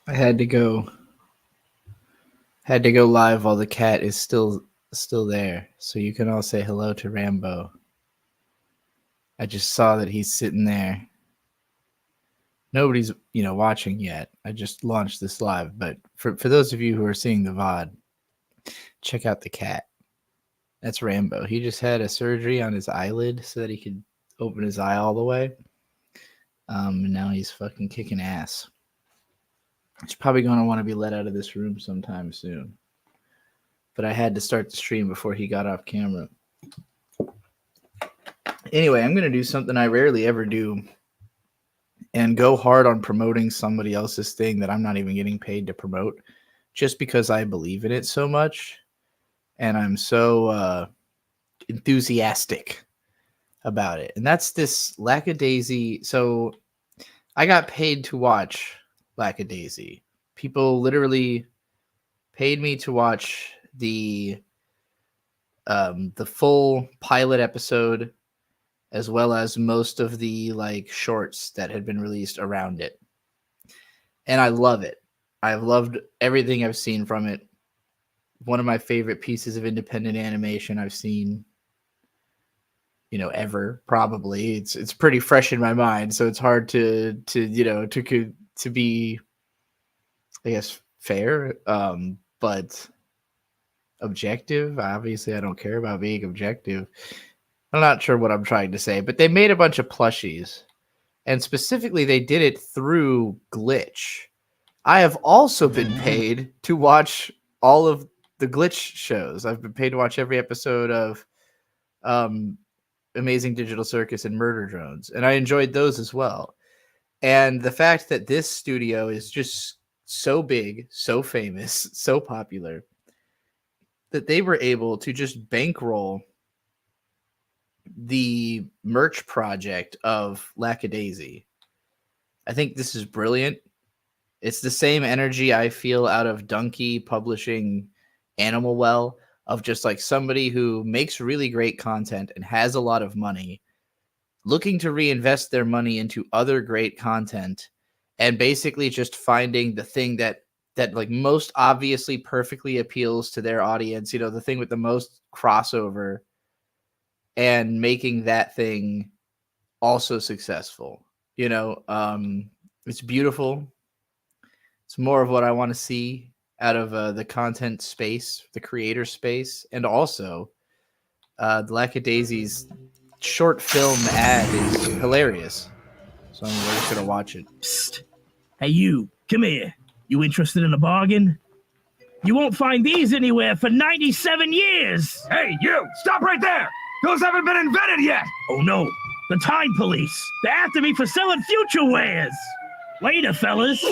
I had to go live while the cat is still there, so you can all say hello to Rambo. I just saw that he's sitting there. Nobody's watching yet. I just launched this live, but for those of you who are seeing the VOD, check out the cat. That's Rambo. He just had a surgery on his eyelid so that he could open his eye all the way. And now he's fucking kicking ass. He's probably going to want to be let out of this room sometime soon. But I had to start the stream before he got off camera. Anyway, I'm going to do something I rarely ever do and go hard on promoting somebody else's thing that I'm not even getting paid to promote just because I believe in it so much and I'm so enthusiastic about it. And that's this Lackadaisy. So I got paid to watch Lackadaisy. People literally paid me to watch the full pilot episode as well as most of the shorts that had been released around it. And I love it. I've loved everything I've seen from it. One of my favorite pieces of independent animation I've seen, ever, probably. It's pretty fresh in my mind, so it's hard to be, I guess, fair, but objective. Obviously, I don't care about being objective. I'm not sure what I'm trying to say, but they made a bunch of plushies, and specifically they did it through Glitch. I have also been paid to watch all of the Glitch shows. I've been paid to watch every episode of Amazing Digital Circus and Murder Drones, and I enjoyed those as well. And the fact that this studio is just so big, so famous, so popular, that they were able to just bankroll the merch project of Lackadaisy. I think this is brilliant. It's the same energy I feel out of Donkey publishing Animal Well, of just somebody who makes really great content and has a lot of money, looking to reinvest their money into other great content and basically just finding the thing that most obviously perfectly appeals to their audience, the thing with the most crossover, and making that thing also successful. It's beautiful. It's more of what I want to see out of the content space, the creator space, and also the Lackadaisy's short film ad is hilarious. So we're just going to watch it. Psst. Hey, you, come here. You interested in a bargain? You won't find these anywhere for 97 years. Hey, you, stop right there. Those haven't been invented yet! Oh no, the Time Police. They're after me for selling future wares. Later, fellas.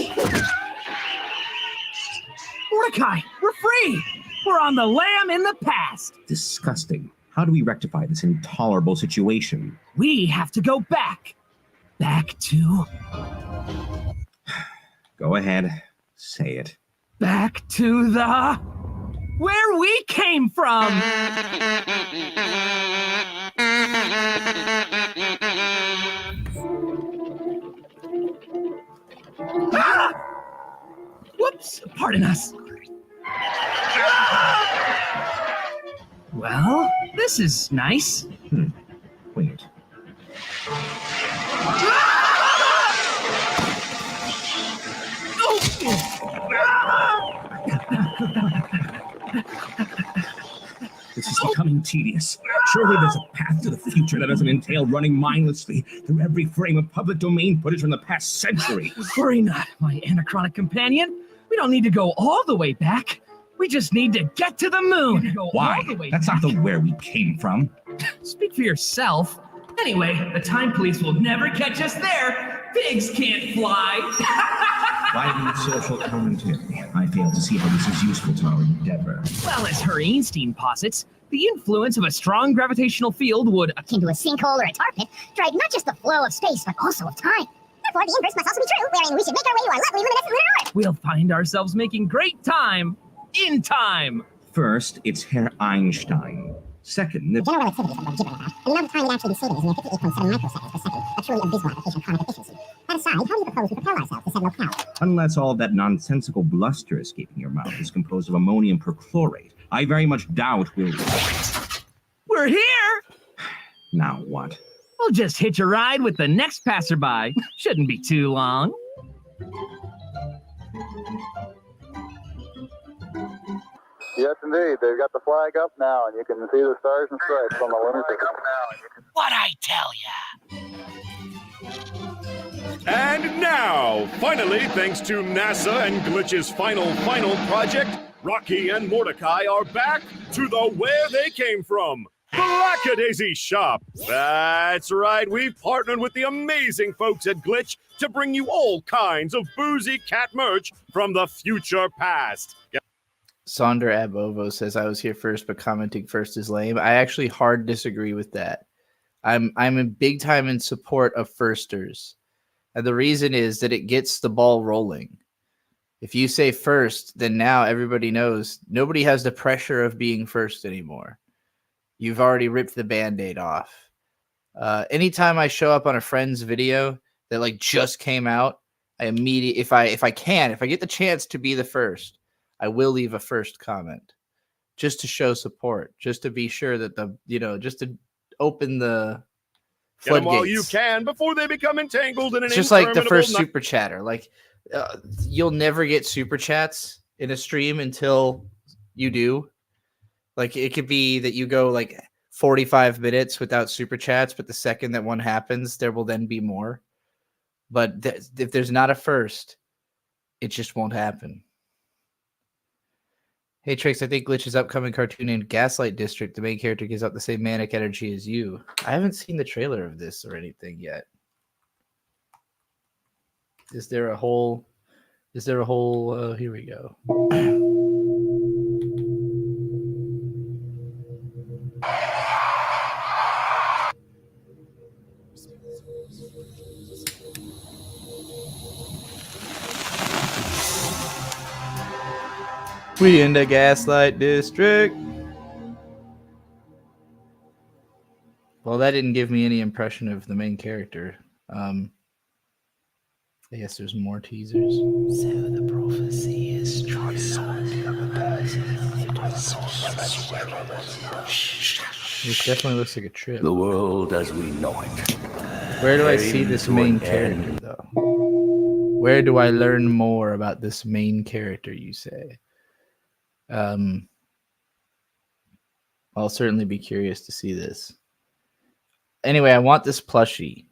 Mordecai, we're free! We're on the lam in the past! Disgusting. How do we rectify this intolerable situation? We have to go back. Back to... Go ahead. Say it. Back to the... where we came from! Ah! Whoops! Pardon us. Well, this is nice. Wait. This is becoming tedious. Surely there's a path to the future that doesn't entail running mindlessly through every frame of public domain footage from the past century. Worry not, my anachronic companion. We don't need to go all the way back. We just need to get to the moon. Why? That's not the where we came from. Speak for yourself. Anyway, the Time Police will never catch us there. Pigs can't fly. Lively social commentary. I fail to see how this is useful to our endeavor. Well, as Herr Einstein posits, the influence of a strong gravitational field would, akin to a sinkhole or a tar pit, drive not just the flow of space, but also of time. Therefore, the inverse must also be true, wherein we should make our way to our lovely luminescent lunar orbit. We'll find ourselves making great time. In time. First, it's Herr Einstein. Second, the general relativity is above gibberish, and the amount of time it actually be saving is near 58.7 microseconds per second, a truly abysmal application of chronic efficiency. That aside, how do you propose we propel ourselves to Sentinel Tower? Unless all of that nonsensical bluster escaping your mouth is composed of ammonium perchlorate, I very much doubt we'll... We're here! Now what? We'll just hitch a ride with the next passerby. Shouldn't be too long. Yes, indeed. They've got the flag up now, and you can see the stars and stripes on the lunar surface. What I tell ya? And now, finally, thanks to NASA and Glitch's final project, Rocky and Mordecai are back to the where they came from, the Lackadaisy Shop. That's right, we've partnered with the amazing folks at Glitch to bring you all kinds of boozy cat merch from the future past. Sonder Abovo says I was here first, but commenting first is lame. I actually hard disagree with that. I'm a big time in support of firsters. And the reason is that it gets the ball rolling. If you say first, then now everybody knows nobody has the pressure of being first anymore. You've already ripped the Band-Aid off. Anytime I show up on a friend's video that like just came out, I immediately, if I get the chance to be the first, I will leave a first comment just to show support, just to be sure that just to open the Get them while floodgates. you can before they become entangled in an It's just like the first interminable super chatter. Like you'll never get super chats in a stream until you do. Like it could be that you go like 45 minutes without super chats, but the second that one happens, there will then be more. But if there's not a first, it just won't happen. Hey Trix, I think Glitch's upcoming cartoon named Gaslight District, the main character gives out the same manic energy as you. I haven't seen the trailer of this or anything yet. Is there a whole here we go. We in the Gaslight District. Well, that didn't give me any impression of the main character. I guess there's more teasers. So the prophecy is true. This definitely looks like a trip. The world as we know it. Where do I see this main character, though? Where do I learn more about this main character, you say? I'll certainly be curious to see this. Anyway, I want this plushie.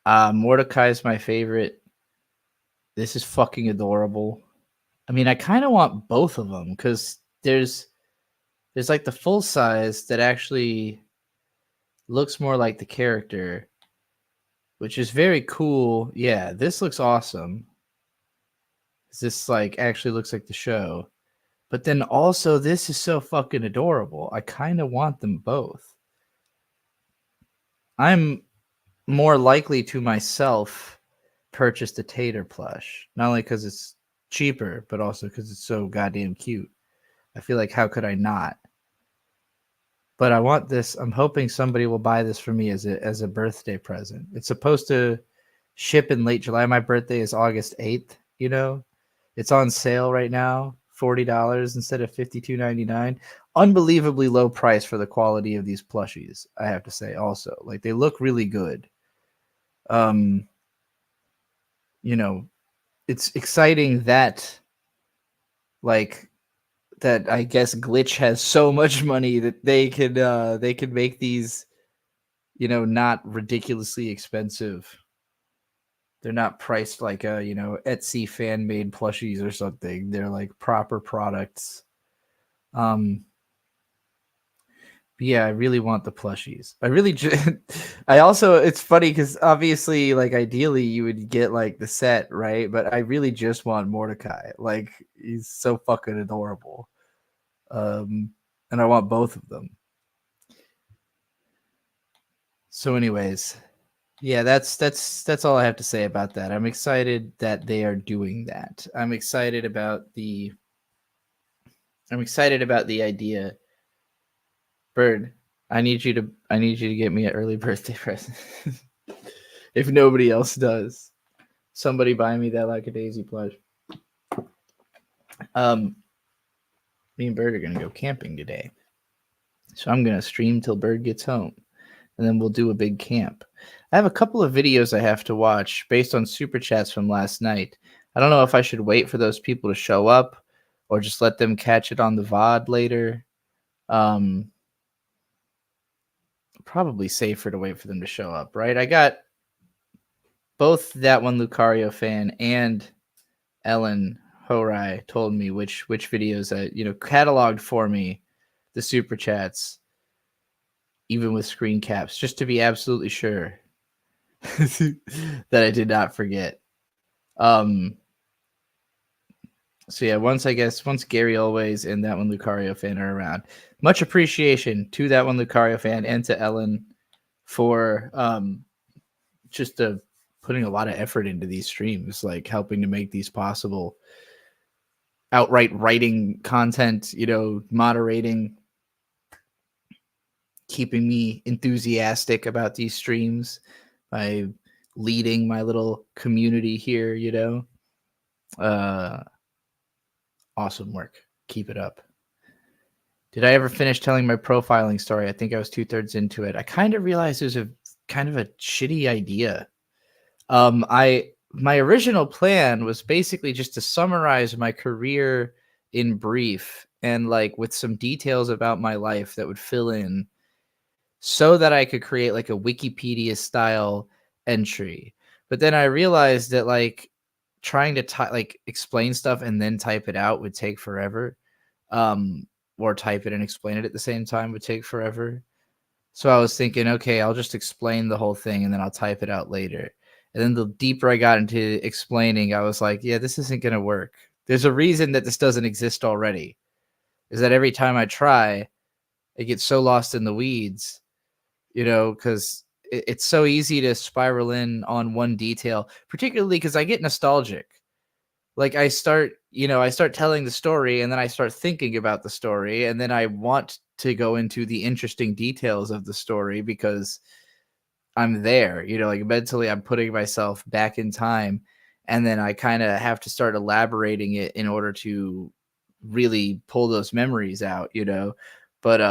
Mordecai is my favorite. This is fucking adorable. I mean, I kind of want both of them because there's like the full size that actually looks more like the character, which is very cool. Yeah, this looks awesome. This like actually looks like the show. But then also this is so fucking adorable. I kind of want them both. I'm more likely to myself purchase the Tater plush, not only because it's cheaper, but also because it's so goddamn cute. I feel like how could I not? But I want this. I'm hoping somebody will buy this for me as a birthday present. It's supposed to ship in late July. My birthday is August 8th, you know? It's on sale right now, $40 instead of $52.99. Unbelievably low price for the quality of these plushies, I have to say also. Like they look really good. You know, it's exciting that like that I guess Glitch has so much money that they could make these, you know, not ridiculously expensive. They're not priced like a, you know, Etsy fan made plushies or something. They're like proper products. Yeah, I really want the plushies. I also, it's funny because obviously, like, ideally you would get like the set, right? But I really just want Mordecai. Like, he's so fucking adorable. And I want both of them. So, anyways, yeah, that's all I have to say about that. I'm excited that they are doing that. I'm excited about the idea. Bird, I need you to get me an early birthday present. If nobody else does. Somebody buy me that Lackadaisy plush. Me and Bird are gonna go camping today, so I'm gonna stream till Bird gets home, and then we'll do a big camp. I have a couple of videos I have to watch based on super chats from last night. I don't know if I should wait for those people to show up or just let them catch it on the VOD later. Probably safer to wait for them to show up, right? I got both that one Lucario fan and Ellen Horai told me which videos I, cataloged for me the super chats, even with screen caps, just to be absolutely sure that I did not forget. So yeah, once Gary Always and that one Lucario fan are around, much appreciation to that one Lucario fan and to Ellen for just putting a lot of effort into these streams, like helping to make these possible. Outright writing content, moderating, keeping me enthusiastic about these streams by leading my little community here, awesome work. Keep it up. Did I ever finish telling my profiling story? I think I was 2/3 into it. I kind of realized it was a kind of a shitty idea. My original plan was basically just to summarize my career in brief and like with some details about my life that would fill in so that I could create like a Wikipedia style entry. But then I realized that like trying to explain stuff and then type it out would take forever. Or type it and explain it at the same time would take forever. So I was thinking, okay, I'll just explain the whole thing and then I'll type it out later. And then the deeper I got into explaining, I was like, yeah, this isn't going to work. There's a reason that this doesn't exist already. Is that every time I try, I get so lost in the weeds, because it's so easy to spiral in on one detail, particularly because I get nostalgic. Like I start telling the story and then I start thinking about the story and then I want to go into the interesting details of the story because I'm there, like mentally I'm putting myself back in time and then I kind of have to start elaborating it in order to really pull those memories out, but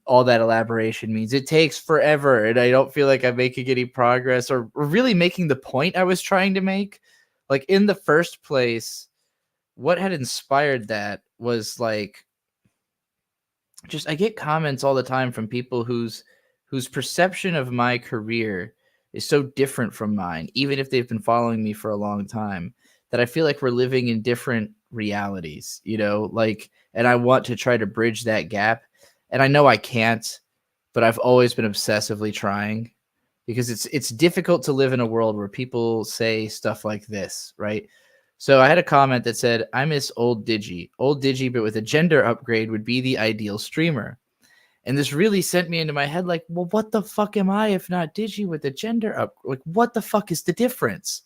all that elaboration means it takes forever and I don't feel like I'm making any progress or really making the point I was trying to make. Like in the first place, what had inspired that was like, just I get comments all the time from people whose perception of my career is so different from mine, even if they've been following me for a long time, that I feel like we're living in different realities, and I want to try to bridge that gap. And I know I can't, but I've always been obsessively trying because it's difficult to live in a world where people say stuff like this, right? So I had a comment that said, I miss old Digi. Old Digi, but with a gender upgrade would be the ideal streamer. And this really sent me into my head like, well, what the fuck am I if not Digi with a gender up? Like, what the fuck is the difference?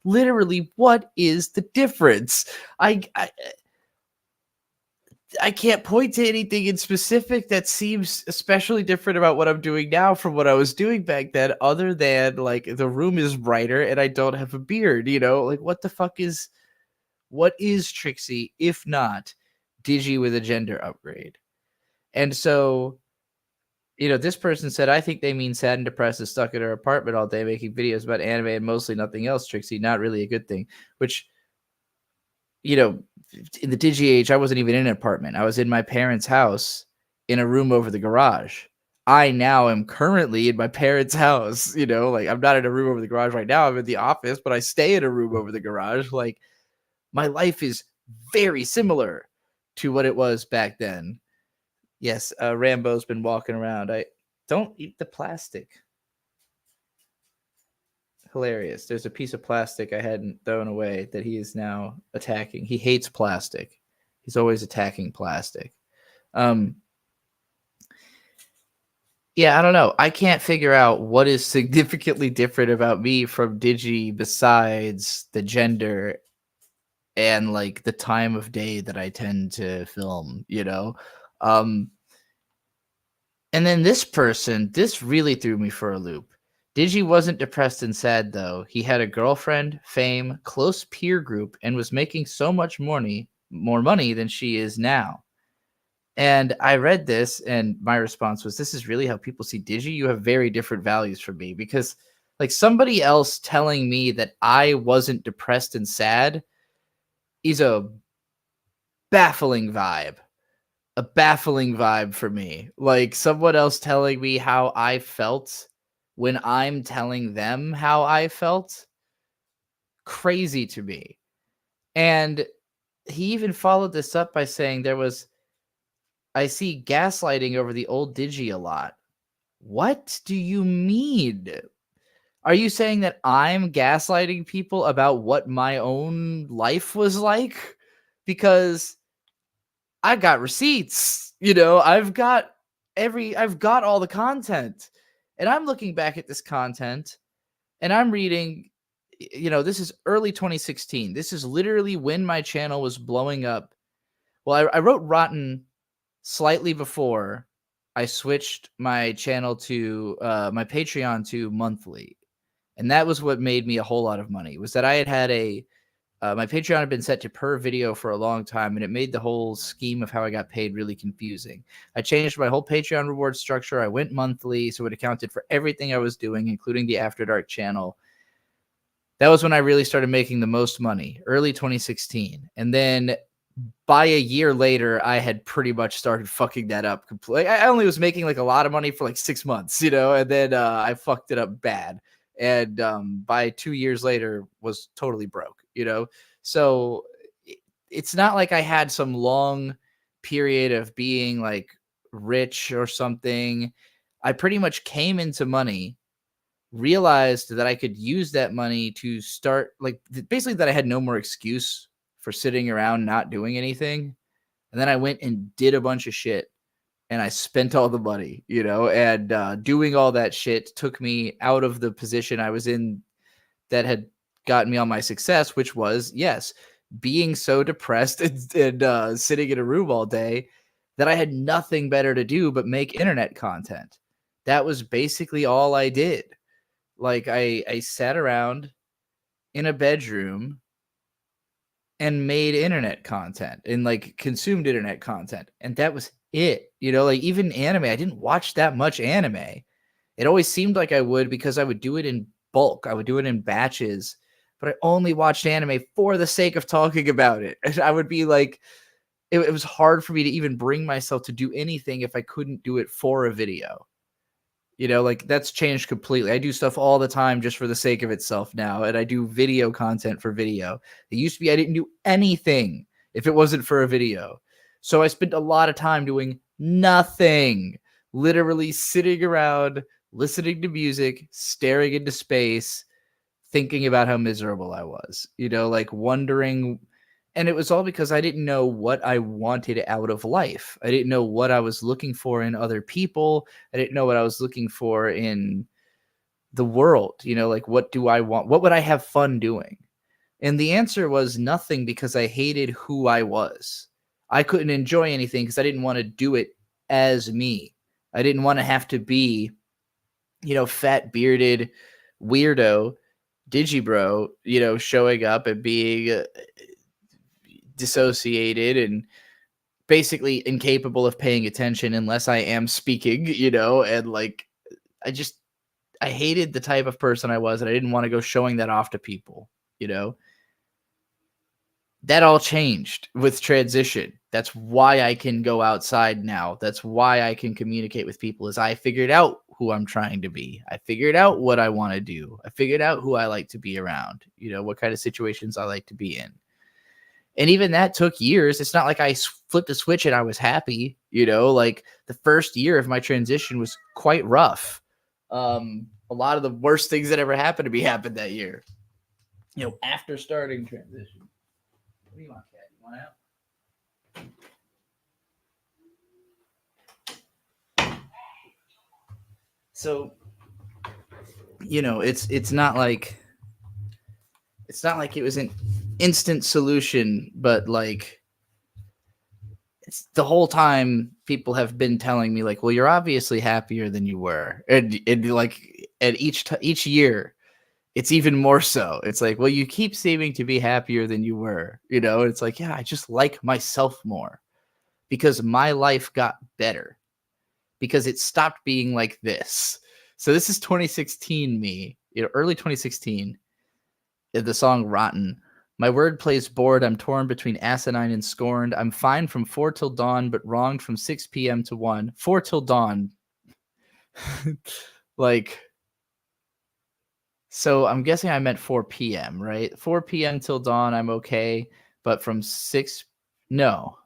Literally, what is the difference? I can't point to anything in specific that seems especially different about what I'm doing now from what I was doing back then, other than like the room is brighter and I don't have a beard, like what the fuck what is Trixie if not Digi with a gender upgrade? And so, this person said, I think they mean sad and depressed and stuck in her apartment all day making videos about anime and mostly nothing else, Trixie. Not really a good thing. Which, in the Digi age, I wasn't even in an apartment. I was in my parents' house in a room over the garage. I now am currently in my parents' house, like I'm not in a room over the garage right now. I'm in the office, but I stay in a room over the garage. Like my life is very similar to what it was back then. Yes, Rambo's been walking around. I don't eat the plastic. Hilarious. There's a piece of plastic I hadn't thrown away that he is now attacking. He hates plastic. He's always attacking plastic. Yeah, I don't know. I can't figure out what is significantly different about me from Digi besides the gender and like the time of day that I tend to film, and then this person, this really threw me for a loop. Digi wasn't depressed and sad, though. He had a girlfriend, fame, close peer group, and was making so much more money than she is now. And I read this, and my response was, this is really how people see Digi? You have very different values from me, because like somebody else telling me that I wasn't depressed and sad is a baffling vibe. A baffling vibe for me. Like someone else telling me how I felt when I'm telling them how I felt. Crazy to me. And he even followed this up by saying I see gaslighting over the old Digi a lot. What do you mean? Are you saying that I'm gaslighting people about what my own life was like? Because I got receipts, I've got all the content, and I'm looking back at this content and I'm reading, this is early 2016. This is literally when my channel was blowing up. Well, I wrote Rotten slightly before I switched my channel to my Patreon to monthly. And that was what made me a whole lot of money, was that I had my Patreon had been set to per video for a long time, and it made the whole scheme of how I got paid really confusing. I changed my whole Patreon reward structure. I went monthly, so it accounted for everything I was doing, including the After Dark channel. That was when I really started making the most money, early 2016. And then by a year later, I had pretty much started fucking that up completely. I only was making like a lot of money for like 6 months, and then I fucked it up bad. And by 2 years later was totally broke, So it's not like I had some long period of being like rich or something. I pretty much came into money, realized that I could use that money to start, like, basically that I had no more excuse for sitting around not doing anything. And then I went and did a bunch of shit. And I spent all the money, and doing all that shit took me out of the position I was in that had gotten me all my success, which was, yes, being so depressed and sitting in a room all day that I had nothing better to do but make internet content. That was basically all I did. Like I sat around in a bedroom and made internet content and like consumed internet content. And that was it, like even anime. I didn't watch that much anime. It always seemed like I would, because I would do it in bulk. I would do it in batches, but I only watched anime for the sake of talking about it. And I would be like, it was hard for me to even bring myself to do anything if I couldn't do it for a video. Like that's changed completely. I do stuff all the time just for the sake of itself now. And I do video content for video. It used to be I didn't do anything if it wasn't for a video. So I spent a lot of time doing nothing, literally sitting around, listening to music, staring into space, thinking about how miserable I was, like wondering. And it was all because I didn't know what I wanted out of life. I didn't know what I was looking for in other people. I didn't know what I was looking for in the world. Like, what do I want? What would I have fun doing? And the answer was nothing, because I hated who I was. I couldn't enjoy anything because I didn't want to do it as me. I didn't want to have to be, fat bearded weirdo Digibro, showing up and being dissociated and basically incapable of paying attention unless I am speaking, and like, I hated the type of person I was, and I didn't want to go showing that off to people, That all changed with transition. That's why I can go outside now. That's why I can communicate with people, is I figured out who I'm trying to be. I figured out what I want to do. I figured out who I like to be around, what kind of situations I like to be in. And even that took years. It's not like I flipped a switch and I was happy, like the first year of my transition was quite rough. A lot of the worst things that ever happened to me happened that year, after starting transition. What do you want, Kat? You want out? So, it's not like it was an instant solution, but like, it's the whole time people have been telling me like, well, you're obviously happier than you were, and like And each year, it's even more so. It's like, well, you keep seeming to be happier than you were, you know? It's like, yeah, I just like myself more because my life got better because it stopped being like this. So this is 2016 me, you know, early 2016, the song Rotten. My word plays bored. I'm torn between asinine and scorned. I'm fine from 4 till dawn, but wronged from 6 p.m. to 1. 4 till dawn. Like, so I'm guessing I meant 4 p.m., right? 4 p.m. till dawn, I'm okay. But from 6, no,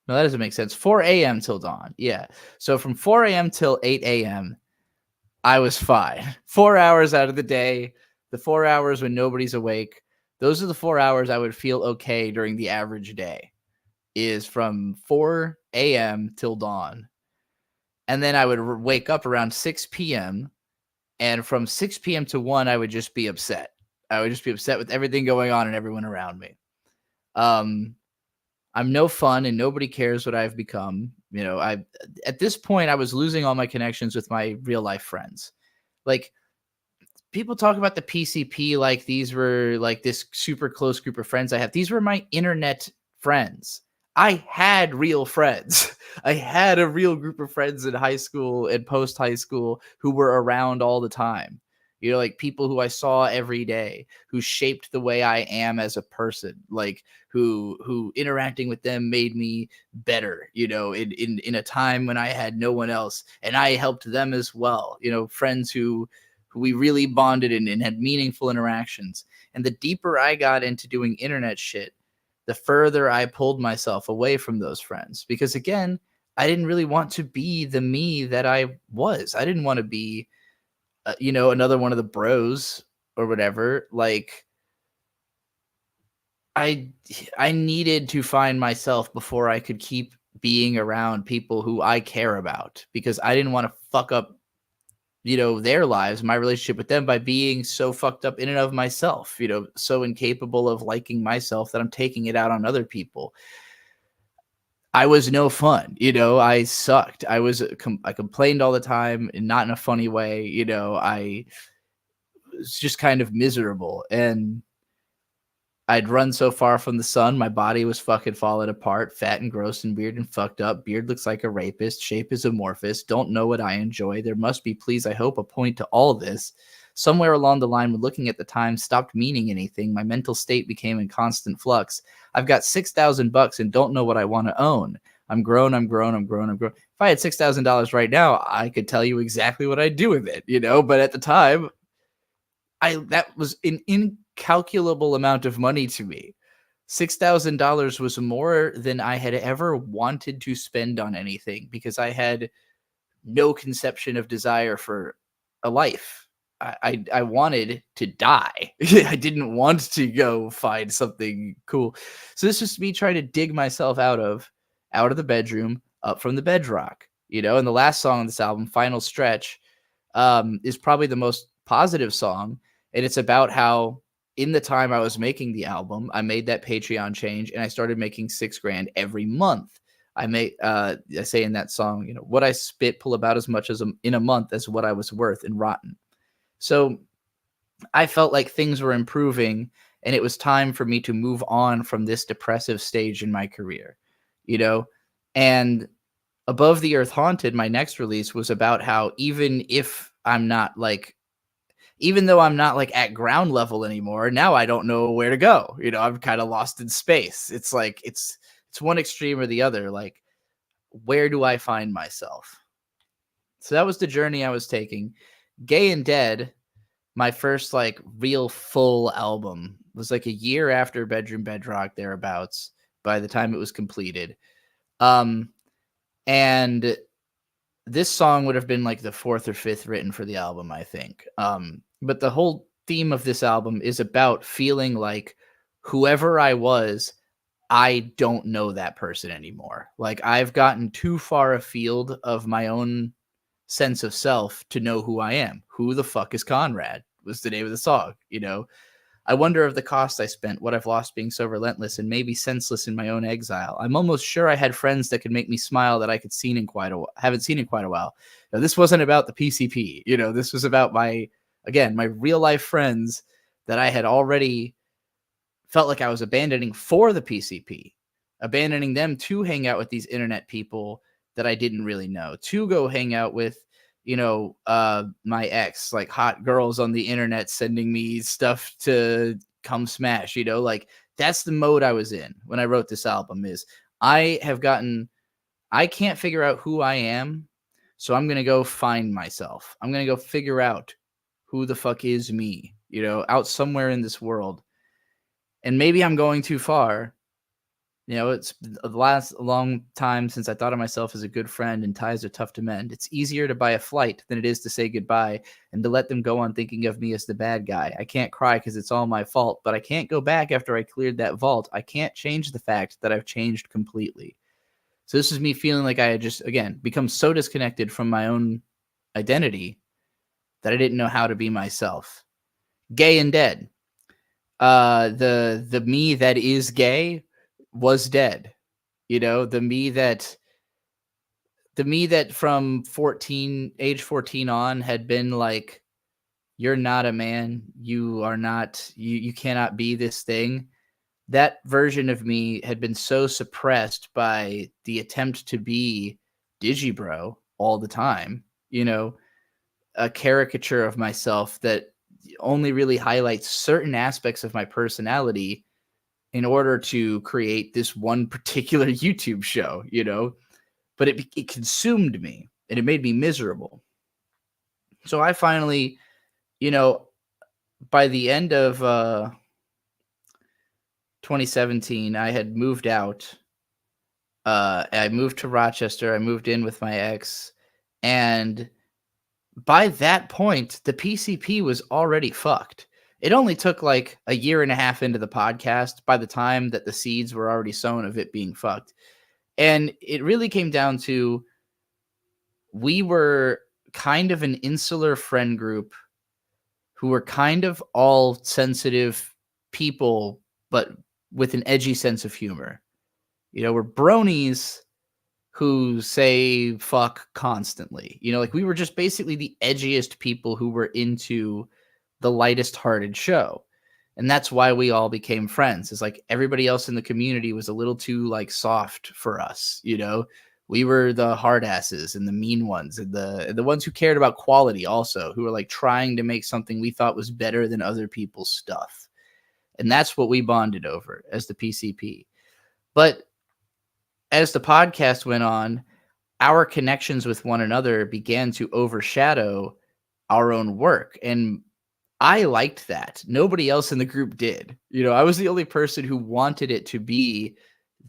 that doesn't make sense. 4 a.m. till dawn. Yeah. So from 4 a.m. till 8 a.m., I was fine. 4 hours out of the day, the 4 hours when nobody's awake, those are the 4 hours I would feel okay during the average day, is from 4 a.m. till dawn. And then I would wake up around 6 p.m., and from 6 p.m. to 1, I would just be upset. I would just be upset with everything going on and everyone around me. I'm no fun and nobody cares what I've become. You know, at this point, I was losing all my connections with my real life friends. Like, people talk about the PCP like these were like this super close group of friends I have. These were my internet friends. I had real friends. I had a real group of friends in high school and post high school who were around all the time. You know, like people who I saw every day, who shaped the way I am as a person, like who interacting with them made me better, you know, in a time when I had no one else, and I helped them as well. You know, friends who we really bonded and had meaningful interactions. And the deeper I got into doing internet shit, the further I pulled myself away from those friends. Because again, I didn't really want to be the me that I was. I didn't want to be, you know, another one of the bros or whatever. Like, I needed to find myself before I could keep being around people who I care about, because I didn't want to fuck up, you know, their lives, my relationship with them, by being so fucked up in and of myself, you know, so incapable of liking myself that I'm taking it out on other people. I was no fun, you know, I sucked. I complained all the time, and not in a funny way. You know, I was just kind of miserable, and I'd run so far from the sun, my body was fucking falling apart, fat and gross and weird and fucked up. Beard looks like a rapist. Shape is amorphous. Don't know what I enjoy. There must be, please, I hope, a point to all this. Somewhere along the line, when looking at the time stopped meaning anything, my mental state became in constant flux. I've got $6,000 and don't know what I want to own. I'm grown. If I had $6,000 right now, I could tell you exactly what I'd do with it, you know, but at the time, that was an incalculable amount of money to me. $6,000 was more than I had ever wanted to spend on anything, because I had no conception of desire for a life. I wanted to die. I didn't want to go find something cool. So this was me trying to dig myself out of the bedroom, up from the bedrock, you know. And the last song on this album, Final Stretch, is probably the most positive song. And it's about how, in the time I was making the album, I made that Patreon change and I started making $6,000 every month. I say in that song, you know, what I spit, pull about as much as in a month as what I was worth in Rotten. So I felt like things were improving, and it was time for me to move on from this depressive stage in my career, you know. And Above the Earth Haunted, my next release, was about how even though I'm not like at ground level anymore, now I don't know where to go. You know, I'm kind of lost in space. It's like, it's one extreme or the other. Like, where do I find myself? So that was the journey I was taking. Gay and Dead, my first like real full album, was like a year after Bedroom Bedrock, thereabouts, by the time it was completed. And this song would have been like the 4th or 5th written for the album, I think. But the whole theme of this album is about feeling like whoever I was, I don't know that person anymore. Like, I've gotten too far afield of my own sense of self to know who I am. Who the fuck is Conrad was the name of the song, you know. I wonder of the cost I spent, what I've lost being so relentless and maybe senseless in my own exile. I'm almost sure I had friends that could make me smile that I haven't seen in quite a while. Now, this wasn't about the PCP, you know. This was about my Again, my real life friends that I had already felt like I was abandoning for the PCP, abandoning them to hang out with these internet people that I didn't really know, to go hang out with, my ex, like hot girls on the internet sending me stuff to come smash, like that's the mode I was in when I wrote this album. Is I can't figure out who I am. So I'm going to go find myself. I'm going to go figure out who the fuck is me, out somewhere in this world. And maybe I'm going too far. It's the last long time since I thought of myself as a good friend, and ties are tough to mend. It's easier to buy a flight than it is to say goodbye and to let them go on thinking of me as the bad guy. I can't cry because it's all my fault, but I can't go back after I cleared that vault. I can't change the fact that I've changed completely. So this is me feeling like I had just, again, become so disconnected from my own identity that I didn't know how to be myself. Gay and dead. The me that is gay was dead. The me that from age 14 on had been like, you're not a man. You are not, you cannot be this thing. That version of me had been so suppressed by the attempt to be Digibro all the time, a caricature of myself that only really highlights certain aspects of my personality in order to create this one particular YouTube show, but it consumed me and it made me miserable. So I finally, by the end of 2017, I had moved out. I moved to Rochester. I moved in with my ex. And by that point, the PCP was already fucked. It only took like a year and a half into the podcast by the time that the seeds were already sown of it being fucked. And it really came down to, we were kind of an insular friend group who were kind of all sensitive people, but with an edgy sense of humor. We're bronies who say fuck constantly. Like we were just basically the edgiest people who were into the lightest hearted show. And that's why we all became friends. It's like everybody else in the community was a little too like soft for us. We were the hard asses and the mean ones and the ones who cared about quality also, who were like trying to make something we thought was better than other people's stuff. And that's what we bonded over as the PCP. But as the podcast went on, our connections with one another began to overshadow our own work. And I liked that. Nobody else in the group did. I was the only person who wanted it to be,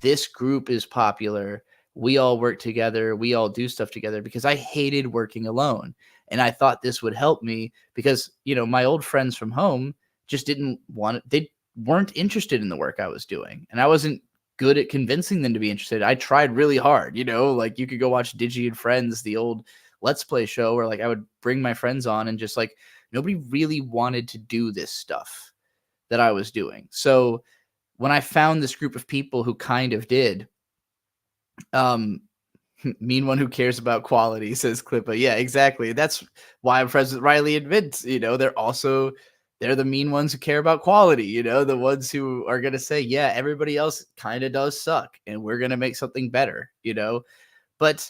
this group is popular. We all work together. We all do stuff together, because I hated working alone. And I thought this would help me because, my old friends from home just didn't want it. They weren't interested in the work I was doing. And I wasn't good at convincing them to be interested. I tried really hard, like you could go watch Digi and Friends, the old Let's Play show, where like I would bring my friends on and just like, nobody really wanted to do this stuff that I was doing. So when I found this group of people who kind of did, mean one who cares about quality, says Clippa. Yeah, exactly. That's why I'm friends with Riley and Vince. They're the mean ones who care about quality, the ones who are going to say, yeah, everybody else kind of does suck and we're going to make something better, but,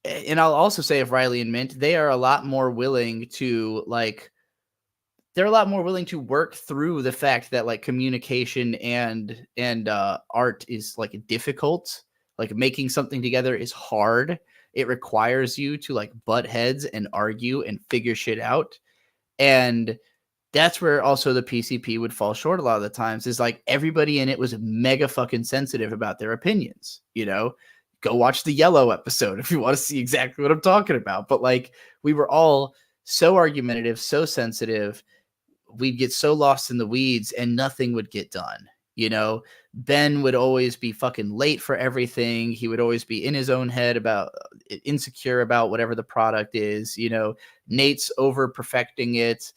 and I'll also say of Riley and Mint, they are a lot more willing to they're a lot more willing to work through the fact that like communication and art is like difficult. Like making something together is hard. It requires you to like butt heads and argue and figure shit out. And that's where also the PCP would fall short a lot of the times, is like everybody in it was mega fucking sensitive about their opinions, Go watch the Yellow episode if you want to see exactly what I'm talking about. But like we were all so argumentative, so sensitive. We'd get so lost in the weeds and nothing would get done. Ben would always be fucking late for everything. He would always be in his own head about insecure about whatever the product is. Nate's over perfecting it.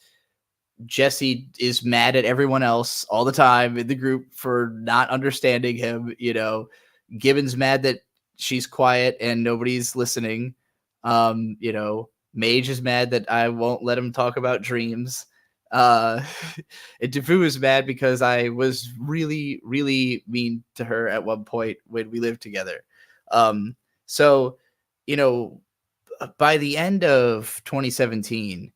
Jesse is mad at everyone else all the time in the group for not understanding him. Gibbon's mad that she's quiet and nobody's listening. Mage is mad that I won't let him talk about dreams. And Defu is mad because I was really, really mean to her at one point when we lived together. So, you know, by the end of 2017,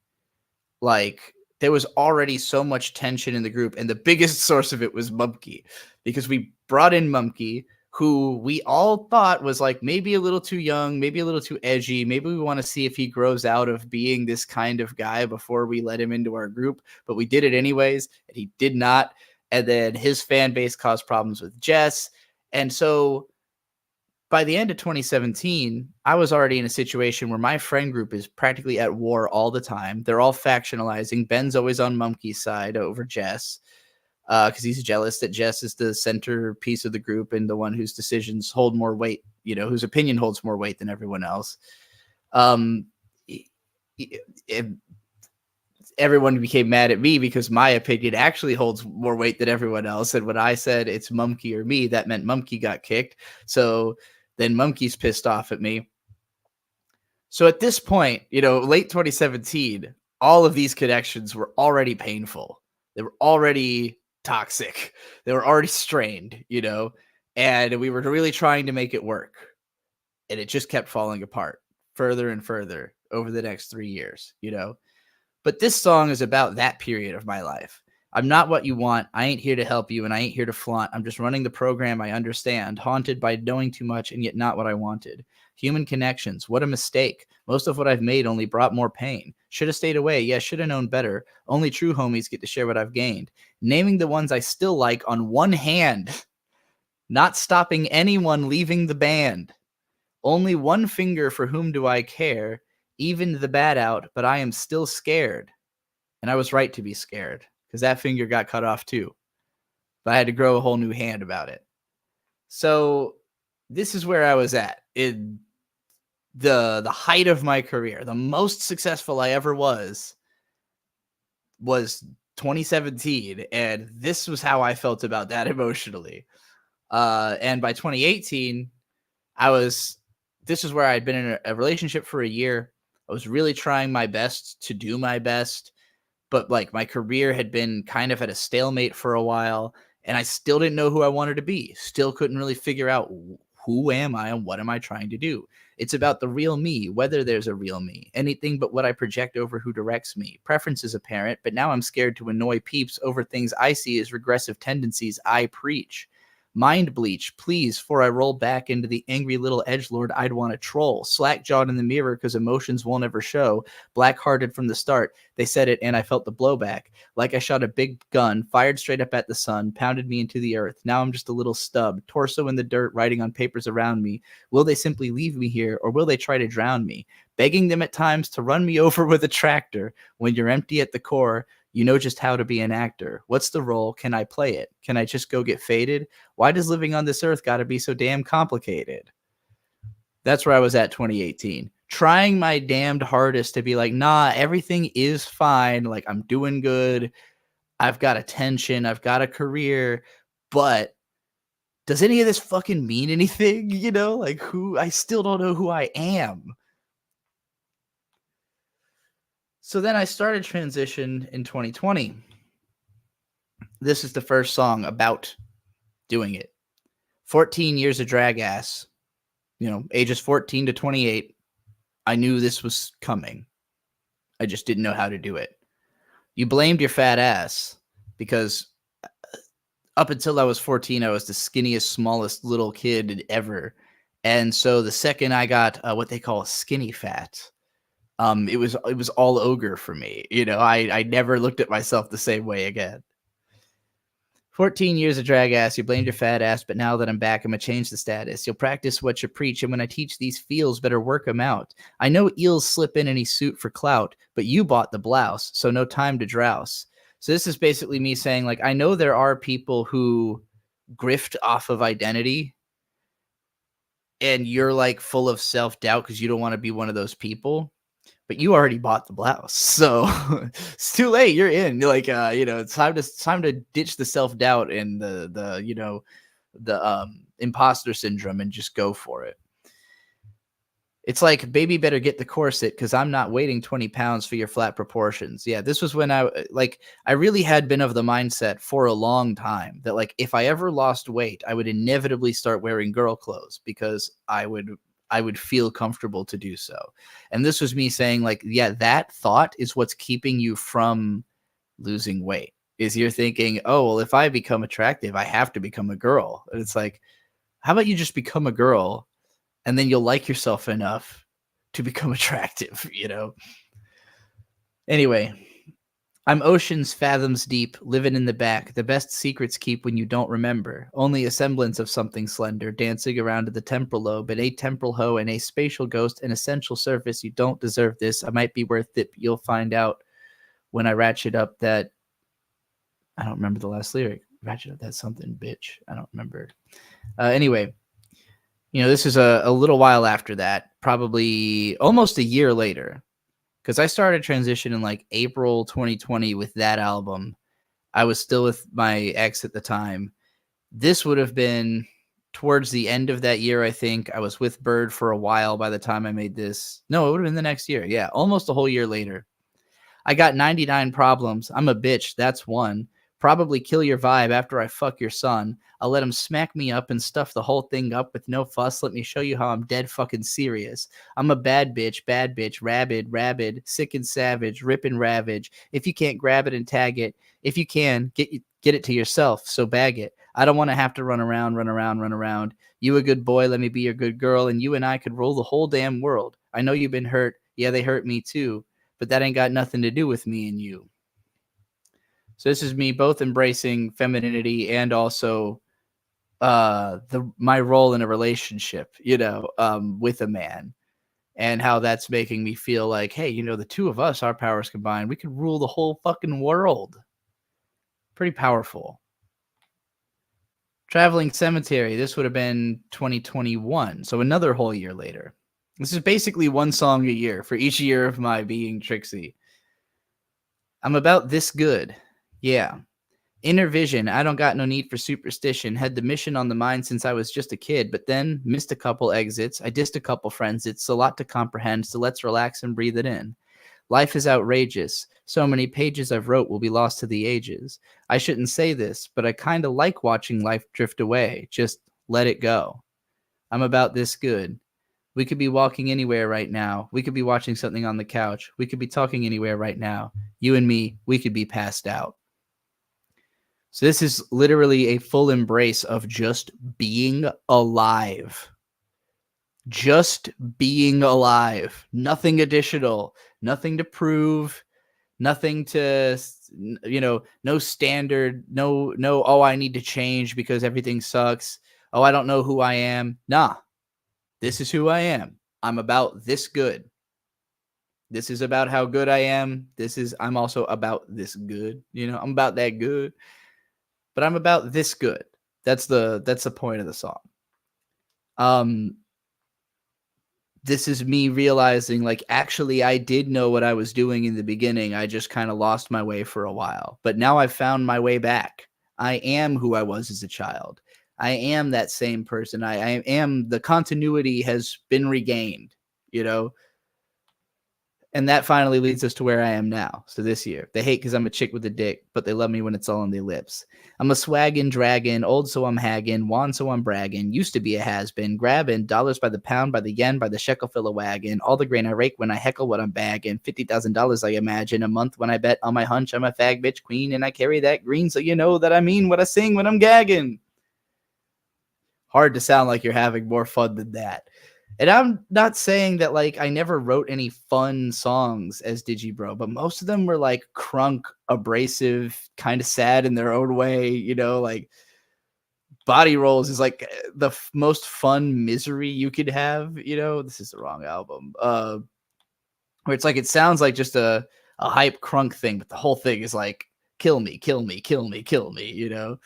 like there was already so much tension in the group, and the biggest source of it was Mumkey, because we brought in Mumkey, who we all thought was like maybe a little too young, maybe a little too edgy. Maybe we want to see if he grows out of being this kind of guy before we let him into our group. But we did it anyways, and he did not. And then his fan base caused problems with Jess. And so by the end of 2017, I was already in a situation where my friend group is practically at war all the time. They're all factionalizing. Ben's always on Mumkey's side over Jess, because he's jealous that Jess is the centerpiece of the group and the one whose decisions hold more weight, you know, whose opinion holds more weight than everyone else. Everyone became mad at me because my opinion actually holds more weight than everyone else. And when I said it's Mumkey or me, that meant Mumkey got kicked. So then Mumkey's pissed off at me. So at this point, you know, late 2017, all of these connections were already painful. They were already toxic. They were already strained, you know, and we were really trying to make it work. And it just kept falling apart further and further over the next 3 years, you know. But this song is about that period of my life. I'm not what you want. I ain't here to help you, and I ain't here to flaunt. I'm just running the program I understand, haunted by knowing too much and yet not what I wanted. Human connections. What a mistake. Most of what I've made only brought more pain. Should have stayed away. Yeah, should have known better. Only true homies get to share what I've gained. Naming the ones I still like on one hand. Not stopping anyone leaving the band. Only one finger for whom do I care. Even the bad out, but I am still scared. And I was right to be scared, because that finger got cut off too. But I had to grow a whole new hand about it. So this is where I was at in the height of my career. The most successful I ever was 2017, and this was how I felt about that emotionally. And by 2018, this is where I had been in a relationship for a year. I was really trying my best to do my best, but like my career had been kind of at a stalemate for a while, and I still didn't know who I wanted to be. Still couldn't really figure out who am I and what am I trying to do. It's about the real me, whether there's a real me, anything but what I project over who directs me. Preference is apparent, but now I'm scared to annoy peeps over things I see as regressive tendencies I preach. Mind bleach, please, before I roll back into the angry little edgelord I'd want to troll. Slack-jawed in the mirror because emotions won't ever show. Black-hearted from the start. They said it and I felt the blowback. Like I shot a big gun, fired straight up at the sun, pounded me into the earth. Now I'm just a little stub, torso in the dirt, writing on papers around me. Will they simply leave me here, or will they try to drown me? Begging them at times to run me over with a tractor. When you're empty at the core, you know just how to be an actor. What's the role? Can I play it? Can I just go get faded? Why does living on this earth got to be so damn complicated? That's where I was at 2018. Trying my damned hardest to be like, nah, everything is fine. Like, I'm doing good. I've got attention. I've got a career. But does any of this fucking mean anything? You know, like I still don't know who I am. So then I started Transition in 2020. This is the first song about doing it. 14 years of drag ass, you know, ages 14 to 28. I knew this was coming. I just didn't know how to do it. You blamed your fat ass because up until I was 14, I was the skinniest, smallest little kid ever. And so the second I got what they call skinny fat, it was all ogre for me. You know, I never looked at myself the same way again. 14 years of drag ass, you blamed your fat ass, but now that I'm back, I'm gonna change the status. You'll practice what you preach, and when I teach these feels, better work them out. I know eels slip in any suit for clout, but you bought the blouse, so no time to drouse. So this is basically me saying, like, I know there are people who grift off of identity, and you're like full of self-doubt because you don't want to be one of those people. But you already bought the blouse, so it's too late. You're in. You're like, you know, it's time to ditch the self-doubt and the you know, the imposter syndrome and just go for it. It's like, baby better get the corset because I'm not waiting 20 pounds for your flat proportions. Yeah, this was when I really had been of the mindset for a long time that like if I ever lost weight, I would inevitably start wearing girl clothes because I would feel comfortable to do so. And this was me saying like, yeah, that thought is what's keeping you from losing weight. Is you're thinking, oh, well, if I become attractive, I have to become a girl. And it's like, how about you just become a girl and then you'll like yourself enough to become attractive, you know? Anyway, I'm oceans fathoms deep, living in the back. The best secrets keep when you don't remember. Only a semblance of something slender, dancing around to the temporal lobe, an atemporal hoe, and a spatial ghost, an essential surface. You don't deserve this. I might be worth it. You'll find out when I ratchet up that. I don't remember the last lyric. Ratchet up that something, bitch. I don't remember. Anyway, you know, this is a little while after that, probably almost a year later. Because I started transition in like April 2020 with that album. I was still with my ex at the time. This would have been towards the end of that year, I think. I was with Bird for a while by the time I made this. No, it would have been the next year. Yeah, almost a whole year later. I got 99 problems. I'm a bitch. That's one. Probably kill your vibe after I fuck your son. I'll let him smack me up and stuff the whole thing up with no fuss. Let me show you how I'm dead fucking serious. I'm a bad bitch, rabid, sick and savage, rip and ravage. If you can't grab it and tag it, if you can, get it to yourself, so bag it. I don't want to have to run around. You a good boy, let me be your good girl, and you and I could rule the whole damn world. I know you've been hurt. Yeah, they hurt me too, but that ain't got nothing to do with me and you. So this is me both embracing femininity and also my role in a relationship, you know, with a man, and how that's making me feel like, hey, you know, the two of us, our powers combined, we could rule the whole fucking world. Pretty powerful. Traveling Cemetery. This would have been 2021. So another whole year later. This is basically one song a year for each year of my being Trixie. I'm about this good. Yeah. Inner vision. I don't got no need for superstition. Had the mission on the mind since I was just a kid, but then missed a couple exits. I dissed a couple friends. It's a lot to comprehend, so let's relax and breathe it in. Life is outrageous. So many pages I've wrote will be lost to the ages. I shouldn't say this, but I kind of like watching life drift away. Just let it go. I'm about this good. We could be walking anywhere right now. We could be watching something on the couch. We could be talking anywhere right now. You and me, we could be passed out. So this is literally a full embrace of just being alive. Just being alive. Nothing additional. Nothing to prove. Nothing to, you know, no standard. No, oh, I need to change because everything sucks. Oh, I don't know who I am. Nah. This is who I am. I'm about this good. This is about how good I am. I'm also about this good. You know, I'm about that good. But I'm about this good. That's the point of the song. This is me realizing, like, actually, I did know what I was doing in the beginning. I just kind of lost my way for a while. But now I've found my way back. I am who I was as a child. I am that same person. I am, the continuity has been regained, you know? And that finally leads us to where I am now. So this year, they hate because I'm a chick with a dick, but they love me when it's all on their lips. I'm a swaggin' dragon, old so I'm haggin', wand so I'm bragging, used to be a has-been, grabbing dollars by the pound, by the yen, by the shekel fill a wagon, all the grain I rake when I heckle what I'm bagging, $50,000 I imagine a month when I bet on my hunch I'm a fag bitch queen and I carry that green so you know that I mean what I sing when I'm gagging. Hard to sound like you're having more fun than that. And I'm not saying that, like, I never wrote any fun songs as Digibro, but most of them were, like, crunk, abrasive, kind of sad in their own way, you know, like, Body Rolls is, like, the most fun misery you could have, you know? This is the wrong album. Where it's, like, it sounds like just a hype crunk thing, but the whole thing is, like, kill me, kill me, kill me, kill me, you know?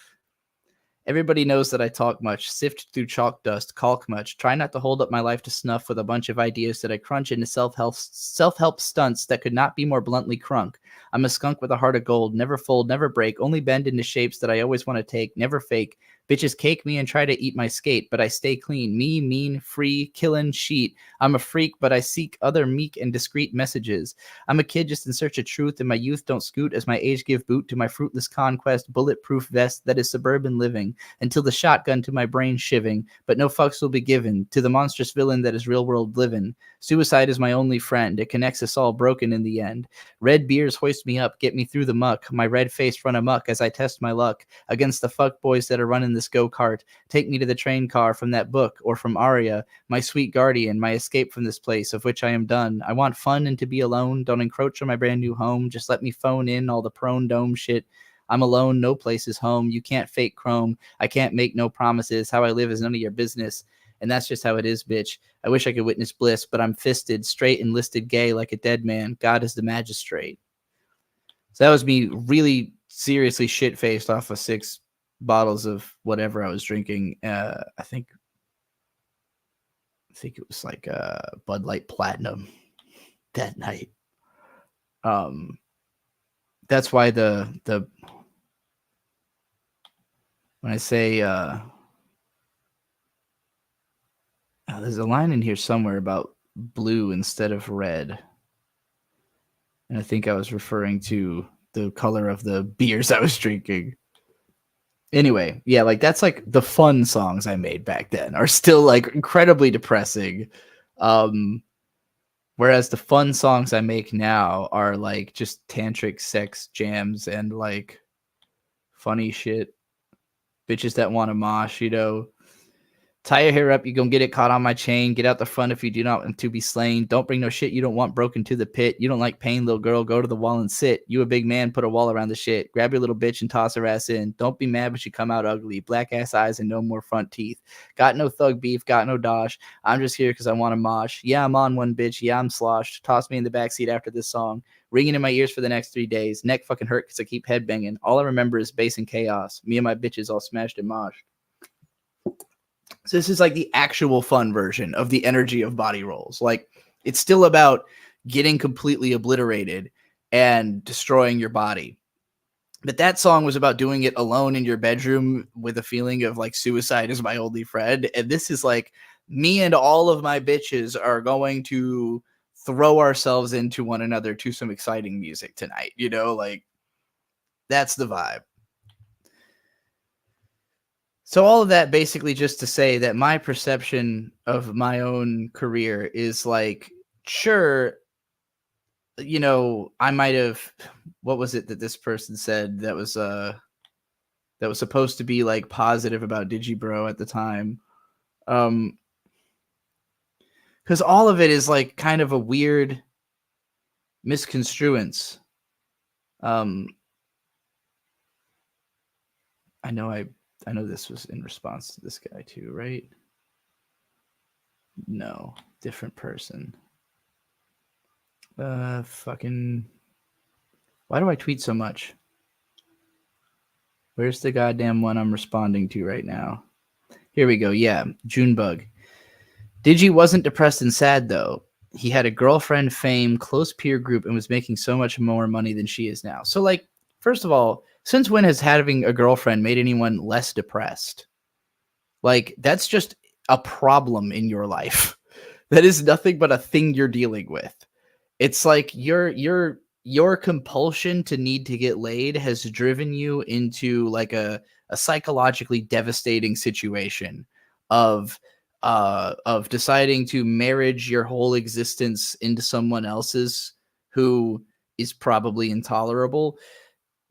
Everybody knows that I talk much, sift through chalk dust, caulk much, try not to hold up my life to snuff with a bunch of ideas that I crunch into self-help stunts that could not be more bluntly crunk. I'm a skunk with a heart of gold, never fold, never break, only bend into shapes that I always want to take, never fake. Bitches cake me and try to eat my skate, but I stay clean. Me, mean, free, killin' sheet. I'm a freak, but I seek other meek and discreet messages. I'm a kid just in search of truth, and my youth don't scoot as my age give boot to my fruitless conquest, bulletproof vest that is suburban living, until the shotgun to my brain shiving, but no fucks will be given to the monstrous villain that is real world living. Suicide is my only friend. It connects us all broken in the end. Red beers hoist me up, get me through the muck. My red face run amok as I test my luck against the fuck boys that are running this go-kart. Take me to the train car from that book or from Aria, my sweet guardian, my escape from this place of which I am done. I want fun and to be alone. Don't encroach on my brand new home. Just let me phone in all the prone dome shit. I'm alone. No place is home. You can't fake chrome. I can't make no promises. How I live is none of your business. And that's just how it is, bitch. I wish I could witness bliss, but I'm fisted, straight, enlisted gay like a dead man. God is the magistrate. So that was me really seriously shit-faced off of 6 bottles of whatever I was drinking. I think it was like Bud Light Platinum that night. That's why the when I say there's a line in here somewhere about blue instead of red. And I think I was referring to the color of the beers I was drinking. Anyway, yeah, like that's like the fun songs I made back then are still like incredibly depressing. Whereas the fun songs I make now are like just tantric sex jams and like funny shit. Bitches that want to mosh, you know. Tie your hair up, you gonna get it caught on my chain. Get out the front if you do not want to be slain. Don't bring no shit you don't want broken to the pit. You don't like pain, little girl, go to the wall and sit. You a big man, put a wall around the shit. Grab your little bitch and toss her ass in. Don't be mad when she come out ugly. Black ass eyes and no more front teeth. Got no thug beef, got no dosh. I'm just here because I want to mosh. Yeah, I'm on one, bitch. Yeah, I'm sloshed. Toss me in the backseat after this song. Ringing in my ears for the next 3 days. Neck fucking hurt because I keep headbanging. All I remember is bass and chaos. Me and my bitches all smashed and moshed. So this is like the actual fun version of the energy of body rolls. Like it's still about getting completely obliterated and destroying your body. But that song was about doing it alone in your bedroom with a feeling of like suicide is my only friend. And this is like me and all of my bitches are going to throw ourselves into one another to some exciting music tonight. You know, like that's the vibe. So all of that basically just to say that my perception of my own career is like, sure, you know, I might have, what was it that this person said that was supposed to be like positive about Digibro at the time? Because all of it is like kind of a weird misconstruence. I know this was in response to this guy too, right? No, different person. Fucking. Why do I tweet so much? Where's the goddamn one I'm responding to right now? Here we go. Yeah, Junebug. Digi wasn't depressed and sad though. He had a girlfriend, fame, close peer group, and was making so much more money than she is now. So, like, first of all, since when has having a girlfriend made anyone less depressed? Like, that's just a problem in your life. That is nothing but a thing you're dealing with. It's like your compulsion to need to get laid has driven you into like a psychologically devastating situation of deciding to marriage your whole existence into someone else's who is probably intolerable.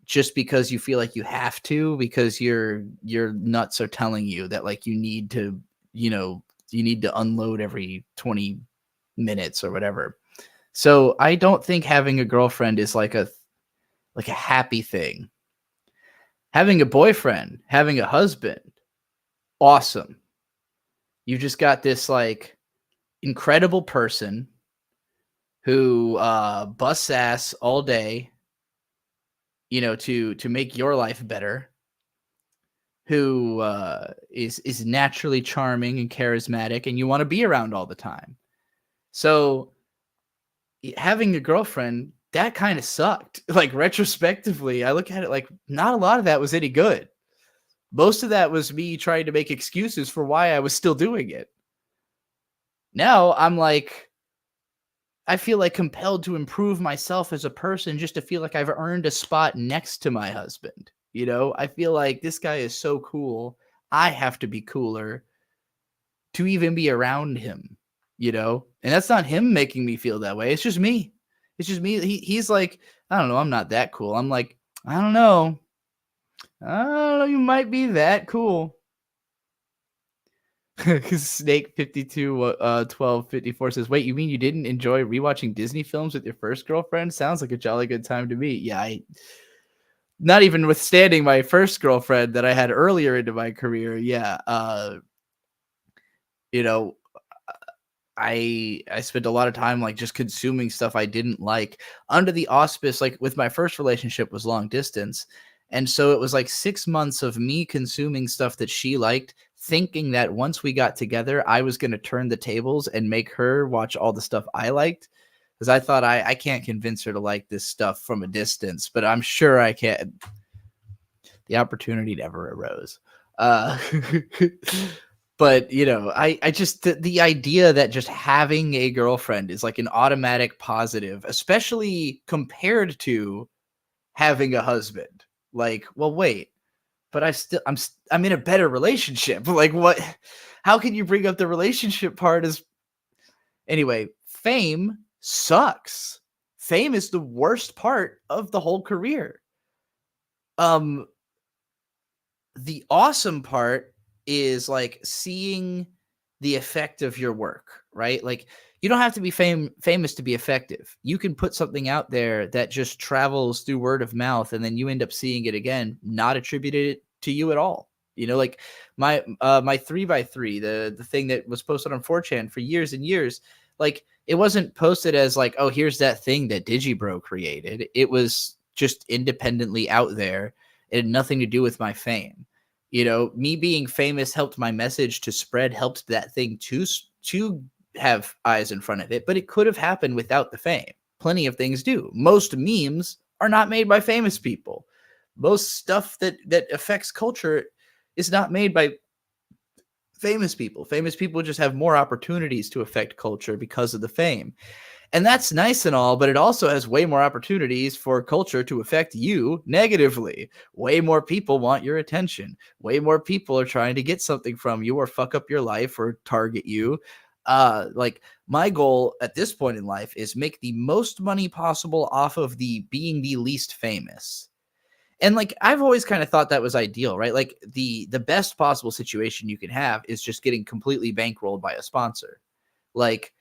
Just because you feel like you have to, because your nuts are telling you that like you need to unload every 20 minutes or whatever. So I don't think having a girlfriend is like a happy thing. Having a boyfriend, having a husband, awesome. You just got this like incredible person who busts ass all day, you know, to make your life better, who is naturally charming and charismatic, and you want to be around all the time. So having a girlfriend, that kind of sucked. Like retrospectively, I look at it like not a lot of that was any good. Most of that was me trying to make excuses for why I was still doing it. Now I'm like, I feel like compelled to improve myself as a person just to feel like I've earned a spot next to my husband. You know, I feel like this guy is so cool. I have to be cooler to even be around him, you know? And that's not him making me feel that way. It's just me. It's just me. He's like, I don't know. I'm not that cool. I'm like, I don't know. You might be that cool. Snake 52 1254 says, wait, you mean you didn't enjoy rewatching Disney films with your first girlfriend? Sounds like a jolly good time to me. Yeah, not even withstanding my first girlfriend that I had earlier into my career. Yeah. You know, I spent a lot of time like just consuming stuff I didn't like under the auspice, like with my first relationship was long distance. And so it was like 6 months of me consuming stuff that she liked, thinking that once we got together, I was going to turn the tables and make her watch all the stuff I liked. Because I thought I can't convince her to like this stuff from a distance, but I'm sure I can. The opportunity never arose. But, you know, I just, the idea that just having a girlfriend is like an automatic positive, especially compared to having a husband. Like, well, wait, but I'm in a better relationship. Like, what? How can you bring up the relationship part as? Anyway, fame sucks. Fame is the worst part of the whole career. The awesome part is like seeing the effect of your work, right? Like you don't have to be famous to be effective. You can put something out there that just travels through word of mouth, and then you end up seeing it again, not attributed to you at all. You know, like my 3x3, the thing that was posted on 4chan for years and years, like it wasn't posted as like, oh, here's that thing that Digibro created. It was just independently out there. It had nothing to do with my fame. You know, me being famous helped my message to spread, helped that thing to have eyes in front of it, but it could have happened without the fame. Plenty of things do. Most memes are not made by famous people. Most stuff that affects culture is not made by famous people. Famous people just have more opportunities to affect culture because of the fame. And that's nice and all, but it also has way more opportunities for culture to affect you negatively. Way more people want your attention. Way more people are trying to get something from you or fuck up your life or target you. Like my goal at this point in life is make the most money possible off of being the least famous. And like I've always kind of thought that was ideal, right? Like the best possible situation you can have is just getting completely bankrolled by a sponsor. Like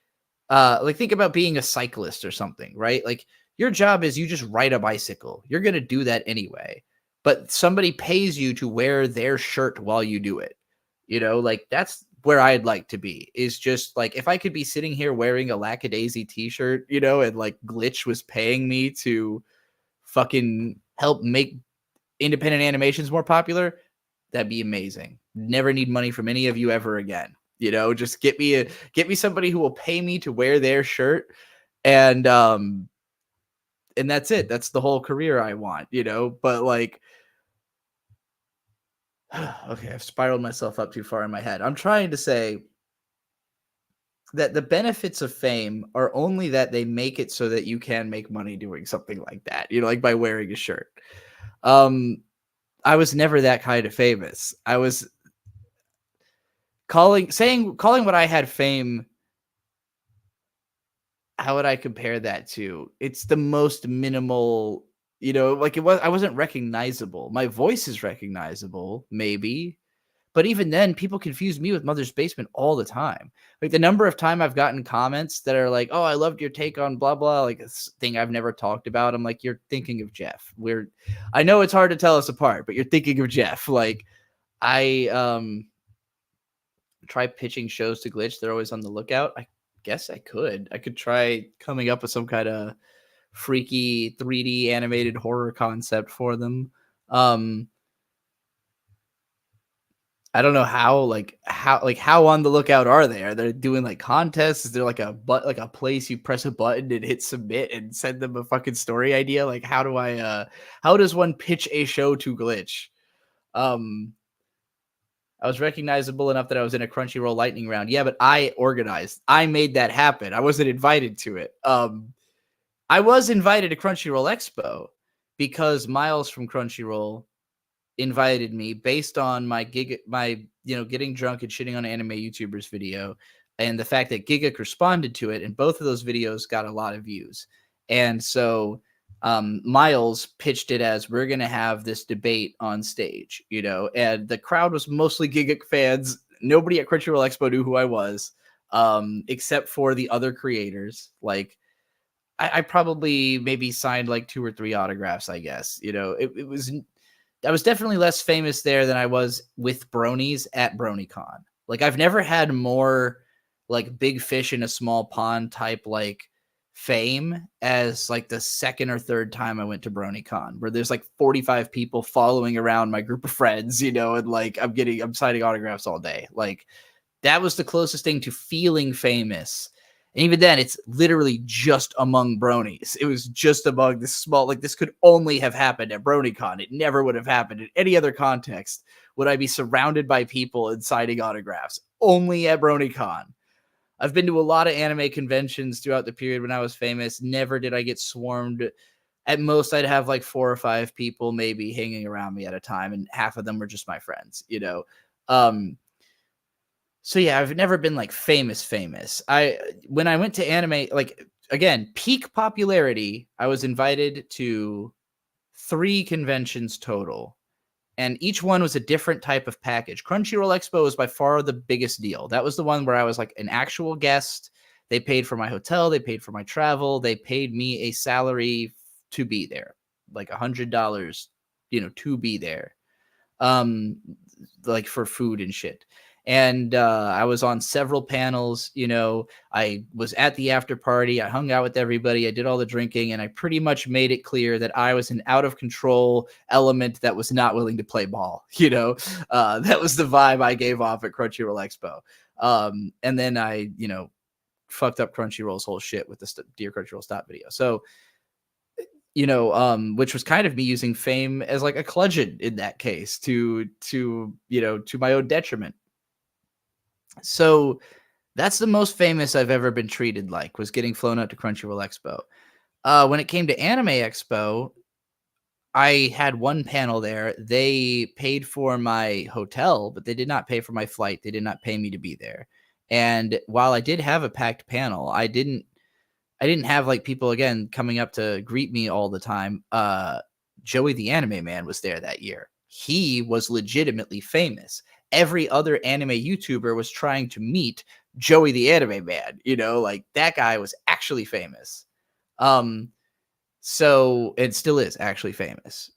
think about being a cyclist or something, right? Like your job is you just ride a bicycle. You're going to do that anyway, but somebody pays you to wear their shirt while you do it. You know, like that's where I'd like to be, is just like, if I could be sitting here wearing a Lackadaisy t-shirt, you know, and like Glitch was paying me to fucking help make independent animations more popular, that'd be amazing. Never need money from any of you ever again. You know, just get me somebody who will pay me to wear their shirt, and that's it. That's the whole career I want, you know. But like, okay, I've spiraled myself up too far in my head. I'm trying to say that the benefits of fame are only that they make it so that you can make money doing something like that, you know, like by wearing a shirt. I was never that kind of famous. I was calling what I had fame. How would I compare that to? It's the most minimal, you know, like I wasn't recognizable. My voice is recognizable, maybe. But even then, people confuse me with Mother's Basement all the time. Like the number of time I've gotten comments that are like, oh, I loved your take on blah, blah, like this thing I've never talked about. I'm like, you're thinking of Jeff. I know it's hard to tell us apart, but you're thinking of Jeff. Like I try pitching shows to Glitch. They're always on the lookout. I guess I could try coming up with some kind of freaky 3D animated horror concept for them. I don't know how on the lookout are they? Are they doing like contests? Is there like a place you press a button and hit submit and send them a fucking story idea? Like how does one pitch a show to Glitch? I was recognizable enough that I was in a Crunchyroll lightning round. Yeah, but I organized. I made that happen. I wasn't invited to it. I was invited to Crunchyroll Expo because Miles from Crunchyroll invited me based on my getting drunk and shitting on anime YouTubers video, and the fact that Gigguk responded to it, and both of those videos got a lot of views. And so Miles pitched it as, we're going to have this debate on stage, and the crowd was mostly Gigguk fans. Nobody at Crunchyroll Expo knew who I was, except for the other creators. Like I probably maybe signed like 2 or 3 autographs, I guess. I was definitely less famous there than I was with bronies at BronyCon. Like I've never had more like big fish in a small pond type like fame as like the second or third time I went to BronyCon, where there's like 45 people following around my group of friends, and like I'm signing autographs all day. Like that was the closest thing to feeling famous. And even then, it's literally just among bronies. It was just among this small, like this could only have happened at BronyCon. It never would have happened in any other context. Would I be surrounded by people and signing autographs? Only at BronyCon. I've been to a lot of anime conventions throughout the period when I was famous. Never did I get swarmed. At most, I'd have like 4 or 5 people maybe hanging around me at a time, and half of them were just my friends, So yeah, I've never been like famous. When I went to anime, like again, peak popularity, I was invited to 3 conventions total, and each one was a different type of package. Crunchyroll Expo was by far the biggest deal. That was the one where I was like an actual guest. They paid for my hotel, they paid for my travel, they paid me a salary to be there, like $100, to be there, like for food and shit. And I was on several panels, I was at the after party. I hung out with everybody. I did all the drinking, and I pretty much made it clear that I was an out of control element that was not willing to play ball. That was the vibe I gave off at Crunchyroll Expo. And then I, fucked up Crunchyroll's whole shit with the Dear Crunchyroll Stop video. So, which was kind of me using fame as like a bludgeon in that case to my own detriment. So that's the most famous I've ever been treated like, was getting flown out to Crunchyroll Expo. When it came to Anime Expo, I had one panel there. They paid for my hotel, but they did not pay for my flight. They did not pay me to be there. And while I did have a packed panel, I didn't have like people again coming up to greet me all the time. Joey the Anime Man was there that year. He was legitimately famous. Every other anime YouTuber was trying to meet Joey the Anime Man, like that guy was actually famous. So it still is actually famous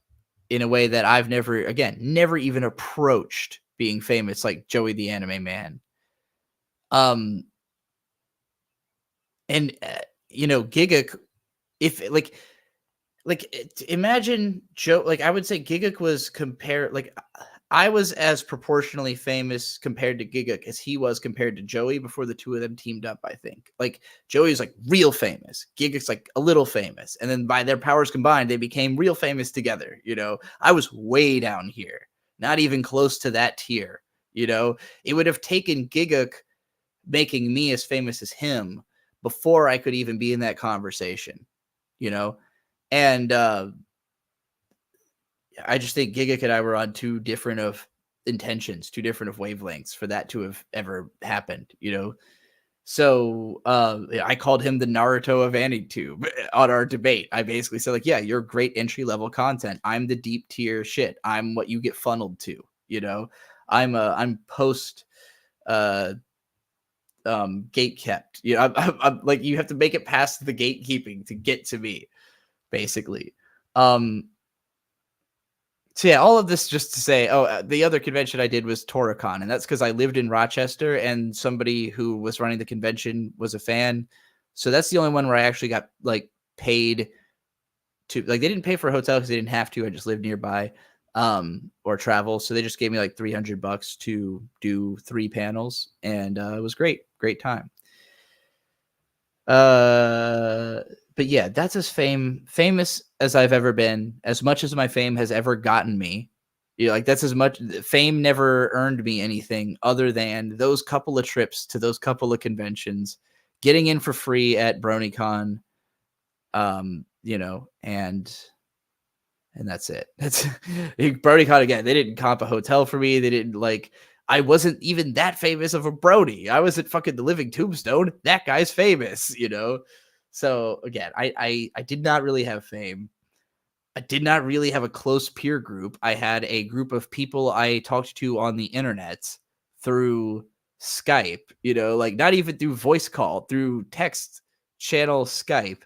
in a way that I've never even approached being famous like Joey the Anime Man. Gigguk, if imagine Joe, like I would say Gigguk was I was as proportionally famous compared to Gigguk as he was compared to Joey before the two of them teamed up, I think. Like Joey's like real famous. Gigguk's like a little famous. And then by their powers combined, they became real famous together. I was way down here, not even close to that tier. It would have taken Gigguk making me as famous as him before I could even be in that conversation, and I just think Gigguk and I were on 2 different of intentions, 2 different of wavelengths for that to have ever happened, So I called him the Naruto of AniTube on our debate. I basically said like, yeah, you're great entry level content. I'm the deep tier shit. I'm what you get funneled to, I'm post gate kept. I'm like, you have to make it past the gatekeeping to get to me, basically. So yeah, all of this just to say, the other convention I did was Toricon, and that's because I lived in Rochester, and somebody who was running the convention was a fan. So that's the only one where I actually got like paid to, like, they didn't pay for a hotel because they didn't have to. I just lived nearby. or travel. So they just gave me like $300 to do 3 panels, and it was great time. But yeah, that's as famous as I've ever been, as much as my fame has ever gotten me. Like that's as much. Fame never earned me anything other than those couple of trips to those couple of conventions, getting in for free at BronyCon, and that's it. That's BronyCon again. They didn't comp a hotel for me. They didn't I wasn't even that famous of a Brony. I was at fucking the Living Tombstone. That guy's famous, So again, I did not really have fame. I did not really have a close peer group. I had a group of people I talked to on the internet through Skype, not even through voice call, through text channel Skype.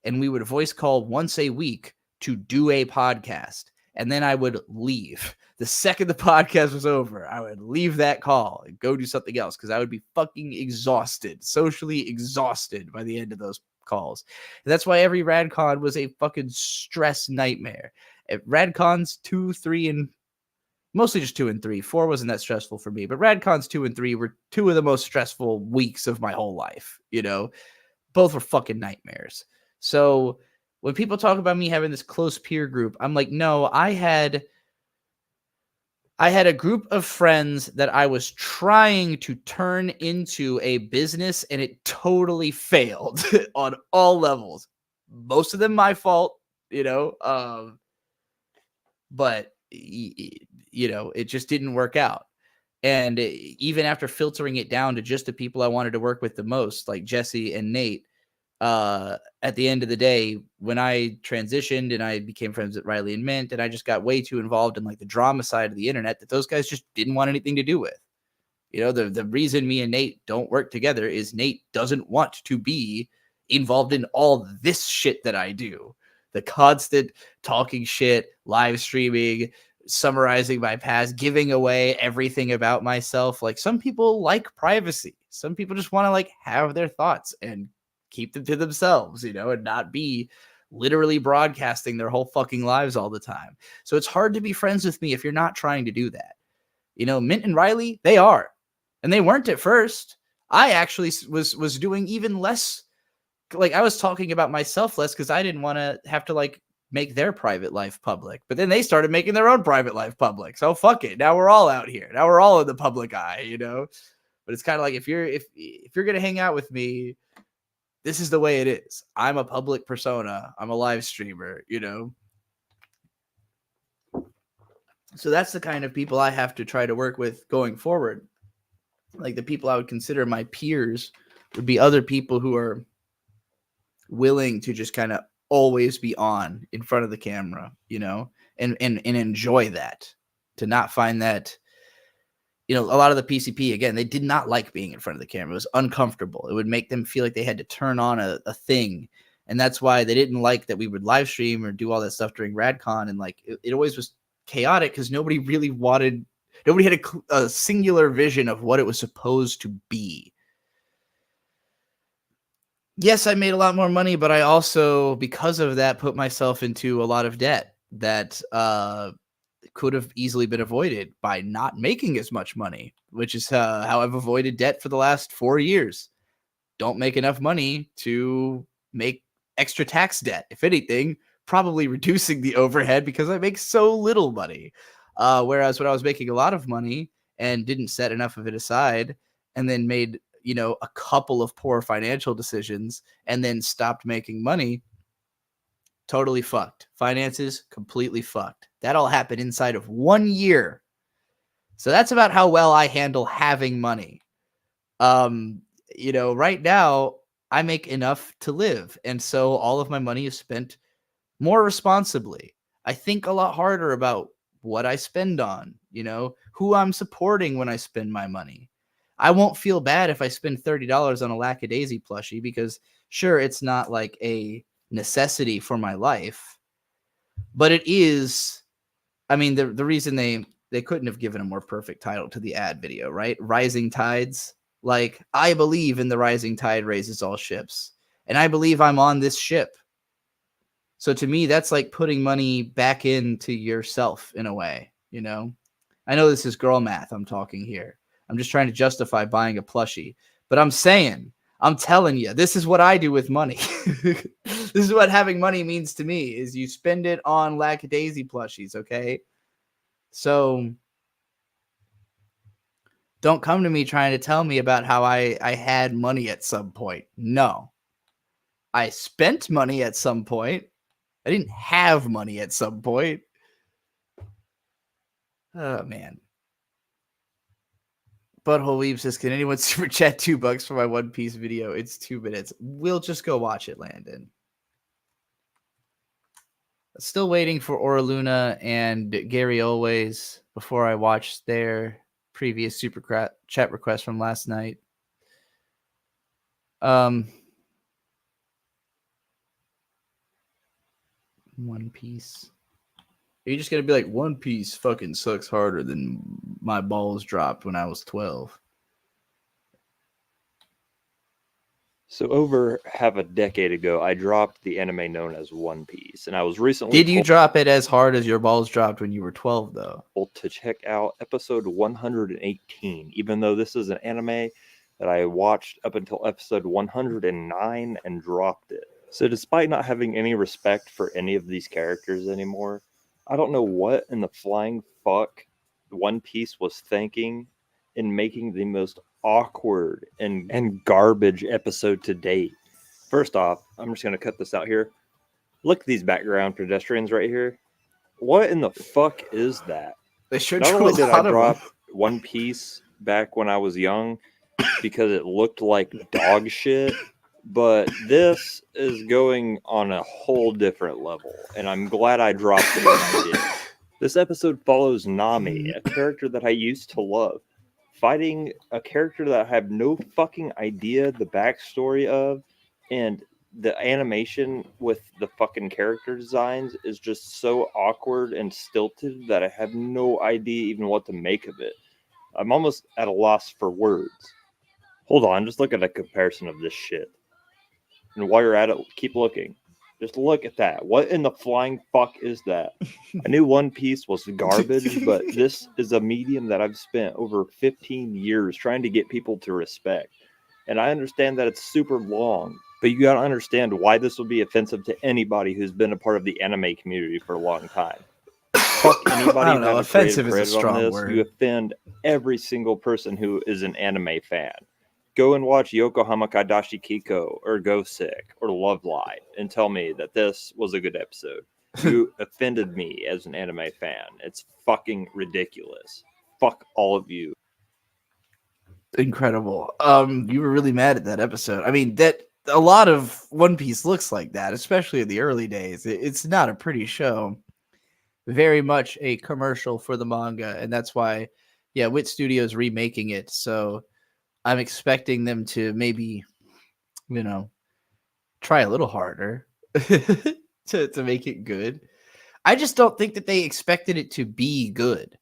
And we would voice call once a week to do a podcast. And then I would leave. The second the podcast was over, I would leave that call and go do something else because I would be fucking exhausted, socially exhausted by the end of those calls. And that's why every RadCon was a fucking stress nightmare. At RadCons 2, 3, and mostly just 2 and 3. 4 wasn't that stressful for me, but RadCons 2 and 3 were 2 of the most stressful weeks of my whole life. Both were fucking nightmares. So when people talk about me having this close peer group, I'm like, no, I had a group of friends that I was trying to turn into a business, and it totally failed on all levels. Most of them my fault, but it just didn't work out. And even after filtering it down to just the people I wanted to work with the most, like Jesse and Nate, at the end of the day, when I transitioned and I became friends with Riley and Mint, and I just got way too involved in the drama side of the internet that those guys just didn't want anything to do with. The reason me and Nate don't work together is Nate doesn't want to be involved in all this shit that I do. The constant talking shit, live streaming, summarizing my past, giving away everything about myself. Some people like privacy. Some people just want to have their thoughts and keep them to themselves, and not be literally broadcasting their whole fucking lives all the time. So it's hard to be friends with me if you're not trying to do that. Mint and Riley, they are. And they weren't at first. I actually was doing even less. I was talking about myself less because I didn't want to have to make their private life public. But then they started making their own private life public. So fuck it. Now we're all out here. Now we're all in the public eye, But it's kind of if you're gonna hang out with me, this is the way it is. I'm a public persona. I'm a live streamer, So that's the kind of people I have to try to work with going forward. The people I would consider my peers would be other people who are willing to just kind of always be on in front of the camera, and enjoy that, to not find that, a lot of the PCP, again, they did not like being in front of the camera. It was uncomfortable. It would make them feel like they had to turn on a thing. And that's why they didn't like that we would live stream or do all that stuff during RadCon. And it always was chaotic because nobody had a singular vision of what it was supposed to be. Yes, I made a lot more money, but I also, because of that, put myself into a lot of debt that could have easily been avoided by not making as much money, which is how I've avoided debt for the last 4 years. Don't make enough money to make extra tax debt. If anything, probably reducing the overhead because I make so little money. Whereas when I was making a lot of money and didn't set enough of it aside and then made, a couple of poor financial decisions and then stopped making money, totally fucked. Finances, completely fucked. That all happened inside of 1 year. So that's about how well I handle having money. Right now I make enough to live. And so all of my money is spent more responsibly. I think a lot harder about what I spend on, who I'm supporting when I spend my money. I won't feel bad if I spend $30 on a Lackadaisy plushie because sure, it's not a necessity for my life, but it is. I mean, the reason they couldn't have given a more perfect title to the ad video, right? Rising Tides. I believe in the rising tide raises all ships, and I believe I'm on this ship. So to me, that's like putting money back into yourself in a way, you know? I know this is girl math I'm talking here. I'm just trying to justify buying a plushie. But I'm telling you, this is what I do with money. This is what having money means to me, is you spend it on Lackadaisy plushies, okay? So don't come to me trying to tell me about how I had money at some point. No. I spent money at some point. I didn't have money at some point. Oh, man. Butthole Weeb says, can anyone super chat $2 for my One Piece video? It's 2 minutes. We'll just go watch it, Landon. Still waiting for Oraluna and Gary Always before I watch their previous super chat request from last night. One Piece. Are you just going to be like, One Piece fucking sucks harder than my balls dropped when I was 12? So over half a decade ago, I dropped the anime known as One Piece, and I was recently Did you drop it as hard as your balls dropped when you were 12, though? to check out episode 118, even though this is an anime that I watched up until episode 109 and dropped it. So despite not having any respect for any of these characters anymore, I don't know what in the flying fuck One Piece was thinking in making the most awkward and garbage episode to date. First off, I'm just going to cut this out here. Look at these background pedestrians right here. What in the fuck is that? They sure Not drew only a did I lot of drop them. One Piece back when I was young because it looked like dog shit, but this is going on a whole different level, and I'm glad I dropped it when I did. This episode follows Nami, a character that I used to love, fighting a character that I have no fucking idea the backstory of, and the animation with the fucking character designs is just so awkward and stilted that I have no idea even what to make of it. I'm almost at a loss for words. Hold on, just look at a comparison of this shit. And while you're at it, keep looking. Just look at that. What in the flying fuck is that? I knew One Piece was garbage, but this is a medium that I've spent over 15 years trying to get people to respect. And I understand that it's super long, but you gotta understand why this will be offensive to anybody who's been a part of the anime community for a long time. Fuck anybody I don't know. who has Offensive is a credit on strong this. word. You offend every single person who is an anime fan. Go and watch Yokohama Kadashi Kiko or Go Sick or Love Live and tell me that this was a good episode. You offended me as an anime fan. It's fucking ridiculous. Fuck all of you. Incredible. You were really mad at that episode. I mean, that a lot of One Piece looks like that, especially in the early days. It's not a pretty show. Very much a commercial for the manga, and that's why, yeah, Wit Studios remaking it. So I'm expecting them to maybe, try a little harder to make it good. I just don't think that they expected it to be good.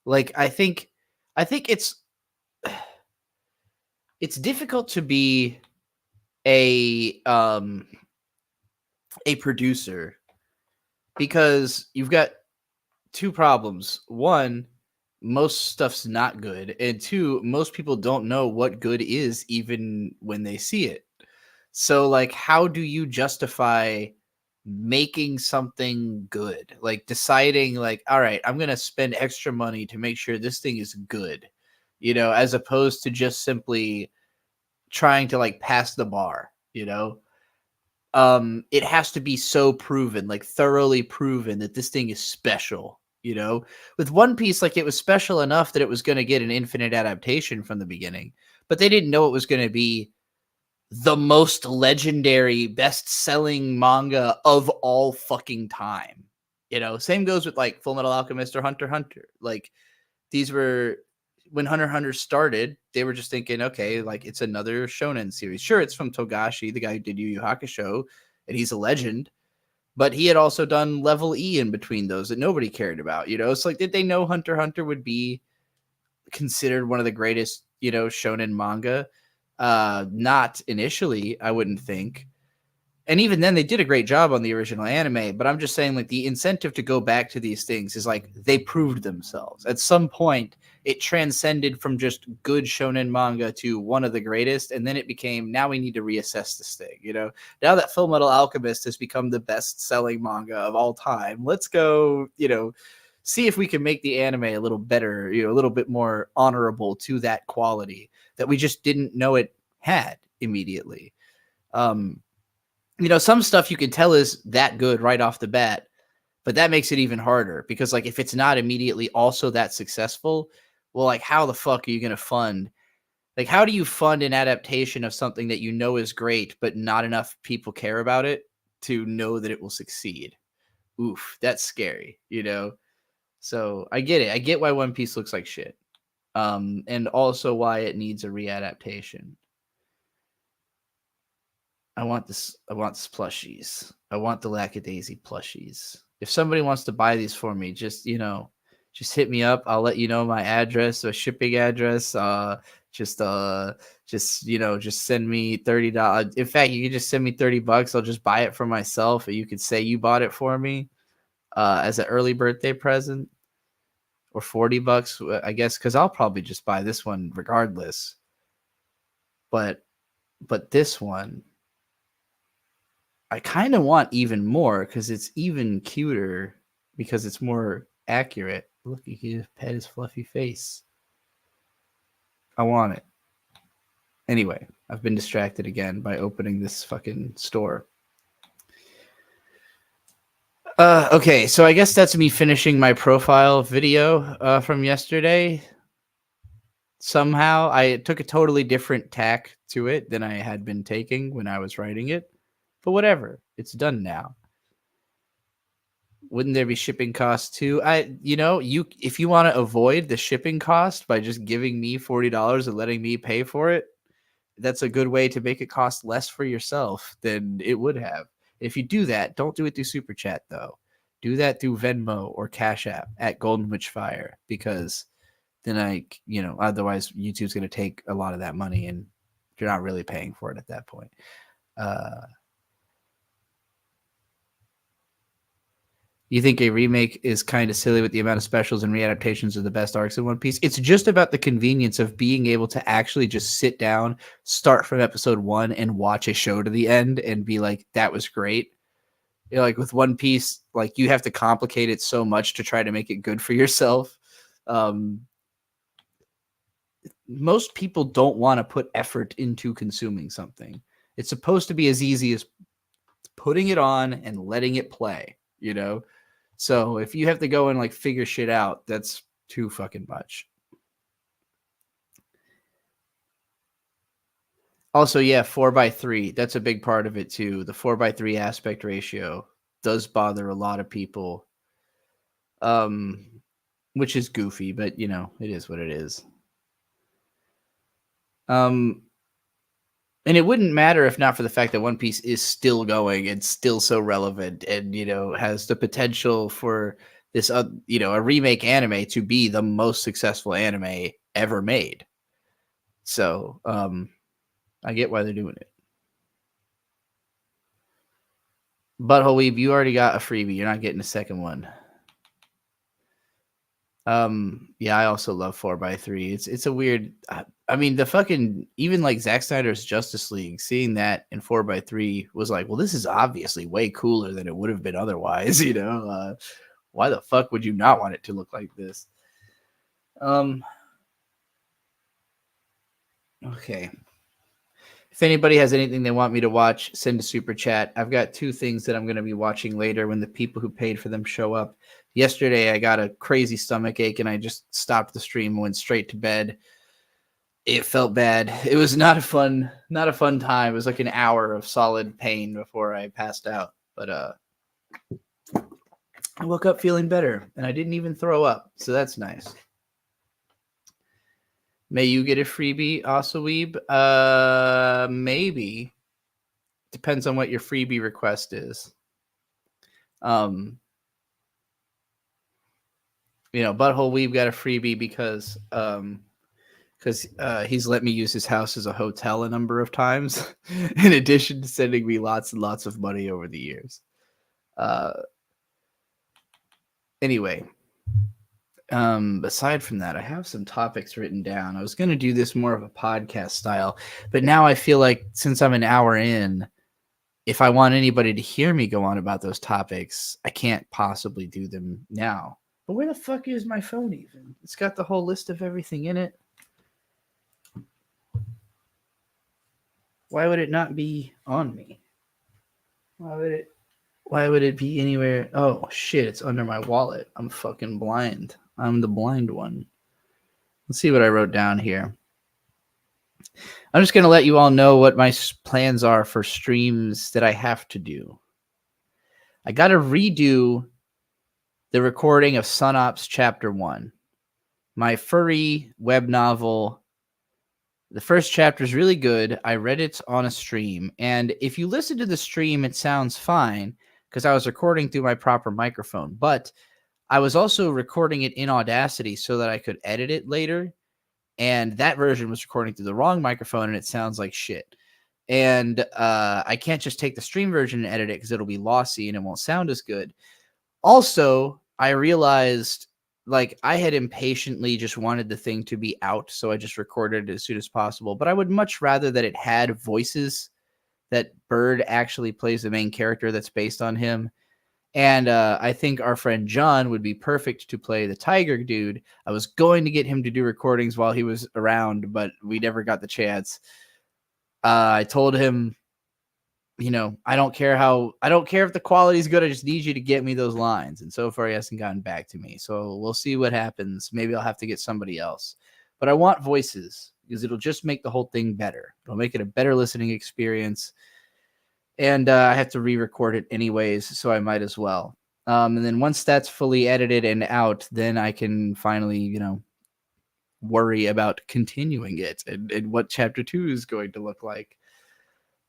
Like, I think it's difficult to be a producer because you've got two problems. One, most stuff's not good, and two, most people don't know what good is even when they see it. So, like, how do you justify making something good? Like, deciding, like, all right, I'm gonna spend extra money to make sure this thing is good, as opposed to just simply trying to, like, pass the bar. It has to be so proven, like thoroughly proven, that this thing is special. With One Piece, like, it was special enough that it was going to get an infinite adaptation from the beginning, but they didn't know it was going to be the most legendary, best-selling manga of all fucking time. Same goes with, like, Full Metal Alchemist or Hunter x Hunter. Like, these were, when Hunter x Hunter started, they were just thinking, okay, like, it's another shonen series. Sure, it's from Togashi, the guy who did Yu Yu Hakusho, and he's a legend. But he had also done Level E in between those that nobody cared about, It's like, did they know Hunter x Hunter would be considered one of the greatest, shonen manga? Not initially, I wouldn't think. And even then, they did a great job on the original anime. But I'm just saying, like, the incentive to go back to these things is like they proved themselves. At some point, it transcended from just good shonen manga to one of the greatest, and then it became, now we need to reassess this thing. You know, now that Full Metal Alchemist has become the best-selling manga of all time, let's go, you know, see if we can make the anime a little better, you know, a little bit more honorable to that quality that we just didn't know it had immediately. You know, some stuff you can tell is that good right off the bat, but that makes it even harder because, like, if it's not immediately also that successful, well, like, how the fuck are you going to fund? Like, how do you fund an adaptation of something that you know is great, but not enough people care about it to know that it will succeed? Oof, that's scary, you know? So I get it. I get why One Piece looks like shit. And also why it needs a readaptation. I want this plushies. I want the Lackadaisy plushies. If somebody wants to buy these for me, just, you know, just hit me up. I'll let you know my address or shipping address. Just you know, just send me $30. In fact, you can just send me $30. I'll just buy it for myself, or you could say you bought it for me as an early birthday present, or $40, I guess, because I'll probably just buy this one regardless. But this one, I kind of want even more because it's even cuter because it's more accurate. Look, he can pet his fluffy face. I want it. Anyway, I've been distracted again by opening this fucking store. Okay, so I guess that's me finishing my profile video from yesterday. Somehow I took a totally different tack to it than I had been taking when I was writing it. But whatever, it's done now. Wouldn't there be shipping costs too? If you want to avoid the shipping cost by just giving me $40 and letting me pay for it, that's a good way to make it cost less for yourself than it would have. If you do that, don't do it through Super Chat though. Do that through Venmo or Cash App at Golden Witch Fire, because then otherwise YouTube's going to take a lot of that money and you're not really paying for it at that point. You think a remake is kind of silly with the amount of specials and readaptations of the best arcs in One Piece? It's just about the convenience of being able to actually just sit down, start from episode 1 and watch a show to the end and be like, that was great. You know, like with One Piece, like you have to complicate it so much to try to make it good for yourself. Most people don't want to put effort into consuming something. It's supposed to be as easy as putting it on and letting it play, you know? So if you have to go and like figure shit out, that's too fucking much. Also, yeah, 4:3. That's a big part of it too. The 4:3 aspect ratio does bother a lot of people. Which is goofy, but you know, it is what it is. And it wouldn't matter if not for the fact that One Piece is still going and still so relevant and, you know, has the potential for this, a remake anime to be the most successful anime ever made. So, I get why they're doing it. Butthole Weeb, you already got a freebie. You're not getting a second one. Yeah, I also love 4:3. It's a weird. I mean, the fucking even like Zack Snyder's Justice League, seeing that in 4:3 was like, well, this is obviously way cooler than it would have been otherwise. You know, why the fuck would you not want it to look like this? Okay. If anybody has anything they want me to watch, send a super chat. I've got 2 things that I'm going to be watching later when the people who paid for them show up. Yesterday, I got a crazy stomach ache and I just stopped the stream and went straight to bed. It felt bad. It was not a fun time. It was like an hour of solid pain before I passed out. But I woke up feeling better and I didn't even throw up. So that's nice. May you get a freebie, Asaweeb? Maybe. Depends on what your freebie request is. Butthole Weeb got a freebie because because he's let me use his house as a hotel a number of times, in addition to sending me lots and lots of money over the years. Anyway, aside from that, I have some topics written down. I was going to do this more of a podcast style, but now I feel like since I'm an hour in, if I want anybody to hear me go on about those topics, I can't possibly do them now. But where the fuck is my phone even? It's got the whole list of everything in it. Why would it not be on me? Why would it be anywhere? Oh shit, it's under my wallet. I'm fucking blind. I'm the blind one. Let's see what I wrote down here. I'm just going to let you all know what my plans are for streams that I have to do. I got to redo the recording of Sunops Chapter 1. My furry web novel. The first chapter is really good. I read it on a stream. And if you listen to the stream, it sounds fine because I was recording through my proper microphone. But I was also recording it in Audacity so that I could edit it later. And that version was recording through the wrong microphone and it sounds like shit. And I can't just take the stream version and edit it because it'll be lossy and it won't sound as good. Also, I realized like I had impatiently just wanted the thing to be out, so I just recorded it as soon as possible. But I would much rather that it had voices, that Bird actually plays the main character that's based on him. And I think our friend John would be perfect to play the tiger dude. I was going to get him to do recordings while he was around, but we never got the chance. I told him, you know, I don't care if the quality is good. I just need you to get me those lines. And so far he hasn't gotten back to me. So we'll see what happens. Maybe I'll have to get somebody else. But I want voices because it'll just make the whole thing better. It'll make it a better listening experience. And I have to re-record it anyways, so I might as well. And then once that's fully edited and out, then I can finally, you know, worry about continuing it and what chapter 2 is going to look like.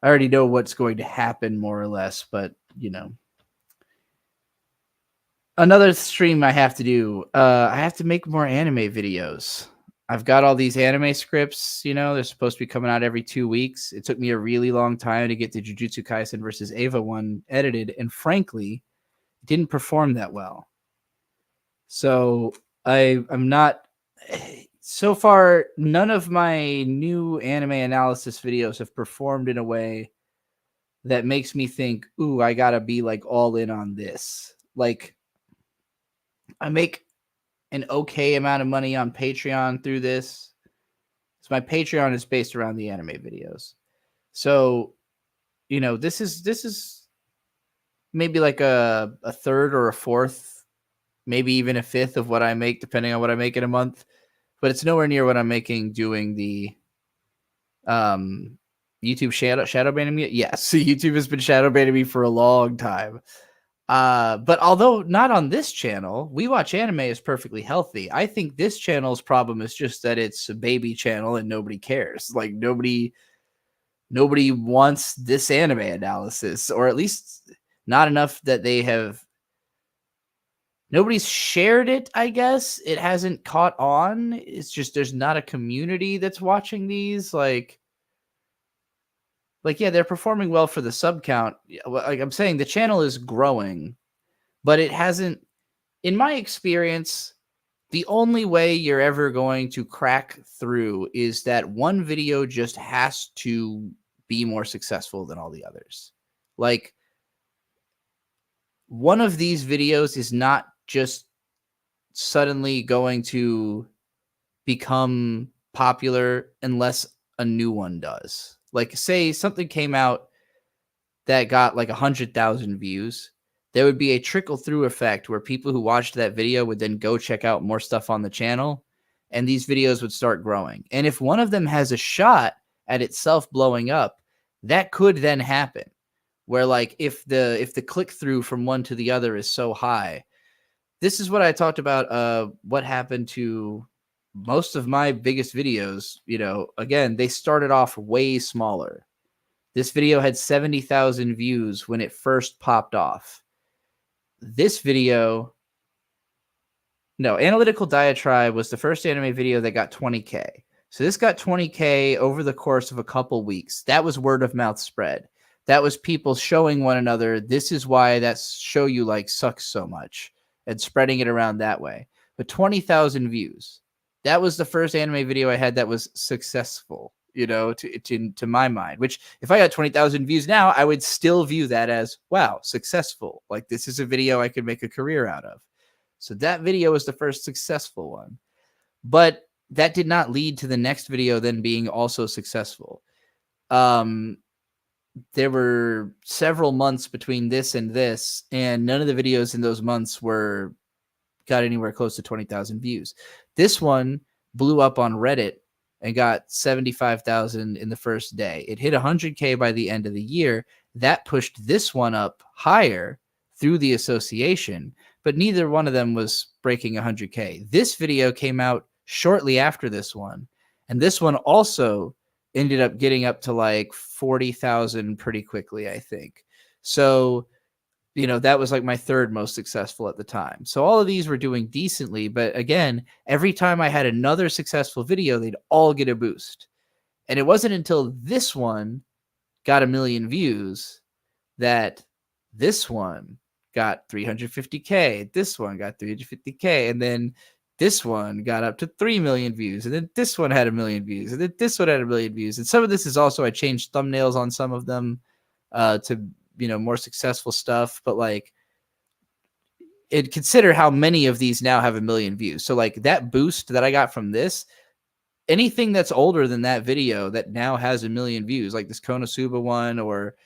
I already know what's going to happen more or less, but, you know. Another stream I have to do, I have to make more anime videos. I've got all these anime scripts, you know, they're supposed to be coming out every 2 weeks. It took me a really long time to get the Jujutsu Kaisen versus Eva one edited, and frankly, it didn't perform that well. So I'm not, so far, none of my new anime analysis videos have performed in a way that makes me think, ooh, I gotta be like all in on this. Like, I make an okay amount of money on Patreon through this. So my Patreon is based around the anime videos. So, you know, this is maybe like a third or a fourth, maybe even a fifth of what I make, depending on what I make in a month. But it's nowhere near what I'm making doing the YouTube shadow banning me. Yes, YouTube has been shadow banning me for a long time. But although not on this channel, We Watch Anime is perfectly healthy. I think this channel's problem is just that it's a baby channel and nobody cares. Like nobody wants this anime analysis, or at least not enough that they have. Nobody's shared it, I guess. It hasn't caught on. It's just there's not a community that's watching these. Like yeah, they're performing well for the sub count. Like I'm saying, the channel is growing, but it hasn't, in my experience, the only way you're ever going to crack through is that one video just has to be more successful than all the others. Like, one of these videos is not just suddenly going to become popular unless a new one does. Like, say something came out that got like 100,000 views, there would be a trickle through effect where people who watched that video would then go check out more stuff on the channel, and these videos would start growing. And if one of them has a shot at itself blowing up, that could then happen. Where like if the click through from one to the other is so high, this is what I talked about. What happened to most of my biggest videos, you know, again, they started off way smaller. This video had 70,000 views when it first popped off. This video, no, Analytical Diatribe was the first anime video that got 20K. So this got 20K over the course of a couple weeks. That was word of mouth spread. That was people showing one another, this is why that show you like sucks so much, and spreading it around that way. But 20,000 views. That was the first anime video I had that was successful, you know, to my mind, which if I got 20,000 views now, I would still view that as, wow, successful. Like this is a video I could make a career out of. So that video was the first successful one. But that did not lead to the next video then being also successful. There were several months between this and this, and none of the videos in those months got anywhere close to 20,000 views. This one blew up on Reddit and got 75,000 in the first day. It hit 100K by the end of the year. That pushed this one up higher through the association, but neither one of them was breaking 100K. This video came out shortly after this one, and this one also ended up getting up to like 40,000 pretty quickly, I think. So, you know, that was like my third most successful at the time. So all of these were doing decently, but again, every time I had another successful video, they'd all get a boost. And it wasn't until this one got 1 million views that this one got 350K, this one got 350K, and then this one got up to 3 million views, and then this one had 1 million views, and then this one had 1 million views. And some of this is also I changed thumbnails on some of them to, you know, more successful stuff. But like, consider how many of these now have 1 million views. So like that boost that I got from this, anything that's older than that video that now has 1 million views, like this Konosuba one, or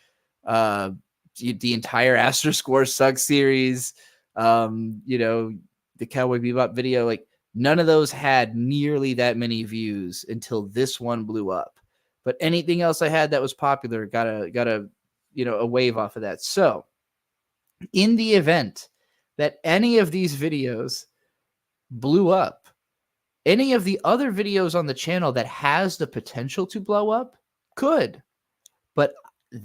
the entire Astro Score Sucks series, you know, the Cowboy Bebop video, like none of those had nearly that many views until this one blew up. But anything else I had that was popular got a you know, a wave off of that. So in the event that any of these videos blew up, any of the other videos on the channel that has the potential to blow up could. But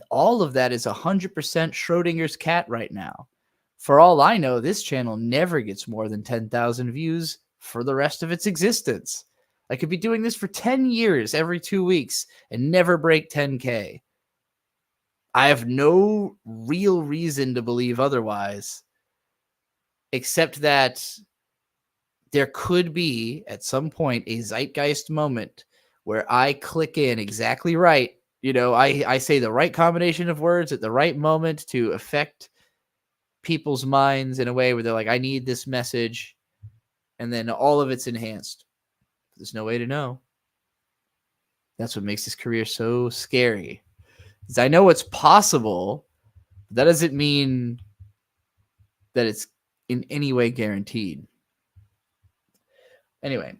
all of that is 100% Schrodinger's cat right now. For all I know, this channel never gets more than 10,000 views for the rest of its existence. I could be doing this for 10 years every 2 weeks and never break 10K. I have no real reason to believe otherwise, except that there could be at some point a zeitgeist moment where I click in exactly right. You know, I say the right combination of words at the right moment to affect people's minds in a way where they're like, I need this message, and then all of it's enhanced. There's no way to know. That's what makes this career so scary. Because I know it's possible, but that doesn't mean that it's in any way guaranteed. Anyway,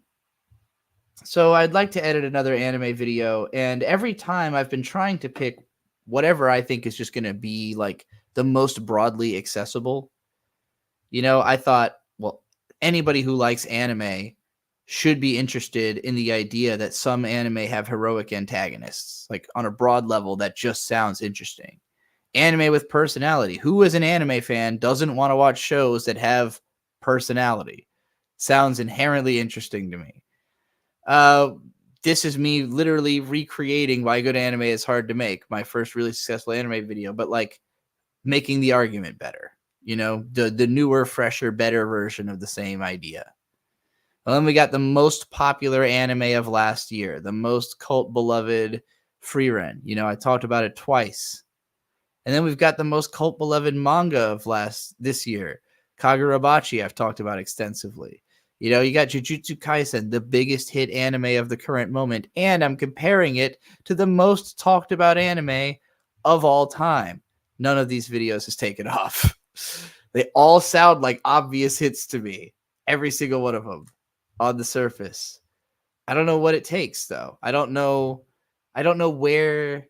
so I'd like to edit another anime video, and every time I've been trying to pick whatever I think is just going to be like the most broadly accessible. You know, I thought, well, anybody who likes anime should be interested in the idea that some anime have heroic antagonists, like on a broad level that just sounds interesting. Anime with personality. Who as an anime fan doesn't want to watch shows that have personality? Sounds inherently interesting to me. This is me literally recreating why good anime is hard to make. My first really successful anime video, but like making the argument better. You know, the newer, fresher, better version of the same idea. Well, then we got the most popular anime of last year, the most cult beloved Frieren. You know, I talked about it twice. And then we've got the most cult beloved manga of this year, Kagurabachi. I've talked about extensively. You know, you got Jujutsu Kaisen, the biggest hit anime of the current moment, and I'm comparing it to the most talked about anime of all time. None of these videos has taken off. They all sound like obvious hits to me. Every single one of them on the surface. I don't know what it takes though. I don't know where.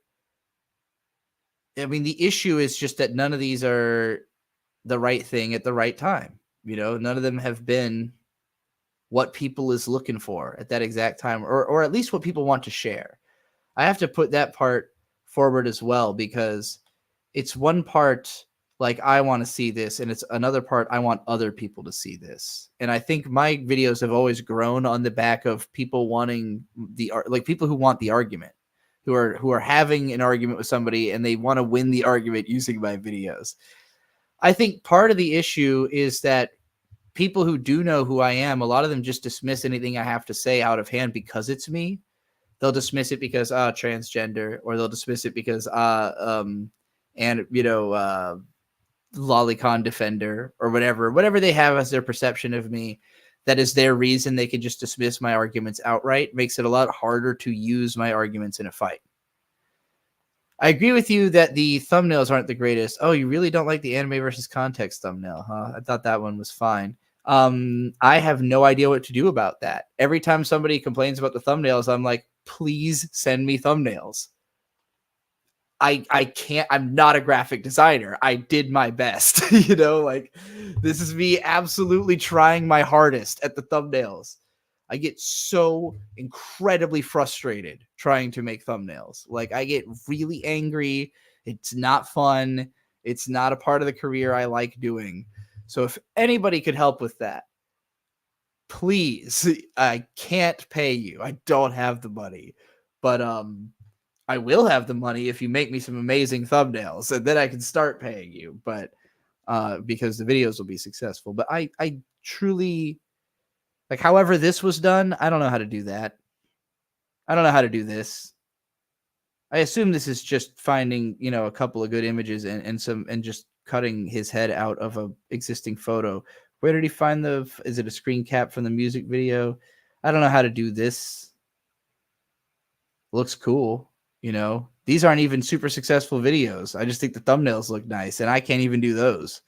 I mean, the issue is just that none of these are the right thing at the right time. You know, none of them have been what people is looking for at that exact time, or at least what people want to share. I have to put that part forward as well, because it's one part Like, I want to see this, and it's another part, I want other people to see this. And I think my videos have always grown on the back of people wanting people who want the argument, who are having an argument with somebody and they want to win the argument using my videos. I think part of the issue is that people who do know who I am, a lot of them just dismiss anything I have to say out of hand because it's me. They'll dismiss it because transgender, or they'll dismiss it because Lolicon defender, or whatever they have as their perception of me. That is their reason. They can just dismiss my arguments outright. Makes it a lot harder to use my arguments in a fight. I agree with you that the thumbnails aren't the greatest. Oh, you really don't like the anime versus context thumbnail, huh? I thought that one was fine. I have no idea what to do about that. Every time somebody complains about the thumbnails, I'm like, please send me thumbnails. I can't, I'm not a graphic designer. I did my best, this is me absolutely trying my hardest at the thumbnails. I get so incredibly frustrated trying to make thumbnails. Like, I get really angry. It's not fun. It's not a part of the career I like doing. So if anybody could help with that, please. I can't pay you. I don't have the money, but I will have the money if you make me some amazing thumbnails, and then I can start paying you. But because the videos will be successful. But I truly, like, however this was done, I don't know how to do that. I don't know how to do this. I assume this is just finding, a couple of good images and just cutting his head out of a existing photo. Where did he find is it a screen cap from the music video? I don't know how to do this. Looks cool. These aren't even super successful videos. I just think the thumbnails look nice, and I can't even do those.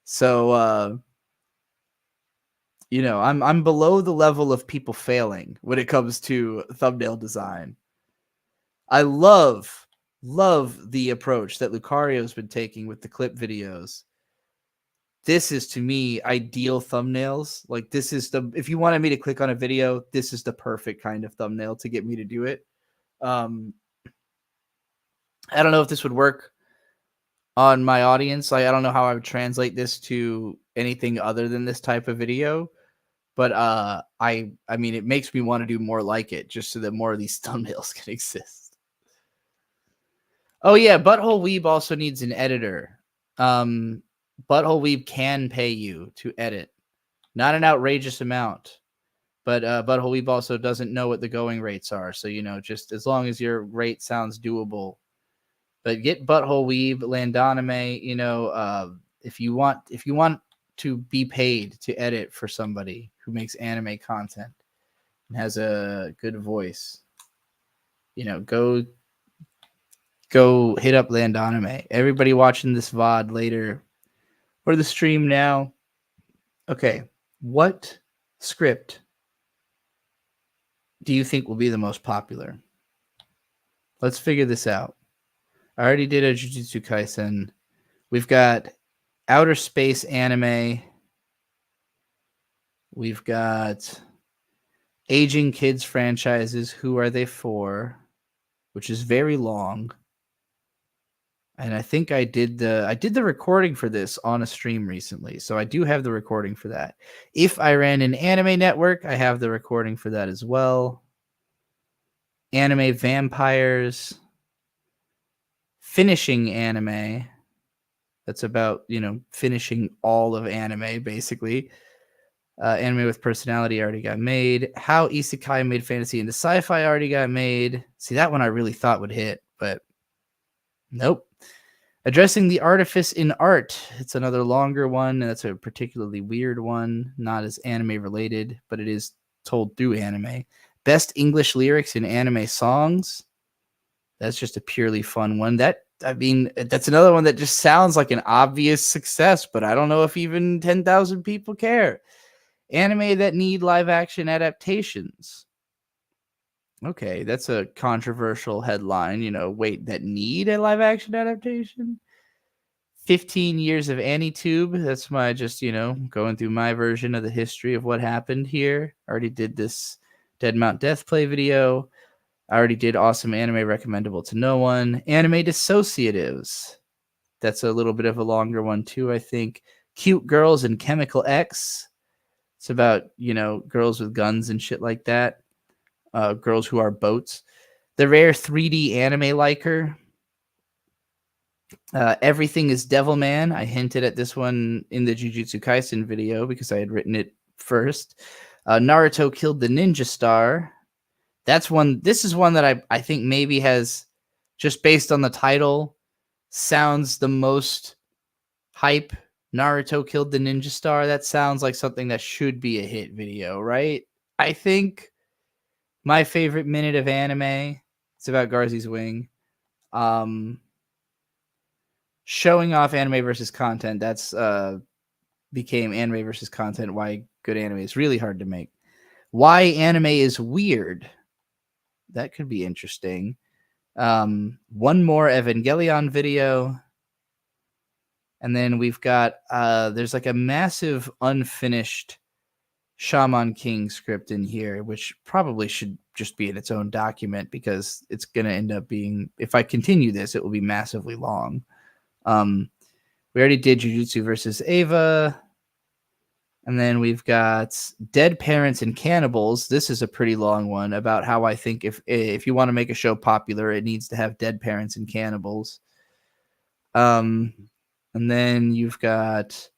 So, I'm below the level of people failing when it comes to thumbnail design. I love the approach that Lucario's been taking with the clip videos. This is, to me, ideal thumbnails. Like, this is if you wanted me to click on a video, this is the perfect kind of thumbnail to get me to do it. I don't know if this would work on my audience. Like, I don't know how I would translate this to anything other than this type of video. But I mean, it makes me want to do more like it, just so that more of these thumbnails can exist. Oh yeah, Butthole Weeb also needs an editor. Butthole Weeb can pay you to edit. Not an outrageous amount. But Butthole Weeb also doesn't know what the going rates are. So, just as long as your rate sounds doable. But get Butthole Weeb, Landonime, if you want to be paid to edit for somebody who makes anime content and has a good voice, go hit up Landonime. Everybody watching this VOD later or the stream now. Okay, what script do you think will be the most popular? Let's figure this out. I already did a Jujutsu Kaisen. We've got outer space anime. We've got aging kids franchises. Who are they for? Which is very long. And I think I did the recording for this on a stream recently. So I do have the recording for that. If I ran an anime network, I have the recording for that as well. Anime vampires. Finishing anime. That's about, finishing all of anime, basically. Anime with personality already got made. How Isekai made fantasy into sci-fi already got made. See, that one I really thought would hit, but nope. Addressing the artifice in art. It's another longer one, and that's a particularly weird one. Not as anime related, but it is told through anime. Best English lyrics in anime songs. That's just a purely fun one. That's another one that just sounds like an obvious success, but I don't know if even 10,000 people care. Anime that need live action adaptations. Okay, that's a controversial headline. Wait, that need a live action adaptation? 15 years of AniTube. That's my going through my version of the history of what happened here. I already did this Dead Mount Death Play video. I already did awesome anime recommendable to no one. Anime dissociatives. That's a little bit of a longer one too, I think. Cute Girls and Chemical X. It's about, girls with guns and shit like that. Girls who are boats. The Rare 3D Anime Liker. Everything is Devilman. I hinted at this one in the Jujutsu Kaisen video because I had written it first. Naruto Killed the Ninja Star. This is one that I think maybe has, just based on the title, sounds the most hype. Naruto Killed the Ninja Star. That sounds like something that should be a hit video, right? I think my favorite minute of anime, it's about Garzy's Wing. Showing off anime versus content. That's became anime versus content. Why good anime is really hard to make. Why anime is weird. That could be interesting. One more Evangelion video. And then we've got, there's like a massive unfinished Shaman King script in here, which probably should just be in its own document because it's going to end up being, if I continue this, it will be massively long. We already did Jujutsu versus Eva. And then we've got Dead Parents and Cannibals. This is a pretty long one about how I think if you want to make a show popular, it needs to have dead parents and cannibals. And then you've got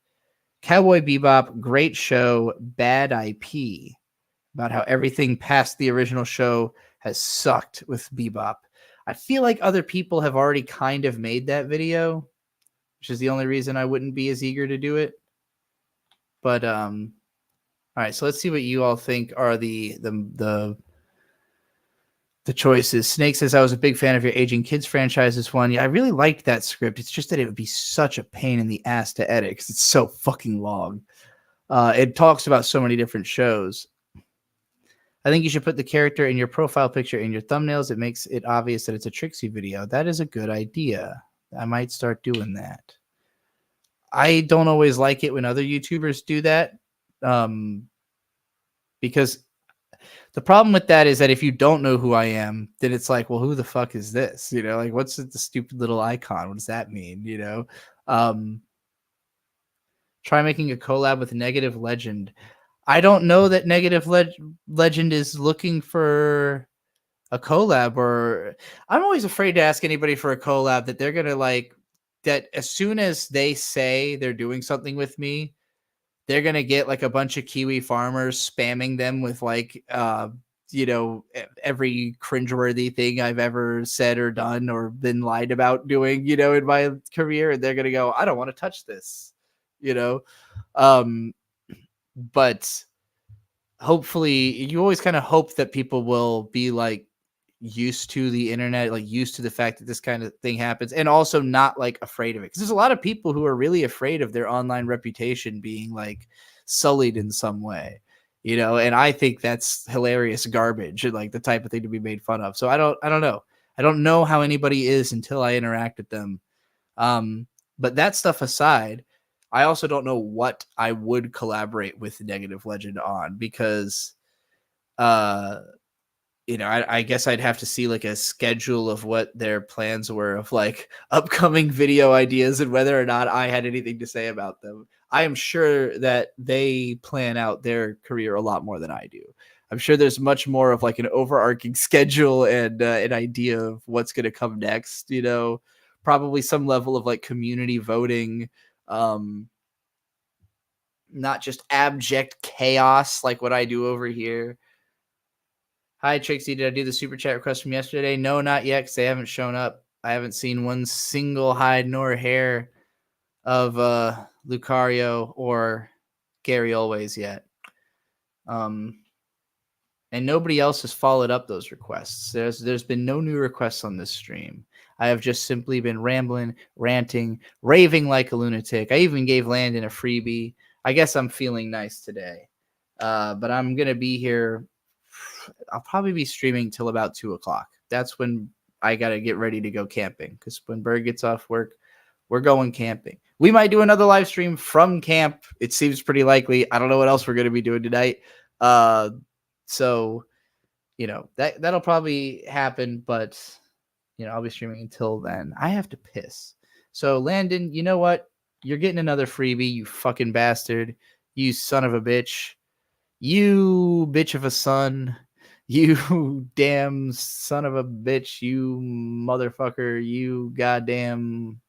Cowboy Bebop, great show, bad IP, about how everything past the original show has sucked with Bebop. I feel like other people have already kind of made that video, which is the only reason I wouldn't be as eager to do it. But all right, so let's see what you all think are the choices. Snake says, I was a big fan of your Aging Kids franchises one. Yeah, I really liked that script. It's just that it would be such a pain in the ass to edit because it's so fucking long. It talks about so many different shows. I think you should put the character in your profile picture in your thumbnails. It makes it obvious that it's a Trixie video. That is a good idea. I might start doing that. I don't always like it when other YouTubers do that, because the problem with that is that if you don't know who I am, then it's like, well, who the fuck is this? Like, what's the stupid little icon? What does that mean? Try making a collab with Negative Legend. I don't know that Negative Legend is looking for a collab, or I'm always afraid to ask anybody for a collab that they're going to like, that as soon as they say they're doing something with me, they're going to get like a bunch of Kiwi farmers spamming them with like, every cringeworthy thing I've ever said or done or been lied about doing, in my career. And they're going to go, I don't want to touch this, but hopefully you always kind of hope that people will be like used to the internet, like used to the fact that this kind of thing happens, and also not like afraid of it. Because there's a lot of people who are really afraid of their online reputation being like sullied in some way, and I think that's hilarious garbage and like the type of thing to be made fun of. So I don't know. I don't know how anybody is until I interact with them. But that stuff aside, I also don't know what I would collaborate with Negative Legend on, because I guess I'd have to see like a schedule of what their plans were of like upcoming video ideas and whether or not I had anything to say about them. I am sure that they plan out their career a lot more than I do. I'm sure there's much more of like an overarching schedule and an idea of what's going to come next, probably some level of like community voting, not just abject chaos like what I do over here. Hi, Trixie. Did I do the super chat request from yesterday? No, not yet, because they haven't shown up. I haven't seen one single hide nor hair of Lucario or Gary Always yet. And nobody else has followed up those requests. There's been no new requests on this stream. I have just simply been rambling, ranting, raving like a lunatic. I even gave Landon a freebie. I guess I'm feeling nice today. But I'm going to be here. I'll probably be streaming till about 2:00. That's when I got to get ready to go camping, because when Berg gets off work, we're going camping. We might do another live stream from camp. It seems pretty likely. I don't know what else we're going to be doing tonight. So, that'll probably happen, but, I'll be streaming until then. I have to piss. So, Landon, you know what? You're getting another freebie, you fucking bastard. You son of a bitch. You bitch of a son. You damn son of a bitch. You motherfucker. You goddamn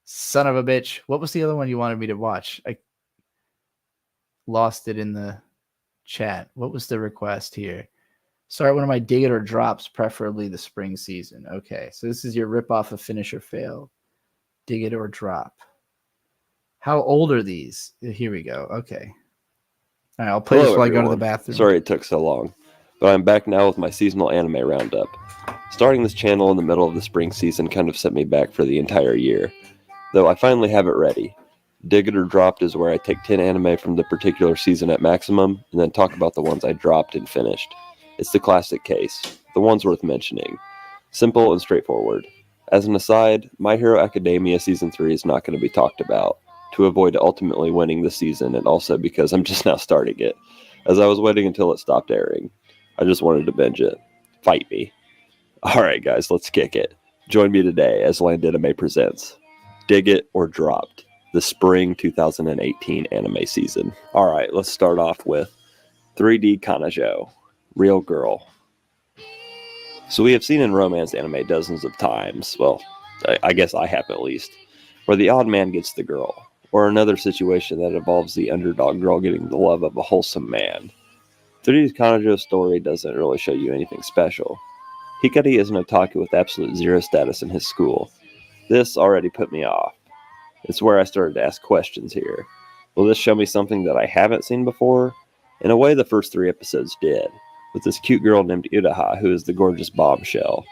son of a bitch. What was the other one you wanted me to watch? I lost it in the chat. What was the request here? Start one of my dig it or drops, preferably the spring season. Okay, so this is your ripoff of Finish or Fail. Dig it or drop. How old are these? Here we go. Okay. All right, I'll play this while I go to the bathroom. Sorry it took so long, but I'm back now with my seasonal anime roundup. Starting this channel in the middle of the spring season kind of set me back for the entire year, though I finally have it ready. Dig It or Dropped is where I take 10 anime from the particular season at maximum, and then talk about the ones I dropped and finished. It's the classic case, the ones worth mentioning. Simple and straightforward. As an aside, My Hero Academia Season 3 is not going to be talked about, to avoid ultimately winning the season, and also because I'm just now starting it, as I was waiting until it stopped airing. I just wanted to binge it. Fight me. Alright guys, let's kick it. Join me today as Landinime presents Dig It or Dropped, the spring 2018 anime season. Alright, let's start off with 3D Kanajo, Real Girl. So we have seen in romance anime dozens of times, well, I guess I have at least, where the odd man gets the girl, or another situation that involves the underdog girl getting the love of a wholesome man. 3D Kanajo's story doesn't really show you anything special. Hikari is an otaku with absolute zero status in his school. This already put me off. It's where I started to ask questions here. Will this show me something that I haven't seen before? In a way, the first 3 episodes did, with this cute girl named Uraha, who is the gorgeous bombshell.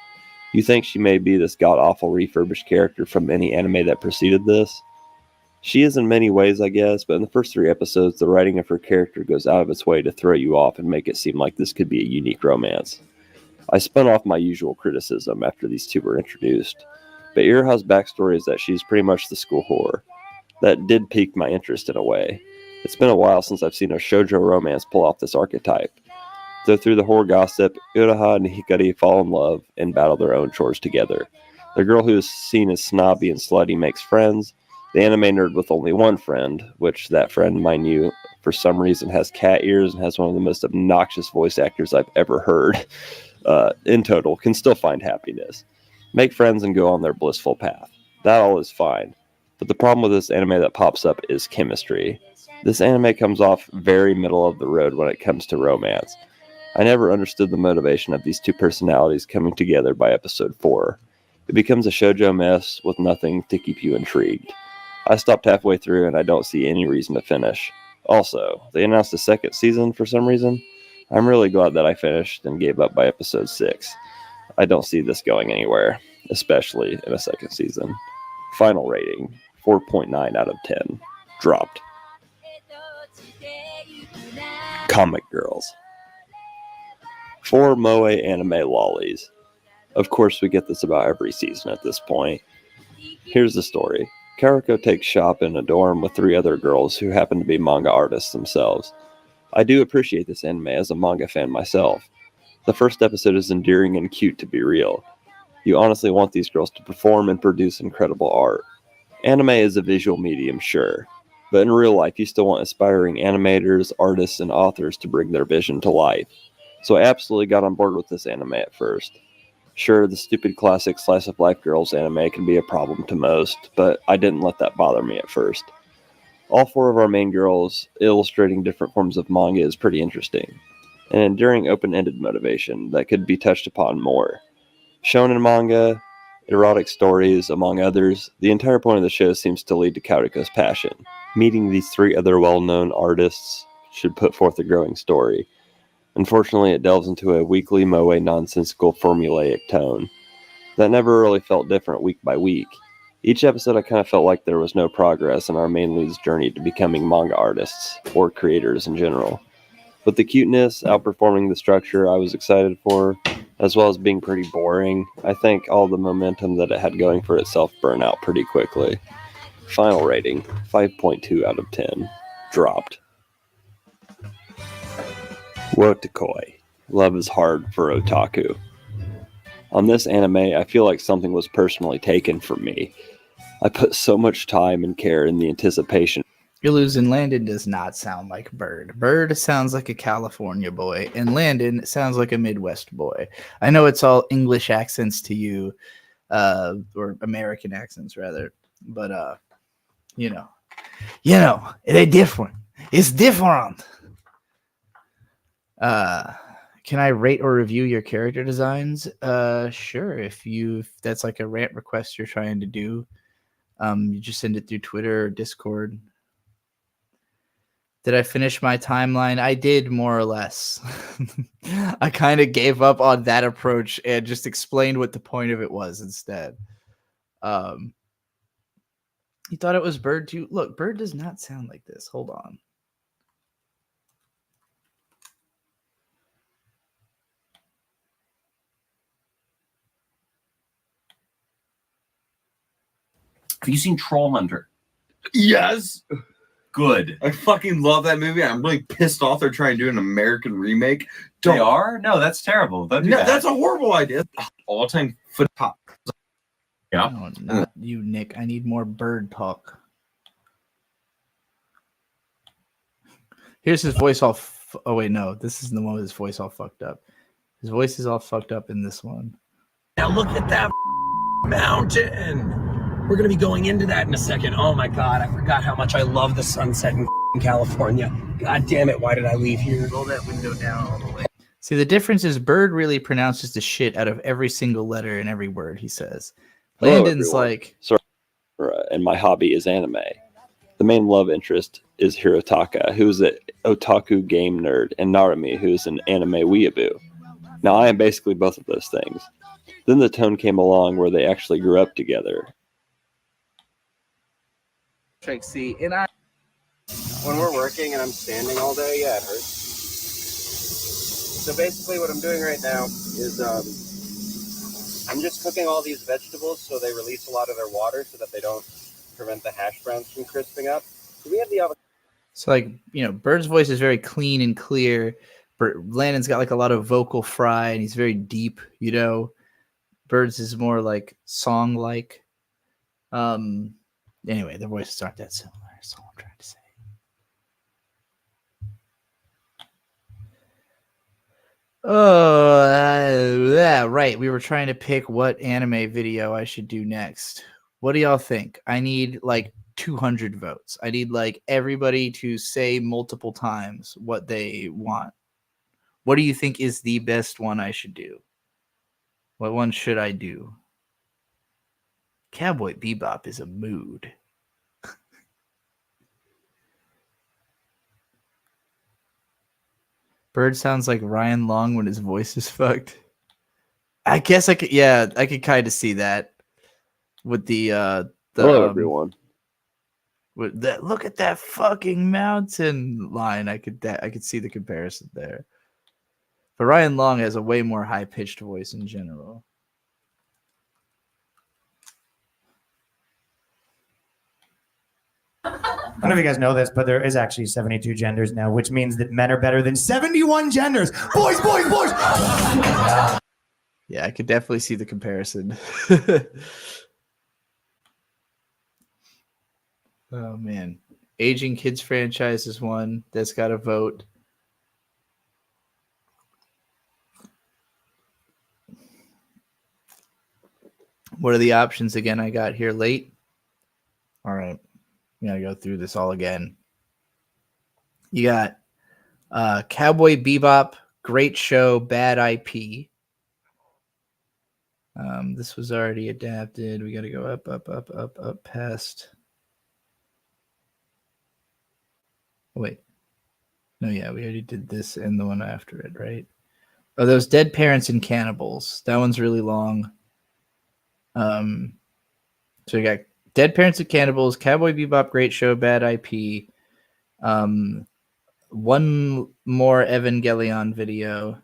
You think she may be this god-awful refurbished character from any anime that preceded this? She is in many ways, I guess, but in the first 3 episodes, the writing of her character goes out of its way to throw you off and make it seem like this could be a unique romance. I spun off my usual criticism after these two were introduced, but Uraha's backstory is that she's pretty much the school whore. That did pique my interest in a way. It's been a while since I've seen a shoujo romance pull off this archetype. So through the horror gossip, Uraha and Hikari fall in love and battle their own chores together. The girl who is seen as snobby and slutty makes friends. The anime nerd with only one friend, which that friend, mind you, for some reason has cat ears and has one of the most obnoxious voice actors I've ever heard, in total, can still find happiness. Make friends and go on their blissful path. That all is fine. But the problem with this anime that pops up is chemistry. This anime comes off very middle of the road when it comes to romance. I never understood the motivation of these two personalities coming together by episode 4. It becomes a shoujo mess with nothing to keep you intrigued. I stopped halfway through and I don't see any reason to finish. Also, they announced a second season for some reason. I'm really glad that I finished and gave up by episode 6. I don't see this going anywhere, especially in a second season. Final rating, 4.9 out of 10. Dropped. Comic Girls. 4 moe anime lollies. Of course, we get this about every season at this point. Here's the story. Karako takes shop in a dorm with 3 other girls who happen to be manga artists themselves. I do appreciate this anime as a manga fan myself. The first episode is endearing and cute to be real. You honestly want these girls to perform and produce incredible art. Anime is a visual medium, sure, but in real life you still want aspiring animators, artists, and authors to bring their vision to life. So I absolutely got on board with this anime at first. Sure, the stupid classic slice-of-life girls anime can be a problem to most, but I didn't let that bother me at first. All 4 of our main girls illustrating different forms of manga is pretty interesting. An enduring open-ended motivation that could be touched upon more. Shonen manga, erotic stories, among others, the entire point of the show seems to lead to Kaoruko's passion. Meeting these 3 other well-known artists should put forth a growing story. Unfortunately, it delves into a weekly moe nonsensical formulaic tone that never really felt different week by week. Each episode I kind of felt like there was no progress in our main lead's journey to becoming manga artists, or creators in general. But the cuteness outperforming the structure I was excited for, as well as being pretty boring, I think all the momentum that it had going for itself burned out pretty quickly. Final rating, 5.2 out of 10. Dropped. Wotakoi. Love is hard for otaku. On this anime, I feel like something was personally taken from me. I put so much time and care in the anticipation. You're losing. Landon does not sound like Bird. Bird sounds like a California boy, and Landon sounds like a Midwest boy. I know it's all English accents to you, or American accents rather, but you know, they're different. It's different. Can I rate or review your character designs? Sure. If that's like a rant request you're trying to do, you just send it through Twitter or Discord. Did I finish my timeline? I did, more or less. I kind of gave up on that approach and just explained what the point of it was instead. You thought it was Bird too? Look, Bird does not sound like this. Hold on. Have you seen Troll Hunter? Yes. Good. I fucking love that movie. I'm really pissed off they're trying to do an American remake. They are? No, that's terrible. Don't do No, that. that's a horrible idea. All time foot pop. Yeah. No, not you, Nick. I need more Bird talk. Here's his voice all. Oh wait, no, this isn't the one with his voice all fucked up. His voice is all fucked up in this one. Now look at that mountain. We're going to be going into that in a second. Oh my God, I forgot how much I love the sunset in California. God damn it, why did I leave here? Roll that window down all the way. See, the difference is Bird really pronounces the shit out of every single letter in every word he says. Hello, Landon's everyone. like... Sorry, and my hobby is anime. The main love interest is Hirotaka, who's an otaku game nerd, and Narumi, who's an anime weeaboo. Now, I am basically both of those things. Then the tone came along where they actually grew up together. See, and I... When we're working and I'm standing all day, yeah, it hurts. So basically what I'm doing right now is I'm just cooking all these vegetables so they release a lot of their water so that they don't prevent the hash browns from crisping up. So we have the avocado. So, like, Bird's voice is very clean and clear. Landon's got, like, a lot of vocal fry, and he's very deep, Bird's is more, like, song-like. Anyway, their voices aren't that similar. That's all I'm trying to say. Oh, yeah, right. We were trying to pick what anime video I should do next. What do y'all think? I need like 200 votes. I need like everybody to say multiple times what they want. What do you think is the best one I should do? What one should I do? Cowboy Bebop is a mood. Bird sounds like Ryan Long when his voice is fucked. I guess I could, I could kind of see that with the Hello, everyone. With that, look at that fucking mountain line. I could see the comparison there. But Ryan Long has a way more high pitched voice in general. I don't know if you guys know this, but there is actually 72 genders now, which means that men are better than 71 genders. Boys, boys, boys! Yeah, I could definitely see the comparison. Oh, man. Aging Kids franchise is one that's got a vote. What are the options again I got here? Late? All right. I'm going to go through this all again. You got Cowboy Bebop, great show, bad IP. This was already adapted. We got to go up past. Oh, wait. No, yeah, we already did this and the one after it, right? Oh, those Dead Parents and Cannibals. That one's really long. So we got Dead Parents and Cannibals, Cowboy Bebop, great show, bad IP. One more Evangelion video.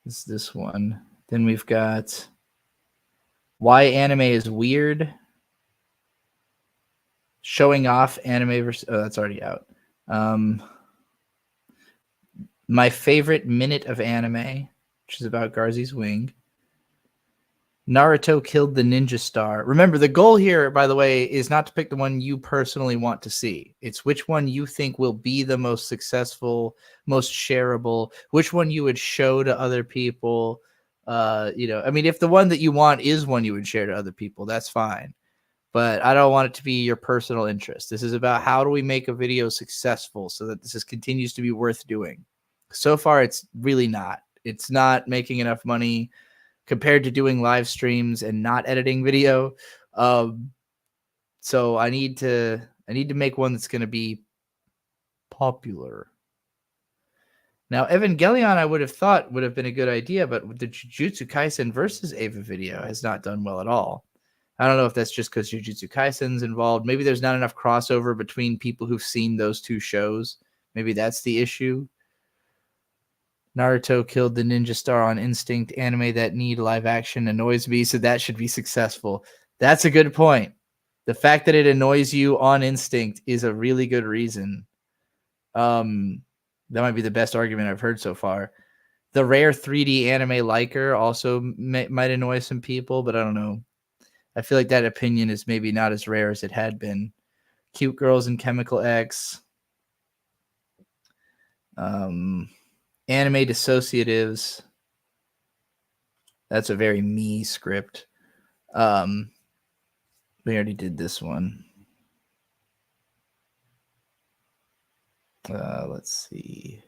Is this one? Then we've got Why Anime is Weird. Showing off anime versus... Oh, that's already out. My favorite minute of anime, which is about Garzy's Wing. Naruto killed the ninja star. Remember, the goal here, by the way, is not to pick the one you personally want to see. It's which one you think will be the most successful, most shareable, which one you would show to other people. I mean, if the one that you want is one you would share to other people, that's fine. But I don't want it to be your personal interest. This is about how do we make a video successful so that this continues to be worth doing. So far, it's really not. It's not making enough money compared to doing live streams and not editing video. So I need to make one that's going to be popular. Now, Evangelion, I would have thought would have been a good idea, but the Jujutsu Kaisen versus Eva video has not done well at all. I don't know if that's just because Jujutsu Kaisen's involved. Maybe there's not enough crossover between people who've seen those two shows. Maybe that's the issue. Naruto killed the ninja star on instinct. Anime that need live action annoys me, so that should be successful. That's a good point. The fact that it annoys you on instinct is a really good reason. That might be the best argument I've heard so far. The rare 3D anime liker also might annoy some people, but I don't know. I feel like that opinion is maybe not as rare as it had been. Cute girls in Chemical X. Anime dissociatives. That's a very me script. We already did this one. Let's see.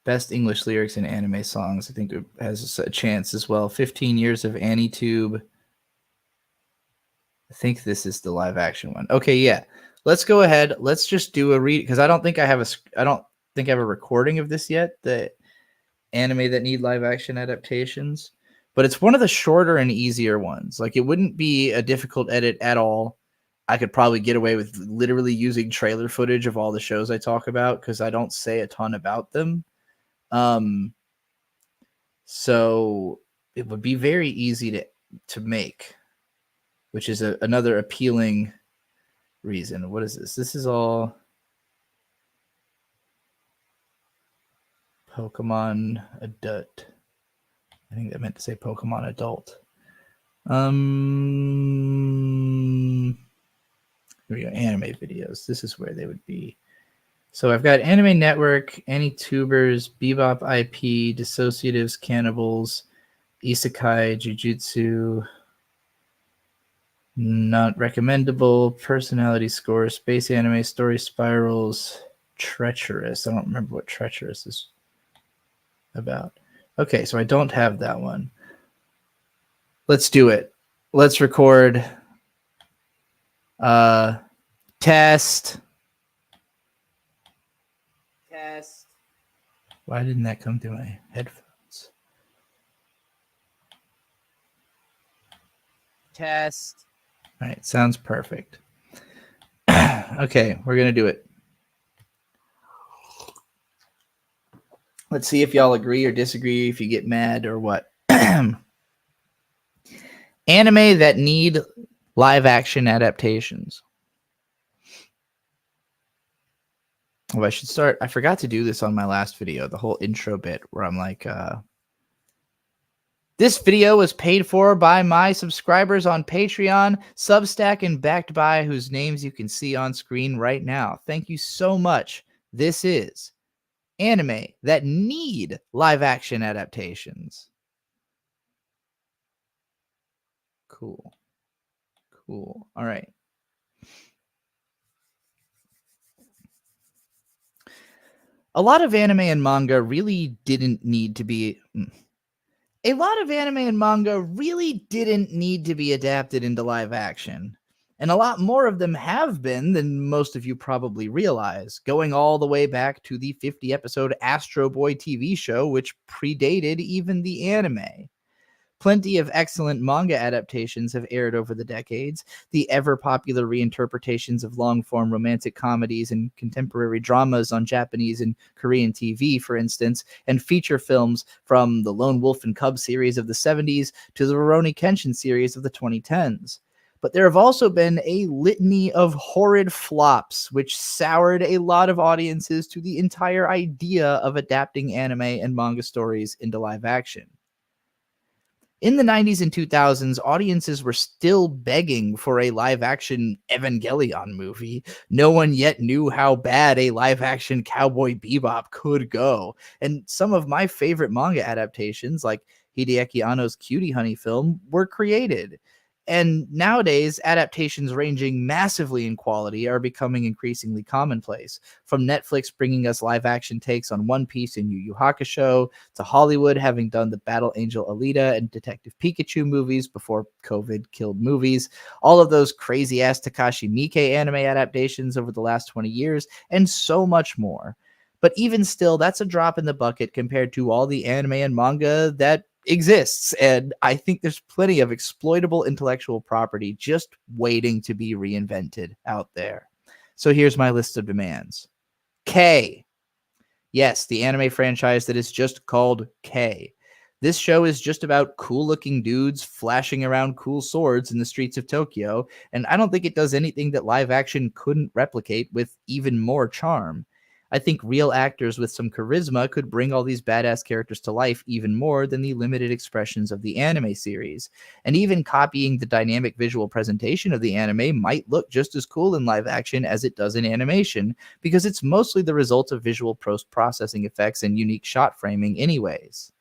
Best English lyrics in anime songs. I think it has a chance as well. 15 years of AniTube. I think this is the live action one. Okay, yeah. Let's go ahead. Let's just do a read because I don't think I have a recording of this yet. The anime that need live action adaptations, but it's one of the shorter and easier ones. Like it wouldn't be a difficult edit at all. I could probably get away with literally using trailer footage of all the shows I talk about because I don't say a ton about them. So it would be very easy to make, which is another appealing reason. What is this? This is all Pokemon Adult. I think that meant to say Pokemon Adult. Here we go. Anime videos. This is where they would be. So I've got Anime Network, AniTubers, Bebop IP, Dissociatives, Cannibals, Isekai, Jujutsu, Not Recommendable, Personality Score, Space Anime, Story Spirals, Treacherous. I don't remember what Treacherous is about. Okay, so I don't have that one. Let's do it. Let's record. Test. Why didn't that come through my headphones? Test. All right, sounds perfect. Okay, we're going to do it. Let's see if y'all agree or disagree, if you get mad or what. Anime that need live action adaptations. Oh, I should start. I forgot to do this on my last video, the whole intro bit where I'm like, this video was paid for by my subscribers on Patreon, Substack, and backed by whose names you can see on screen right now. Thank you so much. This is anime that need live action adaptations. Cool. Cool. All right. A lot of anime and manga really didn't need to be adapted into live action. And a lot more of them have been than most of you probably realize, going all the way back to the 50-episode Astro Boy TV show, which predated even the anime. Plenty of excellent manga adaptations have aired over the decades. The ever-popular reinterpretations of long-form romantic comedies and contemporary dramas on Japanese and Korean TV, for instance, and feature films from the Lone Wolf and Cub series of the 70s to the Rurouni Kenshin series of the 2010s. But there have also been a litany of horrid flops, which soured a lot of audiences to the entire idea of adapting anime and manga stories into live action. In the 90s and 2000s, audiences were still begging for a live-action Evangelion movie. No one yet knew how bad a live-action Cowboy Bebop could go. And some of my favorite manga adaptations, like Hideaki Anno's Cutie Honey film, were created. And nowadays, adaptations ranging massively in quality are becoming increasingly commonplace. From Netflix bringing us live-action takes on One Piece and Yu Yu Hakusho, to Hollywood having done the Battle Angel Alita and Detective Pikachu movies before COVID killed movies, all of those crazy-ass Takashi Miike anime adaptations over the last 20 years, and so much more. But even still, that's a drop in the bucket compared to all the anime and manga that exists, and I think there's plenty of exploitable intellectual property just waiting to be reinvented out there. So here's my list of demands. K. Yes, the anime franchise that is just called K. This show is just about cool-looking dudes flashing around cool swords in the streets of Tokyo, and I don't think it does anything that live action couldn't replicate with even more charm. I think real actors with some charisma could bring all these badass characters to life even more than the limited expressions of the anime series. And even copying the dynamic visual presentation of the anime might look just as cool in live action as it does in animation, because it's mostly the result of visual post-processing effects and unique shot framing anyways.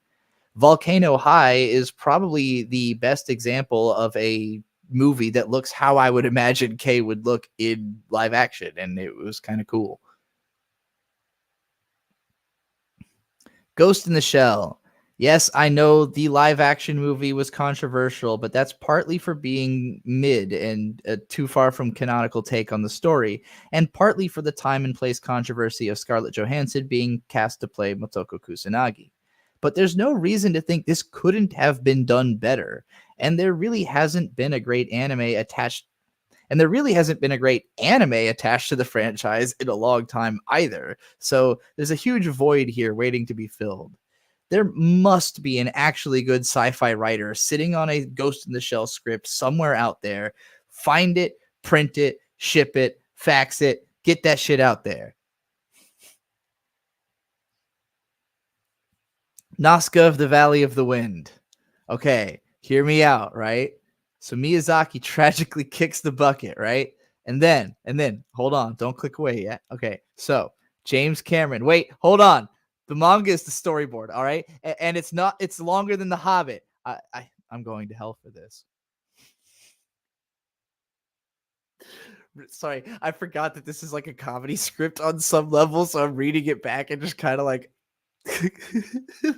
Volcano High is probably the best example of a movie that looks how I would imagine K would look in live action, and it was kind of cool. Ghost in the Shell. Yes, I know the live-action movie was controversial, but that's partly for being mid and too far from canonical take on the story, and partly for the time and place controversy of Scarlett Johansson being cast to play Motoko Kusanagi. But there's no reason to think this couldn't have been done better, and there really hasn't been a great anime attached to the franchise in a long time either. So there's a huge void here waiting to be filled. There must be an actually good sci-fi writer sitting on a Ghost in the Shell script somewhere out there. Find it, print it, ship it, fax it, get that shit out there. Nazca of the Valley of the Wind. Okay, hear me out, right? So Miyazaki tragically kicks the bucket, right? And then, hold on, don't click away yet. Okay, so James Cameron, wait, hold on. The manga is the storyboard, all right? And it's longer than The Hobbit. I'm going to hell for this. Sorry, I forgot that this is like a comedy script on some level, so I'm reading it back and just kind of like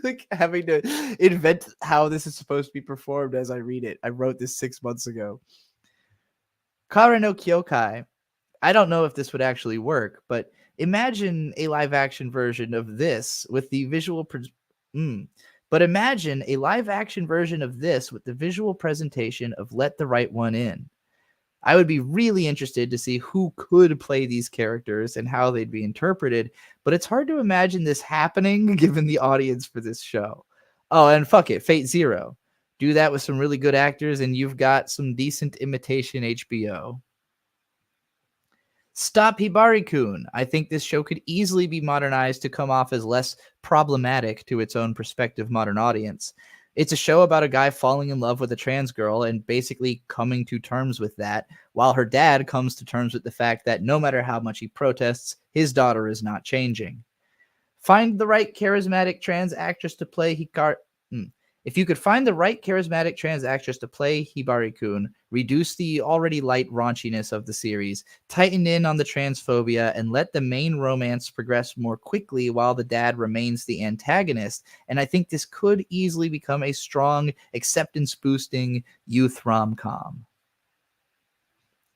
like having to invent how this is supposed to be performed as I read it. I wrote this 6 months ago. Kara no Kyokai. I don't know if this would actually work, but imagine a live action version of this with the visual imagine a live action version of this with the visual presentation of Let the Right One In. I would be really interested to see who could play these characters and how they'd be interpreted, but it's hard to imagine this happening given the audience for this show. Oh, and fuck it, Fate Zero. Do that with some really good actors and you've got some decent imitation HBO. Stop Hibari-kun. I think this show could easily be modernized to come off as less problematic to its own prospective modern audience. It's a show about a guy falling in love with a trans girl and basically coming to terms with that, while her dad comes to terms with the fact that no matter how much he protests, his daughter is not changing. Find the right charismatic trans actress to play If you could find the right charismatic trans actress to play Hibari-kun, reduce the already light raunchiness of the series, tighten in on the transphobia, and let the main romance progress more quickly while the dad remains the antagonist, and I think this could easily become a strong, acceptance-boosting youth rom-com.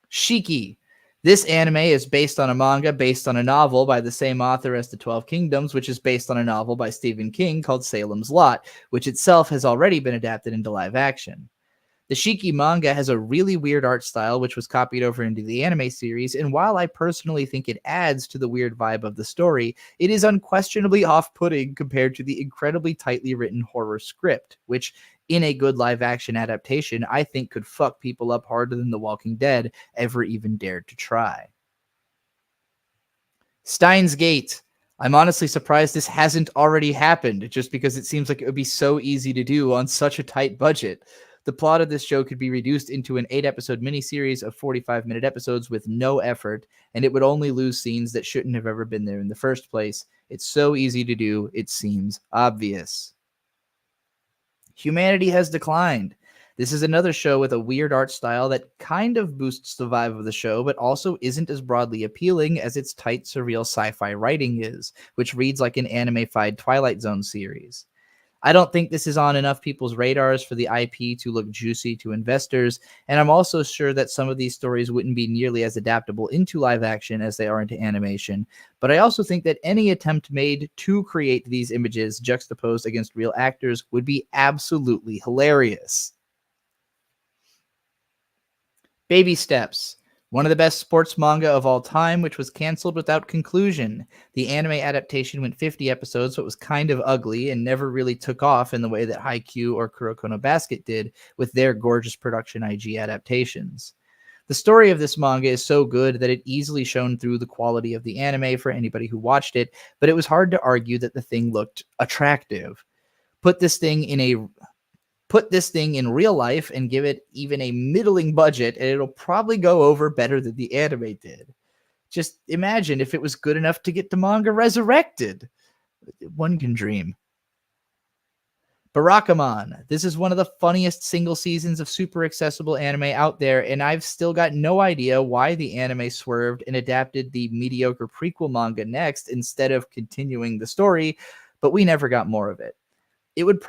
Shiki. This anime is based on a manga based on a novel by the same author as The 12 Kingdoms, which is based on a novel by Stephen King called Salem's Lot, which itself has already been adapted into live action. The Shiki manga has a really weird art style, which was copied over into the anime series, and while I personally think it adds to the weird vibe of the story, it is unquestionably off-putting compared to the incredibly tightly written horror script, which, in a good live-action adaptation, I think could fuck people up harder than The Walking Dead ever even dared to try. Steins Gate. I'm honestly surprised this hasn't already happened, just because it seems like it would be so easy to do on such a tight budget. The plot of this show could be reduced into an 8-episode miniseries of 45-minute episodes with no effort, and it would only lose scenes that shouldn't have ever been there in the first place. It's so easy to do, it seems obvious. Humanity has declined. This is another show with a weird art style that kind of boosts the vibe of the show, but also isn't as broadly appealing as its tight, surreal sci-fi writing is, which reads like an anime-fied Twilight Zone series. I don't think this is on enough people's radars for the IP to look juicy to investors, and I'm also sure that some of these stories wouldn't be nearly as adaptable into live action as they are into animation, but I also think that any attempt made to create these images juxtaposed against real actors would be absolutely hilarious. Baby Steps, one of the best sports manga of all time, which was canceled without conclusion. The anime adaptation went 50 episodes, but was kind of ugly and never really took off in the way that Haikyuu or Kuroko no Basket did with their gorgeous production IG adaptations. The story of this manga is so good that it easily shone through the quality of the anime for anybody who watched it, but it was hard to argue that the thing looked attractive. Put this thing in real life and give it even a middling budget, and it'll probably go over better than the anime did. Just imagine if it was good enough to get the manga resurrected. One can dream. Barakamon. This is one of the funniest single seasons of super accessible anime out there, and I've still got no idea why the anime swerved and adapted the mediocre prequel manga next instead of continuing the story, but we never got more of it. It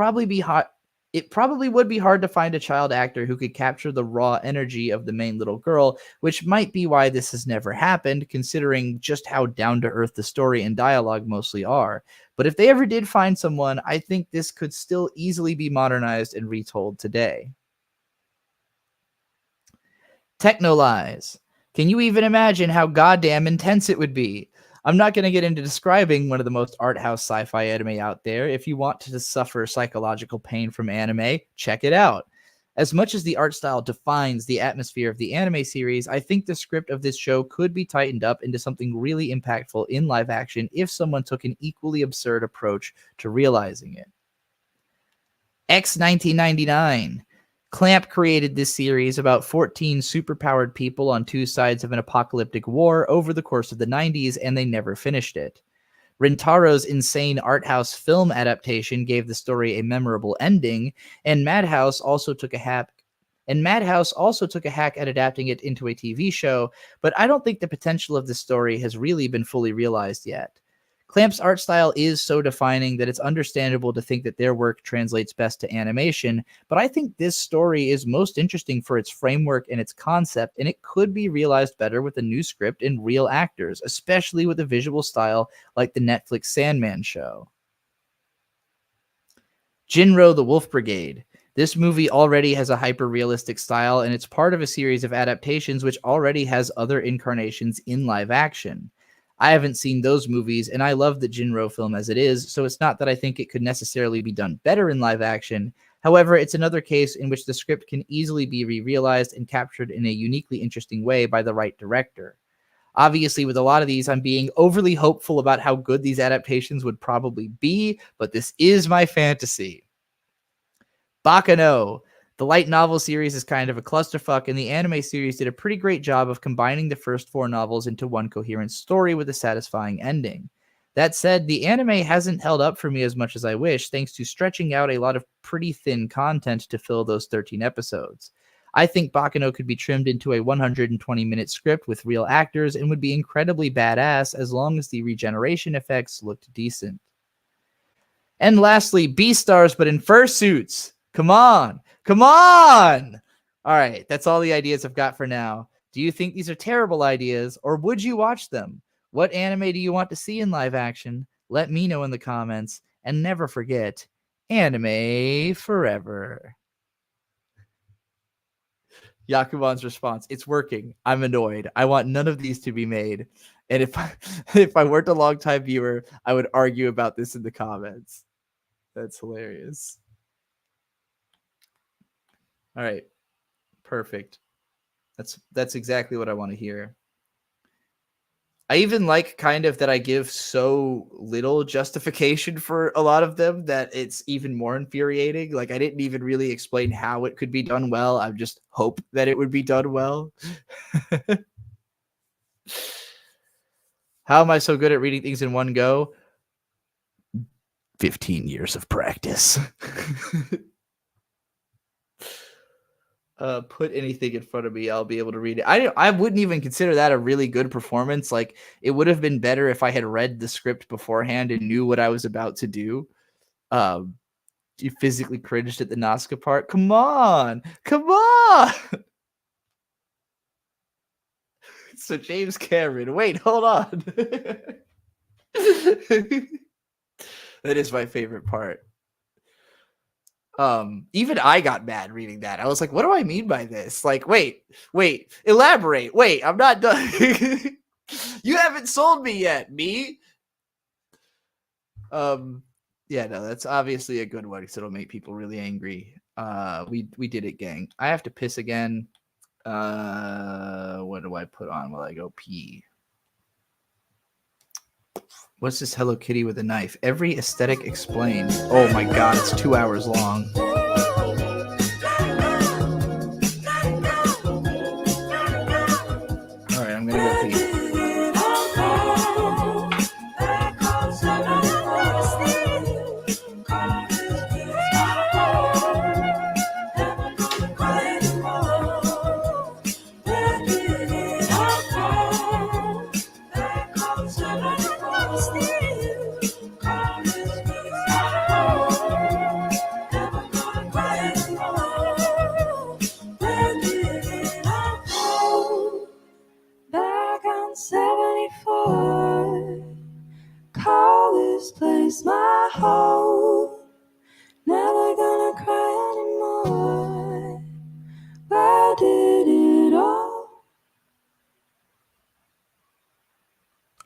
probably would be hard to find a child actor who could capture the raw energy of the main little girl, which might be why this has never happened, considering just how down-to-earth the story and dialogue mostly are. But if they ever did find someone, I think this could still easily be modernized and retold today. Technolize. Can you even imagine how goddamn intense it would be? I'm not going to get into describing one of the most art house sci-fi anime out there. If you want to suffer psychological pain from anime, check it out. As much as the art style defines the atmosphere of the anime series, I think the script of this show could be tightened up into something really impactful in live action if someone took an equally absurd approach to realizing it. X1999. Clamp created this series about 14 superpowered people on two sides of an apocalyptic war over the course of the 90s, and they never finished it. Rintaro's insane art house film adaptation gave the story a memorable ending, and Madhouse also took a hack at adapting it into a TV show, but I don't think the potential of this story has really been fully realized yet. Clamp's art style is so defining that it's understandable to think that their work translates best to animation, but I think this story is most interesting for its framework and its concept, and it could be realized better with a new script and real actors, especially with a visual style like the Netflix Sandman show. Jinro the Wolf Brigade. This movie already has a hyper-realistic style, and it's part of a series of adaptations which already has other incarnations in live action. I haven't seen those movies, and I love the Jinro film as it is, so it's not that I think it could necessarily be done better in live action. However, it's another case in which the script can easily be re-realized and captured in a uniquely interesting way by the right director. Obviously, with a lot of these, I'm being overly hopeful about how good these adaptations would probably be, but this is my fantasy. Bakano. The light novel series is kind of a clusterfuck, and the anime series did a pretty great job of combining the first 4 novels into one coherent story with a satisfying ending. That said, the anime hasn't held up for me as much as I wish, thanks to stretching out a lot of pretty thin content to fill those 13 episodes. I think Bakano could be trimmed into a 120-minute script with real actors and would be incredibly badass as long as the regeneration effects looked decent. And lastly, Beastars, but in fursuits. Come on! Come on! All right, that's all the ideas I've got for now. Do you think these are terrible ideas, or would you watch them? What anime do you want to see in live action? Let me know in the comments, and never forget, anime forever. Yakuban's response, it's working. I'm annoyed. I want none of these to be made. And if I weren't a longtime viewer, I would argue about this in the comments. That's hilarious. All right. Perfect. That's exactly what I want to hear. I even like kind of that I give so little justification for a lot of them that it's even more infuriating. Like I didn't even really explain how it could be done well. I just hope that it would be done well. How am I so good at reading things in one go? 15 years of practice. Put anything in front of me, I'll be able to read it. I wouldn't even consider that a really good performance. Like it would have been better if I had read the script beforehand and knew what I was about to do. You physically cringed at the Nazca part. Come on. So James Cameron, wait, hold on. That is my favorite part. Even I got mad reading that. I was like, what do I mean by this? Like, wait, elaborate. Wait, I'm not done. You haven't sold me yet, me. Yeah, no, that's obviously a good one because it'll make people really angry. We did it, gang. I have to piss again. What do I put on while I go pee? What's this Hello Kitty with a knife? Every aesthetic explained. Oh my god, it's 2 hours long. Alright, I'm gonna go pee. Place my hope, never gonna cry anymore. Where did it all?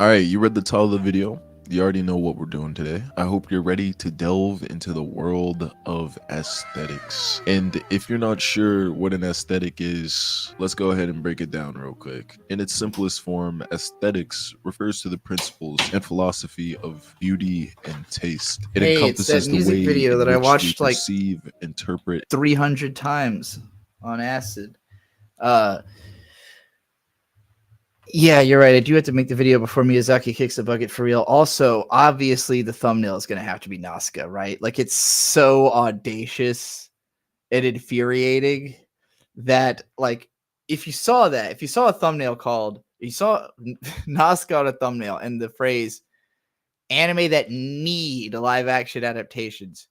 Alright, you read the title of the video. You already know what we're doing today. I hope you're ready to delve into the world of aesthetics. And if you're not sure what an aesthetic is, let's go ahead and break it down real quick. In its simplest form, aesthetics refers to the principles and philosophy of beauty and taste. It encompasses the way video that I watched like perceive, interpret 300 times on acid. Yeah, you're right. I do have to make the video before Miyazaki kicks the bucket for real. Also, obviously, the thumbnail is going to have to be Nazca, right? Like, it's so audacious and infuriating that, like, if you saw a thumbnail called, you saw Nazca on a thumbnail and the phrase anime that need live action adaptations,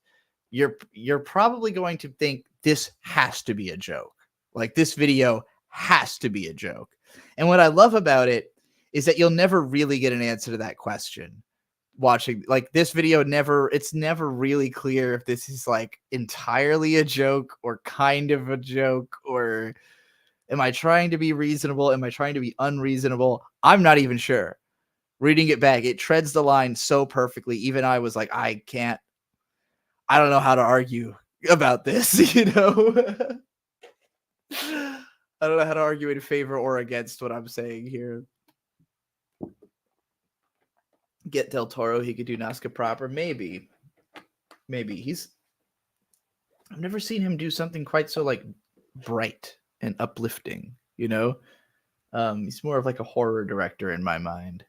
you're probably going to think this has to be a joke. Like, this video has to be a joke. And what I love about it is that you'll never really get an answer to that question. Watching like this video, it's never really clear if this is like entirely a joke or kind of a joke, or am I trying to be reasonable? Am I trying to be unreasonable? I'm not even sure. Reading it back, it treads the line so perfectly. Even I was like, I don't know how to argue about this, you know? I don't know how to argue in favor or against what I'm saying here. Get Del Toro, he could do Nazca proper. Maybe. I've never seen him do something quite so like bright and uplifting, you know? He's more of like a horror director in my mind.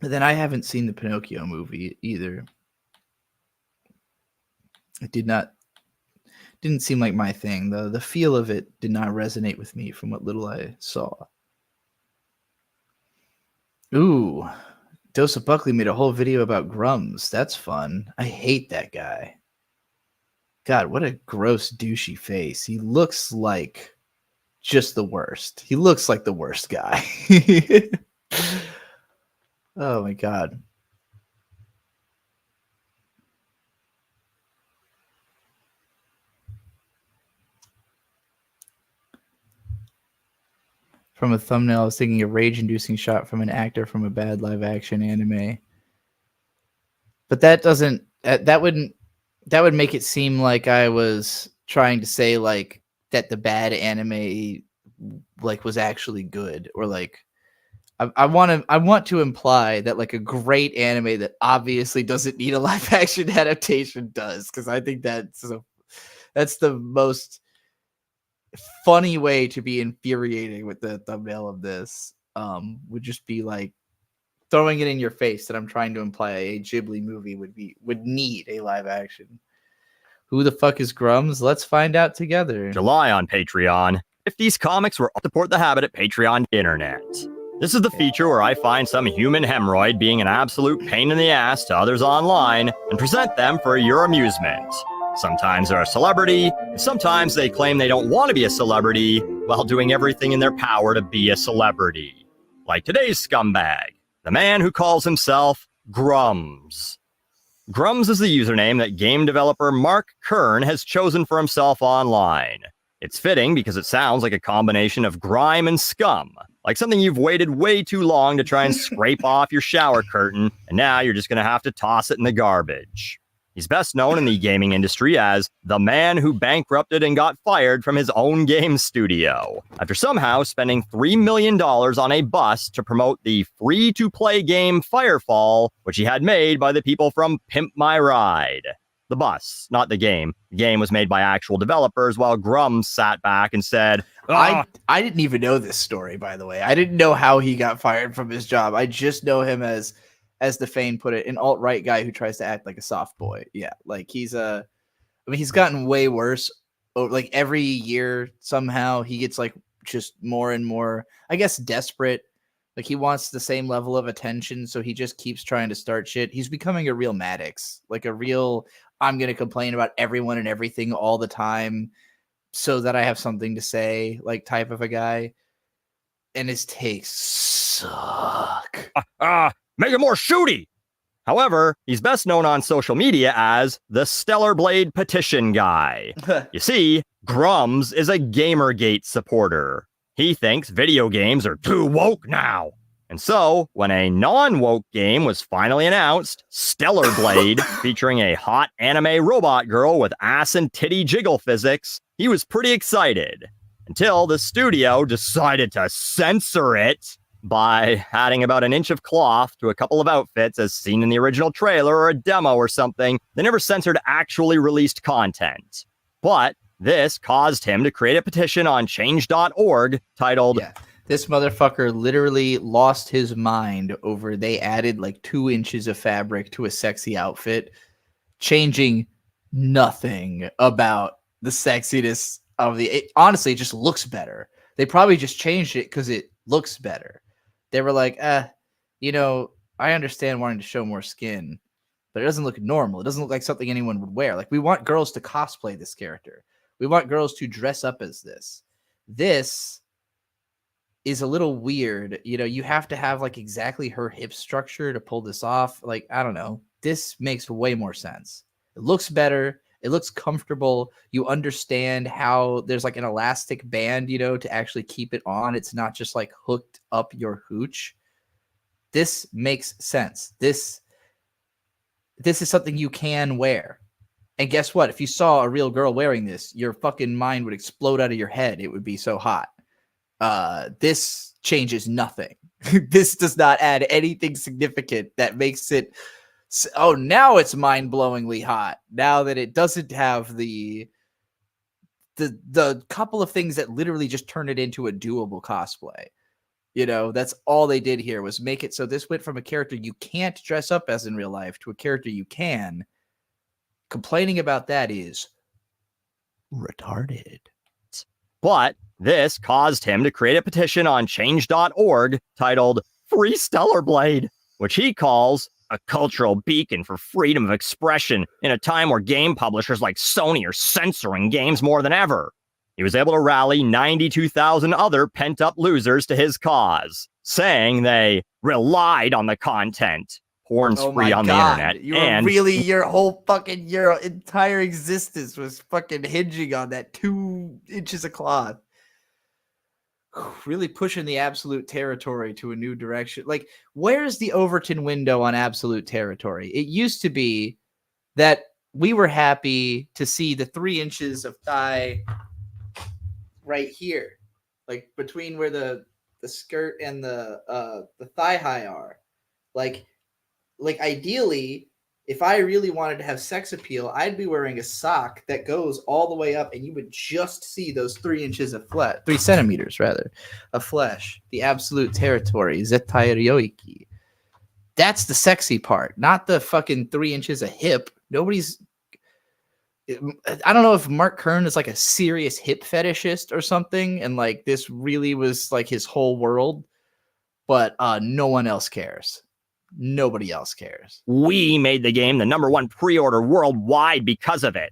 But then I haven't seen the Pinocchio movie either. It didn't seem like my thing. The feel of it did not resonate with me from what little I saw. Ooh, Dosa Buckley made a whole video about Grums. That's fun. I hate that guy. God, what a gross, douchey face. He looks like just the worst. He looks like the worst guy. Oh my God. From a thumbnail, I was thinking a rage-inducing shot from an actor from a bad live-action anime. But that would make it seem like I was trying to say like that the bad anime like was actually good, or like I want to imply that like a great anime that obviously doesn't need a live action adaptation does, because I think that's the most funny way to be infuriating with the thumbnail of this. Would just be like throwing it in your face that I'm trying to imply a Ghibli movie would need a live action. Who the fuck is Grums? Let's find out together. July on Patreon. If these comics were support the habit at Patreon internet. This is the feature where I find some human hemorrhoid being an absolute pain in the ass to others online and present them for your amusement. Sometimes they're a celebrity, and sometimes they claim they don't want to be a celebrity while doing everything in their power to be a celebrity. Like today's scumbag, the man who calls himself Grums. Grums is the username that game developer Mark Kern has chosen for himself online. It's fitting because it sounds like a combination of grime and scum, like something you've waited way too long to try and scrape off your shower curtain, and now you're just going to have to toss it in the garbage. He's best known in the gaming industry as the man who bankrupted and got fired from his own game studio after somehow spending $3 million on a bus to promote the free-to-play game Firefall, which he had made by the people from Pimp My Ride. The bus, not the game. The game was made by actual developers, while Grums sat back and said, I didn't even know this story, by the way. I didn't know how he got fired from his job. I just know him as the Fane put it, an alt-right guy who tries to act like a soft boy. Yeah, like he's gotten way worse. Like every year, somehow he gets like just more and more, I guess, desperate. Like he wants the same level of attention, so he just keeps trying to start shit. He's becoming a real Maddox, like a real, I'm going to complain about everyone and everything all the time so that I have something to say, like type of a guy. And his takes suck. Make it more shooty. However, he's best known on social media as the Stellar Blade petition guy. You see, Grums is a Gamergate supporter. He thinks video games are too woke now. And so, when a non-woke game was finally announced, Stellar Blade, featuring a hot anime robot girl with ass and titty jiggle physics, he was pretty excited. Until the studio decided to censor it by adding about an inch of cloth to a couple of outfits as seen in the original trailer or a demo or something. They never censored actually released content. But this caused him to create a petition on change.org titled, This motherfucker literally lost his mind over they added like 2 inches of fabric to a sexy outfit, changing nothing about the sexiness of honestly, it just looks better. They probably just changed it because it looks better. They were like, I understand wanting to show more skin, but it doesn't look normal. It doesn't look like something anyone would wear. Like, we want girls to cosplay this character. We want girls to dress up as this. This is a little weird. You have to have like exactly her hip structure to pull this off. Like, I don't know. This makes way more sense. It looks better. It looks comfortable. You understand how there's like an elastic band, to actually keep it on. It's not just like hooked up your hooch. This makes sense. This is something you can wear. And guess what? If you saw a real girl wearing this, your fucking mind would explode out of your head. It would be so hot. This changes nothing. This does not add anything significant that makes it. Oh, now it's mind-blowingly hot. Now that it doesn't have the couple of things that literally just turn it into a doable cosplay. That's all they did here was make it so this went from a character you can't dress up as in real life to a character you can. Complaining about that is retarded. But this caused him to create a petition on change.org titled Free Stellar Blade, which he calls a cultural beacon for freedom of expression in a time where game publishers like Sony are censoring games more than ever. He was able to rally 92,000 other pent-up losers to his cause, saying they relied on the content. Porn's free on the internet. Your entire existence was fucking hinging on that 2 inches of cloth. Really pushing the absolute territory to a new direction. Like, where's the Overton window on absolute territory? It used to be that we were happy to see the 3 inches of thigh right here. like between where the skirt and the thigh high are. Like ideally, if I really wanted to have sex appeal, I'd be wearing a sock that goes all the way up, and you would just see those 3 inches of flesh, 3 centimeters rather, of flesh. The absolute territory, Zetai Ryoiki. That's the sexy part, not the fucking 3 inches of hip. Nobody's. I don't know if Mark Kern is like a serious hip fetishist or something, and like this really was like his whole world, but no one else cares. Nobody else cares. We made the game the #1 pre-order worldwide because of it.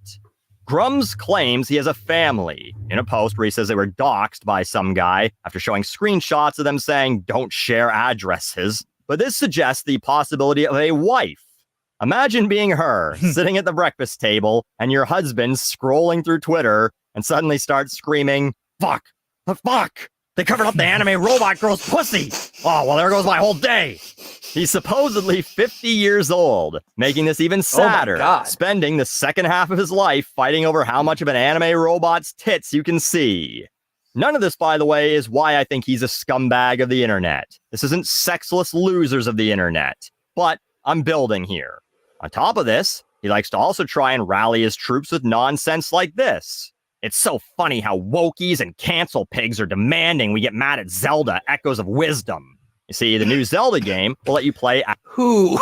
Grums claims he has a family in a post where he says they were doxxed by some guy after showing screenshots of them saying don't share addresses. But this suggests the possibility of a wife. Imagine being her, sitting at the breakfast table, and your husband scrolling through Twitter and suddenly starts screaming, fuck, fuck, they covered up the anime robot girl's pussy. Oh, well, there goes my whole day. He's supposedly 50 years old, making this even sadder, spending the second half of his life fighting over how much of an anime robot's tits you can see. None of this, by the way, is why I think he's a scumbag of the internet. This isn't sexless losers of the internet. But I'm building here. On top of this, he likes to also try and rally his troops with nonsense like this. It's so funny how wokies and cancel pigs are demanding we get mad at Zelda Echoes of Wisdom. You see, the new Zelda game will let you play... Who,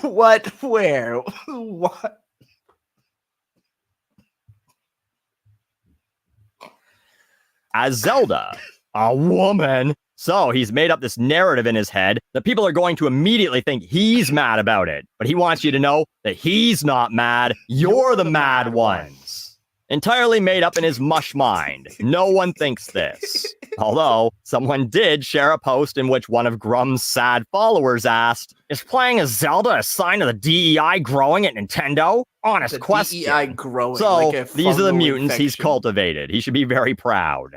what, where, what? As Zelda, a woman. So he's made up this narrative in his head that people are going to immediately think he's mad about it. But he wants you to know that he's not mad. You're the mad ones. Entirely made up in his mush mind. No one thinks this. Although, someone did share a post in which one of Grum's sad followers asked, is playing as Zelda a sign of the DEI growing at Nintendo? Honest question. DEI growing. So, like these are the fungal mutants he's infection. cultivated. He should be very proud.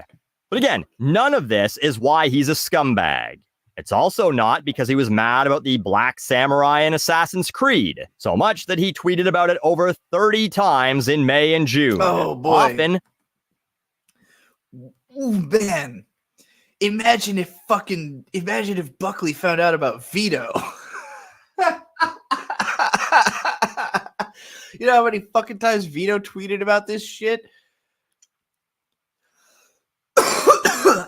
But again, none of this is why he's a scumbag. It's also not because he was mad about the Black Samurai in Assassin's Creed, so much that he tweeted about it over 30 times in May and June. Oh, boy. Often, Ooh, man. Imagine if Buckley found out about Vito. You know how many fucking times Vito tweeted about this shit?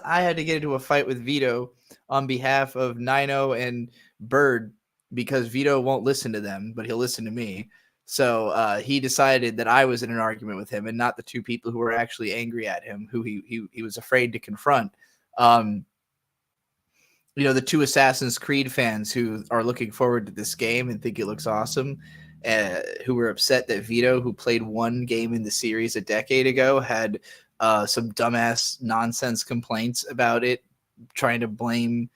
I had to get into a fight with Vito on behalf of Nino and Bird because Vito won't listen to them, but he'll listen to me. So he decided that I was in an argument with him and not the two people who were actually angry at him, who he was afraid to confront. You know, the two Assassin's Creed fans who are looking forward to this game and think it looks awesome, who were upset that Vito, who played one game in the series a decade ago, had some dumbass nonsense complaints about it, trying to blame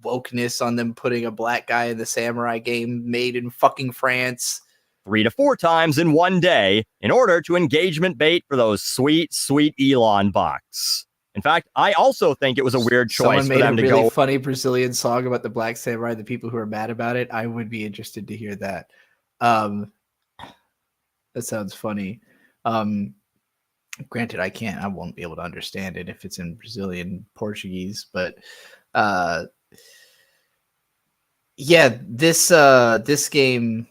wokeness on them putting a black guy in the Samurai game made in fucking France 3 to 4 times in one day in order to engagement bait for those sweet, sweet Elon bucks. In fact, I also think it was a weird choice Someone for made them a to really go. funny Brazilian song about the Black Samurai, the people who are mad about it. I would be interested to hear that. That sounds funny. Granted, I won't be able to understand it if it's in Brazilian Portuguese, but yeah, this game,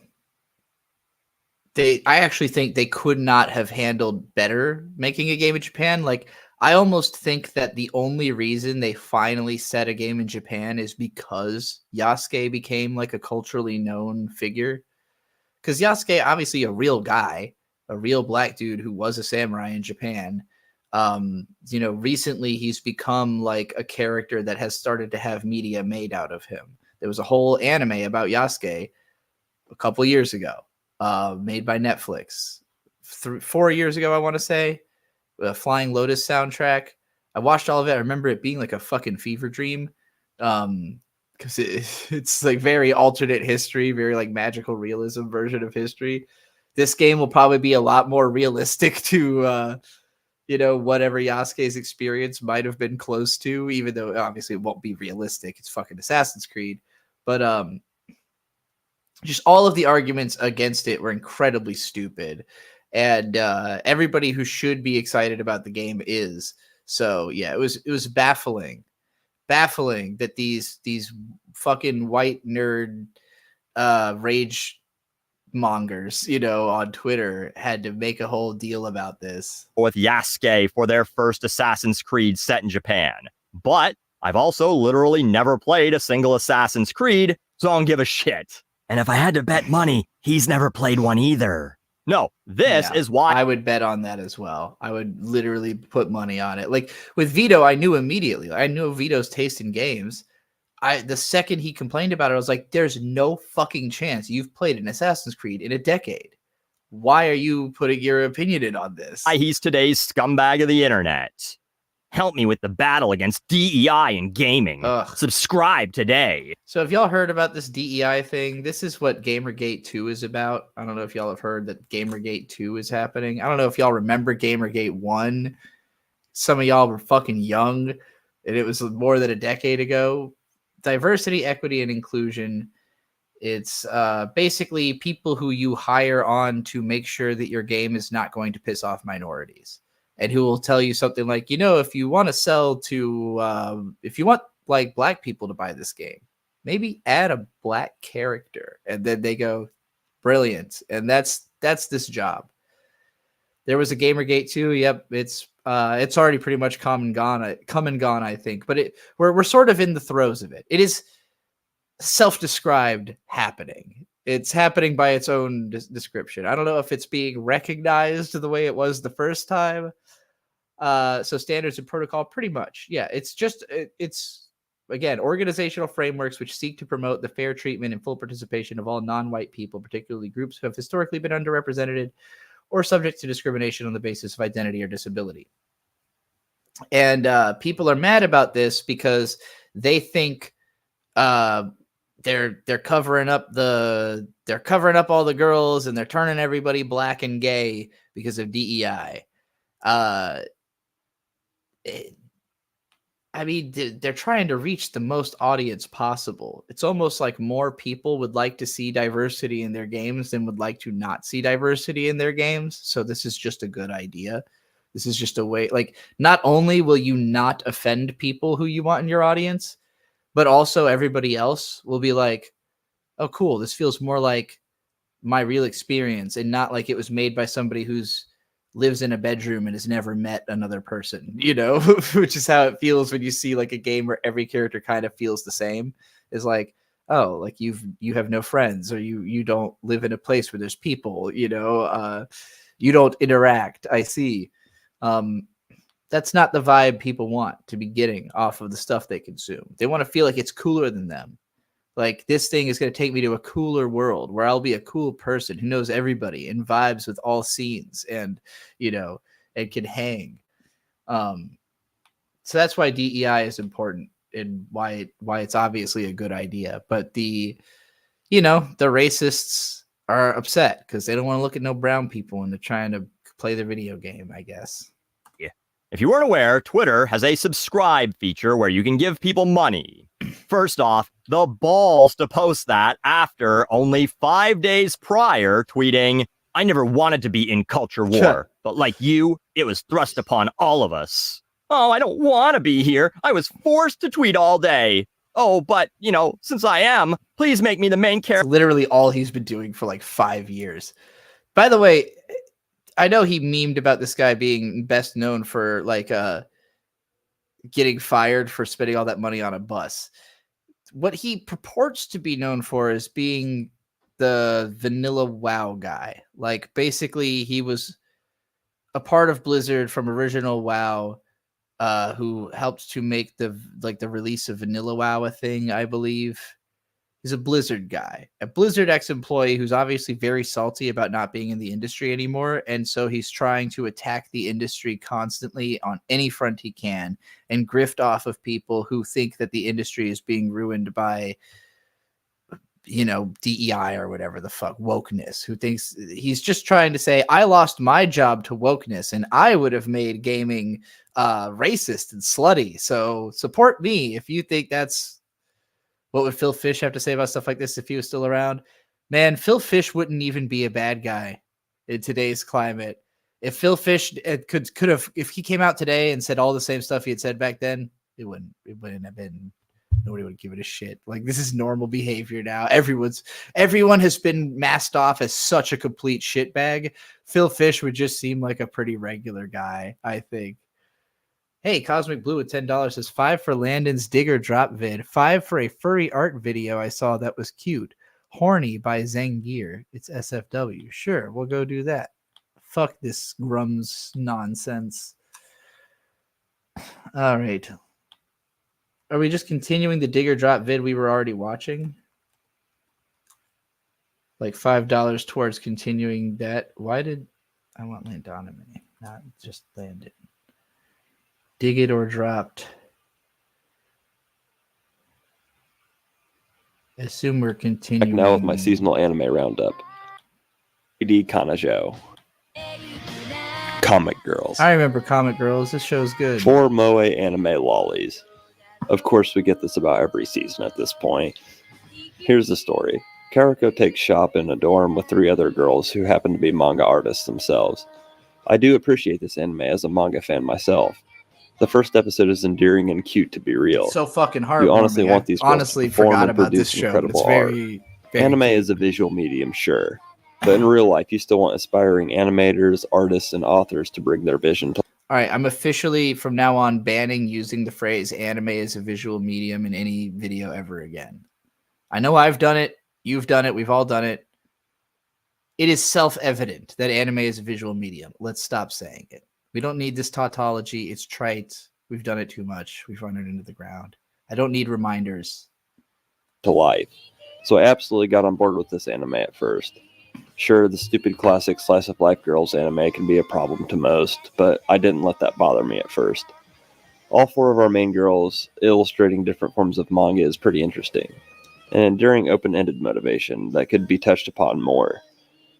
I actually think they could not have handled better making a game in Japan. Like, I almost think that the only reason they finally set a game in Japan is because Yasuke became like a culturally known figure. Because Yasuke, obviously a real guy, a real black dude who was a samurai in Japan. You know, recently he's become like a character that has started to have media made out of him. There was a whole anime about Yasuke a couple years ago, made by Netflix. 4 years ago, I want to say. A Flying Lotus soundtrack. I watched all of it. I remember it being like a fucking fever dream. Because it's like very alternate history, very like magical realism version of history. This game will probably be a lot more realistic to, you know, whatever Yasuke's experience might have been close to, even though obviously it won't be realistic. It's fucking Assassin's Creed. But just all of the arguments against it were incredibly stupid. And everybody who should be excited about the game is. So yeah, it was baffling that these fucking white nerd rage mongers, on Twitter had to make a whole deal about this. With Yasuke for their first Assassin's Creed set in Japan. But I've also literally never played a single Assassin's Creed, so I don't give a shit. And if I had to bet money, he's never played one either. No, this is why I would bet on that as well. I would literally put money on it. Like with Vito, I knew immediately. I knew Vito's taste in games. The second he complained about it, I was like, there's no fucking chance you've played an Assassin's Creed in a decade. Why are you putting your opinion in on this? He's today's scumbag of the internet. Help me with the battle against DEI in gaming. Subscribe today. So have y'all heard about this DEI thing? This is what Gamergate 2 is about. I don't know if y'all have heard that Gamergate 2 is happening. I don't know if y'all remember Gamergate 1. Some of y'all were fucking young, and it was more than a decade ago. Diversity, equity, and inclusion. It's basically people who you hire on to make sure that your game is not going to piss off minorities. And who will tell you something like, if you want to sell to, if you want like black people to buy this game, maybe add a black character. And then they go, brilliant. And that's this job. There was a Gamergate 2. Yep, it's already pretty much come and gone, I think. But we're sort of in the throes of it. It is self-described happening. It's happening by its own description. I don't know if it's being recognized the way it was the first time. So standards and protocol, pretty much. Yeah, it's again, organizational frameworks which seek to promote the fair treatment and full participation of all non-white people, particularly groups who have historically been underrepresented or subject to discrimination on the basis of identity or disability. And people are mad about this because they think they're covering up all the girls and they're turning everybody black and gay because of DEI. They're trying to reach the most audience possible. It's almost like more people would like to see diversity in their games than would like to not see diversity in their games. So this is just a good idea. This is just a way, like, not only will you not offend people who you want in your audience, but also everybody else will be like, oh, cool, this feels more like my real experience and not like it was made by somebody who's lives in a bedroom and has never met another person, which is how it feels when you see like a game where every character kind of feels the same. Is like, oh, like you have no friends, or you don't live in a place where there's people, you don't interact. I see. That's not the vibe people want to be getting off of the stuff they consume. They want to feel like it's cooler than them. Like, this thing is going to take me to a cooler world where I'll be a cool person who knows everybody and vibes with all scenes and, and can hang. So that's why DEI is important and why it's obviously a good idea. But the racists are upset because they don't want to look at no brown people and they're trying to play the video game, I guess. Yeah. If you weren't aware, Twitter has a subscribe feature where you can give people money. First off, the balls to post that after only 5 days prior tweeting, I never wanted to be in culture war, but like you, it was thrust upon all of us. Oh, I don't want to be here. I was forced to tweet all day. Oh, but, since I am, please make me the main character. Literally all he's been doing for like 5 years. By the way, I know he memed about this guy being best known for like getting fired for spending all that money on a bus. What he purports to be known for is being the vanilla WoW guy. Like, basically, he was a part of Blizzard from original WoW, who helped to make the release of vanilla WoW a thing, I believe. He's a Blizzard guy, a Blizzard ex-employee who's obviously very salty about not being in the industry anymore. And so he's trying to attack the industry constantly on any front he can and grift off of people who think that the industry is being ruined by, DEI or whatever the fuck, wokeness, who thinks he's just trying to say, I lost my job to wokeness and I would have made gaming racist and slutty. So support me if you think that's. What would Phil Fish have to say about stuff like this if he was still around? Man, Phil Fish wouldn't even be a bad guy in today's climate. If Phil Fish could have, if he came out today and said all the same stuff he had said back then, it wouldn't have been. Nobody would give it a shit. Like, this is normal behavior now. Everyone has been masked off as such a complete shitbag. Phil Fish would just seem like a pretty regular guy, I think. Hey, Cosmic Blue with $10 says 5 for Landon's Digger drop vid, 5 for a furry art video I saw that was cute. Horny by Zangier. It's SFW. Sure, we'll go do that. Fuck this Grums nonsense. All right. Are we just continuing the Digger drop vid we were already watching? Like $5 towards continuing that. Why did I want Landonomy? Not just Landon. Dig it or dropped. I assume we're continuing. Back now with my seasonal anime roundup. 3D Kanajo. Comic Girls. I remember Comic Girls. This show's good. 4 moe anime lollies. Of course, we get this about every season at this point. Here's the story. Kariko takes shop in a dorm with 3 other girls who happen to be manga artists themselves. I do appreciate this anime as a manga fan myself. The first episode is endearing and cute to be real. It's so fucking hard. You honestly want these girls honestly to perform forgot and about this produce show. incredible It's very Anime is a visual medium, sure. But in real life, you still want aspiring animators, artists, and authors to bring their vision to All right, I'm officially from now on banning using the phrase anime as a visual medium in any video ever again. I know I've done it. You've done it. We've all done it. It is self-evident that anime is a visual medium. Let's stop saying it. We don't need this tautology. It's trite. We've done it too much. We've run it into the ground. I don't need reminders. life. So I absolutely got on board with this anime at first. Sure, the stupid classic slice of life girls anime can be a problem to most, but I didn't let that bother me at first. All 4 of our main girls illustrating different forms of manga is pretty interesting, an enduring open-ended motivation that could be touched upon more.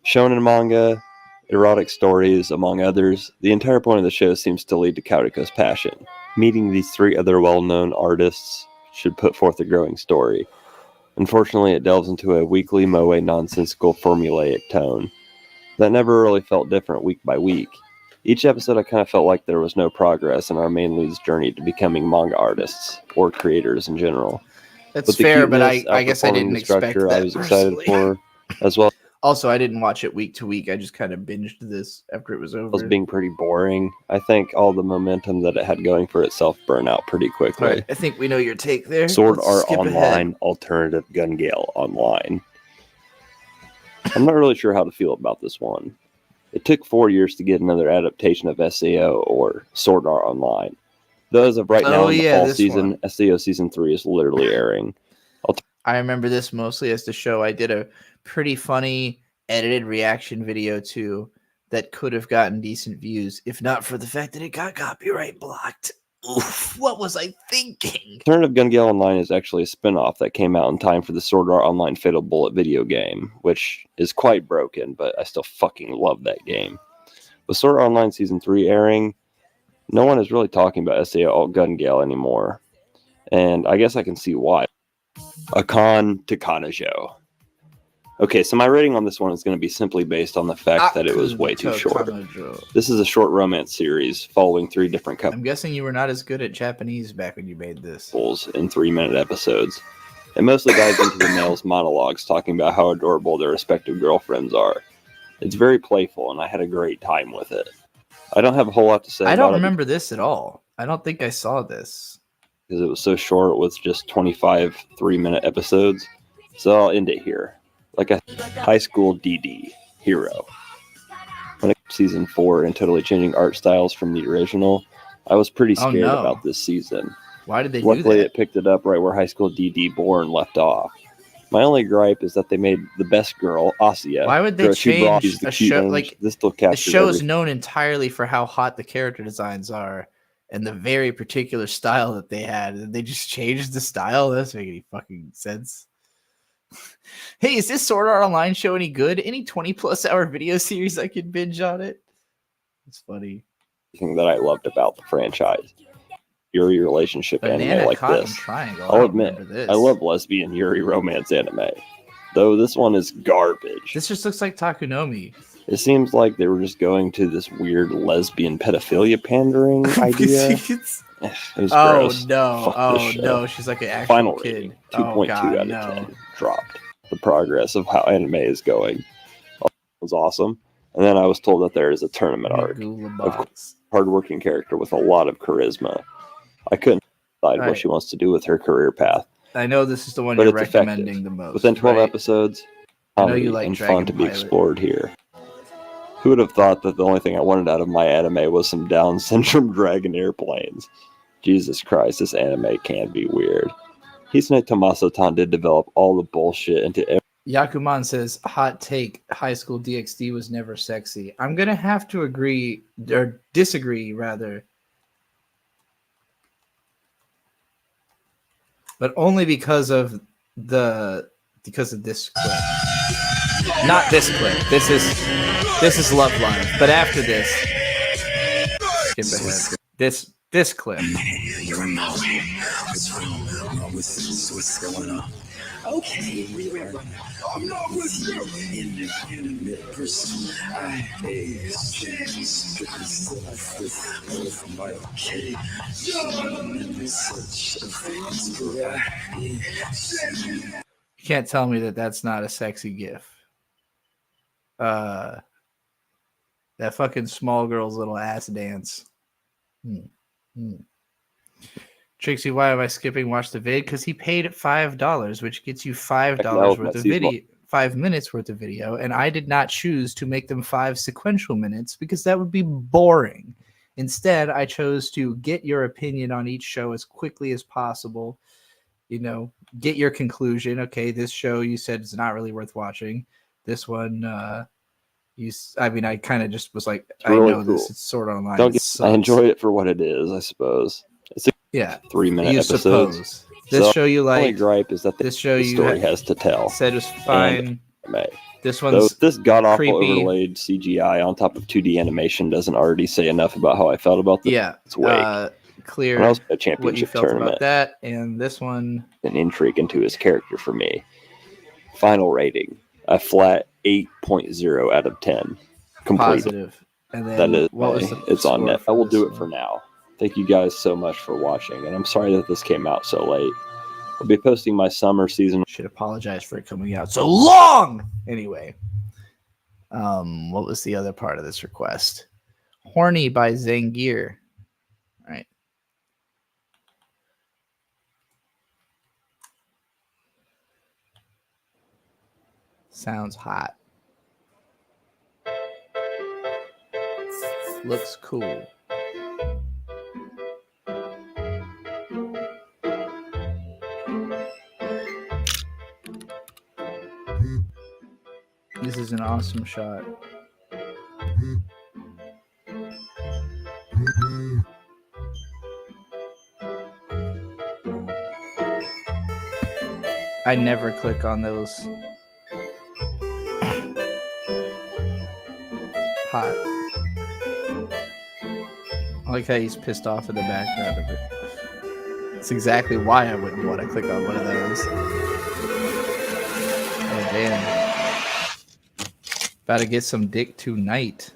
Shonen manga, erotic stories, among others, the entire point of the show seems to lead to Kariko's passion. Meeting these 3 other well-known artists should put forth a growing story. Unfortunately, it delves into a weekly moe nonsensical formulaic tone that never really felt different week by week. Each episode I kind of felt like there was no progress in our main lead's journey to becoming manga artists, or creators in general. That's fair, but I cuteness, guess I didn't outperforming the expect structure that I was excited personally. for, as well Also, I didn't watch it week to week. I just kind of binged this after it was over. as being pretty boring. I think all the momentum that it had going for itself burned out pretty quickly. All right, I think we know your take there. Sword Let's Art skip Online, ahead. alternative Gun Gale Online. I'm not really sure how to feel about this one. It took 4 years to get another adaptation of SAO, or Sword Art Online. Though as of right now in the fall season, SAO Season 3 is literally airing. I remember this mostly as the show I did a pretty funny edited reaction video to that could have gotten decent views, if not for the fact that it got copyright blocked. Oof, what was I thinking? Alternative Gun Gale Online is actually a spin-off that came out in time for the Sword Art Online Fatal Bullet video game, which is quite broken, but I still fucking love that game. With Sword Art Online Season 3 airing, no one is really talking about SAO Gun Gale anymore, and I guess I can see why. Akan to Kanajo. Okay, so my rating on this one is going to be simply based on the fact that it was way too short. This is a short romance series following 3 different I'm guessing you were not as good at Japanese back when you made this. couples in 3-minute episodes. It mostly dives into the males' monologues talking about how adorable their respective girlfriends are. It's very playful, and I had a great time with it. I don't have a whole lot to say I about don't it remember this at all. I don't think I saw this. because it was so short with just 25 3-minute episodes. So I'll end it here. Like a high school DD hero. When it season 4 and totally changing art styles from the original, I was pretty Oh, scared no. about this season. Why did they do Luckily, that? it picked it up right where High School DD Born left off. My only gripe is that they made the best girl, Asya. Why would they grow 2 bras. change She's the a cute show one. like This still the captures show is everything. known entirely for how hot the character designs are and the very particular style that they had, and they just changed the style? That doesn't make any fucking sense. Hey, is this Sword Art Online show any good? Any 20+ hour video series I could binge on it? It's funny. Thing that I loved about the franchise. Yuri relationship Banana anime like Cotton this. Triangle. I I'll don't admit, remember this. I love lesbian Yuri romance anime. though this one is garbage. This just looks like Takunomi. It seems like they were just going to this weird lesbian pedophilia pandering idea. It was gross. No. Fuck this show. No. She's like an actual Final kid. rating, 2.2 God, out of no. 10. Dropped. The progress of how anime is going was awesome. And then I was told that there is a tournament arc. Of course, hardworking character with a lot of charisma. I couldn't decide what Right. she wants to do with her career path. I know this is the one But you're it's recommending effective. the most. Within 12 right? episodes, I know comedy you like and Dragon fun to be Pilot. explored here. Who would have thought that the only thing I wanted out of my anime was some Down syndrome dragon airplanes? Jesus Christ, this anime can be weird. Hisune Tommaso-tan did develop all the bullshit into every Yakuman says, hot take, high school DxD was never sexy. I'm going to have to agree, or disagree, rather. But only because of this clip. Not this clip. This is Love Live. But after this, skip ahead. This clip. You're a Maui. What's going on? Okay, I'm not with you. Independent person. I hate change because of my okay. You can't tell me that that's not a sexy gif. That fucking small girl's little ass dance. Trixie, why am I skipping watch the vid? Because he paid $5, which gets you $5 worth of video, 5 minutes worth of video, and I did not choose to make them 5 sequential minutes because that would be boring. Instead, I chose to get your opinion on each show as quickly as possible. You know, get your conclusion. Okay, this show you said is not really worth watching. This one, I kind of just was like, I really know this. cool. It's sort of online. I enjoy it for what it is, I suppose. It's a 3-minute you episode. suppose. This show you The only like. gripe is that This show the you story has to tell. said was fine. This Though one's this god-awful creepy. overlaid CGI on top of 2D animation doesn't already say enough about how I felt about this. Yeah, It's wake. clear And also a what you championship felt tournament. about that, and this one. An intrigue into his character for me. Final rating: a flat 8.0 out of 10. Completely. Positive. And then That is, what was the it's on score net. for I will this do it one? for now. Thank you guys so much for watching, and I'm sorry that this came out so late. I'll be posting my summer season. Should apologize for it coming out so long. Anyway, what was the other part of this request? Horny by Zangier. All right. Sounds hot. Looks cool. This is an awesome shot. I never click on those. Hot. I like how he's pissed off in the background of it. That's exactly why I wouldn't want to click on one of those. Oh, damn. About to get some dick tonight.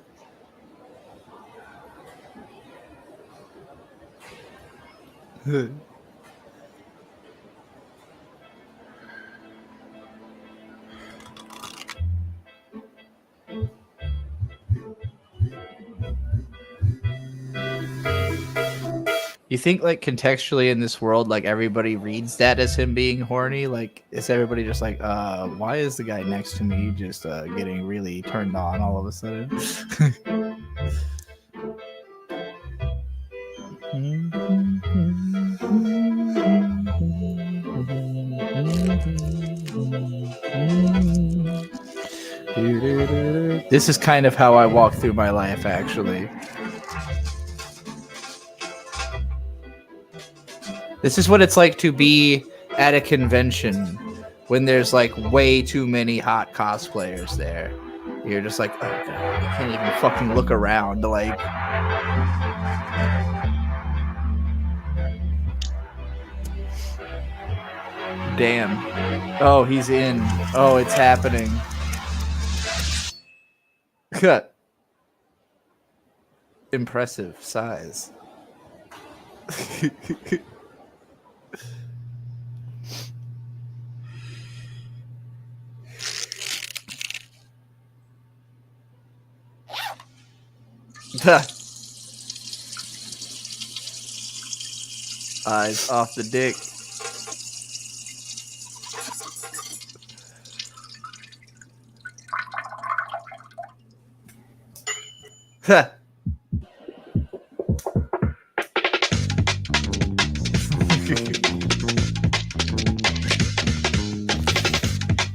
You think like contextually in this world, like everybody reads that as him being horny? Like, is everybody just like, why is the guy next to me just getting really turned on all of a sudden? This is kind of how I walk through my life, actually. This is what it's like to be at a convention when there's like way too many hot cosplayers there. You're just like, oh god, I can't even fucking look around. Like, Damn. Oh, he's in. Oh, it's happening. Impressive size. Eyes off the dick.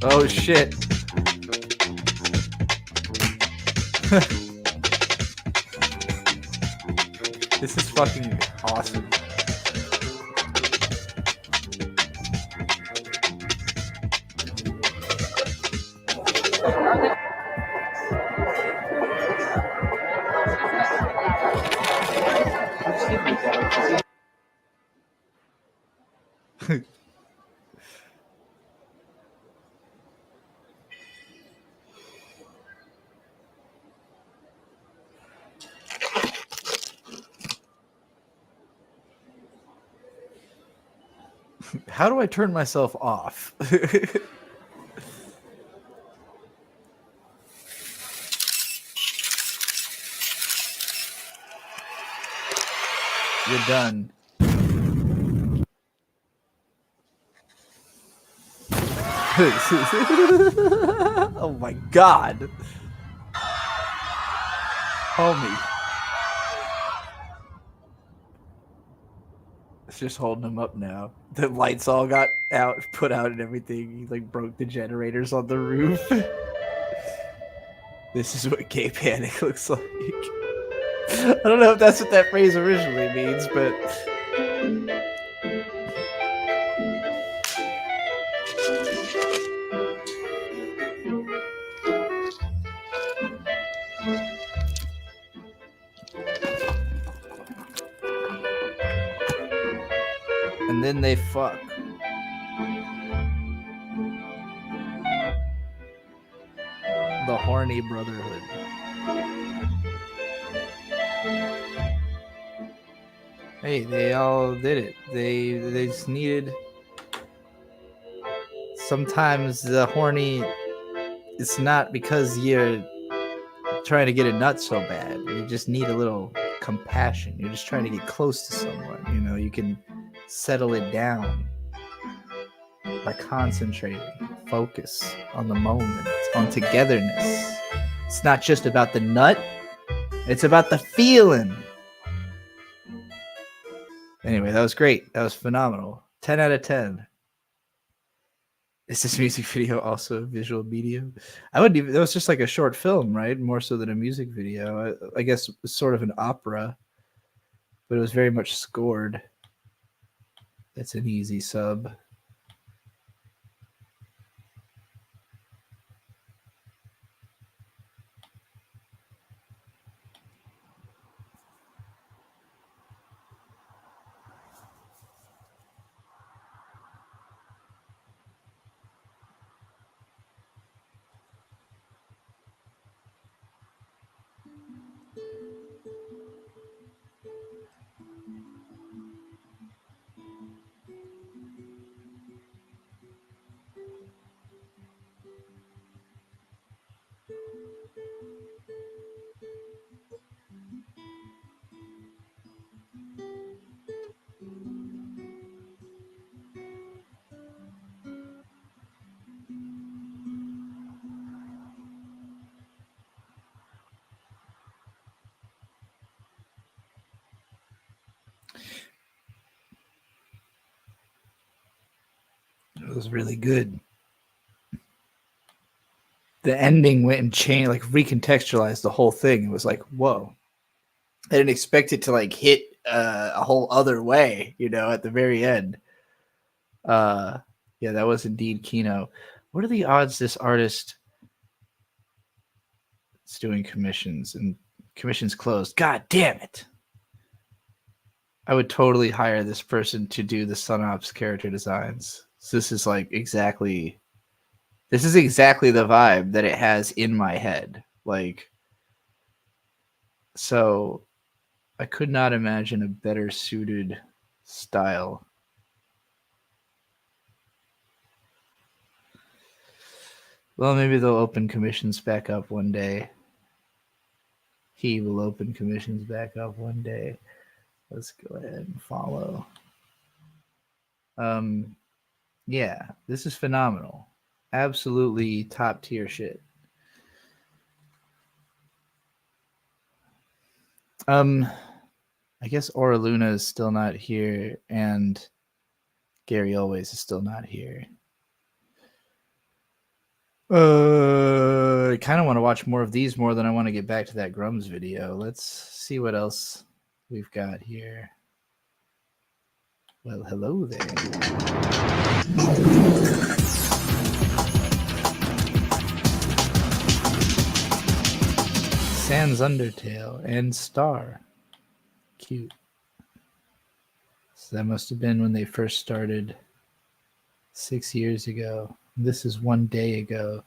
Oh shit. This is fucking awesome. How do I turn myself off? You're done. Oh my god. Homie. It's just holding him up now. The lights all got out, put out and everything. He like broke the generators on the roof. This is what gay panic looks like. I don't know if that's what that phrase originally means, but and then they fuck. The horny brotherhood. Hey, they all did it. They just needed. Sometimes the horny, it's not because you're trying to get a nut so bad. You just need a little compassion. You're just trying to get close to someone. You know, you can settle it down by concentrating, focus on the moment, on togetherness. It's not just about the nut, it's about the feeling. Anyway, that was great. That was phenomenal. 10 out of 10. Is this music video also a visual medium? I wouldn't even, that was just like a short film, right? More so than a music video. I guess it was sort of an opera, but it was very much scored. That's an easy sub. It was really good. The ending went and changed, like recontextualized the whole thing. It was like, whoa. I didn't expect it to like hit a whole other way, you know, at the very end. Yeah, that was indeed Kino. What are the odds this artist is doing commissions and commissions closed? God damn it. I would totally hire this person to do the Sunops character designs. So this is like exactly the vibe that it has in my head. Like, so I could not imagine a better suited style. Well, maybe they'll open commissions back up one day. He will open commissions back up one day. Let's go ahead and follow. Yeah, this is phenomenal. Absolutely top tier shit. I guess Aura Luna is still not here, and Gary Always is still not here. I kind of want to watch more of these more than I want to get back to that Grums video. Let's see what else we've got here. Well, hello there. Sans Undertale and Star. Cute. So that must have been when they first started 6 years ago. This is 1 day ago.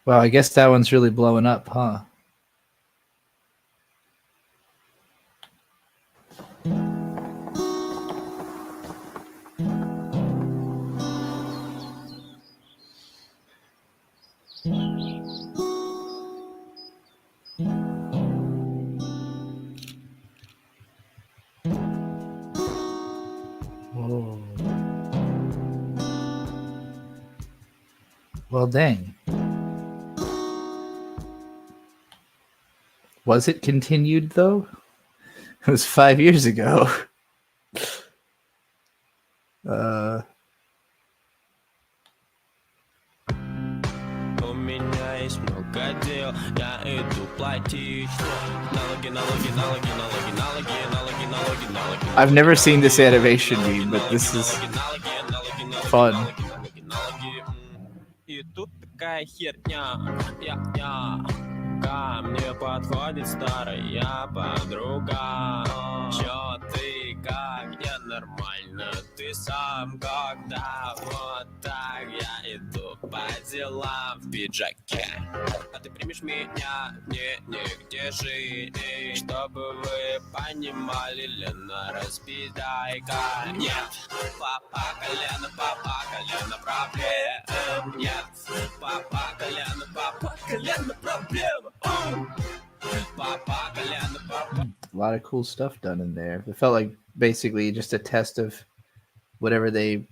Well, I guess that one's really blowing up, huh? Whoa. Well, dang. Was it continued, though? It was 5 years ago. I've never seen this animation meme, but this is fun. Ко мне подходит старая подруга. Чё ты, как я нормально, ты сам когда вот так я иду по делам в пиджаке. А ты примешь меня, мне негде жить. Чтобы вы понимали, Лена, распидайка. Нет, папа колено проблем. Нет, папа колено проблем. A lot of cool stuff done in there. It felt like basically just a test of whatever they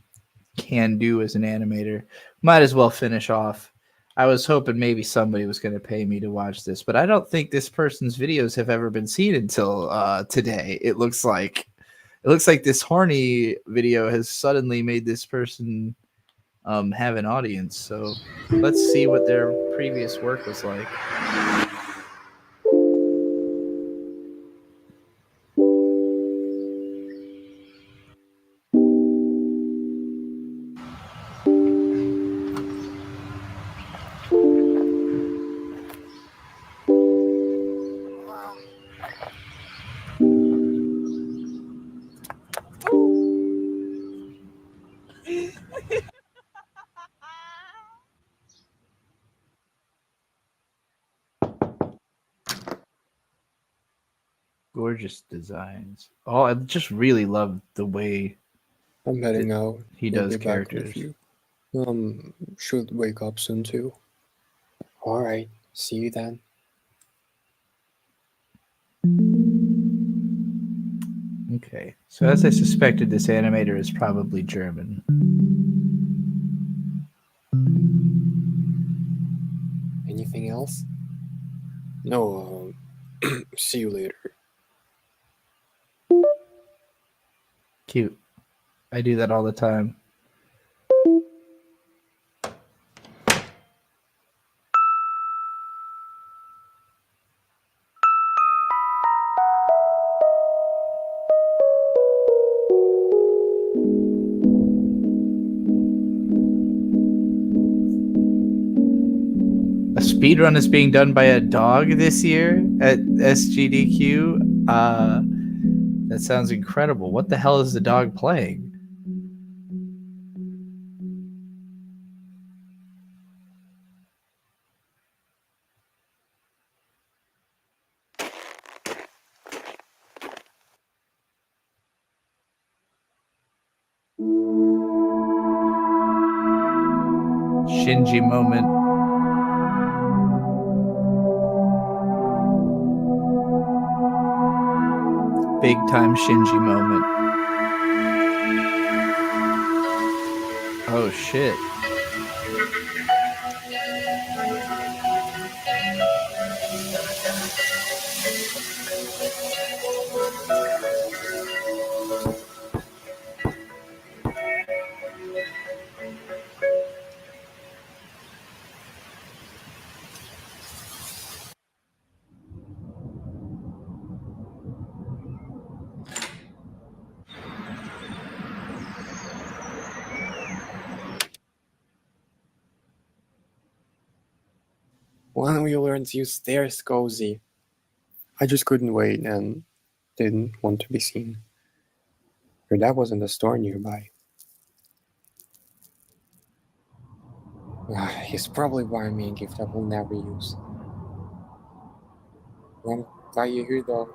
can do as an animator. Might as well finish off. I was hoping maybe somebody was going to pay me to watch this, but I don't think this person's videos have ever been seen until today. It looks like this horny video has suddenly made this person have an audience. So let's see what their previous work was like. Gorgeous designs. Oh, I just really love the way I'm heading out. he We'll does be back in a characters. few. Should wake up soon too. All right. See you then. Okay, so as I suspected, this animator is probably German. Anything else? No. See you later. Cute. I do that all the time. A speedrun is being done by a dog this year at SGDQ. That sounds incredible. What the hell is the dog playing? Shinji moment. Big time Shinji moment. Oh shit. Why don't we learn to use stairs, Cozy? I just couldn't wait and didn't want to be seen. Your dad was in the store nearby. He's probably buying me a gift I will never use. Well, I'm glad you're here though.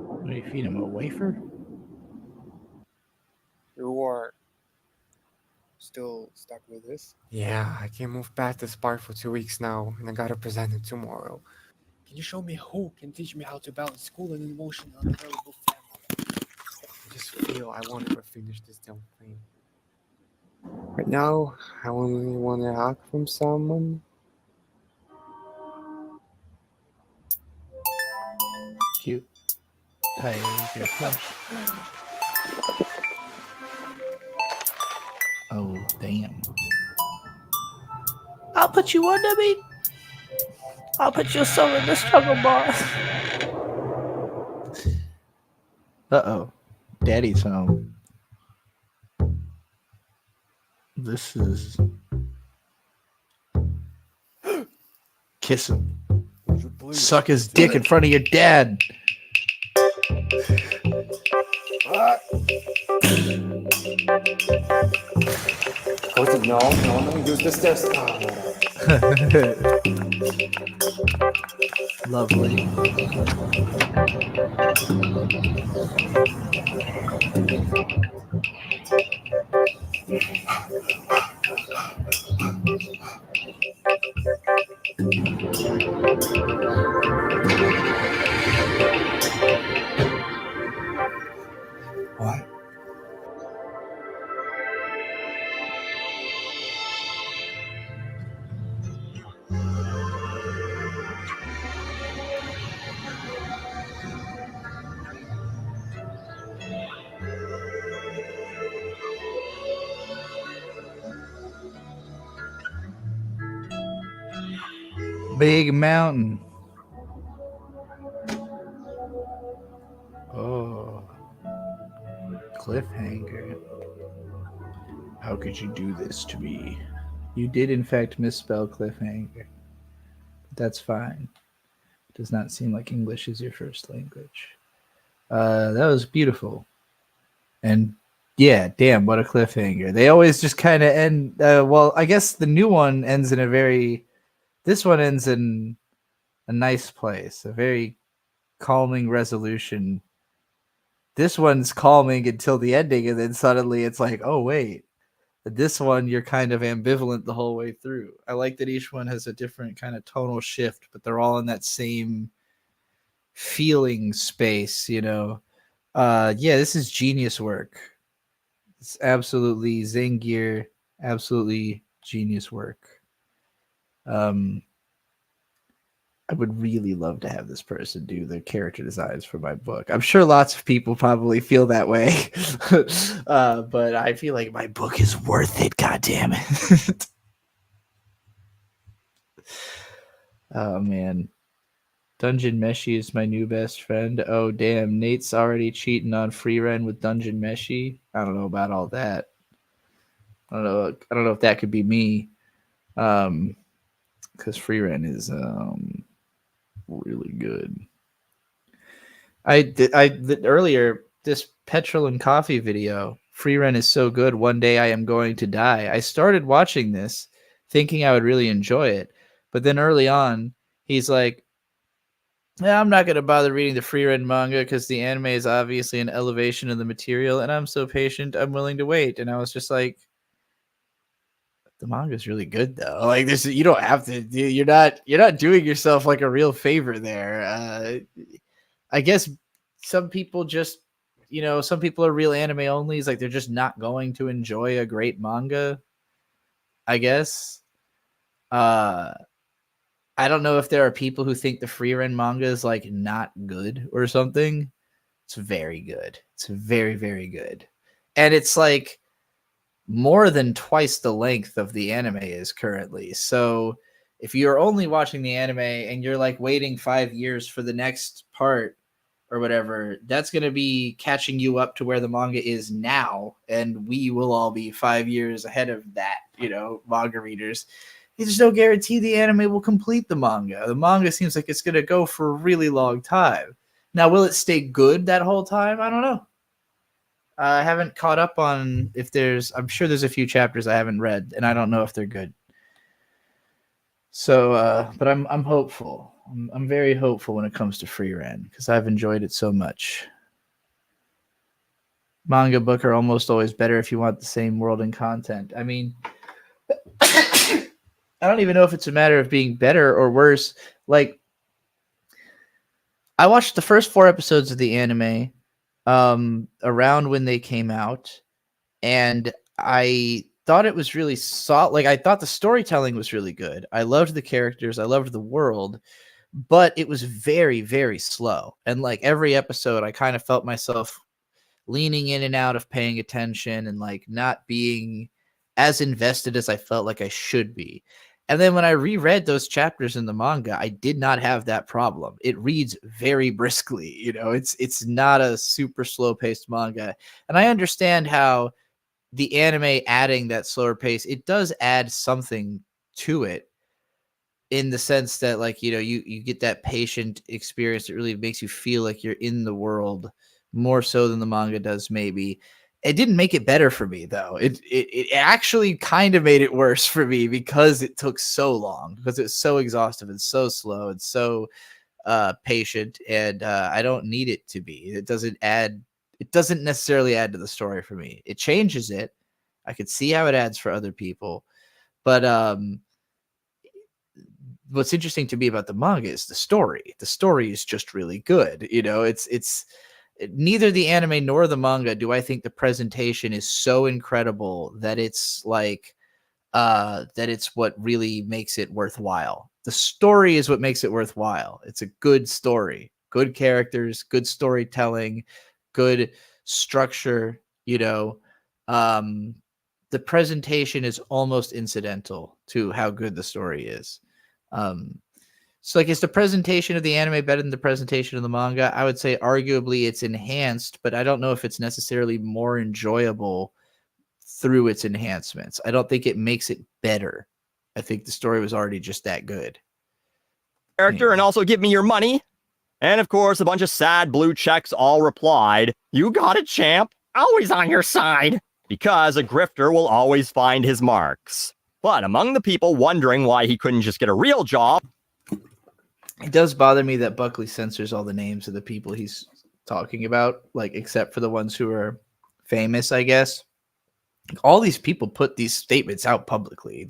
What do you feed him, a wafer? You are still stuck with this? Yeah, I can't move past this part for 2 weeks now, and I gotta present it tomorrow. Can you show me who can teach me how to balance school and emotional unavailable family? I just feel I won't ever finish this damn thing. Right now, I only want a hug from someone. Cute. Tiger plush. Oh, damn. I'll put you under me. I'll put your soul in the struggle bar. Uh-oh. Daddy's home. This is... Kiss him. Suck his dick in front of your dad. No, use the stairs. Lovely. What? Big mountain. Oh. Cliffhanger. How could you do this to me? You did in fact misspell cliffhanger. But that's fine. It does not seem like English is your first language. That was beautiful. And yeah, damn, what a cliffhanger. They always just kind of end... well, I guess the new one ends in a very... This one ends in a nice place, a very calming resolution. This one's calming until the ending, and then suddenly it's like, oh, wait. This one, you're kind of ambivalent the whole way through. I like that each one has a different kind of tonal shift, but they're all in that same feeling space, you know? Yeah, this is genius work. It's absolutely Zangier, absolutely genius work. I would really love to have this person do the character designs for my book. I'm sure lots of people probably feel that way, but I feel like my book is worth it. God damn it! Oh man, Dungeon Meshi is my new best friend. Oh damn, Nate's already cheating on Freeren with Dungeon Meshi. I don't know about all that. I don't know if that could be me. Because Freeren is really good. Earlier, this petrol and coffee video, Freeren is so good, one day I am going to die. I started watching this thinking I would really enjoy it, but then early on he's like, Yeah, I'm not gonna bother reading the free read manga because the anime is obviously an elevation of the material, and I'm so patient, I'm willing to wait. And I was just like, the manga is really good though. Like this, you don't have to. You're not doing yourself like a real favor there. I guess some people just, some people are real anime onlys. Like they're just not going to enjoy a great manga. I guess. I don't know if there are people who think the free run manga is like not good or something. It's very good. It's very, very good. And it's like more than twice the length of the anime is currently. So if you're only watching the anime and you're like waiting 5 years for the next part or whatever, that's going to be catching you up to where the manga is now. And we will all be 5 years ahead of that, manga readers. There's no guarantee the anime will complete the manga. The manga seems like it's going to go for a really long time. Now, will it stay good that whole time? I don't know. I haven't caught up on I'm sure there's a few chapters I haven't read, and I don't know if they're good. So, but I'm hopeful. I'm very hopeful when it comes to free ren because I've enjoyed it so much. Manga book are almost always better if you want the same world and content. I mean, I don't even know if it's a matter of being better or worse. Like, I watched the first 4 episodes of the anime around when they came out, and I thought it was really solid. Like, I thought the storytelling was really good. I loved the characters. I loved the world, but it was very, very slow. And like every episode, I kind of felt myself leaning in and out of paying attention and like not being as invested as I felt like I should be. And then when I reread those chapters in the manga, I did not have that problem. It reads very briskly. It's not a super slow paced manga. And I understand how the anime adding that slower pace, it does add something to it in the sense that like, you get that patient experience. It really makes you feel like you're in the world more so than the manga does maybe. It didn't make it better for me, though. It actually kind of made it worse for me because it took so long, because it's so exhaustive and so slow and so patient, and I don't need it to be. It doesn't necessarily add to the story for me. It changes it. I could see how it adds for other people, but what's interesting to me about the manga is the story. The story is just really good. It's neither the anime nor the manga do I think the presentation is so incredible that it's like that it's what really makes it worthwhile. The story is what makes it worthwhile. It's a good story, good characters, good storytelling, good structure. The presentation is almost incidental to how good the story is. So like, is the presentation of the anime better than the presentation of the manga? I would say arguably it's enhanced, but I don't know if it's necessarily more enjoyable through its enhancements. I don't think it makes it better. I think the story was already just that good. Character and also give me your money. And of course, a bunch of sad blue checks all replied, "You got it, champ. Always on your side." Because a grifter will always find his marks. But among the people wondering why he couldn't just get a real job, it does bother me that Buckley censors all the names of the people he's talking about, like, except for the ones who are famous, I guess. All these people put these statements out publicly.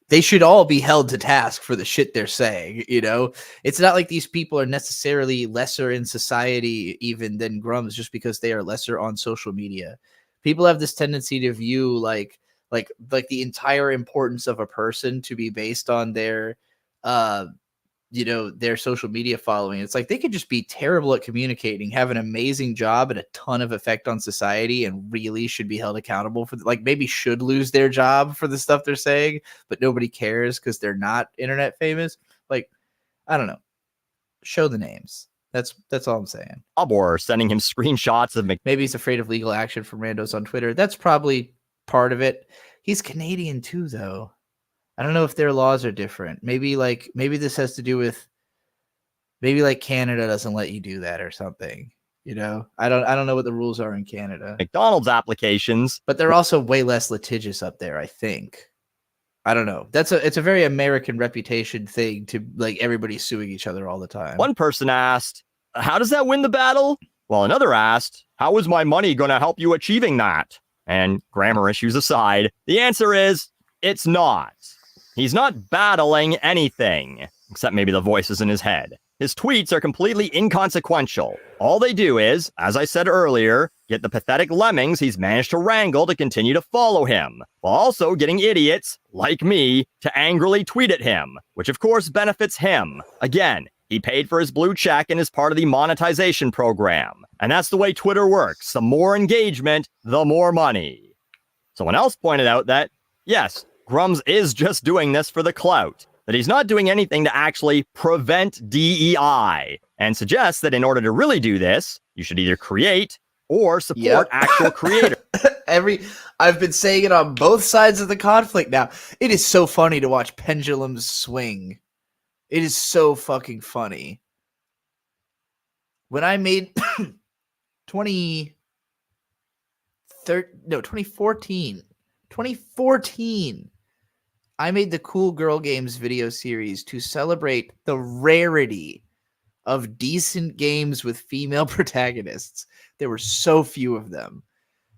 They should all be held to task for the shit they're saying. It's not like these people are necessarily lesser in society even than Grums just because they are lesser on social media. People have this tendency to view like the entire importance of a person to be based on their their social media following. It's like they could just be terrible at communicating, have an amazing job and a ton of effect on society, and really should be held accountable for, like, maybe should lose their job for the stuff they're saying, but nobody cares because they're not internet famous. Like, I don't know. Show the names. That's all I'm saying. Or sending him screenshots of maybe he's afraid of legal action from randos on Twitter. That's probably part of it. He's Canadian too, though. I don't know if their laws are different. Maybe this has to do with like Canada doesn't let you do that or something. I don't know what the rules are in Canada. McDonald's applications, but they're also way less litigious up there, I think. I don't know. It's a very American reputation thing to like everybody suing each other all the time. One person asked, how does that win the battle? While another asked, how is my money going to help you achieving that? And grammar issues aside, the answer is, it's not. He's not battling anything, except maybe the voices in his head. His tweets are completely inconsequential. All they do is, as I said earlier, get the pathetic lemmings he's managed to wrangle to continue to follow him, while also getting idiots, like me, to angrily tweet at him, which of course benefits him. Again, he paid for his blue check and is part of the monetization program. And that's the way Twitter works. The more engagement, the more money. Someone else pointed out that, yes, Grums is just doing this for the clout, that he's not doing anything to actually prevent DEI, and suggests that in order to really do this, you should either create or support actual creators. I've been saying it on both sides of the conflict now. It is so funny to watch pendulums swing. It is so fucking funny. When I made 2014, I made the Cool Girl Games video series to celebrate the rarity of decent games with female protagonists. There were so few of them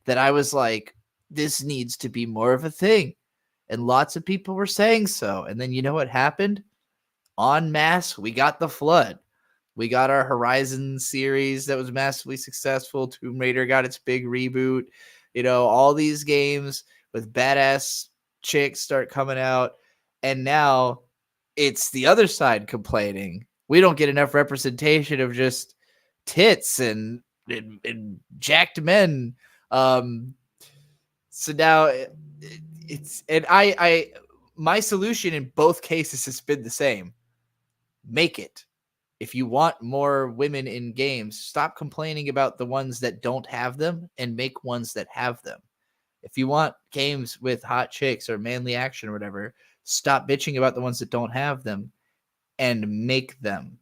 that I was like, this needs to be more of a thing. And lots of people were saying so. And then you know what happened? En masse, we got the flood. We got our Horizon series that was massively successful. Tomb Raider got its big reboot. You know, all these games with badass chicks start coming out, and now it's the other side complaining we don't get enough representation of just tits and jacked men. So now it's, and I my solution in both cases has been the same. Make it. If you want more women in games, stop complaining about the ones that don't have them and make ones that have them. If you want games with hot chicks or manly action or whatever, stop bitching about the ones that don't have them and make them.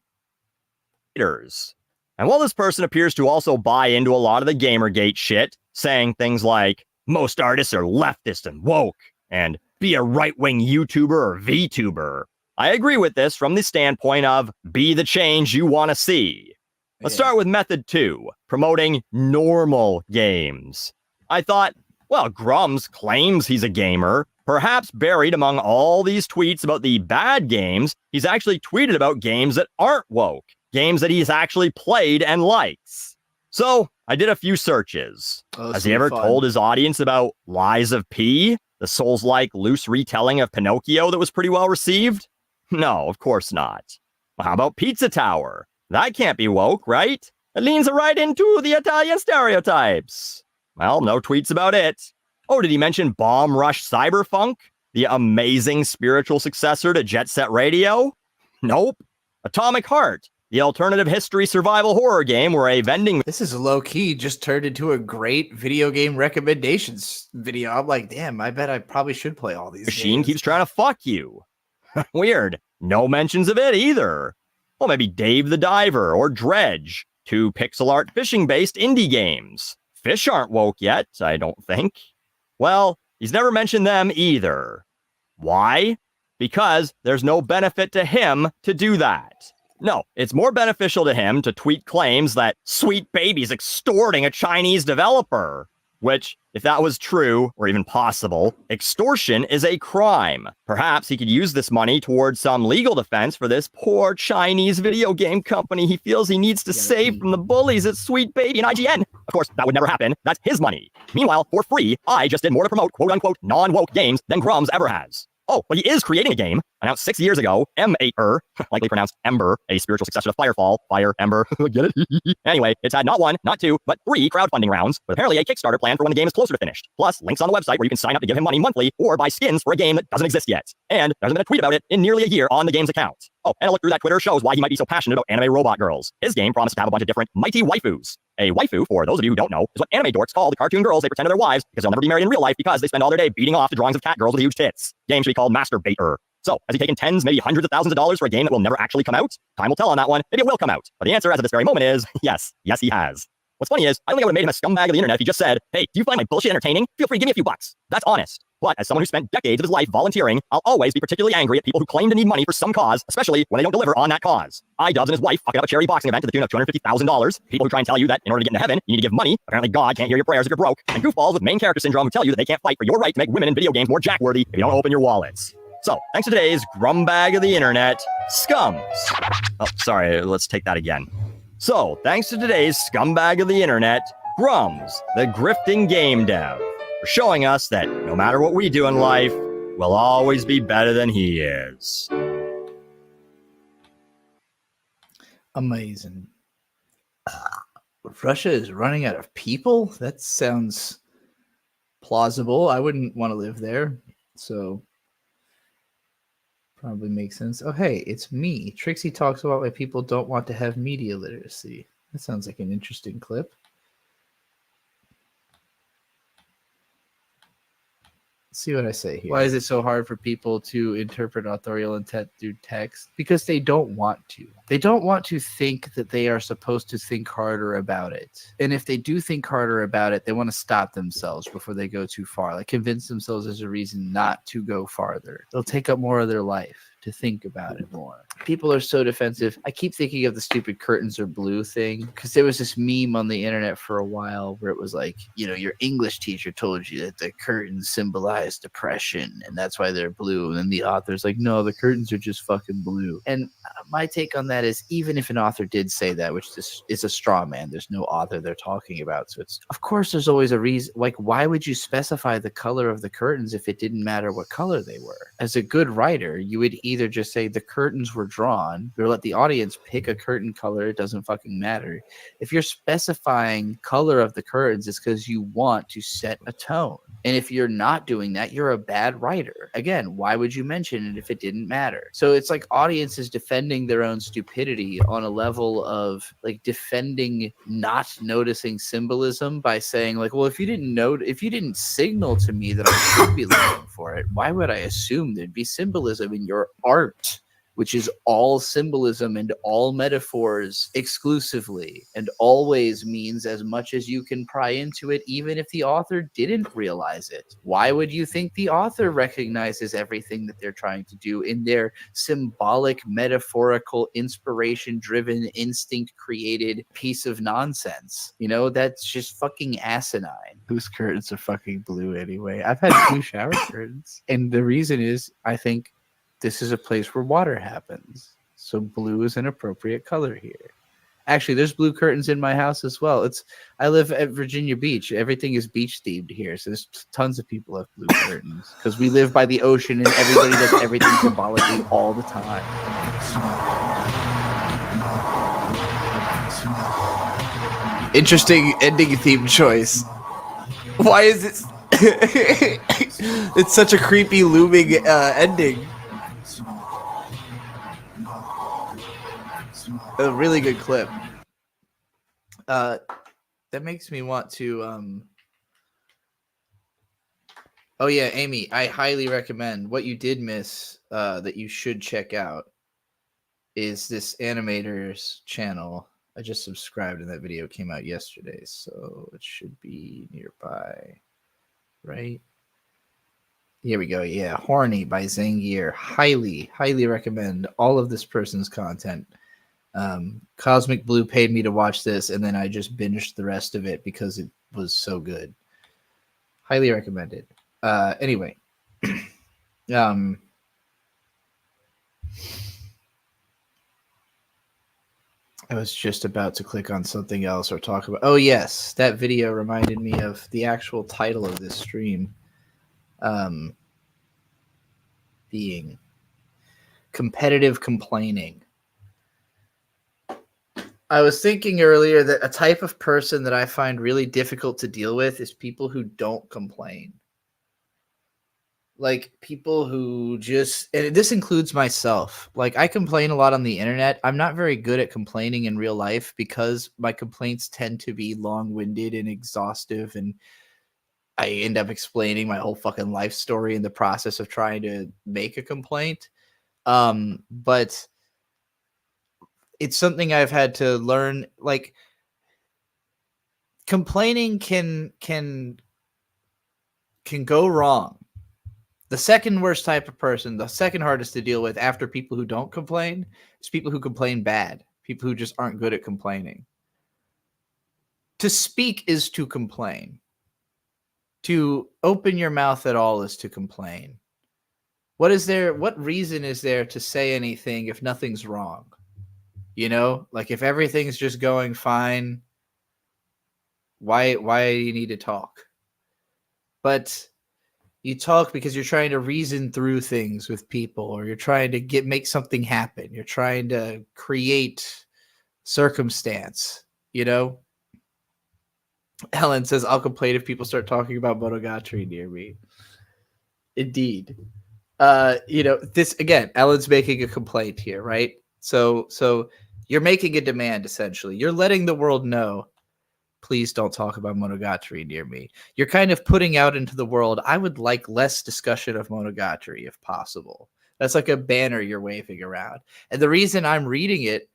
And while this person appears to also buy into a lot of the Gamergate shit, saying things like, most artists are leftist and woke, and be a right-wing YouTuber or VTuber, I agree with this from the standpoint of be the change you want to see. Let's start with method 2, promoting normal games. I thought, well, Grums claims he's a gamer. Perhaps buried among all these tweets about the bad games, he's actually tweeted about games that aren't woke, games that he's actually played and likes. So I did a few searches. Has he ever told his audience about Lies of P, the Souls-like loose retelling of Pinocchio that was pretty well received? No, of course not. Well, how about Pizza Tower? That can't be woke, right? It leans right into the Italian stereotypes. Well, no tweets about it. Oh, did he mention Bomb Rush Cyberfunk, the amazing spiritual successor to Jet Set Radio? Nope. Atomic Heart, the alternative history survival horror game where a vending... This is low-key just turned into a great video game recommendations video. I'm like, damn, I bet I probably should play all these machine games. Keeps trying to fuck you. Weird. No mentions of it either. Well, maybe Dave the Diver or Dredge, 2 pixel art fishing-based indie games. Fish aren't woke yet, I don't think. Well, he's never mentioned them either. Why? Because there's no benefit to him to do that. No, it's more beneficial to him to tweet claims that Sweet Baby's extorting a Chinese developer. Which, if that was true, or even possible, extortion is a crime. Perhaps he could use this money towards some legal defense for this poor Chinese video game company he feels he needs to save from the bullies at Sweet Baby and IGN. Of course, that would never happen. That's his money. Meanwhile, for free, I just did more to promote quote-unquote non-woke games than Grums ever has. Oh, but he is creating a game, announced 6 years ago, M8er, likely pronounced Ember, a spiritual successor to Firefall, Fire, Ember, get it? Anyway, it's had not 1, not 2, but 3 crowdfunding rounds, with apparently a Kickstarter plan for when the game is closer to finished, plus links on the website where you can sign up to give him money monthly or buy skins for a game that doesn't exist yet. And there hasn't been a tweet about it in nearly a year on the game's account. Oh, and a look through that Twitter shows why he might be so passionate about anime robot girls. His game promised to have a bunch of different mighty waifus. A waifu, for those of you who don't know, is what anime dorks call the cartoon girls they pretend are their wives because they'll never be married in real life because they spend all their day beating off the drawings of cat girls with huge tits. Game should be called Masturbator. So, has he taken tens, maybe hundreds of thousands of dollars for a game that will never actually come out? Time will tell on that one. Maybe it will come out. But the answer as of this very moment is yes. Yes, he has. What's funny is, I don't think I would have made him a scumbag of the internet if he just said, hey, do you find my bullshit entertaining? Feel free to give me a few bucks. That's honest. But as someone who spent decades of his life volunteering, I'll always be particularly angry at people who claim to need money for some cause, especially when they don't deliver on that cause. iDubbbz and his wife fucking up a charity boxing event to the tune of $250,000. People who try and tell you that in order to get into heaven, you need to give money. Apparently God can't hear your prayers if you're broke. And goofballs with main character syndrome who tell you that they can't fight for your right to make women in video games more jack-worthy if you don't open your wallets. So, thanks to today's Grumbag of the Internet, Scums. Oh, sorry, let's take that again. So, thanks to today's Scumbag of the Internet, Grums, the grifting game dev, for showing us that no matter what we do in life, we'll always be better than he is. Amazing. Russia is running out of people? That sounds plausible. I wouldn't want to live there, so probably makes sense. Oh, hey, it's me. Trixie talks about why people don't want to have media literacy. That sounds like an interesting clip. Let's see what I say here. Why is it so hard for people to interpret authorial intent through text? Because they don't want to. They don't want to think that they are supposed to think harder about it. And if they do think harder about it, they want to stop themselves before they go too far. Like convince themselves there's a reason not to go farther. They'll take up more of their life to think about it more. People are so defensive. I keep thinking of the stupid curtains are blue thing because there was this meme on the internet for a while where it was like, you know, your English teacher told you that the curtains symbolize depression and that's why they're blue. And then the author's like, no, the curtains are just fucking blue. And my take on that is even if an author did say that, which is a straw man, there's no author they're talking about. So it's, of course, there's always a reason. Like, why would you specify the color of the curtains if it didn't matter what color they were? As a good writer, you would either just say the curtains were drawn or let the audience pick a curtain color. It doesn't fucking matter. If you're specifying color of the curtains, it's because you want to set a tone. And if you're not doing that, you're a bad writer. Again, why would you mention it if it didn't matter? So it's like audiences defending their own stupidity on a level of like defending not noticing symbolism by saying like, well, if you didn't signal to me that I should be looking for it, why would I assume there'd be symbolism in your art, which is all symbolism and all metaphors exclusively and always means as much as you can pry into it, even if the author didn't realize it. Why would you think the author recognizes everything that they're trying to do in their symbolic, metaphorical, inspiration-driven, instinct-created piece of nonsense? You know, that's just fucking asinine. Whose curtains are fucking blue anyway? I've had blue shower curtains. And the reason is, I think, this is a place where water happens. So blue is an appropriate color here. Actually, there's blue curtains in my house as well. I live at Virginia Beach. Everything is beach themed here. So there's tons of people have blue curtains because we live by the ocean and everybody does everything symbolically all the time. Interesting ending theme choice. Why is it? It's such a creepy looming ending. A really good clip. That makes me want to oh yeah, Amy, I highly recommend what you did miss that you should check out is this animator's channel. I just subscribed and that video came out yesterday, so it should be nearby, right? Here we go. Yeah, Horny by Zangier. Highly recommend all of this person's content. Cosmic Blue paid me to watch this, and then I just binged the rest of it because it was so good. Highly recommended. Anyway, I was just about to click on something else or talk about. Oh yes, that video reminded me of the actual title of this stream, being competitive complaining. I was thinking earlier that a type of person that I find really difficult to deal with is people who don't complain. Like people who just, and this includes myself. Like I complain a lot on the internet. I'm not very good at complaining in real life because my complaints tend to be long-winded and exhaustive, and I end up explaining my whole fucking life story in the process of trying to make a complaint. But it's something I've had to learn. Like complaining can go wrong. The second worst type of person, the second hardest to deal with after people who don't complain, is people who complain bad. People who just aren't good at complaining. To speak is to complain. To open your mouth at all is to complain. What reason is there to say anything if nothing's wrong? You know, like if everything's just going fine, why do you need to talk? But you talk because you're trying to reason through things with people, or you're trying to make something happen. You're trying to create circumstance, you know? Ellen says, I'll complain if people start talking about Monogatari near me. Indeed. You know, this again, Ellen's making a complaint here, right? So you're making a demand, essentially. You're letting the world know, please don't talk about Monogatari near me. You're kind of putting out into the world, I would like less discussion of Monogatari if possible. That's like a banner you're waving around. And the reason I'm reading it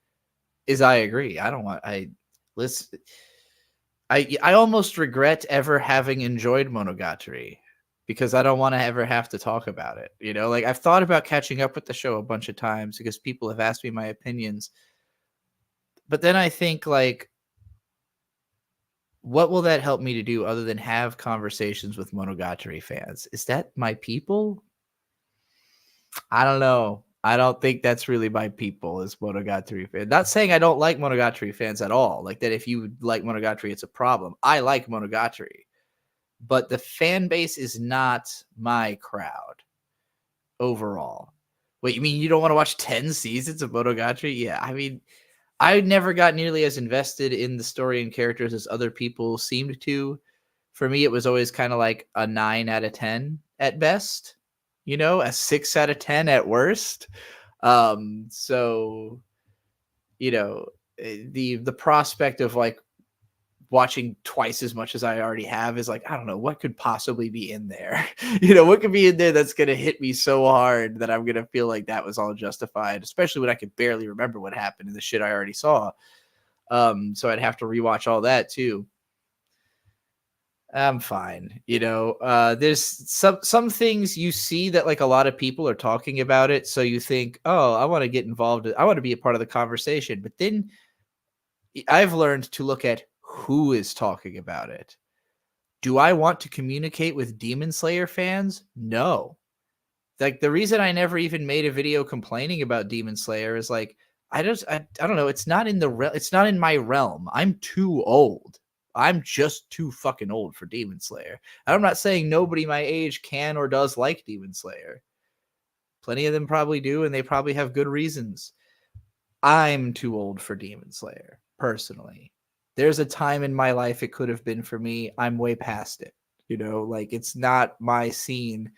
is I agree. I almost regret ever having enjoyed Monogatari because I don't want to ever have to talk about it. You know, like I've thought about catching up with the show a bunch of times because people have asked me my opinions. But then I think, like, what will that help me to do other than have conversations with Monogatari fans? Is that my people? I don't know. I don't think that's really my people as Monogatari fans. Not saying I don't like Monogatari fans at all. Like that if you like Monogatari, it's a problem. I like Monogatari. But the fan base is not my crowd overall. Wait, you mean you don't want to watch 10 seasons of Monogatari? Yeah, I mean, I never got nearly as invested in the story and characters as other people seemed to. For me, it was always kind of like a 9 out of 10 at best, you know, a 6 out of 10 at worst. So, you know, the prospect of like watching twice as much as I already have is like, I don't know, what could possibly be in there? You know, what could be in there that's going to hit me so hard that I'm going to feel like that was all justified, especially when I could barely remember what happened in the shit I already saw. So I'd have to rewatch all that too. I'm fine. You know, there's some things you see that like a lot of people are talking about it. So you think, oh, I want to get involved. I want to be a part of the conversation. But then I've learned to look at who is talking about it. Do I want to communicate with Demon Slayer fans? No. Like the reason I never even made a video complaining about Demon Slayer is like, I don't know. It's not in my realm. I'm too old. I'm just too fucking old for Demon Slayer. I'm not saying nobody my age can or does like Demon Slayer. Plenty of them probably do, and they probably have good reasons. I'm too old for Demon Slayer, personally. There's a time in my life it could have been for me. I'm way past it. You know, like it's not my scene.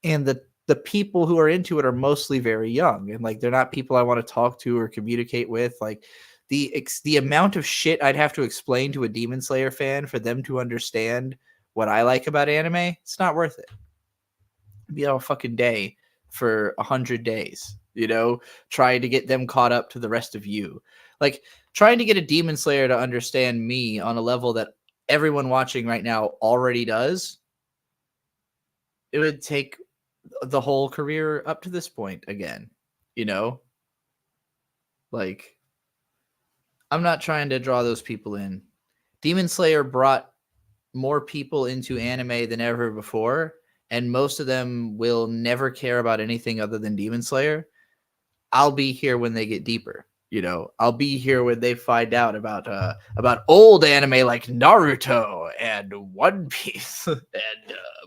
And the people who are into it are mostly very young. And like they're not people I want to talk to or communicate with. Like the amount of shit I'd have to explain to a Demon Slayer fan for them to understand what I like about anime, it's not worth it. It'd be a fucking day for 100 days, you know, trying to get them caught up to the rest of you. Like trying to get a Demon Slayer to understand me on a level that everyone watching right now already does, it would take the whole career up to this point again, you know? Like, I'm not trying to draw those people in. Demon Slayer brought more people into anime than ever before, and most of them will never care about anything other than Demon Slayer. I'll be here when they get deeper. You know, I'll be here when they find out about old anime like Naruto and One Piece and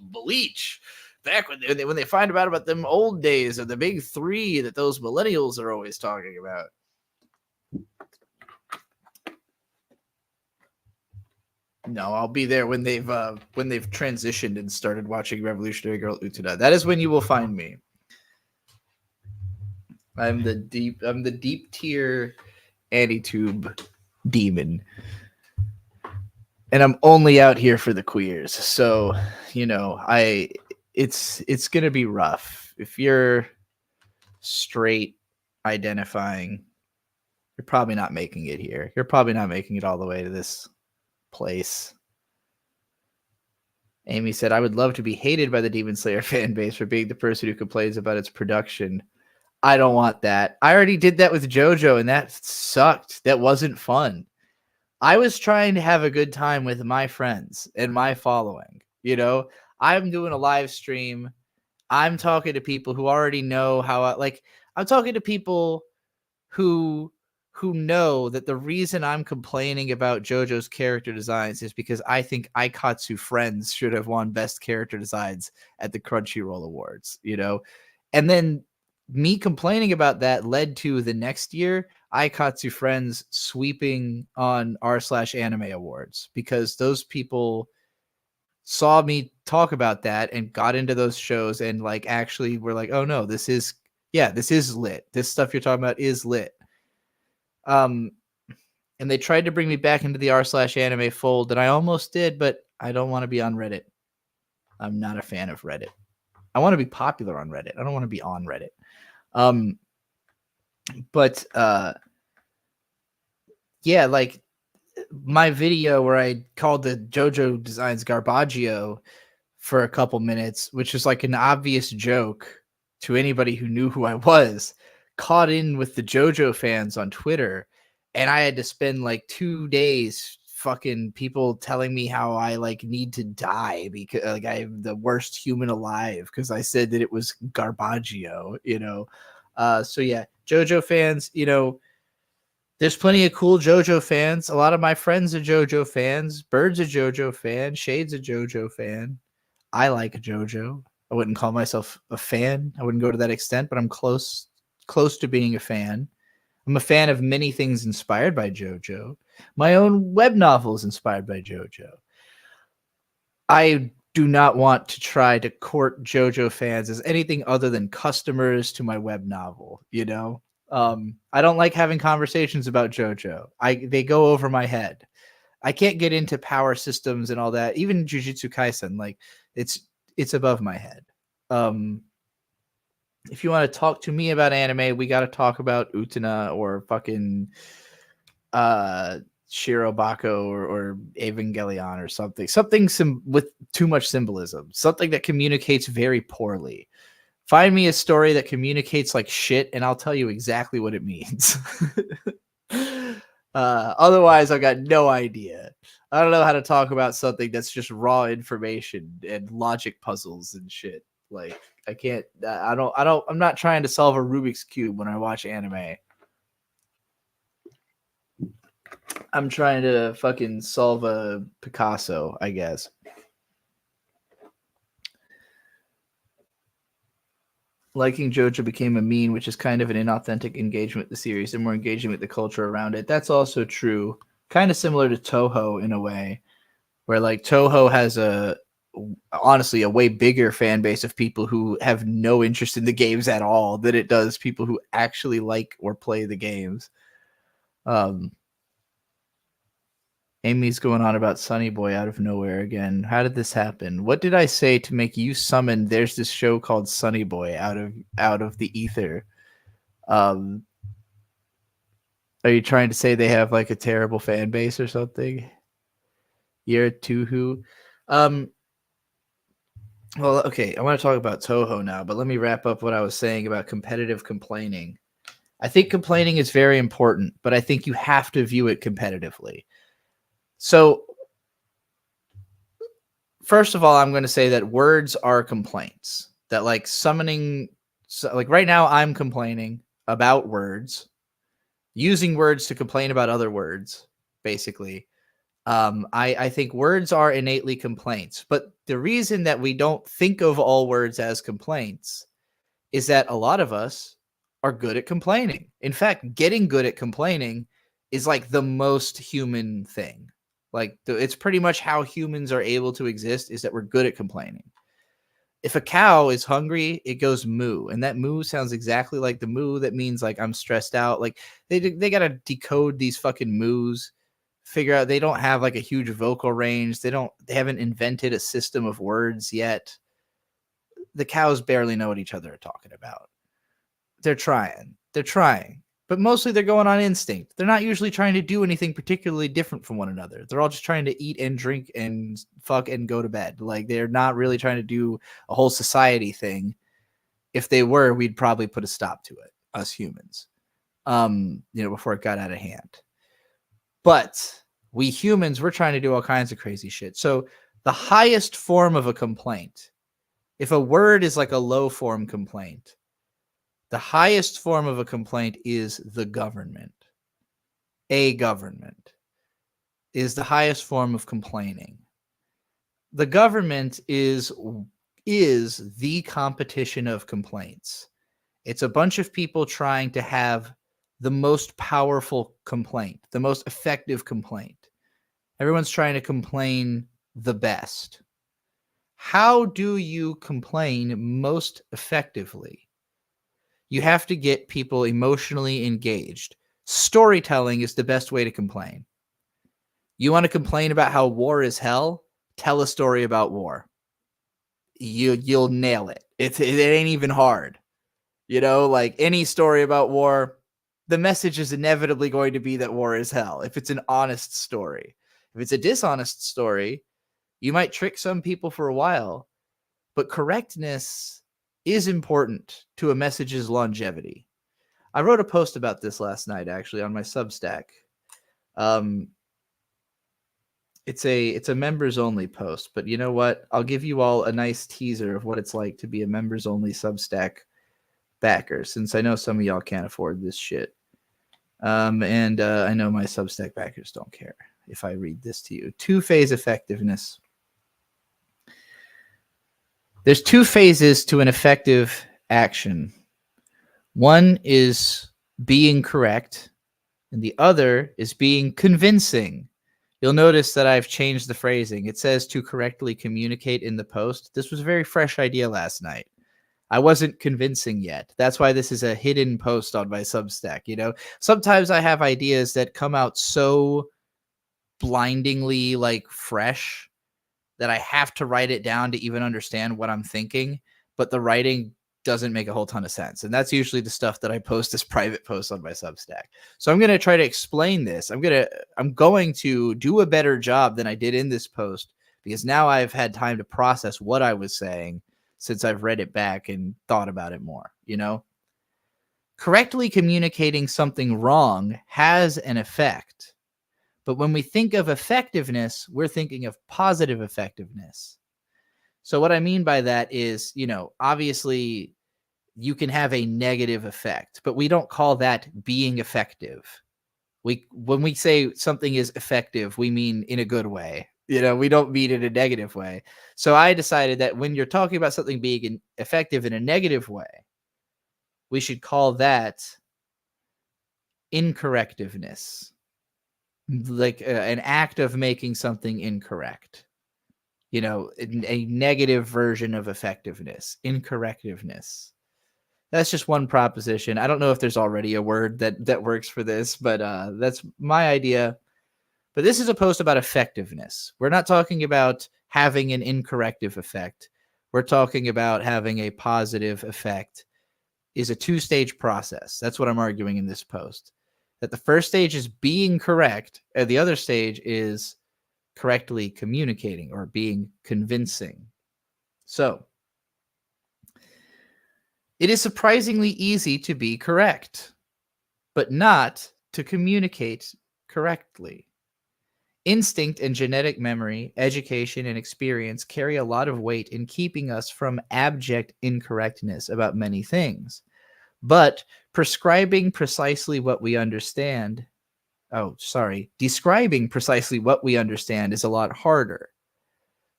Bleach. Back when they find about them old days of the big three that those millennials are always talking about. No, I'll be there when they've transitioned and started watching Revolutionary Girl Utena. That is when you will find me. I'm the deep tier AniTube demon. And I'm only out here for the queers. So, you know, it's gonna be rough. If you're straight identifying, you're probably not making it here. You're probably not making it all the way to this place. Amy said, I would love to be hated by the Demon Slayer fan base for being the person who complains about its production. I don't want that. I already did that with JoJo, and that sucked. That wasn't fun. I was trying to have a good time with my friends and my following. You know, I'm doing a live stream. I'm talking to people who already know how I'm talking to people who know that the reason I'm complaining about JoJo's character designs is because I think Aikatsu Friends should have won best character designs at the Crunchyroll Awards, you know? And then me complaining about that led to the next year Aikatsu Friends sweeping on r/anime awards, because those people saw me talk about that and got into those shows and like actually were like, oh no, this is lit. This stuff you're talking about is lit. And they tried to bring me back into the r/anime fold, and I almost did, but I don't want to be on Reddit. I'm not a fan of Reddit. I want to be popular on Reddit. I don't want to be on Reddit. Yeah, like my video where I called the JoJo designs Garbaggio for a couple minutes, which was like an obvious joke to anybody who knew who I was, caught in with the JoJo fans on Twitter, and I had to spend like 2 days fucking people telling me how I like need to die because like I'm the worst human alive because I said that it was Garbaggio, you know. So yeah, JoJo fans, you know, there's plenty of cool JoJo fans. A lot of my friends are JoJo fans. Bird's a JoJo fan. Shade's a JoJo fan. I like JoJo. I wouldn't call myself a fan. I wouldn't go to that extent, but I'm close to being a fan. I'm a fan of many things inspired by JoJo. My own web novel is inspired by JoJo. I do not want to try to court JoJo fans as anything other than customers to my web novel, you know? I don't like having conversations about JoJo. They go over my head. I can't get into power systems and all that. Even Jujutsu Kaisen, like it's above my head. If you want to talk to me about anime, we got to talk about Utena or fucking Shirobako or Evangelion or something. Something with too much symbolism. Something that communicates very poorly. Find me a story that communicates like shit, and I'll tell you exactly what it means. Otherwise, I've got no idea. I don't know how to talk about something that's just raw information and logic puzzles and shit. Like, I can't. I'm not trying to solve a Rubik's Cube when I watch anime. I'm trying to fucking solve a Picasso, I guess. Liking JoJo became a meme, which is kind of an inauthentic engagement with the series and more engaging with the culture around it. That's also true. Kind of similar to Toho in a way, where like Toho has honestly a way bigger fan base of people who have no interest in the games at all than it does people who actually like or play the games. Amy's going on about Sunny Boy out of nowhere again. How did this happen? What did I say to make you summon? There's this show called Sunny Boy out of the ether. Are you trying to say they have like a terrible fan base or something? You're Tuhu. Well, okay, I want to talk about Toho now, but let me wrap up what I was saying about competitive complaining. I think complaining is very important, but I think you have to view it competitively. So, first of all, I'm going to say that words are complaints. That like summoning, like right now I'm complaining about words, using words to complain about other words, basically. I think words are innately complaints, but the reason that we don't think of all words as complaints is that a lot of us are good at complaining. In fact, getting good at complaining is like the most human thing. Like it's pretty much how humans are able to exist, is that we're good at complaining. If a cow is hungry, it goes moo, and that moo sounds exactly like the moo that means like I'm stressed out. Like they got to decode these fucking moos, figure out they don't have like a huge vocal range. They haven't invented a system of words yet. The cows barely know what each other are talking about. They're trying. but mostly they're going on instinct. They're not usually trying to do anything particularly different from one another. They're all just trying to eat and drink and fuck and go to bed. Like, they're not really trying to do a whole society thing. If they were, we'd probably put a stop to it, us humans, before it got out of hand. But we humans, we're trying to do all kinds of crazy shit. So the highest form of a complaint, if a word is like a low form complaint, the highest form of a complaint is the government. A government is the highest form of complaining. The government is the competition of complaints. It's a bunch of people trying to have the most powerful complaint, the most effective complaint. Everyone's trying to complain the best. How do you complain most effectively? You have to get people emotionally engaged. Storytelling is the best way to complain. You want to complain about how war is hell? Tell a story about war. You'll nail it. It ain't even hard. Like any story about war, the message is inevitably going to be that war is hell. If it's an honest story. If it's a dishonest story, you might trick some people for a while, but correctness is important to a message's longevity. I wrote a post about this last night, actually, on my Substack. It's a members only post, but you know what? I'll give you all a nice teaser of what it's like to be a members only Substack backer, since I know some of y'all can't afford this shit. And I know my Substack backers don't care if I read this to you. 2-phase effectiveness. There's 2 phases to an effective action. One is being correct, and the other is being convincing. You'll notice that I've changed the phrasing. It says to correctly communicate in the post. This was a very fresh idea last night. I wasn't convincing yet. That's why this is a hidden post on my Substack. Sometimes I have ideas that come out so blindingly like fresh that I have to write it down to even understand what I'm thinking, but the writing doesn't make a whole ton of sense. And that's usually the stuff that I post as private posts on my Substack. So I'm going to try to explain this. I'm going to do a better job than I did in this post, because now I've had time to process what I was saying since I've read it back and thought about it more. Correctly communicating something wrong has an effect. But when we think of effectiveness, we're thinking of positive effectiveness. So what I mean by that is, obviously you can have a negative effect, but we don't call that being effective. When we say something is effective, we mean in a good way. We don't mean in a negative way. So I decided that when you're talking about something being effective in a negative way, we should call that incorrectiveness. Like an act of making something incorrect, a negative version of effectiveness, incorrectiveness. That's just one proposition. I don't know if there's already a word that works for this, but that's my idea. But this is a post about effectiveness. We're not talking about having an incorrective effect. We're talking about having a positive effect. Is a 2-stage process. That's what I'm arguing in this post. That the first stage is being correct, and the other stage is correctly communicating or being convincing. So, it is surprisingly easy to be correct, but not to communicate correctly. Instinct and genetic memory, education, and experience carry a lot of weight in keeping us from abject incorrectness about many things. But describing precisely what we understand is a lot harder.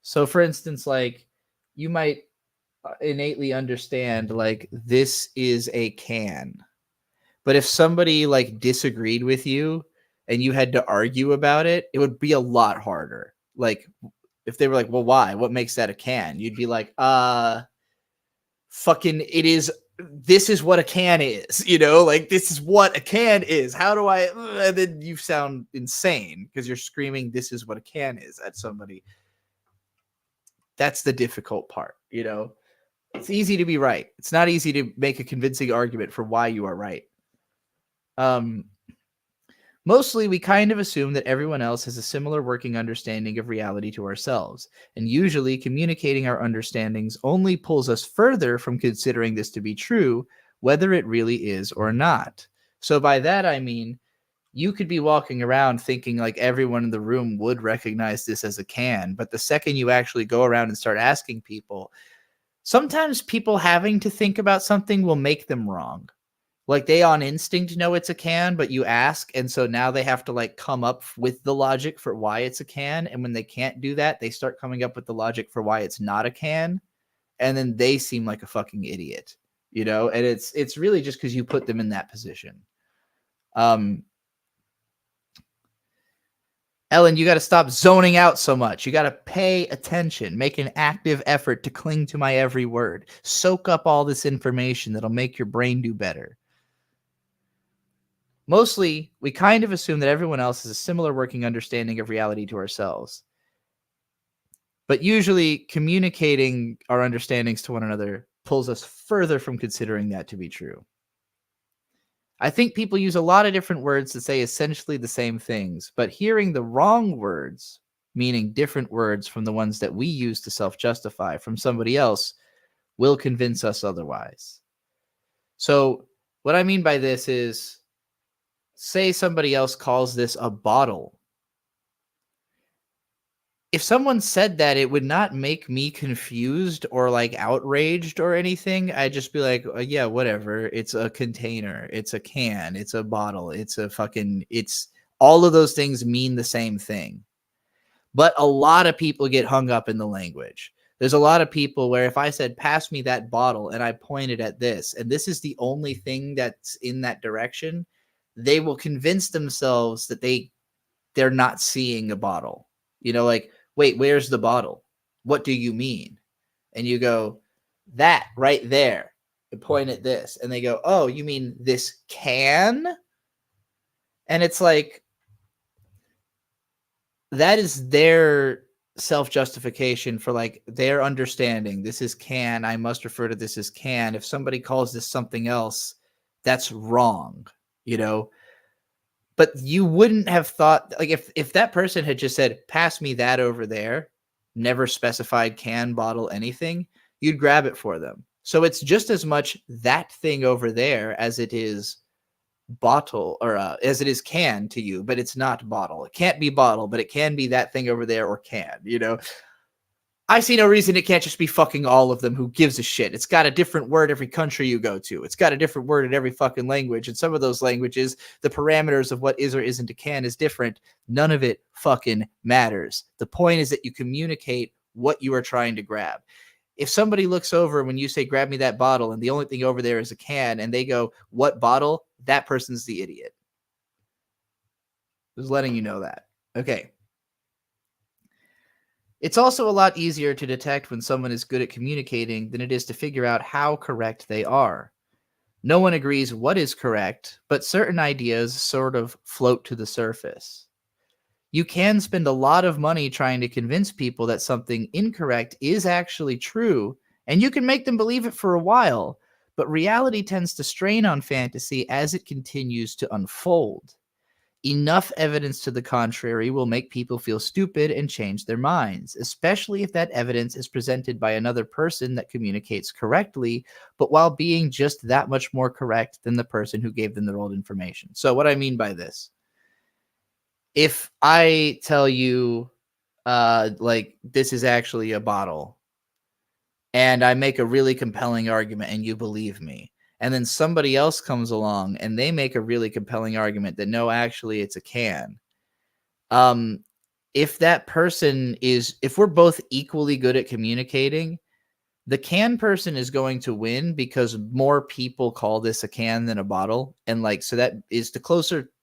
So for instance, like you might innately understand like this is a can. But if somebody like disagreed with you and you had to argue about it, it would be a lot harder. Like if they were like, well, why? What makes that a can? You'd be like, fucking it is. This is what a can is, like this is what a can is. How do I, and then you sound insane because you're screaming, this is what a can is at somebody. That's the difficult part. It's easy to be right. It's not easy to make a convincing argument for why you are right. Mostly, we kind of assume that everyone else has a similar working understanding of reality to ourselves, and usually communicating our understandings only pulls us further from considering this to be true, whether it really is or not. So by that I mean, you could be walking around thinking like everyone in the room would recognize this as a can, but the second you actually go around and start asking people, sometimes people having to think about something will make them wrong. Like they on instinct know it's a can, but you ask, and so now they have to like come up with the logic for why it's a can, and when they can't do that, they start coming up with the logic for why it's not a can, and then they seem like a fucking idiot, you know? And it's really just because you put them in that position. Ellen, you got to stop zoning out so much. You got to pay attention, make an active effort to cling to my every word. Soak up all this information that'll make your brain do better. Mostly, we kind of assume that everyone else has a similar working understanding of reality to ourselves. But usually, communicating our understandings to one another pulls us further from considering that to be true. I think people use a lot of different words to say essentially the same things, but hearing the wrong words, meaning different words from the ones that we use to self-justify from somebody else, will convince us otherwise. So what I mean by this is, say somebody else calls this a bottle. If someone said that, it would not make me confused or like outraged or anything. I'd just be like, yeah, whatever. It's a container. It's a can. It's a bottle. It's a fucking, it's all of those things mean the same thing. But a lot of people get hung up in the language. There's a lot of people where if I said, pass me that bottle, and I pointed at this, and this is the only thing that's in that direction, they will convince themselves that they're not seeing a bottle. You know, like, wait, where's the bottle? What do you mean? And you go, that right there. You point at this. And they go, oh, you mean this can? And it's like, that is their self-justification for like their understanding. This is can. I must refer to this as can. If somebody calls this something else, that's wrong, you know? But you wouldn't have thought, like, if that person had just said, pass me that over there, never specified can, bottle, anything, you'd grab it for them. So it's just as much that thing over there as it is bottle, or as it is can to you, but it's not bottle. It can't be bottle, but it can be that thing over there, or can, you know? I see no reason it can't just be fucking all of them. Who gives a shit? It's got a different word every country you go to. It's got a different word in every fucking language. And some of those languages, the parameters of what is or isn't a can is different. None of it fucking matters. The point is that you communicate what you are trying to grab. If somebody looks over when you say, grab me that bottle, and the only thing over there is a can, and they go, what bottle? That person's the idiot. Just letting you know that. Okay. It's also a lot easier to detect when someone is good at communicating than it is to figure out how correct they are. No one agrees what is correct, but certain ideas sort of float to the surface. You can spend a lot of money trying to convince people that something incorrect is actually true, and you can make them believe it for a while, but reality tends to strain on fantasy as it continues to unfold. Enough evidence to the contrary will make people feel stupid and change their minds, especially if that evidence is presented by another person that communicates correctly, but while being just that much more correct than the person who gave them the old information. So what I mean by this, if I tell you, like, this is actually a bottle, and I make a really compelling argument and you believe me, and then somebody else comes along and they make a really compelling argument that no, actually it's a can. If that person is, if we're both equally good at communicating, the can person is going to win because more people call this a can than a bottle. And like, so that is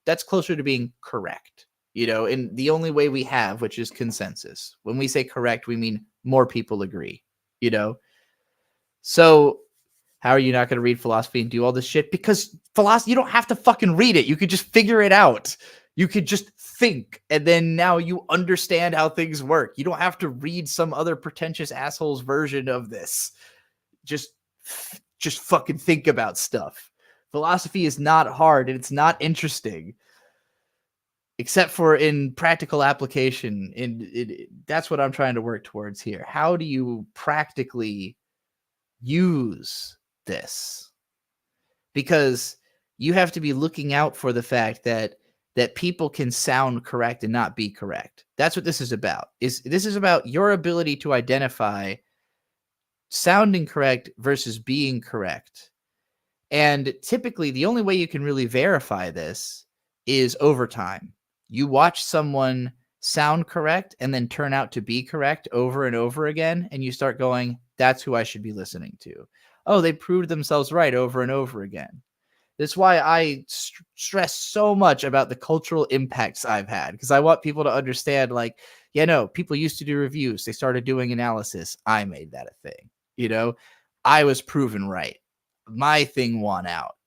that's closer to being correct, you know, and the only way we have, which is consensus. When we say correct, we mean more people agree, you know? So how are you not going to read philosophy and do all this shit? Because philosophy, you don't have to fucking read it. You could just figure it out. You could just think, and then now you understand how things work. You don't have to read some other pretentious asshole's version of this. Just fucking think about stuff. Philosophy is not hard and it's not interesting, except for in practical application. And that's what I'm trying to work towards here. How do you practically use this? Because you have to be looking out for the fact that people can sound correct and not be correct. That's what this is about. This is about your ability to identify sounding correct versus being correct. And typically, the only way you can really verify this is over time. You watch someone sound correct and then turn out to be correct over and over again, and you start going, that's who I should be listening to. Oh, they proved themselves right over and over again. That's why I stress so much about the cultural impacts I've had, because I want people to understand, like, people used to do reviews. They started doing analysis. I made that a thing. I was proven right. My thing won out.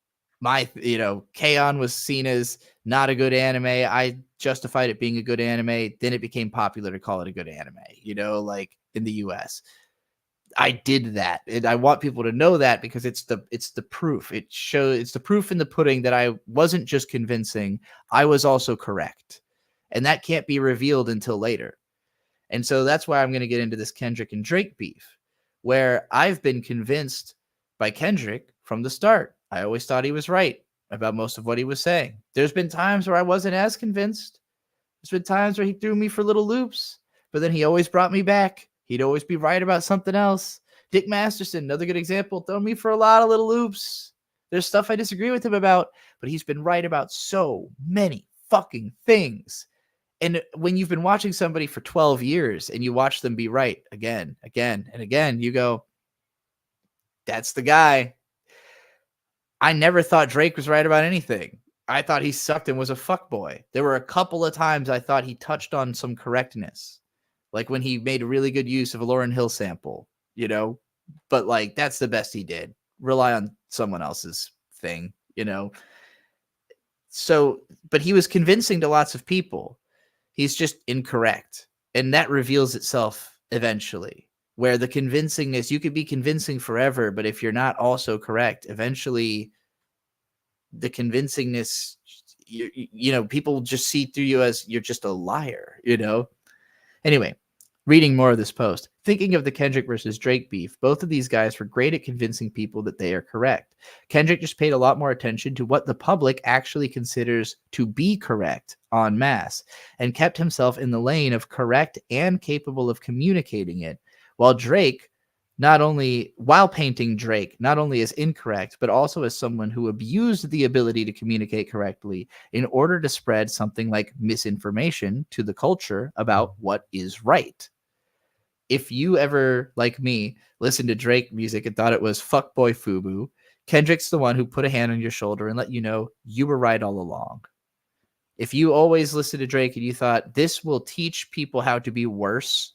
K-On! Was seen as not a good anime. I justified it being a good anime. Then it became popular to call it a good anime, like in the US. I did that. And I want people to know that because it's the proof. It's the proof in the pudding that I wasn't just convincing, I was also correct. And that can't be revealed until later. And so that's why I'm going to get into this Kendrick and Drake beef, where I've been convinced by Kendrick from the start. I always thought he was right about most of what he was saying. There's been times where I wasn't as convinced. There's been times where he threw me for little loops, but then he always brought me back. He'd always be right about something else. Dick Masterson, another good example, throw me for a lot of little loops. There's stuff I disagree with him about, but he's been right about so many fucking things. And when you've been watching somebody for 12 years and you watch them be right again, and again, you go, that's the guy. I never thought Drake was right about anything. I thought he sucked and was a fuckboy. There were a couple of times I thought he touched on some correctness, like when he made a really good use of a Lauryn Hill sample, but like that's the best he did. Rely on someone else's thing, So, but he was convincing to lots of people. He's just incorrect. And that reveals itself eventually, where the convincingness, you could be convincing forever, but if you're not also correct, eventually the convincingness, people just see through you as you're just a liar, Anyway, reading more of this post, thinking of the Kendrick versus Drake beef, both of these guys were great at convincing people that they are correct. Kendrick just paid a lot more attention to what the public actually considers to be correct en masse and kept himself in the lane of correct and capable of communicating it, while painting Drake not only as incorrect, but also as someone who abused the ability to communicate correctly in order to spread something like misinformation to the culture about what is right. If you ever, like me, listened to Drake music and thought it was fuckboy FUBU, Kendrick's the one who put a hand on your shoulder and let you know you were right all along. If you always listened to Drake and you thought this will teach people how to be worse,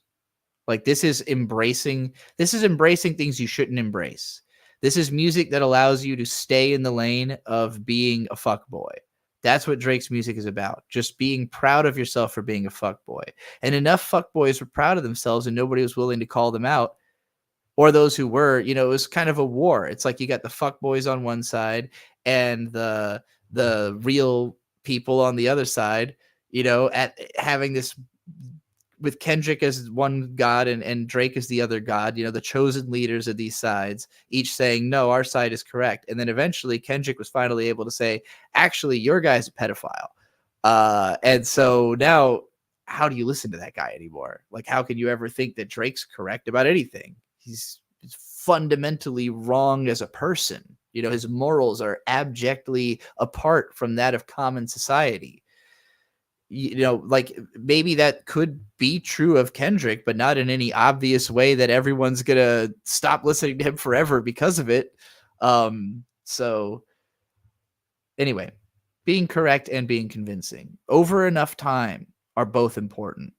like this is embracing things you shouldn't embrace. This is music that allows you to stay in the lane of being a fuckboy. That's what Drake's music is about. Just being proud of yourself for being a fuckboy. And enough fuckboys were proud of themselves and nobody was willing to call them out. Or those who were, it was kind of a war. It's like you got the fuckboys on one side and the real people on the other side, at having this with Kendrick as one god and Drake as the other god, the chosen leaders of these sides, each saying, no, our side is correct. And then eventually Kendrick was finally able to say, actually, your guy's a pedophile. And so now, how do you listen to that guy anymore? Like, how can you ever think that Drake's correct about anything? He's fundamentally wrong as a person. His morals are abjectly apart from that of common society. Like maybe that could be true of Kendrick, but not in any obvious way that everyone's going to stop listening to him forever because of it. So anyway, being correct and being convincing over enough time are both important.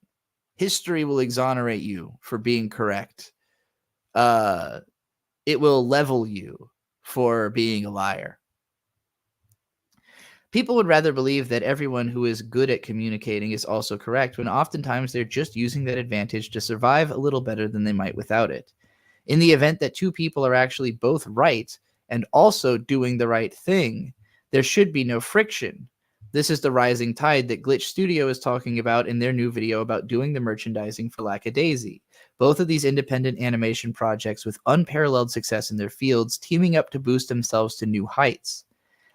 History will exonerate you for being correct. It will level you for being a liar. People would rather believe that everyone who is good at communicating is also correct, when oftentimes they're just using that advantage to survive a little better than they might without it. In the event that two people are actually both right, and also doing the right thing, there should be no friction. This is the rising tide that Glitch Studio is talking about in their new video about doing the merchandising for Lackadaisy. Both of these independent animation projects with unparalleled success in their fields, teaming up to boost themselves to new heights.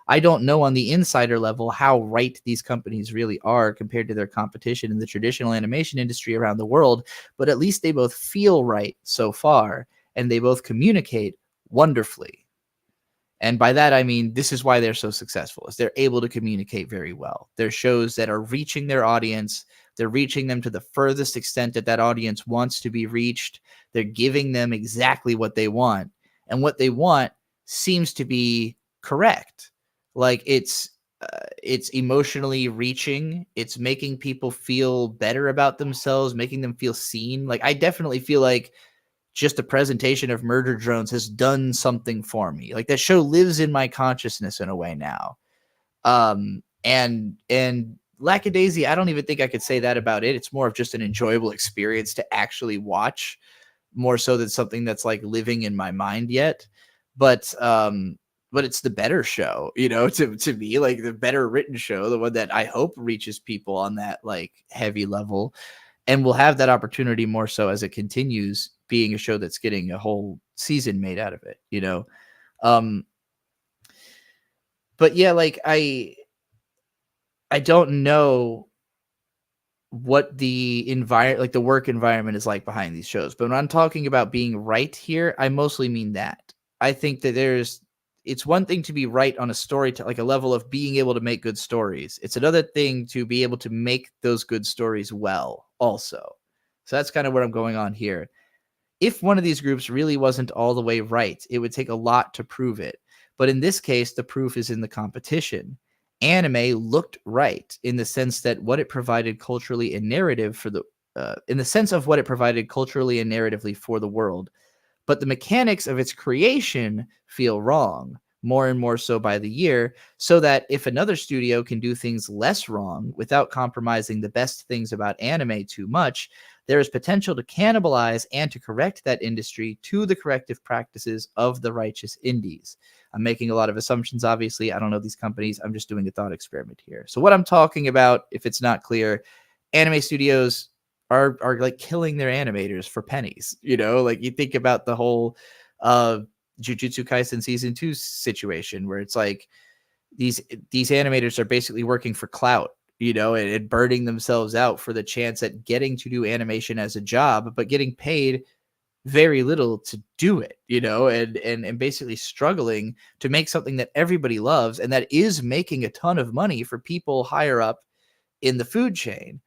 I don't know on the insider level how right these companies really are compared to their competition in the traditional animation industry around the world, but at least they both feel right so far, and they both communicate wonderfully. And by that, I mean, this is why they're so successful, is they're able to communicate very well. They're shows that are reaching their audience. They're reaching them to the furthest extent that that audience wants to be reached. They're giving them exactly what they want. And what they want seems to be correct. Like it's emotionally reaching. It's making people feel better about themselves, making them feel seen. Like I definitely feel like just a presentation of Murder Drones has done something for me. Like that show lives in my consciousness in a way now. And Lackadaisy, I don't even think I could say that about it. It's more of just an enjoyable experience to actually watch, more so than something that's like living in my mind yet. But it's the better show, you know, to me, like the better written show, the one that I hope reaches people on that like heavy level, and we'll have that opportunity more so as it continues being a show that's getting a whole season made out of it, you know? But yeah, like I don't know what the environment, like the work environment is like behind these shows. But when I'm talking about being right here, I mostly mean that. I think that it's one thing to be right on a story, to like a level of being able to make good stories. It's another thing to be able to make those good stories well also. So that's kind of where I'm going on here. If one of these groups really wasn't all the way right, it would take a lot to prove it. But in this case, the proof is in the competition. Anime looked right in the sense that what it provided culturally and narrative for the in the sense of what it provided culturally and narratively for the world. But the mechanics of its creation feel wrong, more and more so by the year, so that if another studio can do things less wrong without compromising the best things about anime too much, there is potential to cannibalize and to correct that industry to the corrective practices of the righteous indies. I'm making a lot of assumptions, obviously. I don't know these companies. I'm just doing a thought experiment here. So what I'm talking about, if it's not clear, anime studios are like killing their animators for pennies. You know, like you think about the whole Jujutsu Kaisen season 2 situation where it's like these animators are basically working for clout, you know, and burning themselves out for the chance at getting to do animation as a job, but getting paid very little to do it, you know, and basically struggling to make something that everybody loves and that is making a ton of money for people higher up in the food chain.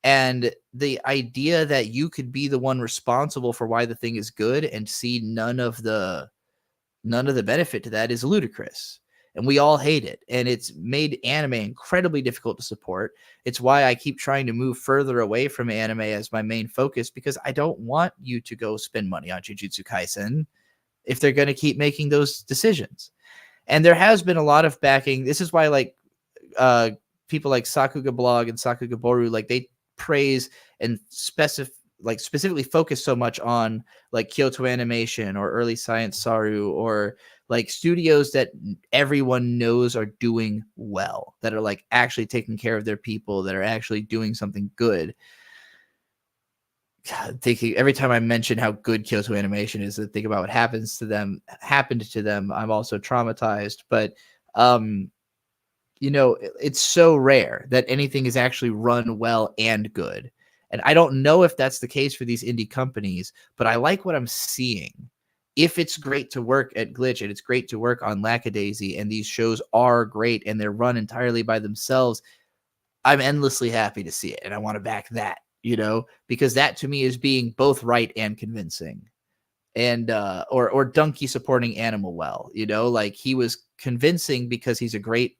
And the idea that you could be the one responsible for why the thing is good and see none of the benefit to that is ludicrous. And we all hate it. And it's made anime incredibly difficult to support. It's why I keep trying to move further away from anime as my main focus, because I don't want you to go spend money on Jujutsu Kaisen if they're going to keep making those decisions. And there has been a lot of backing. This is why like people like Sakuga Blog and Sakuga Boru, like they praise and specifically focus so much on like Kyoto Animation or Early Science Saru or like studios that everyone knows are doing well, that are like actually taking care of their people, that are actually doing something good. God, thinking every time I mention how good Kyoto Animation is, and think about what happened to them, I'm also traumatized. But you know, it's so rare that anything is actually run well and good. And I don't know if that's the case for these indie companies, but I like what I'm seeing. If it's great to work at Glitch and it's great to work on Lackadaisy and these shows are great and they're run entirely by themselves, I'm endlessly happy to see it. And I want to back that, you know, because that to me is being both right and convincing. And or Donkey supporting Animal well, you know, like he was convincing because he's a great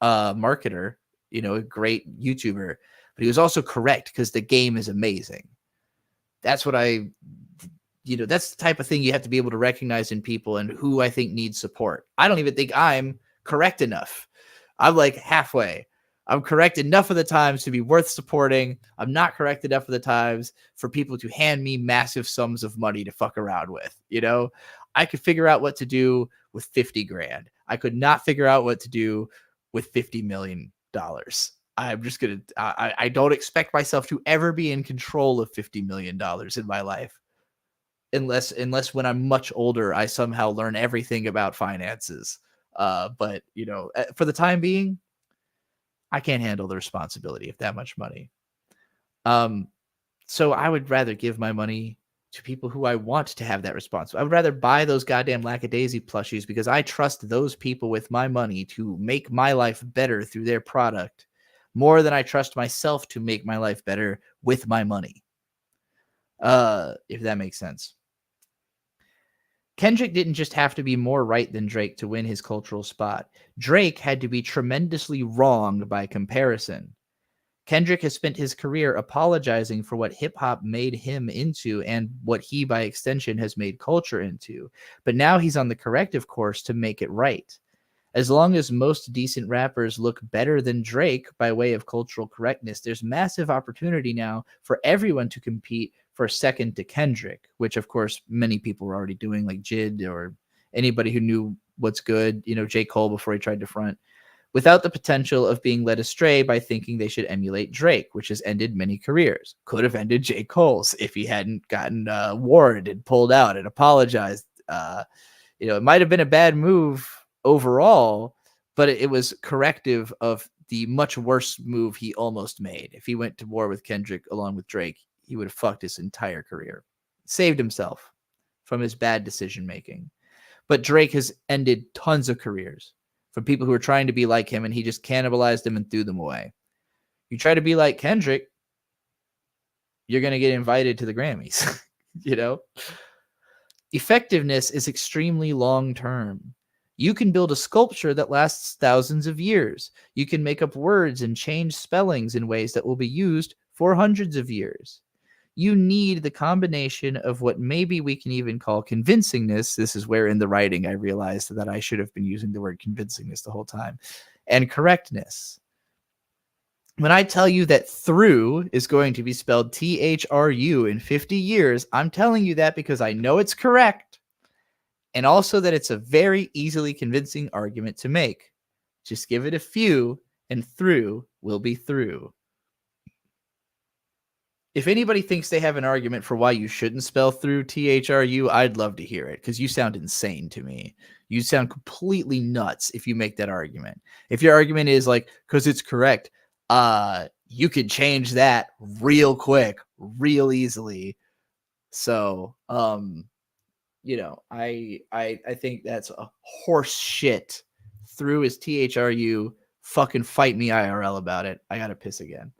marketer, you know, a great YouTuber, but he was also correct because the game is amazing. That's what that's the type of thing you have to be able to recognize in people and who I think needs support. I don't even think I'm correct enough. I'm like halfway. I'm correct enough of the times to be worth supporting. I'm not correct enough of the times for people to hand me massive sums of money to fuck around with. You know, I could figure out what to do with 50 grand. I could not figure out what to do with $50 million. I'm just going to, I don't expect myself to ever be in control of $50 million in my life. Unless when I'm much older, I somehow learn everything about finances. But for the time being, I can't handle the responsibility of that much money. So I would rather give my money to people who I want to have that responsibility. I would rather buy those goddamn Lackadaisy plushies because I trust those people with my money to make my life better through their product more than I trust myself to make my life better with my money. If that makes sense. Kendrick didn't just have to be more right than Drake to win his cultural spot. Drake had to be tremendously wrong by comparison. Kendrick has spent his career apologizing for what hip-hop made him into and what he, by extension, has made culture into. But now he's on the corrective course to make it right. As long as most decent rappers look better than Drake by way of cultural correctness, there's massive opportunity now for everyone to compete for second to Kendrick, which, of course, many people were already doing, like Jid or anybody who knew what's good, J. Cole before he tried to front, without the potential of being led astray by thinking they should emulate Drake, which has ended many careers. Could have ended J. Cole's if he hadn't gotten warned and pulled out and apologized. It might have been a bad move overall, but it was corrective of the much worse move he almost made. If he went to war with Kendrick along with Drake, he would have fucked his entire career. Saved himself from his bad decision-making. But Drake has ended tons of careers from people who are trying to be like him, and he just cannibalized them and threw them away. You try to be like Kendrick, you're going to get invited to the Grammys. Effectiveness is extremely long-term. You can build a sculpture that lasts thousands of years. You can make up words and change spellings in ways that will be used for hundreds of years. You need the combination of what maybe we can even call convincingness. This is where in the writing I realized that I should have been using the word convincingness the whole time. And correctness. When I tell you that through is going to be spelled THRU in 50 years, I'm telling you that because I know it's correct. And also that it's a very easily convincing argument to make. Just give it a few and through will be through. If anybody thinks they have an argument for why you shouldn't spell through THRU, I'd love to hear it because you sound insane to me. You sound completely nuts if you make that argument. If your argument is like, because it's correct, you could change that real quick, real easily. So, I think that's a horse shit. Through is THRU. Fucking fight me IRL about it. I gotta piss again.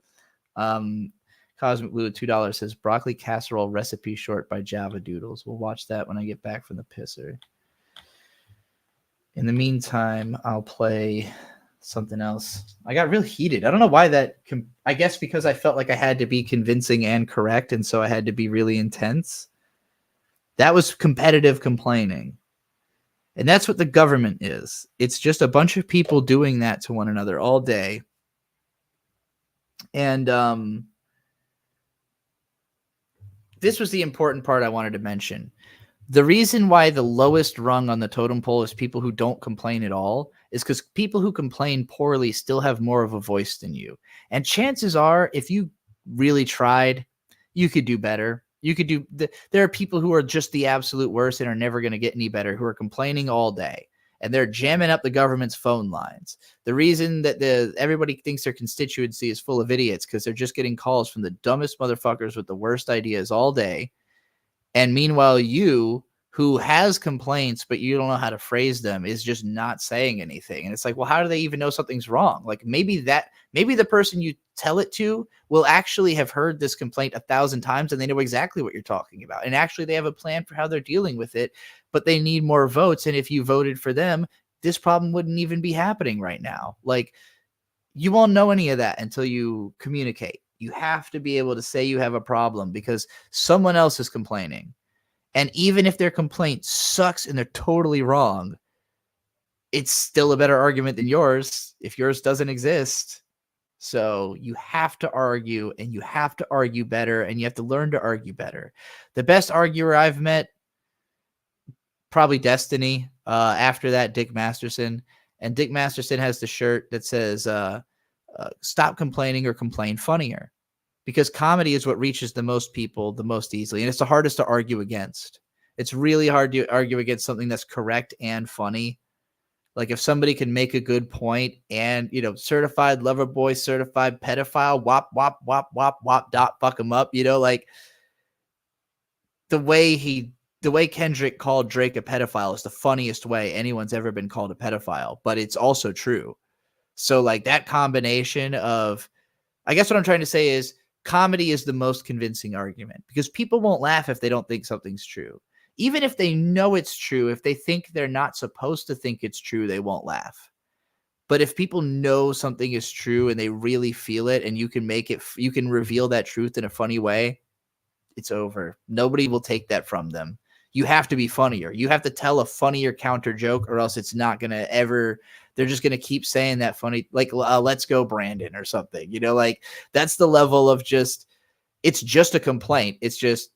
Cosmic Blue at $2 says broccoli casserole recipe short by Java Doodles. We'll watch that when I get back from the pisser. In the meantime, I'll play something else. I got real heated. I don't know why that. I guess because I felt like I had to be convincing and correct, and so I had to be really intense. That was competitive complaining. And that's what the government is. It's just a bunch of people doing that to one another all day. And this was the important part I wanted to mention. The reason why the lowest rung on the totem pole is people who don't complain at all is because people who complain poorly still have more of a voice than you. And chances are, if you really tried, you could do better. You could do. There are people who are just the absolute worst and are never going to get any better, who are complaining all day. And they're jamming up the government's phone lines. The reason that everybody thinks their constituency is full of idiots because they're just getting calls from the dumbest motherfuckers with the worst ideas all day. And meanwhile, you, who has complaints, but you don't know how to phrase them, is just not saying anything. And it's like, well, how do they even know something's wrong? Like maybe the person you tell it to will actually have heard this complaint 1,000 times and they know exactly what you're talking about. And actually they have a plan for how they're dealing with it, but they need more votes. And if you voted for them, this problem wouldn't even be happening right now. Like, you won't know any of that until you communicate. You have to be able to say you have a problem because someone else is complaining. And even if their complaint sucks and they're totally wrong, it's still a better argument than yours if yours doesn't exist. So you have to argue, and you have to argue better, and you have to learn to argue better. The best arguer I've met probably Destiny. After that, Dick Masterson. And Dick Masterson has the shirt that says, stop complaining or complain funnier. Because comedy is what reaches the most people the most easily. And it's the hardest to argue against. It's really hard to argue against something that's correct and funny. Like if somebody can make a good point and, you know, certified lover boy, certified pedophile, wop, wop, wop, wop, wop, dot, fuck him up, you know, like the way Kendrick called Drake a pedophile is the funniest way anyone's ever been called a pedophile, but it's also true. So like that combination of, I guess what I'm trying to say is comedy is the most convincing argument because people won't laugh if they don't think something's true. Even if they know it's true, if they think they're not supposed to think it's true, they won't laugh. But if people know something is true and they really feel it and you can reveal that truth in a funny way, it's over. Nobody will take that from them. You have to be funnier. You have to tell a funnier counter joke or else it's not going to ever, they're just going to keep saying that funny, like, let's go Brandon or something, you know, like that's the level of just, it's just a complaint. It's just,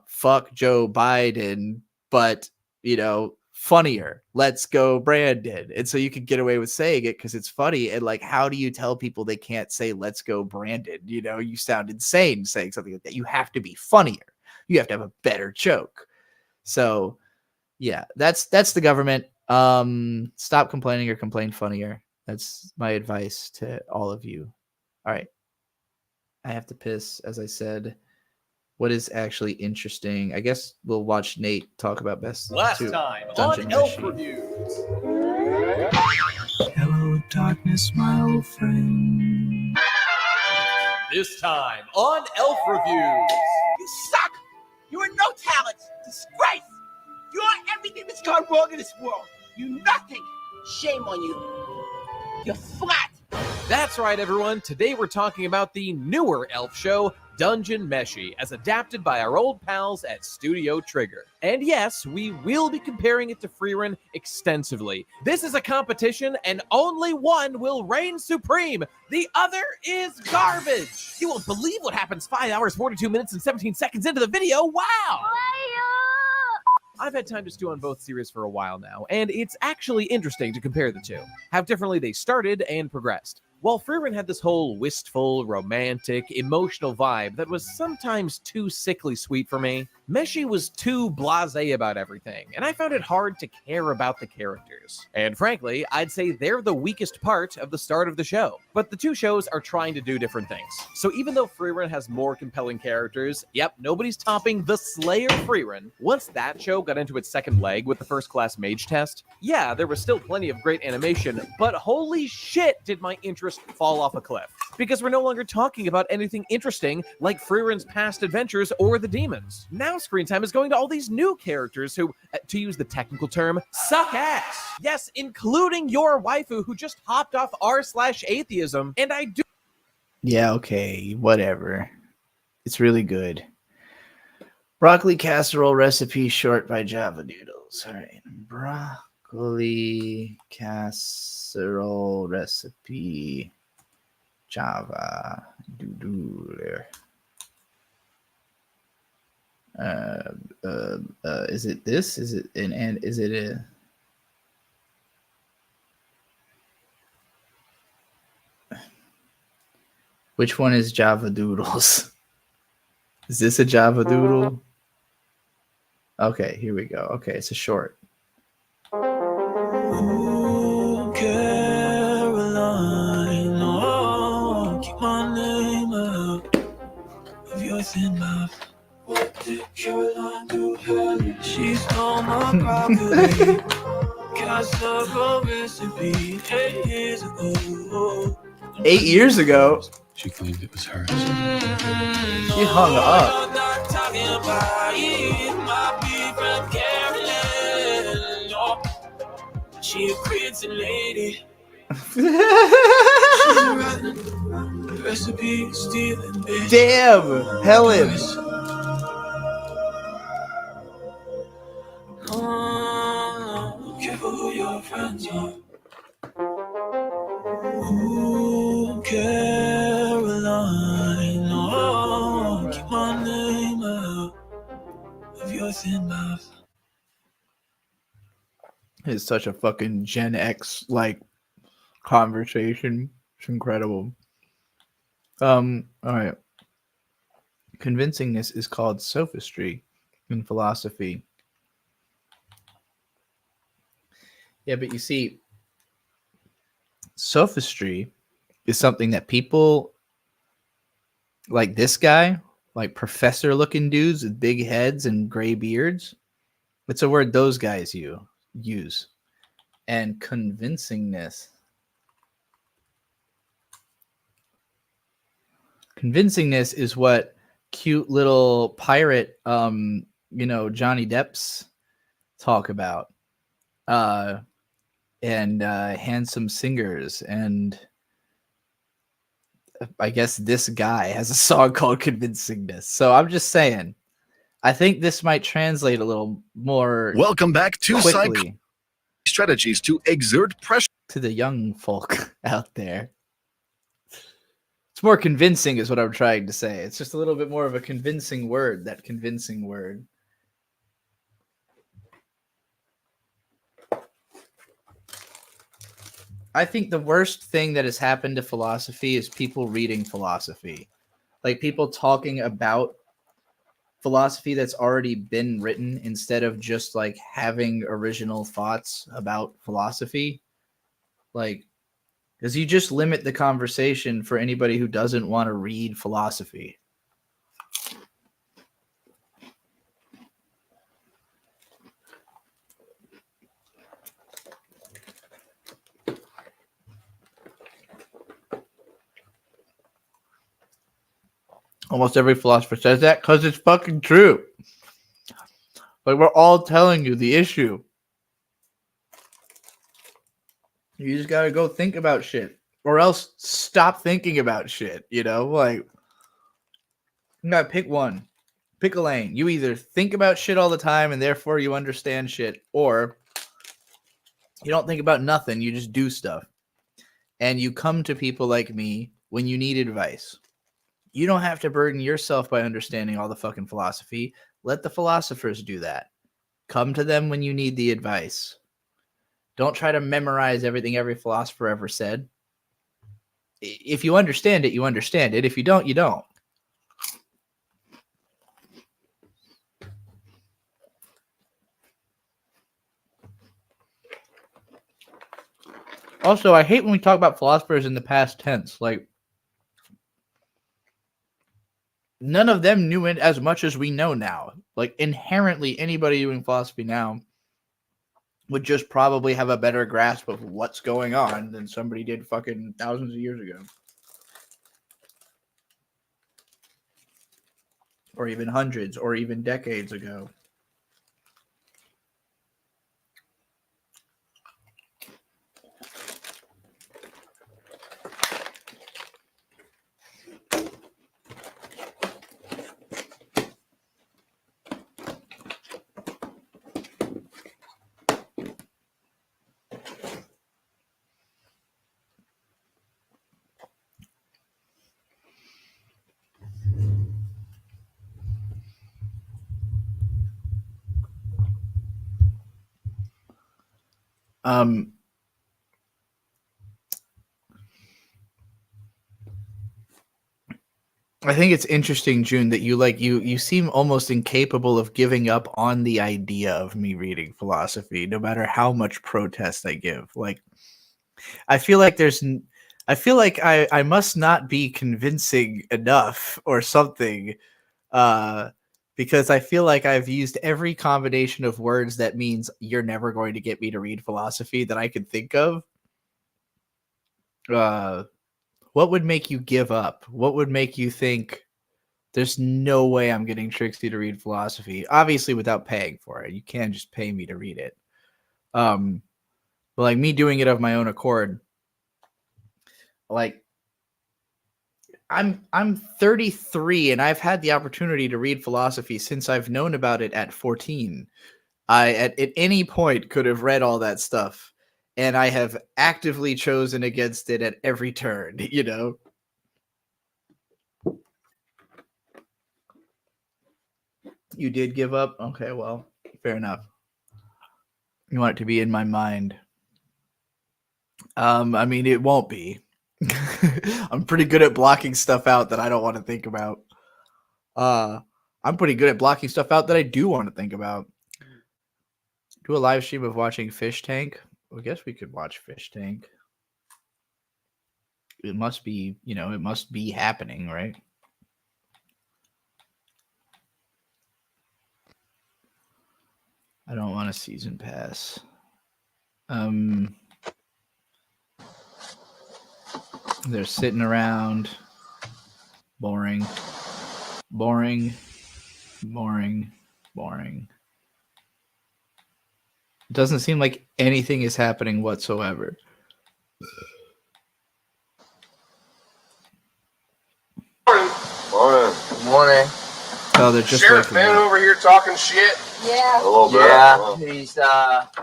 fuck Joe Biden, but you know, funnier. Let's go Brandon. And so you can get away with saying it because it's funny. And like, how do you tell people they can't say let's go Brandon? You know, you sound insane saying something like that. You have to be funnier. You have to have a better joke. So yeah, that's the government. Stop complaining or complain funnier. That's my advice to all of you. All right. I have to piss, as I said. What is actually interesting? I guess we'll watch Nate talk about best. Last time on Elf Reviews. Hello, darkness, my old friend. This time on Elf Reviews. You suck! You are no talent! Disgrace! You are everything that's gone wrong in this world! You nothing! Shame on you! You're flat! That's right, everyone. Today we're talking about the newer elf show, Dungeon Meshi, as adapted by our old pals at Studio Trigger. And yes, we will be comparing it to Frieren extensively. This is a competition, and only one will reign supreme. The other is garbage. You won't believe what happens 5 hours, 42 minutes, and 17 seconds into the video. Wow! I've had time to stew on both series for a while now, and it's actually interesting to compare the two, how differently they started and progressed. While Frieren had this whole wistful, romantic, emotional vibe that was sometimes too sickly sweet for me, Meshi was too blasé about everything, and I found it hard to care about the characters. And frankly, I'd say they're the weakest part of the start of the show. But the two shows are trying to do different things. So even though Frieren has more compelling characters, yep, nobody's topping the Slayer Frieren. Once that show got into its second leg with the First Class Mage test, yeah, there was still plenty of great animation, but holy shit did my interest fall off a cliff. Because we're no longer talking about anything interesting like Frieren's past adventures or the demons. Now screen time is going to all these new characters who, to use the technical term, suck ass. Yes, including your waifu who just hopped off r/atheism, and I do. Yeah, okay, whatever. It's really good. Broccoli casserole recipe short by Java Noodles. All right, broccoli casserole recipe Java Doodle. Is it this? Is it and is it a? Which one is Java Doodles? Is this a Java Doodle? Okay, here we go. Okay, it's a short. Ooh, Caroline, oh, keep my name out of your thin mouth. What did Caroline do? She stole my property. Casserole recipe 8 years ago. 8 years ago? She claimed it was hers. She hung up. I'm not talking about it. My big friend Carolyn. No. She a crazy lady. She's a rotten recipe stealing bitch. Damn, Helen. Careful who your friends are. Ooh, Caroline, oh, keep my name out of your thin mouth. It's such a fucking Gen X like conversation. It's incredible. All right. Convincingness is called sophistry in philosophy. Yeah, but you see, sophistry is something that people like this guy, like professor looking dudes with big heads and gray beards. It's a word those guys use. And convincingness. Convincingness is what cute little pirate, Johnny Depp's talk about. And handsome singers, and I guess this guy has a song called Convincingness. So I'm just saying, I think this might translate a little more. Welcome back to quickly strategies to exert pressure to the young folk out there. It's more convincing is what I'm trying to say. It's just a little bit more of a convincing word, that convincing word. I think the worst thing that has happened to philosophy is people reading philosophy. Like people talking about philosophy that's already been written instead of just like having original thoughts about philosophy. Like, because you just limit the conversation for anybody who doesn't want to read philosophy. Almost every philosopher says that because it's fucking true. Like, we're all telling you the issue. You just gotta go think about shit. Or else stop thinking about shit, Like, you gotta pick one. Pick a lane. You either think about shit all the time and therefore you understand shit, or you don't think about nothing. You just do stuff. And you come to people like me when you need advice. You don't have to burden yourself by understanding all the fucking philosophy. Let the philosophers do that. Come to them when you need the advice. Don't try to memorize everything every philosopher ever said. If you understand it, you understand it. If you don't, you don't. Also, I hate when we talk about philosophers in the past tense. Like, none of them knew it as much as we know now. Like, inherently, anybody doing philosophy now would just probably have a better grasp of what's going on than somebody did fucking thousands of years ago. Or even hundreds, or even decades ago. I think it's interesting, June, that you seem almost incapable of giving up on the idea of me reading philosophy, no matter how much protest I give. Like, I feel like I must not be convincing enough or something, because I feel like I've used every combination of words that means you're never going to get me to read philosophy that I could think of. What would make you give up? What would make you think there's no way I'm getting Trixie to read philosophy? Obviously, without paying for it. You can't just pay me to read it. But like me doing it of my own accord, like I'm 33 and I've had the opportunity to read philosophy since I've known about it at 14. I at any point could have read all that stuff. And I have actively chosen against it at every turn, You did give up? Okay, well, fair enough. You want it to be in my mind. I mean, it won't be. I'm pretty good at blocking stuff out that I don't want to think about. I'm pretty good at blocking stuff out that I do want to think about. Do a live stream of watching Fish Tank. Well, I guess we could watch Fish Tank. It must be, it must be happening, right? I don't want a season pass. They're sitting around. Boring. Boring. Boring. Boring. It doesn't seem like anything is happening whatsoever. Morning. Morning. Oh, they're just Sheriff waking man up. over here talking shit. Yeah. A little bit. Yeah. Well, He's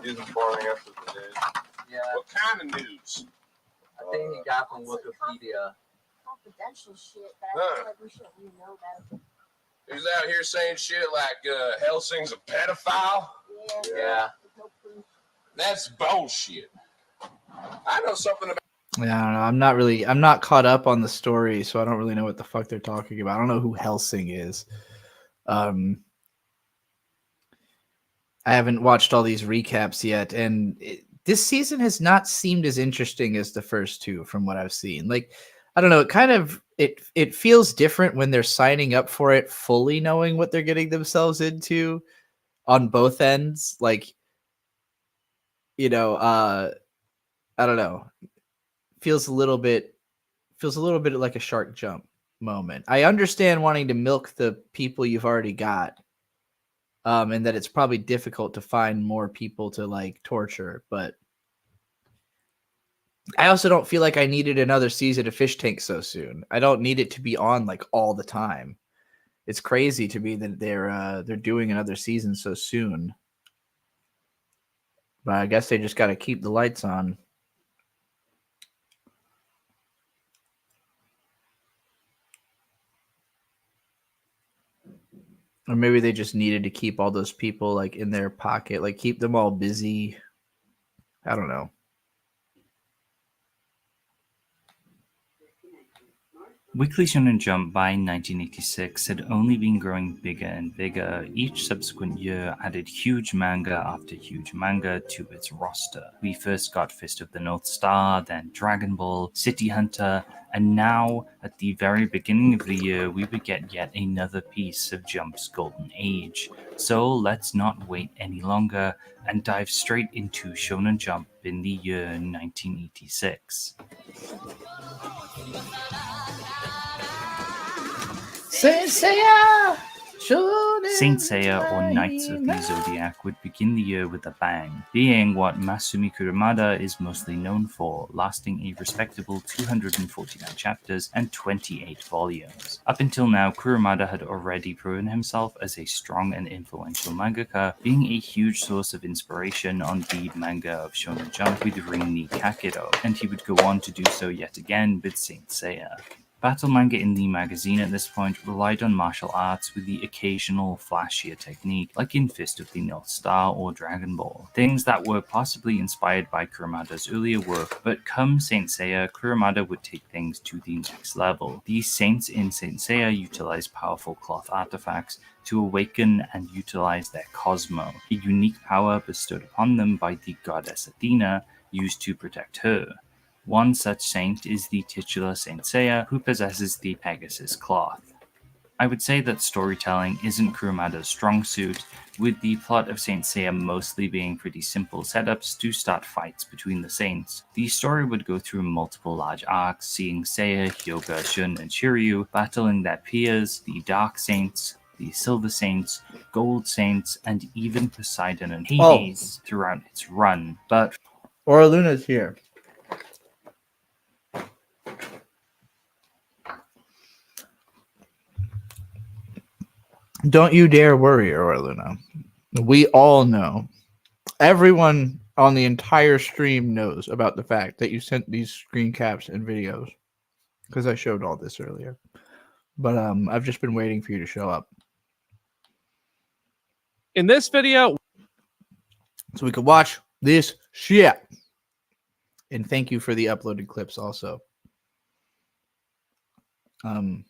using farming after the news. yeah. What kind of news? I think he got from Wikipedia. Confidential shit, but Huh. I feel like we shouldn't really know that. Who's out here saying shit like Helsing's a pedophile? Yeah. That's bullshit. I know something about. Yeah, I don't know. I'm not caught up on the story, so I don't really know what the fuck they're talking about. I don't know who Helsing is. I haven't watched all these recaps yet, and this season has not seemed as interesting as the first two from what I've seen. Like, I don't know, it feels different when they're signing up for it fully knowing what they're getting themselves into on both ends. Like, I don't know. Feels a little bit like a shark jump moment. I understand wanting to milk the people you've already got. And that it's probably difficult to find more people to like torture, but I also don't feel like I needed another season of Fish Tank so soon. I don't need it to be on like all the time. It's crazy to me that they're doing another season so soon. But I guess they just got to keep the lights on. Or maybe they just needed to keep all those people like in their pocket, like keep them all busy. I don't know. Weekly Shonen Jump by 1986 had only been growing bigger and bigger. Each subsequent year added huge manga after huge manga to its roster. We first got Fist of the North Star, then Dragon Ball, City Hunter, and now, at the very beginning of the year, we would get yet another piece of Jump's golden age. So let's not wait any longer and dive straight into Shonen Jump in the year 1986. Saint Seiya, or Knights of the Zodiac, would begin the year with a bang, being what Masumi Kurumada is mostly known for, lasting a respectable 249 chapters and 28 volumes. Up until now, Kurumada had already proven himself as a strong and influential mangaka, being a huge source of inspiration on the manga of Shonen Jump with Ring ni Kakedo, and he would go on to do so yet again with Saint Seiya. Battle manga in the magazine at this point relied on martial arts with the occasional flashier technique, like in Fist of the North Star or Dragon Ball. Things that were possibly inspired by Kurumada's earlier work, but come Saint Seiya, Kurumada would take things to the next level. The saints in Saint Seiya utilize powerful cloth artifacts to awaken and utilize their Cosmo, a unique power bestowed upon them by the goddess Athena, used to protect her. One such saint is the titular Saint Seiya, who possesses the Pegasus cloth. I would say that storytelling isn't Kurumada's strong suit, with the plot of Saint Seiya mostly being pretty simple setups to start fights between the saints. The story would go through multiple large arcs, seeing Seiya, Hyoga, Shun, and Shiryu battling their peers, the Dark Saints, the Silver Saints, Gold Saints, and even Poseidon and Hades throughout its run. But Oraluna's here. Don't you dare worry, Orluna. We all know. Everyone on the entire stream knows about the fact that you sent these screen caps and videos. Because I showed all this earlier. But I've just been waiting for you to show up. In this video... so we could watch this shit. And thank you for the uploaded clips also. I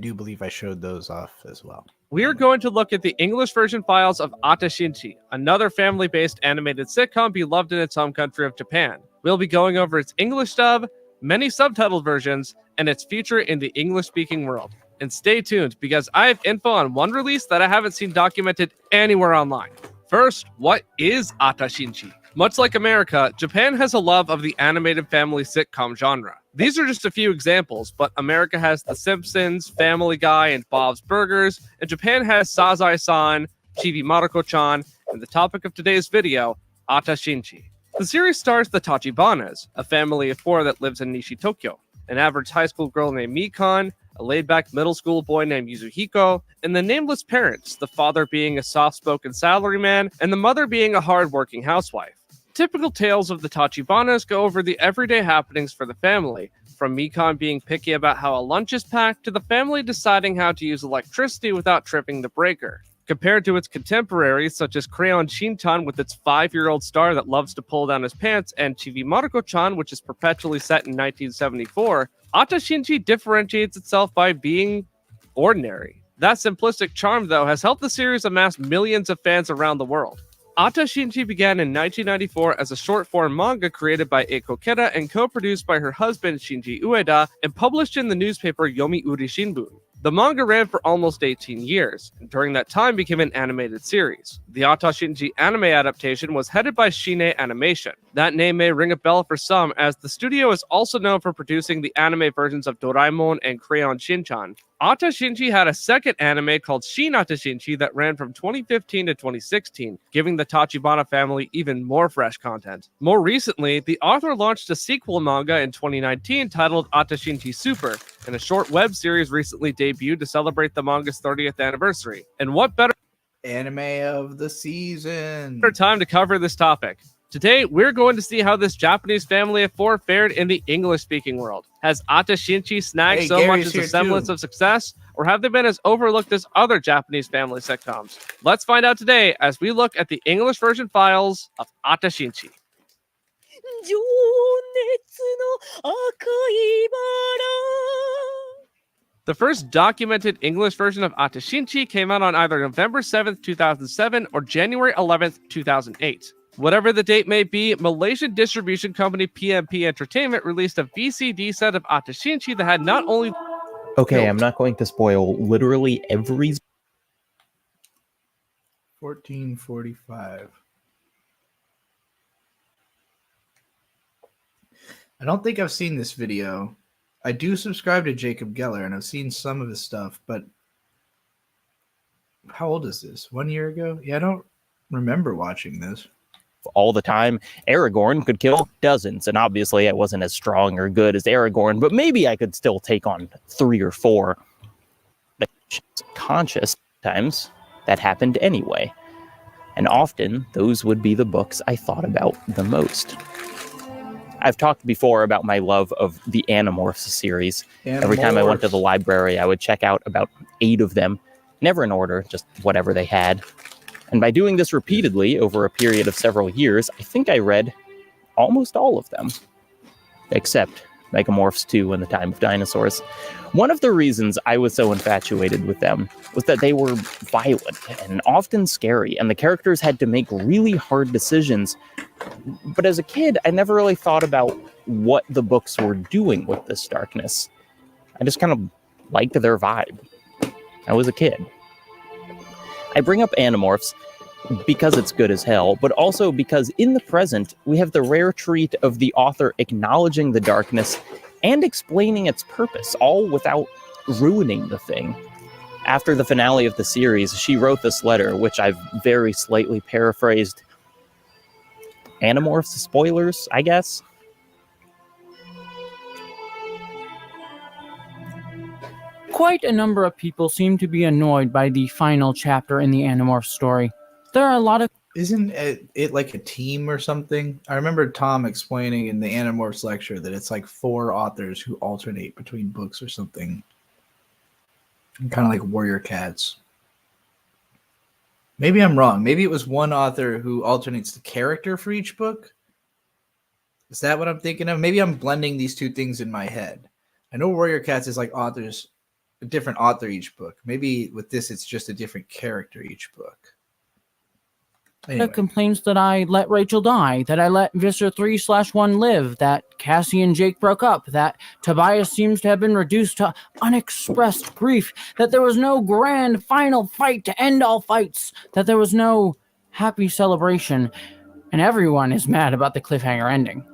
do believe I showed those off as well. We are going to look at the English version files of Atashinchi, another family-based animated sitcom beloved in its home country of Japan. We'll be going over its English dub, many subtitled versions, and its feature in the English-speaking world. And stay tuned, because I have info on one release that I haven't seen documented anywhere online. First, what is Atashinchi? Much like America, Japan has a love of the animated family sitcom genre. These are just a few examples, but America has The Simpsons, Family Guy, and Bob's Burgers, and Japan has Sazai-san, Chibi Maruko-chan, and the topic of today's video, Atashinchi. The series stars the Tachibanas, a family of 4 that lives in Nishi, Tokyo. An average high school girl named Mikan, a laid-back middle school boy named Yuzuhiko, and the nameless parents, the father being a soft-spoken salaryman, and the mother being a hard-working housewife. Typical tales of the Tachibanas go over the everyday happenings for the family, from Mikan being picky about how a lunch is packed to the family deciding how to use electricity without tripping the breaker. Compared to its contemporaries such as Crayon Shin-chan with its 5-year-old star that loves to pull down his pants, and Chibi Maruko-chan, which is perpetually set in 1974, Atashinchi differentiates itself by being ordinary. That simplistic charm, though, has helped the series amass millions of fans around the world. Atashinchi began in 1994 as a short-form manga created by Eiko Keda and co-produced by her husband Shinji Ueda and published in the newspaper Yomiuri Shimbun. The manga ran for almost 18 years, and during that time became an animated series. The Atashinchi anime adaptation was headed by Shine Animation. That name may ring a bell for some, as the studio is also known for producing the anime versions of Doraemon and Crayon Shin-chan. Atashinchi had a second anime called Shin Atashinchi that ran from 2015 to 2016, giving the Tachibana family even more fresh content. More recently, the author launched a sequel manga in 2019 titled Atashinchi Super, and a short web series recently debuted to celebrate the manga's 30th anniversary. And what better anime of the season time to cover this topic? Today, we're going to see how this Japanese family of 4 fared in the English-speaking world. Has Atashinchi snagged so much as a semblance of success, or have they been as overlooked as other Japanese family sitcoms? Let's find out today as we look at the English version files of Atashinchi. The first documented English version of Atashinchi came out on either November 7th, 2007 or January 11th, 2008. Whatever the date may be, Malaysian distribution company PMP Entertainment released a VCD set of Atashinchi that had not only... Okay, I'm not going to spoil literally every... 1445. I don't think I've seen this video. I do subscribe to Jacob Geller, and I've seen some of his stuff, but how old is this? 1 year ago? Yeah, I don't remember watching this. All the time. Aragorn could kill dozens, and obviously I wasn't as strong or good as Aragorn, but maybe I could still take on 3 or 4 conscious times that happened anyway. And often those would be the books I thought about the most. I've talked before about my love of the Animorphs series. Every time I went to the library, I would check out about 8 of them, never in order, just whatever they had. And by doing this repeatedly over a period of several years, I think I read almost all of them, except Megamorphs 2 and the Time of Dinosaurs. One of the reasons I was so infatuated with them was that they were violent and often scary, and the characters had to make really hard decisions. But as a kid, I never really thought about what the books were doing with this darkness. I just kind of liked their vibe. I was a kid. I bring up Animorphs because it's good as hell, but also because in the present, we have the rare treat of the author acknowledging the darkness and explaining its purpose, all without ruining the thing. After the finale of the series, she wrote this letter, which I've very slightly paraphrased. Animorphs spoilers, I guess? Quite a number of people seem to be annoyed by the final chapter in the Animorphs story. There are a lot of... Isn't it like a team or something? I remember Tom explaining in the Animorphs lecture that it's like 4 authors who alternate between books or something. Kind of like Warrior Cats. Maybe I'm wrong. Maybe it was one author who alternates the character for each book. Is that what I'm thinking of? Maybe I'm blending these two things in my head. I know Warrior Cats is like authors, a different author each book. Maybe with this, it's just a different character each book. Anyway. That complains that I let Rachel die, that I let Visser 3/1 live, that Cassie and Jake broke up, that Tobias seems to have been reduced to unexpressed grief, that there was no grand final fight to end all fights, that there was no happy celebration, and everyone is mad about the cliffhanger ending.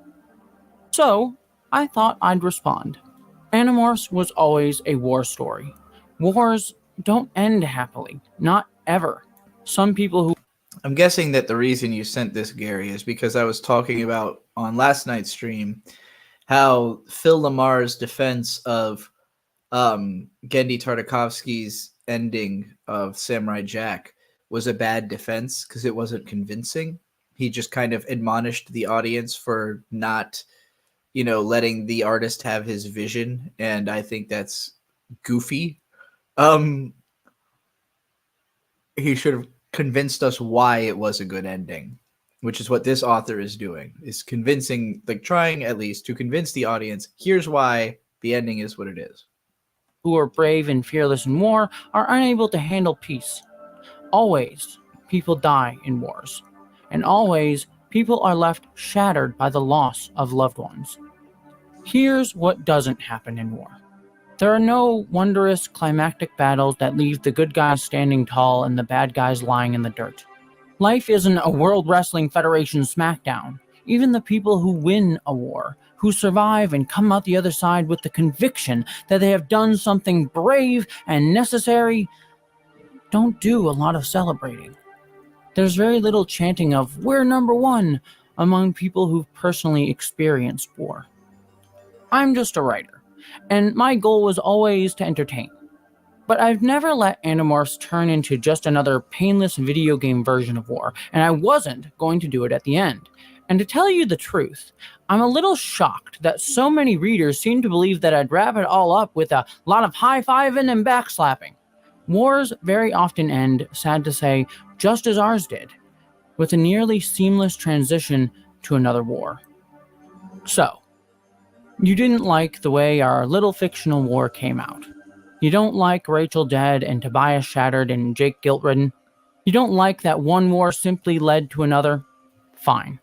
So, I thought I'd respond. Animorphs was always a war story. Wars don't end happily, not ever. Some people who I'm guessing that the reason you sent this, Gary, is because I was talking about on last night's stream how Phil Lamar's defense of Gendy Tartakovsky's ending of Samurai Jack was a bad defense because it wasn't convincing. He just kind of admonished the audience for not, letting the artist have his vision, and I think that's goofy. He should have convinced us why it was a good ending, which is what this author is doing, is convincing, trying at least to convince the audience, here's why the ending is what it is. who are brave and fearless in war are unable to handle peace. Always, people die in wars, and always, people are left shattered by the loss of loved ones. Here's what doesn't happen in war. There are no wondrous climactic battles that leave the good guys standing tall and the bad guys lying in the dirt. Life isn't a World Wrestling Federation SmackDown. Even the people who win a war, who survive and come out the other side with the conviction that they have done something brave and necessary, don't do a lot of celebrating. There's very little chanting of, "We're number one," among people who've personally experienced war. I'm just a writer, and my goal was always to entertain. But I've never let Animorphs turn into just another painless video game version of war, and I wasn't going to do it at the end. And to tell you the truth, I'm a little shocked that so many readers seem to believe that I'd wrap it all up with a lot of high-fiving and backslapping. Wars very often end, sad to say, just as ours did, with a nearly seamless transition to another war. So, you didn't like the way our little fictional war came out. You don't like Rachel dead and Tobias shattered and Jake guilt-ridden. You don't like that one war simply led to another. Fine.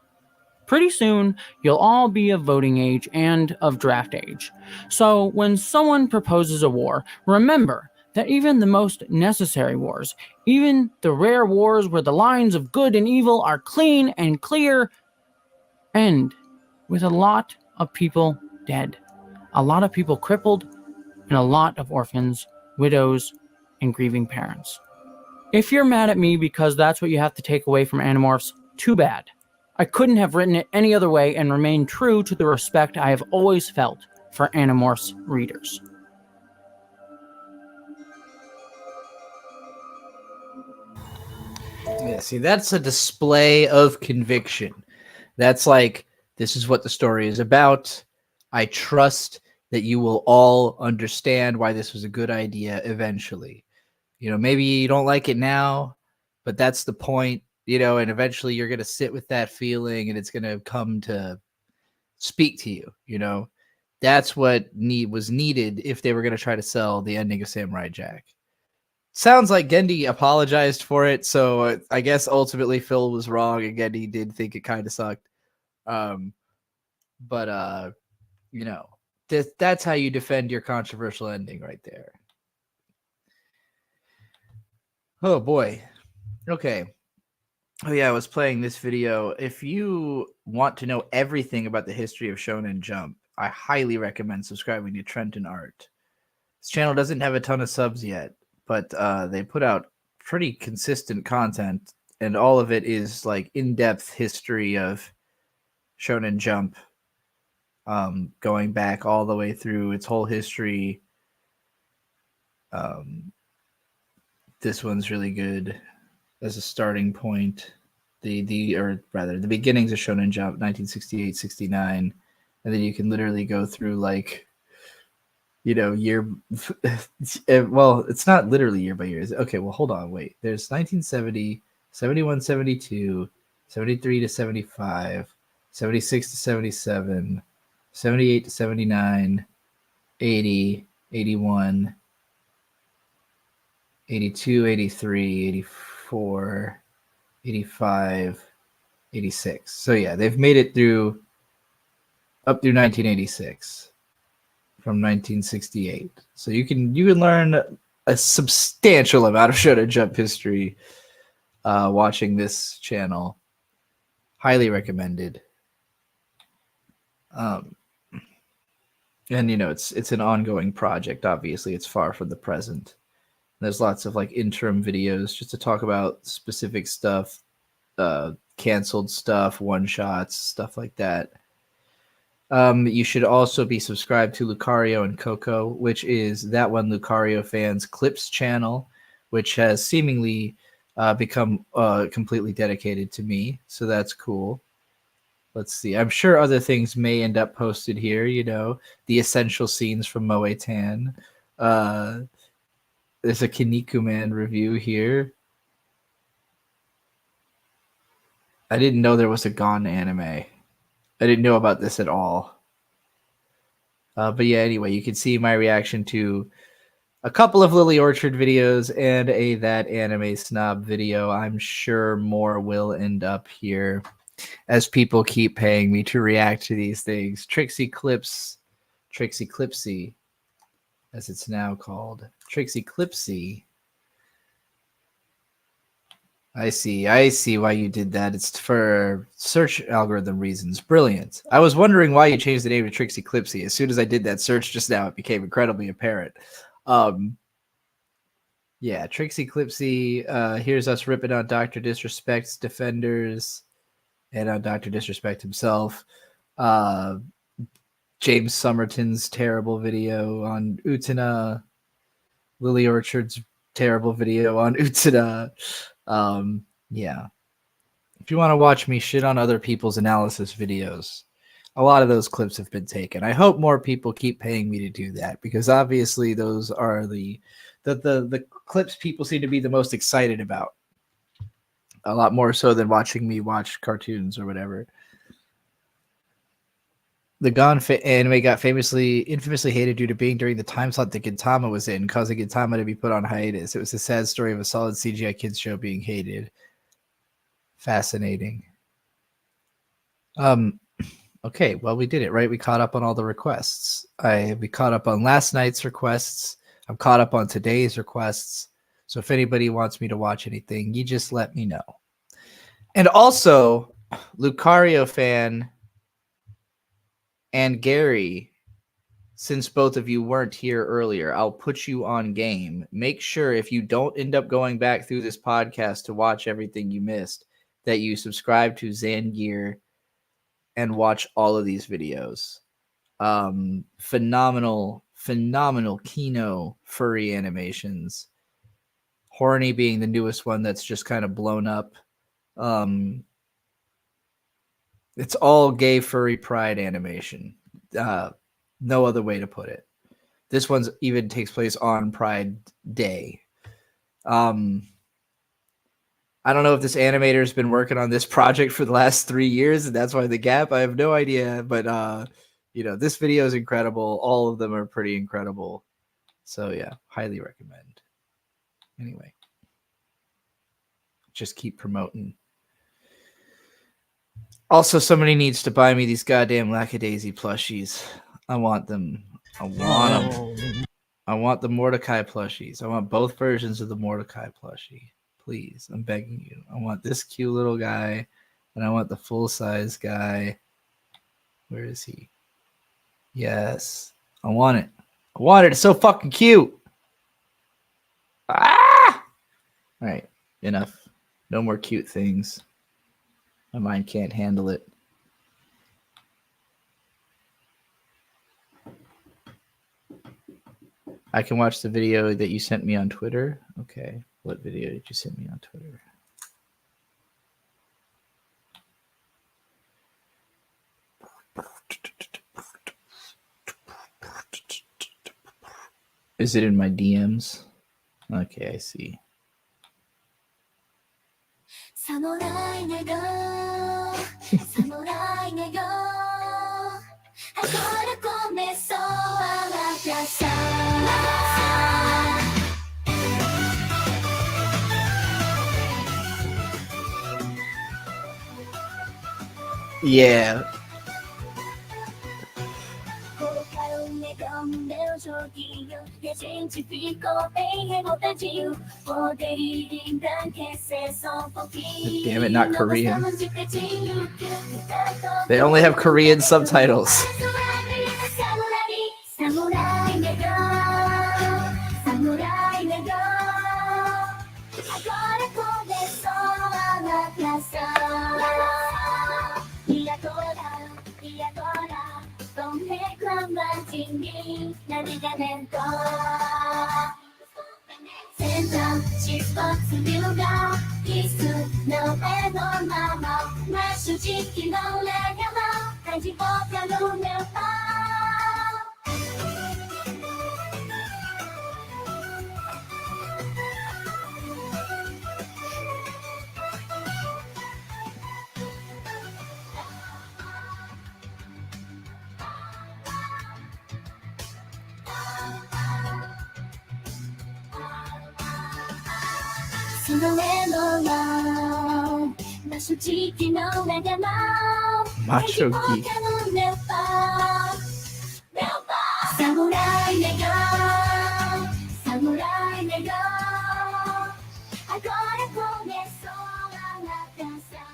Pretty soon, you'll all be of voting age and of draft age. So when someone proposes a war, remember that even the most necessary wars, even the rare wars where the lines of good and evil are clean and clear, end with a lot of people dead, a lot of people crippled, and a lot of orphans, widows, and grieving parents. If you're mad at me because that's what you have to take away from Animorphs, too bad. I couldn't have written it any other way and remained true to the respect I have always felt for Animorphs readers. Yeah, see, that's a display of conviction. That's like, this is what the story is about. I trust that you will all understand why this was a good idea eventually. Maybe you don't like it now, but that's the point, and eventually you're going to sit with that feeling and it's going to come to speak to you, That's what was needed if they were going to try to sell the ending of Samurai Jack. Sounds like Gendy apologized for it, so I guess ultimately Phil was wrong and Gendy did think it kind of sucked. That's how you defend your controversial ending right there. Oh boy. Okay. Oh yeah, I was playing this video. If you want to know everything about the history of Shonen Jump, I highly recommend subscribing to Trenton Art. This channel doesn't have a ton of subs yet, but they put out pretty consistent content, and all of it is like in-depth history of Shonen Jump, going back all the way through its whole history. This one's really good as a starting point. The beginnings of Shonen Jump, 1968-69, and then you can literally go through year. Well, it's not literally year by year. Okay, well, hold on, wait. There's 1970. 71, 72, 73 to 75, 76 to 77, 78 to 79, 80, 81, 82, 83, 84, 85, 86. So yeah, they've made it through up through 1986 from 1968. So you can learn a substantial amount of Shonen Jump history watching this channel. Highly recommended. And you know, it's an ongoing project. Obviously, it's far from the present. There's lots of like interim videos just to talk about specific stuff, canceled stuff, one shots, stuff like that. You should also be subscribed to Lucario and Coco, which is that one Lucario fans clips channel, which has seemingly become completely dedicated to me. So that's cool. Let's see. I'm sure other things may end up posted here. You know, the essential scenes from Moe Tan. There's a Kinnikuman review here. I didn't know there was a Gon anime. I didn't know about this at all. But yeah, anyway, you can see my reaction to a couple of Lily Orchard videos and a That Anime Snob video. I'm sure more will end up here as people keep paying me to react to these things. Trixie Clipsy, as it's now called. Trixie Clipsy. I see why you did that. It's for search algorithm reasons. Brilliant. I was wondering why you changed the name to Trixie Clipsy. As soon as I did that search just now, it became incredibly apparent. Yeah, Trixie Clipsy. Here's us ripping on Dr. Disrespect's defenders and on Dr. Disrespect himself. James Somerton's terrible video on Utena. Lily Orchard's terrible video on Utena. Yeah. If you want to watch me shit on other people's analysis videos, a lot of those clips have been taken. I hope more people keep paying me to do that, because obviously those are the clips people seem to be the most excited about. A lot more so than watching me watch cartoons or whatever. The Gon anime got infamously hated due to being during the time slot that Gintama was in, causing Gintama to be put on hiatus. It was a sad story of a solid CGI kids show being hated. Fascinating. Okay, well, we did it, right? We caught up on all the requests. We caught up on last night's requests. I'm caught up on today's requests. So if anybody wants me to watch anything, you just let me know. And also, Lucario fan and Gary, since both of you weren't here earlier, I'll put you on game. Make sure if you don't end up going back through this podcast to watch everything you missed, that you subscribe to Zangear and watch all of these videos. Phenomenal Kino furry animations. Horny being the newest one that's just kind of blown up. It's all gay furry pride animation. No other way to put it. This one's even takes place on Pride Day. I don't know if this animator's been working on this project for the last 3 years, and that's why the gap. I have no idea, but you know, this video is incredible. All of them are pretty incredible. So yeah, highly recommend. Anyway, just keep promoting. Also, somebody needs to buy me these goddamn Lackadaisy plushies. I want them. I want them. I want the Mordecai plushies. I want both versions of the Mordecai plushie. Please, I'm begging you. I want this cute little guy, and I want the full-size guy. Where is he? Yes. I want it. I want it. It's so fucking cute. Ah! All right. Enough. No more cute things. My mind can't handle it. I can watch the video that you sent me on Twitter. Okay. What video did you send me on Twitter? Is it in my DMs? Okay, I see. 사무라이 내가 사무라이 내가 Agora começou a lacração. Yeah. Colocaram o negão no meu joguinho e a gente ficou bem revoltadinho. Poderia embranquecer só pouquinho. Damn it, not Korean. Gostamos de pretinho. They only have Korean subtitles. Samurai negão, samurai negão. Agora começou a lacração. E agora, vão reclamar de mim na ligamento. Central, Xbox em lugar, isso não é normal. Macho de que não lega mal, tá de boca no meu pau. Se não é normal, macho de que não lega mal. Macho tá de boca no meu pau. Meu pau. Samurai negão, samurai negão. Agora começou a lacração.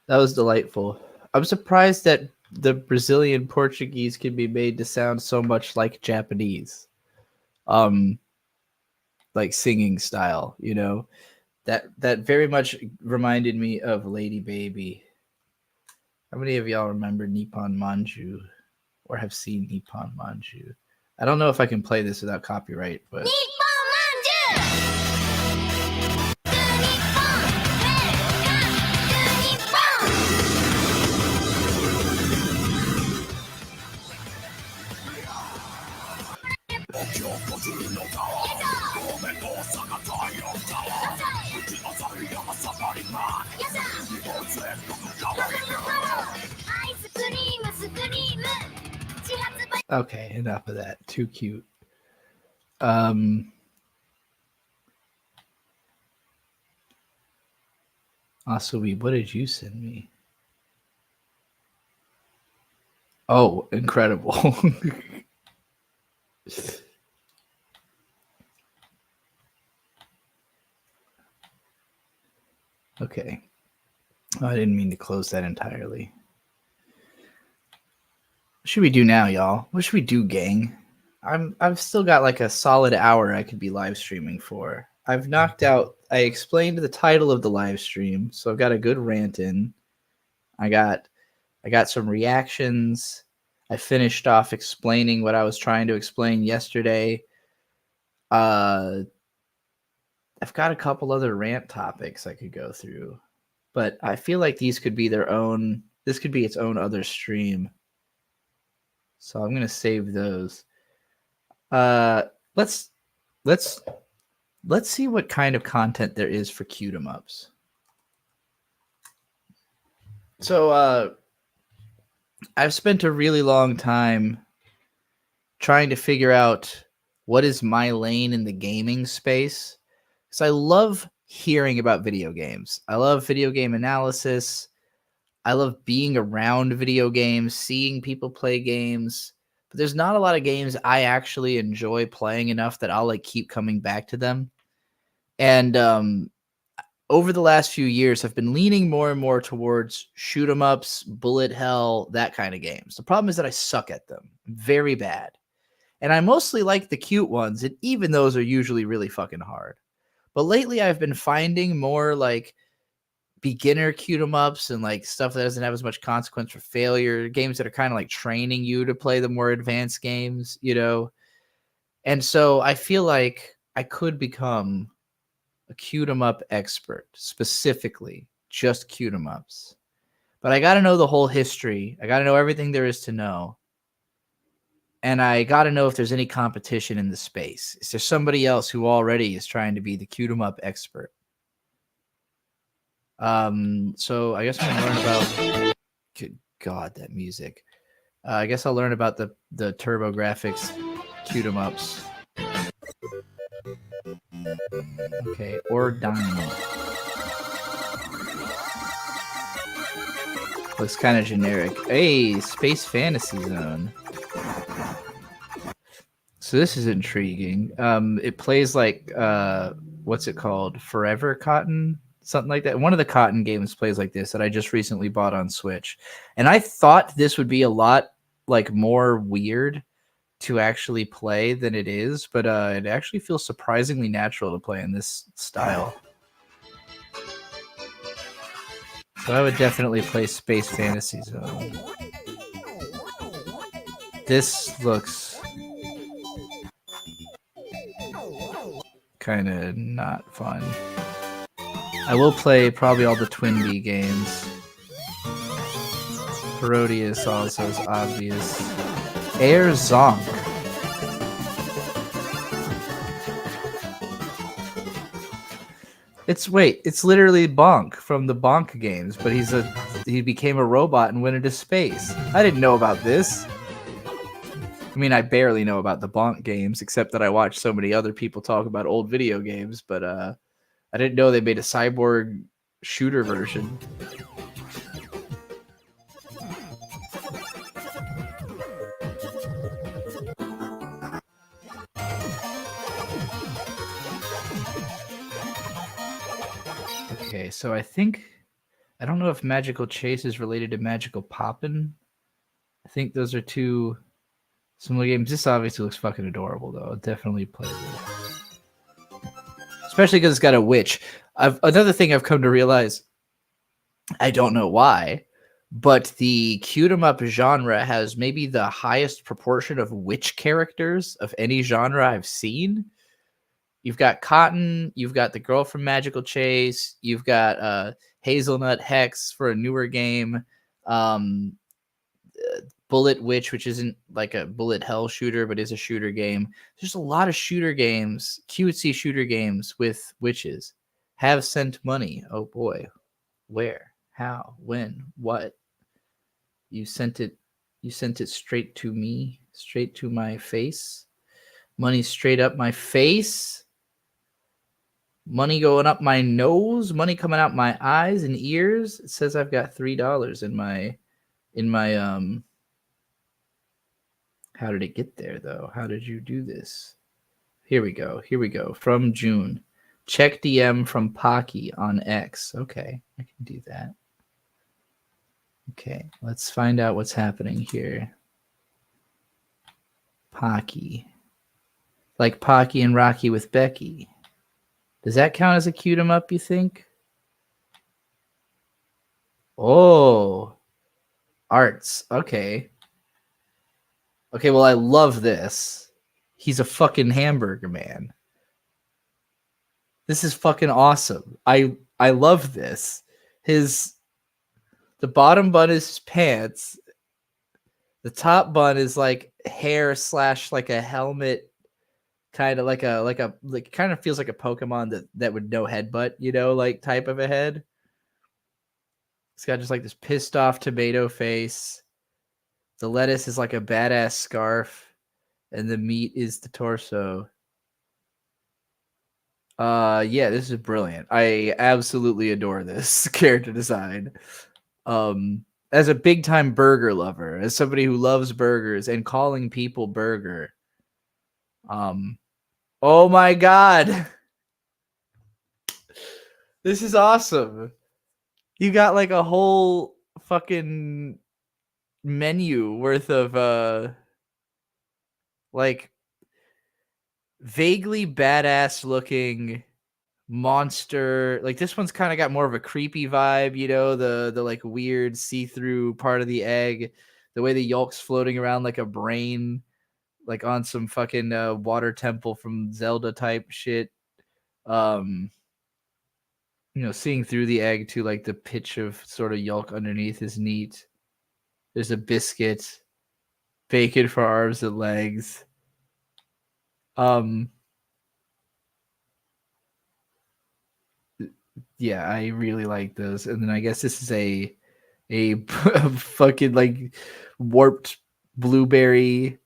That was delightful. I'm surprised that the Brazilian Portuguese can be made to sound so much like Japanese. Like singing style, you know. That very much reminded me of Lady Baby. How many of y'all remember Nippon Manju or have seen Nippon Manju? I don't know if I can play this without copyright, but okay, enough of that. Too cute. Asui, what did you send me? Oh, incredible. Okay. Oh, I didn't mean to close that entirely. What should we do now, y'all? What should we do, gang? I've still got like a solid hour I could be live streaming for. I've knocked out. I explained the title of the live stream, so I've got a good rant in. I got some reactions. I finished off explaining what I was trying to explain yesterday. I've got a couple other rant topics I could go through, but I feel like these could be their own. This could be its own other stream. So I'm gonna save those. Let's see what kind of content there is for Cute 'em ups. So I've spent a really long time trying to figure out what is my lane in the gaming space. Because I love hearing about video games. I love video game analysis. I love being around video games, seeing people play games. But there's not a lot of games I actually enjoy playing enough that I'll like keep coming back to them. And over the last few years, I've been leaning more and more towards shoot 'em ups, bullet hell, that kind of games. The problem is that I suck at them very bad. And I mostly like the cute ones, and even those are usually really fucking hard. But lately I've been finding more like beginner cute 'em ups and like stuff that doesn't have as much consequence for failure, games that are kind of like training you to play the more advanced games, you know? And so I feel like I could become a cute 'em up expert, specifically just cute 'em ups. But I got to know the whole history. I got to know everything there is to know. And I got to know if there's any competition in the space. Is there somebody else who already is trying to be the cute 'em up expert? So I guess I'm gonna learn about. Good God, that music. I guess I'll learn about the TurboGrafx cute 'em ups. Okay, or Dynamo. Looks kind of generic. Hey, Space Fantasy Zone. So this is intriguing. It plays like what's it called? Forever Cotton, something like that. One of the Cotton games plays like this that I just recently bought on Switch, and I thought this would be a lot like more weird to actually play than it is, but it actually feels surprisingly natural to play in this style. So I would definitely play Space Fantasy Zone. This looks kind of not fun. I will play probably all the Twin Bee games. Parodius also is obvious. Air Zonk. It's literally Bonk from the Bonk games, but he became a robot and went into space. I didn't know about this. I mean, I barely know about the Bonk games, except that I watch so many other people talk about old video games, but I didn't know they made a cyborg shooter version. Okay, so I don't know if Magical Chase is related to Magical Poppin'. I think those are two similar games. This obviously looks fucking adorable, though. I'll definitely play this. Especially because it's got a witch. Another thing I've come to realize, I don't know why, but the cute 'em up genre has maybe the highest proportion of witch characters of any genre I've seen. You've got Cotton, you've got the girl from Magical Chase, you've got Hazelnut Hex for a newer game, Bullet Witch, which isn't like a bullet hell shooter, but is a shooter game. There's a lot of shooter games, cutesy shooter games with witches. Have sent money. Oh boy. Where? How? When? What? You sent it straight to me, straight to my face. Money straight up my face. Money going up my nose, money coming out my eyes and ears. It says I've got $3 in my How did it get there though? How did you do this? Here we go. From June. Check DM from Pocky on X. Okay, I can do that. Okay, let's find out what's happening here. Pocky. Like Pocky and Rocky with Becky. Does that count as a cute 'em up, you think? Oh. Arts. Okay. Okay, well, I love this. He's a fucking hamburger man. This is fucking awesome. I love this. The bottom bun is his pants. The top bun is like hair / like a helmet. Kind of like kind of feels like a Pokemon that would know headbutt, like type of a head. It's got just like this pissed off tomato face. The lettuce is like a badass scarf, and the meat is the torso. Yeah, this is brilliant. I absolutely adore this character design. As a big time burger lover, as somebody who loves burgers and calling people burger. Oh my god. This is awesome. You got like a whole fucking menu worth of like vaguely badass looking monster. Like this one's kind of got more of a creepy vibe, the like weird see-through part of the egg, the way the yolk's floating around like a brain, like on some fucking water temple from Zelda type shit. Seeing through the egg to like the pitch of sort of yolk underneath is neat. There's a biscuit, bacon for arms and legs. Yeah, I really like those. And then I guess this is a fucking like warped blueberry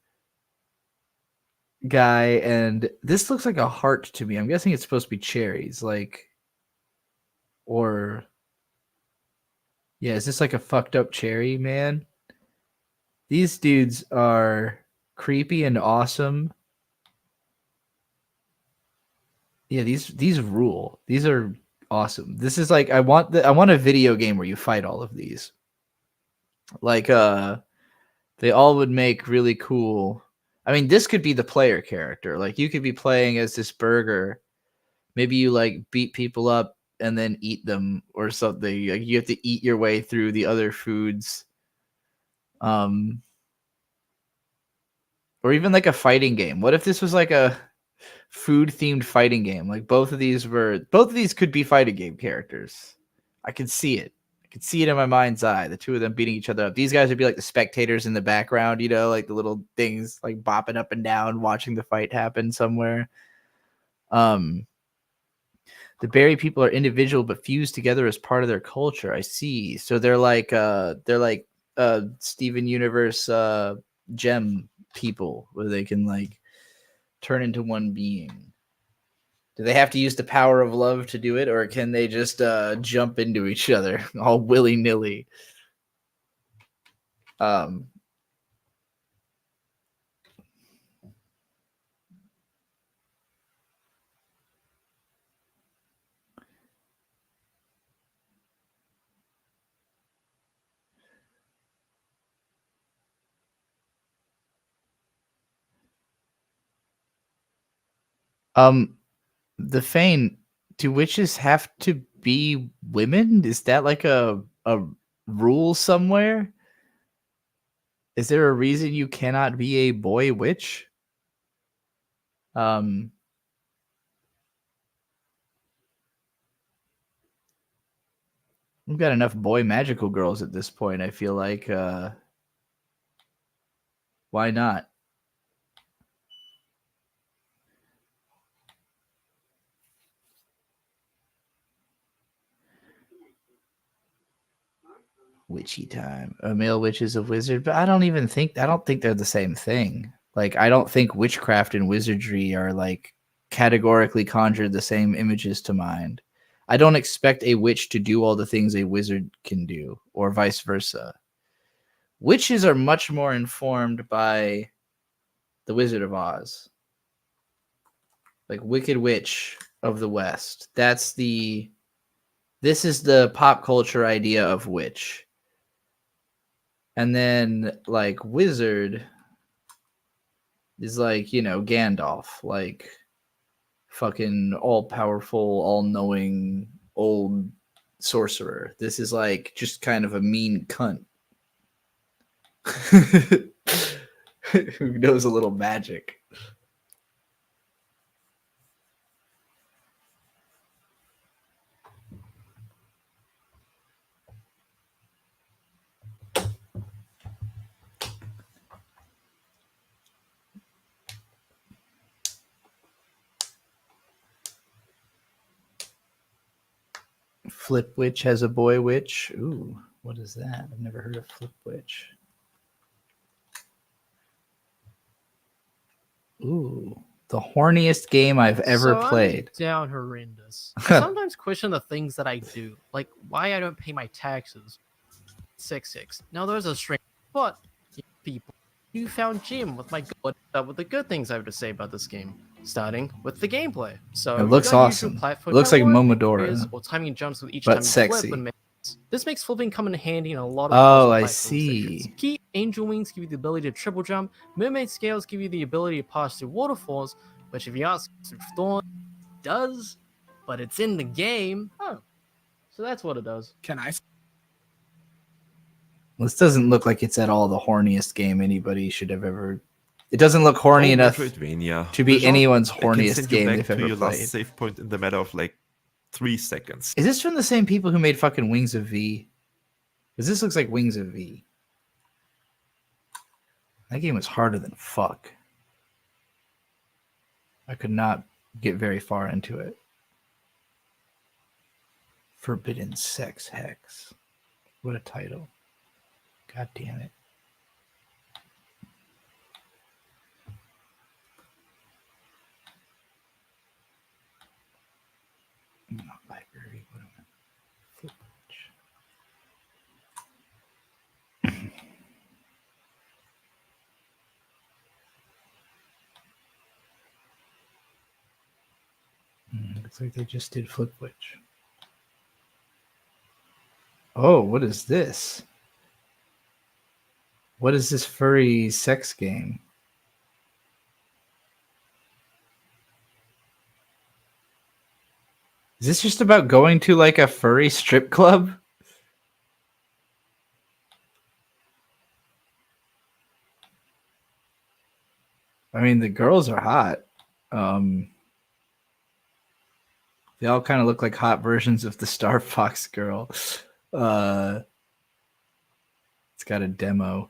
guy, and this looks like a heart to me. I'm guessing it's supposed to be cherries, like, or yeah, is this like a fucked up cherry man? These dudes are creepy and awesome. Yeah, these rule. These are awesome. This is like I want a video game where you fight all of these. Like they all would make really cool. I mean, this could be the player character. Like you could be playing as this burger. Maybe you like beat people up and then eat them or something. Like you have to eat your way through the other foods. Or even like a fighting game. What if this was like a food themed fighting game? Like both of these could be fighting game characters. I could see it. I could see it in my mind's eye. The two of them beating each other up. These guys would be like the spectators in the background, you know, like the little things like bopping up and down, watching the fight happen somewhere. The berry people are individual but fused together as part of their culture. I see. So they're like Steven Universe gem people where they can like turn into one being. Do they have to use the power of love to do it, or can they just jump into each other all willy-nilly? The Fane, do witches have to be women? Is that like a rule somewhere? Is there a reason you cannot be a boy witch? We've got enough boy magical girls at this point, I feel like. Why not? Witchy time. A male witch is a wizard, but I don't think they're the same thing. Like, I don't think witchcraft and wizardry are like categorically conjured the same images to mind. I don't expect a witch to do all the things a wizard can do, or vice versa. Witches are much more informed by the Wizard of Oz. Like Wicked Witch of the West. This is the pop culture idea of witch. And then like wizard is like, you know, Gandalf, like fucking all powerful, all knowing old sorcerer. This is like just kind of a mean cunt who knows a little magic. Flip Witch has a boy witch. Ooh, what is that? I've never heard of Flip Witch. Ooh, the horniest game I've ever played. I'm down horrendous. I sometimes question the things that I do, like why I don't pay my taxes. 6-6. Now there's a string, but people, you found Jim with with the good things I have to say about this game. Starting with the gameplay. So it looks awesome. It looks like Momodora, or timing jumps with each but time sexy. You flip. This makes flipping come in handy in a lot of. Oh, I see. Key angel wings give you the ability to triple jump. Mermaid scales give you the ability to pass through waterfalls, which, if you ask, Thorn does, but it's in the game. Oh, so that's what it does. Can I? This doesn't look like it's at all the horniest game anybody should have ever. It doesn't look horny enough to be anyone's horniest game they've ever your played. Last save point in the matter of like 3 seconds. Is this from the same people who made fucking Wings of V? Because this looks like Wings of V. That game was harder than fuck. I could not get very far into it. Forbidden Sex Hex. What a title. God damn it. Not library. What am I? Flipwitch. Looks like they just did Flipwitch. Oh, what is this? What is this furry sex game? Is this just about going to like a furry strip club? I mean, the girls are hot. They all kind of look like hot versions of the Star Fox girl. It's got a demo.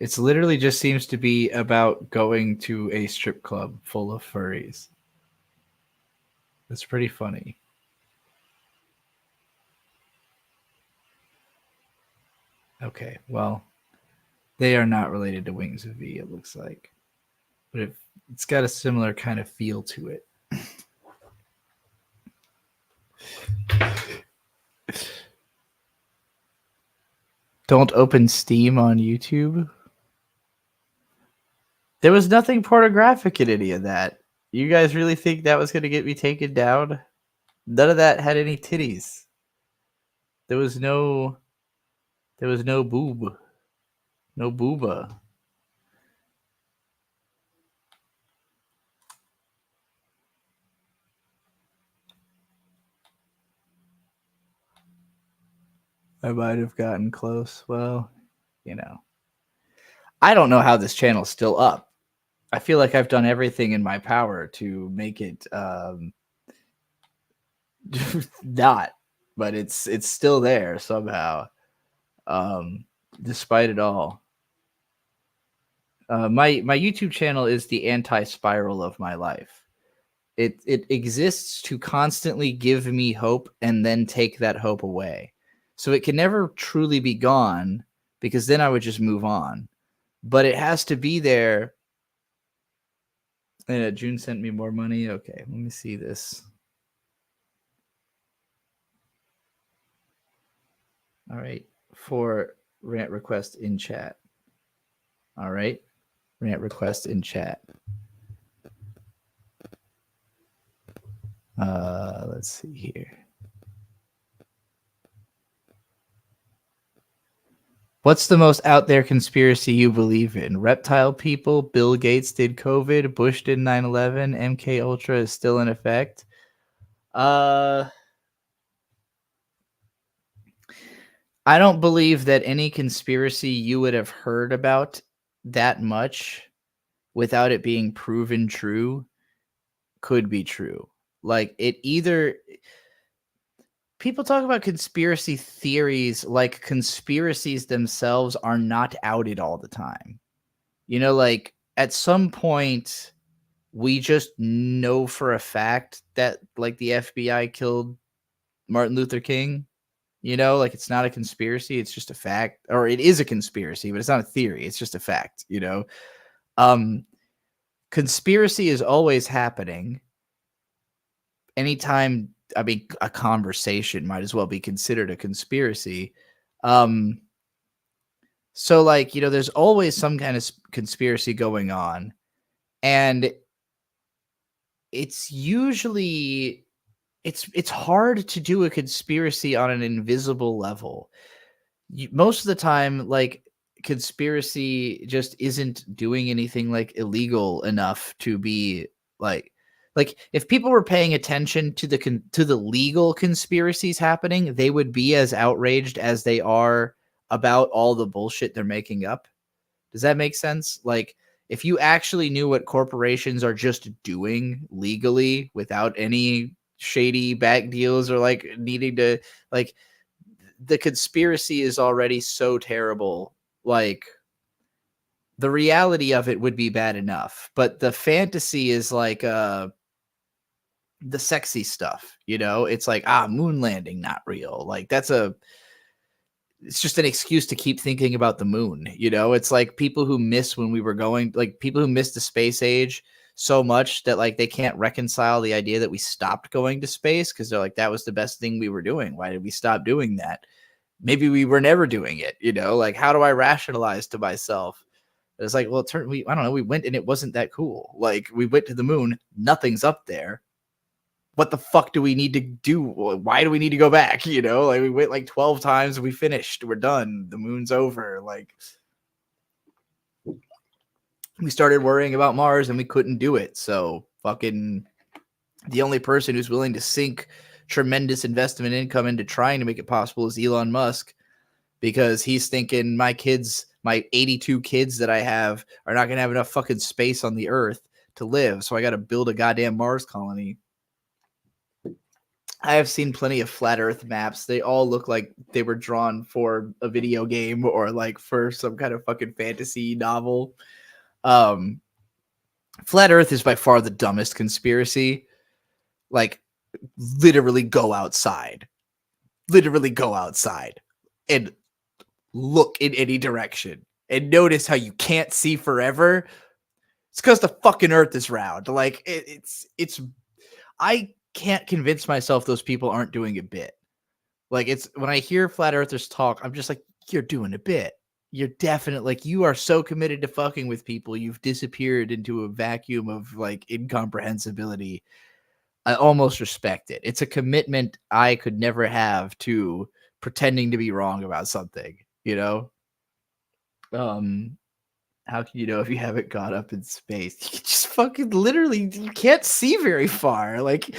It's literally just seems to be about going to a strip club full of furries. That's pretty funny. Okay, well, they are not related to Wings of V, it looks like. But it's got a similar kind of feel to it. Don't open Steam on YouTube. There was nothing pornographic in any of that. You guys really think that was going to get me taken down? None of that had any titties. There was no boob. No booba. I might have gotten close. Well, you know. I don't know how this channel's still up. I feel like I've done everything in my power to make it not, but it's still there somehow. Despite it all. My YouTube channel is the anti-spiral of my life. It exists to constantly give me hope and then take that hope away. So it can never truly be gone because then I would just move on. But it has to be there. And June sent me more money. Okay, let me see this. All right, for rant request in chat. All right, rant request in chat. Let's see here. What's the most out there conspiracy you believe in? Reptile people, Bill Gates did COVID, Bush did 9/11, MK Ultra is still in effect. I don't believe that any conspiracy you would have heard about that much without it being proven true could be true. Like it either... People talk about conspiracy theories like conspiracies themselves are not outed all the time. You know, like at some point we just know for a fact that like the FBI killed Martin Luther King. You know, like it's not a conspiracy, it's just a fact. Or it is a conspiracy, but it's not a theory, it's just a fact, you know. Conspiracy is always happening. Anytime, I mean, a conversation might as well be considered a conspiracy. So like, you know, there's always some kind of conspiracy going on. And it's usually, it's hard to do a conspiracy on an invisible level. Most of the time, like, conspiracy just isn't doing anything like illegal enough to be like if people were paying attention to the legal conspiracies happening, they would be as outraged as they are about all the bullshit they're making up. Does that make sense? Like if you actually knew what corporations are just doing legally without any shady back deals or like needing to like, the conspiracy is already so terrible. Like the reality of it would be bad enough, but the fantasy is like the sexy stuff, you know? It's like, moon landing, not real. Like it's just an excuse to keep thinking about the moon, you know? It's like people who miss when we were going, like people who missed the space age so much that like they can't reconcile the idea that we stopped going to space because they're like, that was the best thing we were doing. Why did we stop doing that? Maybe we were never doing it, you know? Like, how do I rationalize to myself? It's like, well, I don't know, we went and it wasn't that cool. Like, we went to the moon, nothing's up there. What the fuck do we need to do? Why do we need to go back? You know, like we went like 12 times, we finished, we're done, the moon's over. Like, we started worrying about Mars and we couldn't do it. So fucking the only person who's willing to sink tremendous investment income into trying to make it possible is Elon Musk, because he's thinking my 82 kids that I have are not going to have enough fucking space on the earth to live. So I got to build a goddamn Mars colony. I have seen plenty of flat earth maps. They all look like they were drawn for a video game or like for some kind of fucking fantasy novel. Flat earth is by far the dumbest conspiracy. Like, literally go outside and look in any direction and notice how you can't see forever. It's because the fucking earth is round. Like, I can't convince myself those people aren't doing a bit. Like, it's when I hear flat earthers talk, I'm just like, you're doing a bit. You're definitely, like, you are so committed to fucking with people, you've disappeared into a vacuum of like incomprehensibility. I almost respect it. It's a commitment I could never have to pretending to be wrong about something, you know? How can you know if you haven't gone up in space? You can just fucking literally, you can't see very far. Like,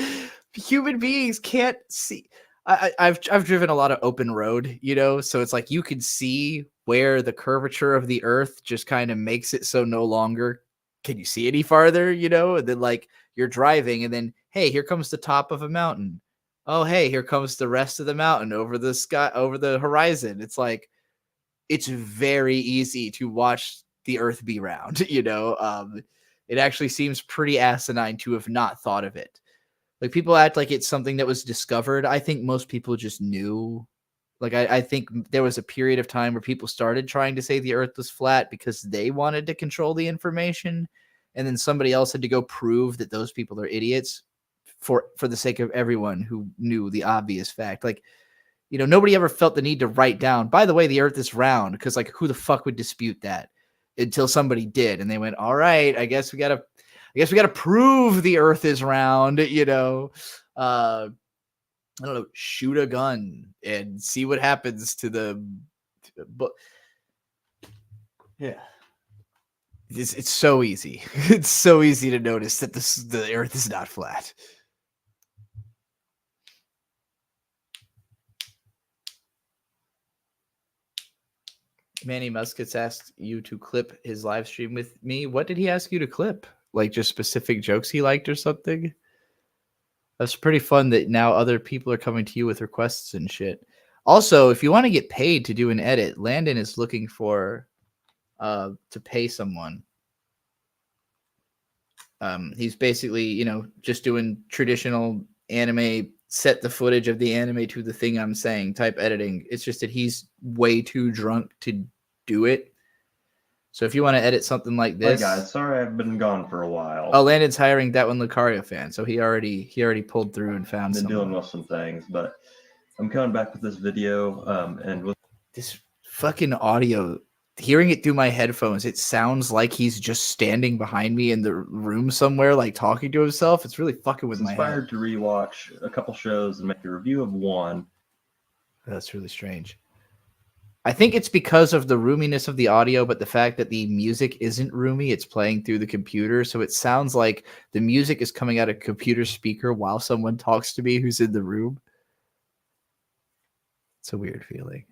human beings can't see. I've driven a lot of open road, you know, so it's like you can see where the curvature of the earth just kind of makes it so no longer can you see any farther, you know? And then like you're driving and then, hey, here comes the top of a mountain. Oh, hey, here comes the rest of the mountain over the sky, over the horizon. It's like, it's very easy to watch the earth be round, you know? It actually seems pretty asinine to have not thought of it. Like, people act like it's something that was discovered. I think most people just knew. Like, I think there was a period of time where people started trying to say the earth was flat because they wanted to control the information. And then somebody else had to go prove that those people are idiots for the sake of everyone who knew the obvious fact. Like, you know, nobody ever felt the need to write down, by the way, the earth is round, because like, who the fuck would dispute that? Until somebody did, and they went, all right, I guess we gotta prove the earth is round, you know. I don't know, shoot a gun and see what happens to the, but yeah, it's so easy. It's so easy to notice that the earth is not flat. Manny Muskets asked you to clip his live stream with me. What did he ask you to clip? Like, just specific jokes he liked or something? That's pretty fun that now other people are coming to you with requests and shit. Also, if you want to get paid to do an edit, Landon is looking for to pay someone. He's basically, you know, just doing traditional anime, set the footage of the anime to the thing I'm saying type editing. It's just that he's way too drunk to do it. So if you want to edit something like this, Hi guys, sorry I've been gone for a while. Oh, Landon's hiring that one Lucario fan, so he already pulled through and found I've been someone. dealing with some things, but I'm coming back with this video, and with this fucking audio. Hearing it through my headphones, it sounds like he's just standing behind me in the room somewhere, like talking to himself. It's really fucking with my head. inspired to rewatch a couple shows and make a review of one. That's really strange. I think it's because of the roominess of the audio, but the fact that the music isn't roomy, it's playing through the computer. So it sounds like the music is coming out of a computer speaker while someone talks to me who's in the room. It's a weird feeling.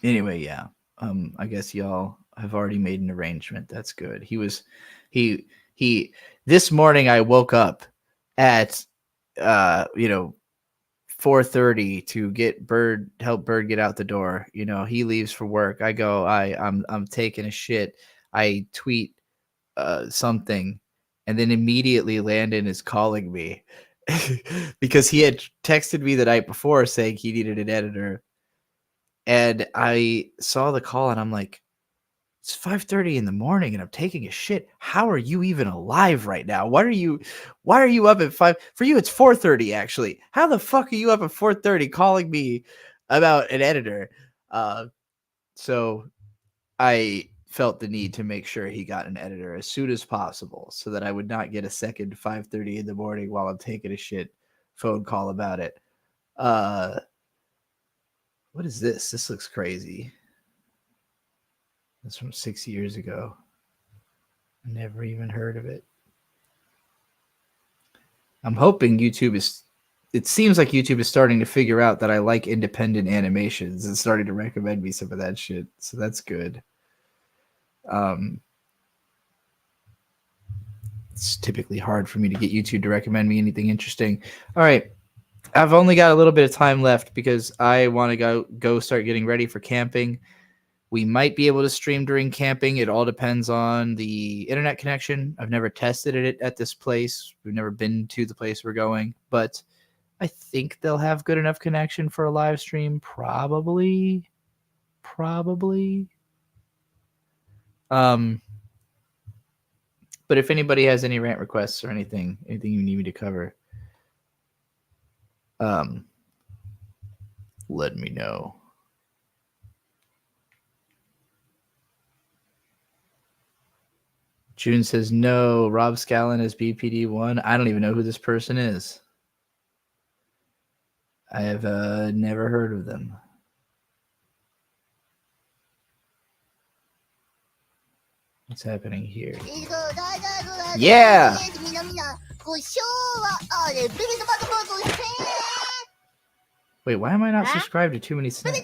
Anyway, yeah. I guess y'all have already made an arrangement. That's good. This morning I woke up at 4:30 to help Bird get out the door. You know, he leaves for work. I go, I'm taking a shit. I tweet something, And then immediately Landon is calling me because he had texted me the night before saying he needed an editor. And I saw the call and I'm like, it's 5:30 in the morning and I'm taking a shit. How are you even alive right now? Why are you up at 5? For you, it's 4:30 actually. How the fuck are you up at 4:30 calling me about an editor? So I felt the need to make sure he got an editor as soon as possible so that I would not get a second 5:30 in the morning while I'm taking a shit phone call about it. What is this? This looks crazy. That's from 6 years ago. I never even heard of it. I'm hoping it seems like YouTube is starting to figure out that I like independent animations and starting to recommend me some of that shit. So that's good. It's typically hard for me to get YouTube to recommend me anything interesting. All right. I've only got a little bit of time left because I want to go start getting ready for camping. We might be able to stream during camping. It all depends on the internet connection. I've never tested it at this place. We've never been to the place we're going, but I think they'll have good enough connection for a live stream. Probably. But if anybody has any rant requests or anything you need me to cover, let me know. June says no. Rob Scallon is BPD1. I don't even know who this person is. I have never heard of them. What's happening here? Yeah! Wait, why am I not subscribed to too many snaps?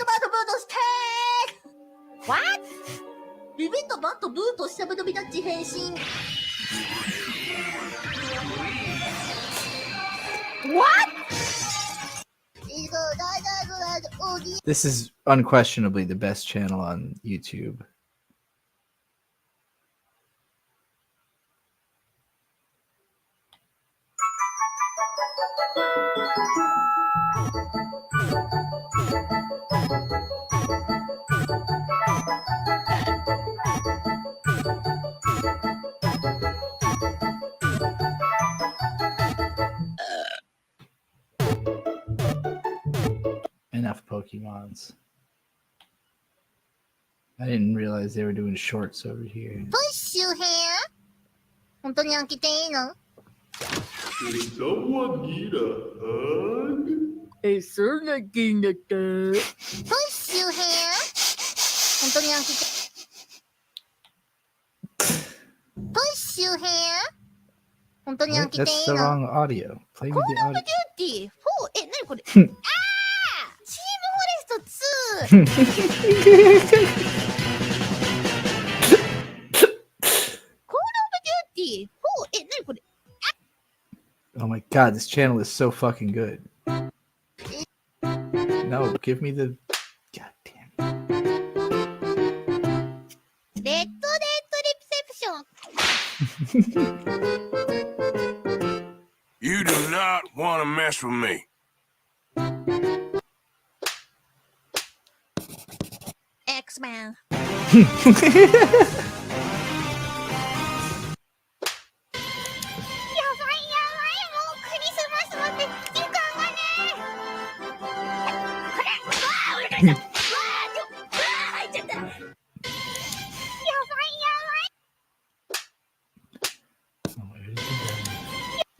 What? ビビッとバッとブーとしたブドビタッチ変身 What? This is unquestionably the best channel on YouTube. Enough Pokemons. I didn't realize they were doing shorts over here. Push you here. 本当に開けていいの? Does someone need a hug? Push you here. 本当に開けて. Push you here. 本当に開けていいの? That's the wrong audio. Play with the audio. Call of Duty 4. え、なにこれ? チームフォレスト2. Call of Duty 4. え、なにこれ? Oh my god, this channel is so fucking good. No, give me the... God damn it. Red Reception. You do not want to mess with me. X-Men.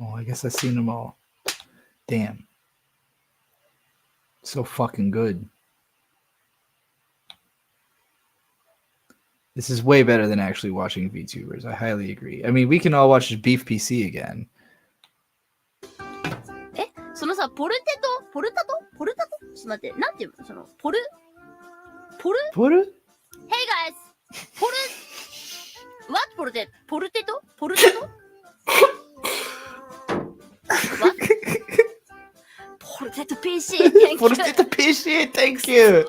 Oh, I guess I've seen them all. Damn. So fucking good. This is way better than actually watching VTubers. I highly agree. I mean, we can all watch Beef PC again. え、そのさ、ポルタトちょっと待って、なんていうのその、ポル Hey guys! What? ポルテト What? Potato PC, thank you. Potato PC, thank you.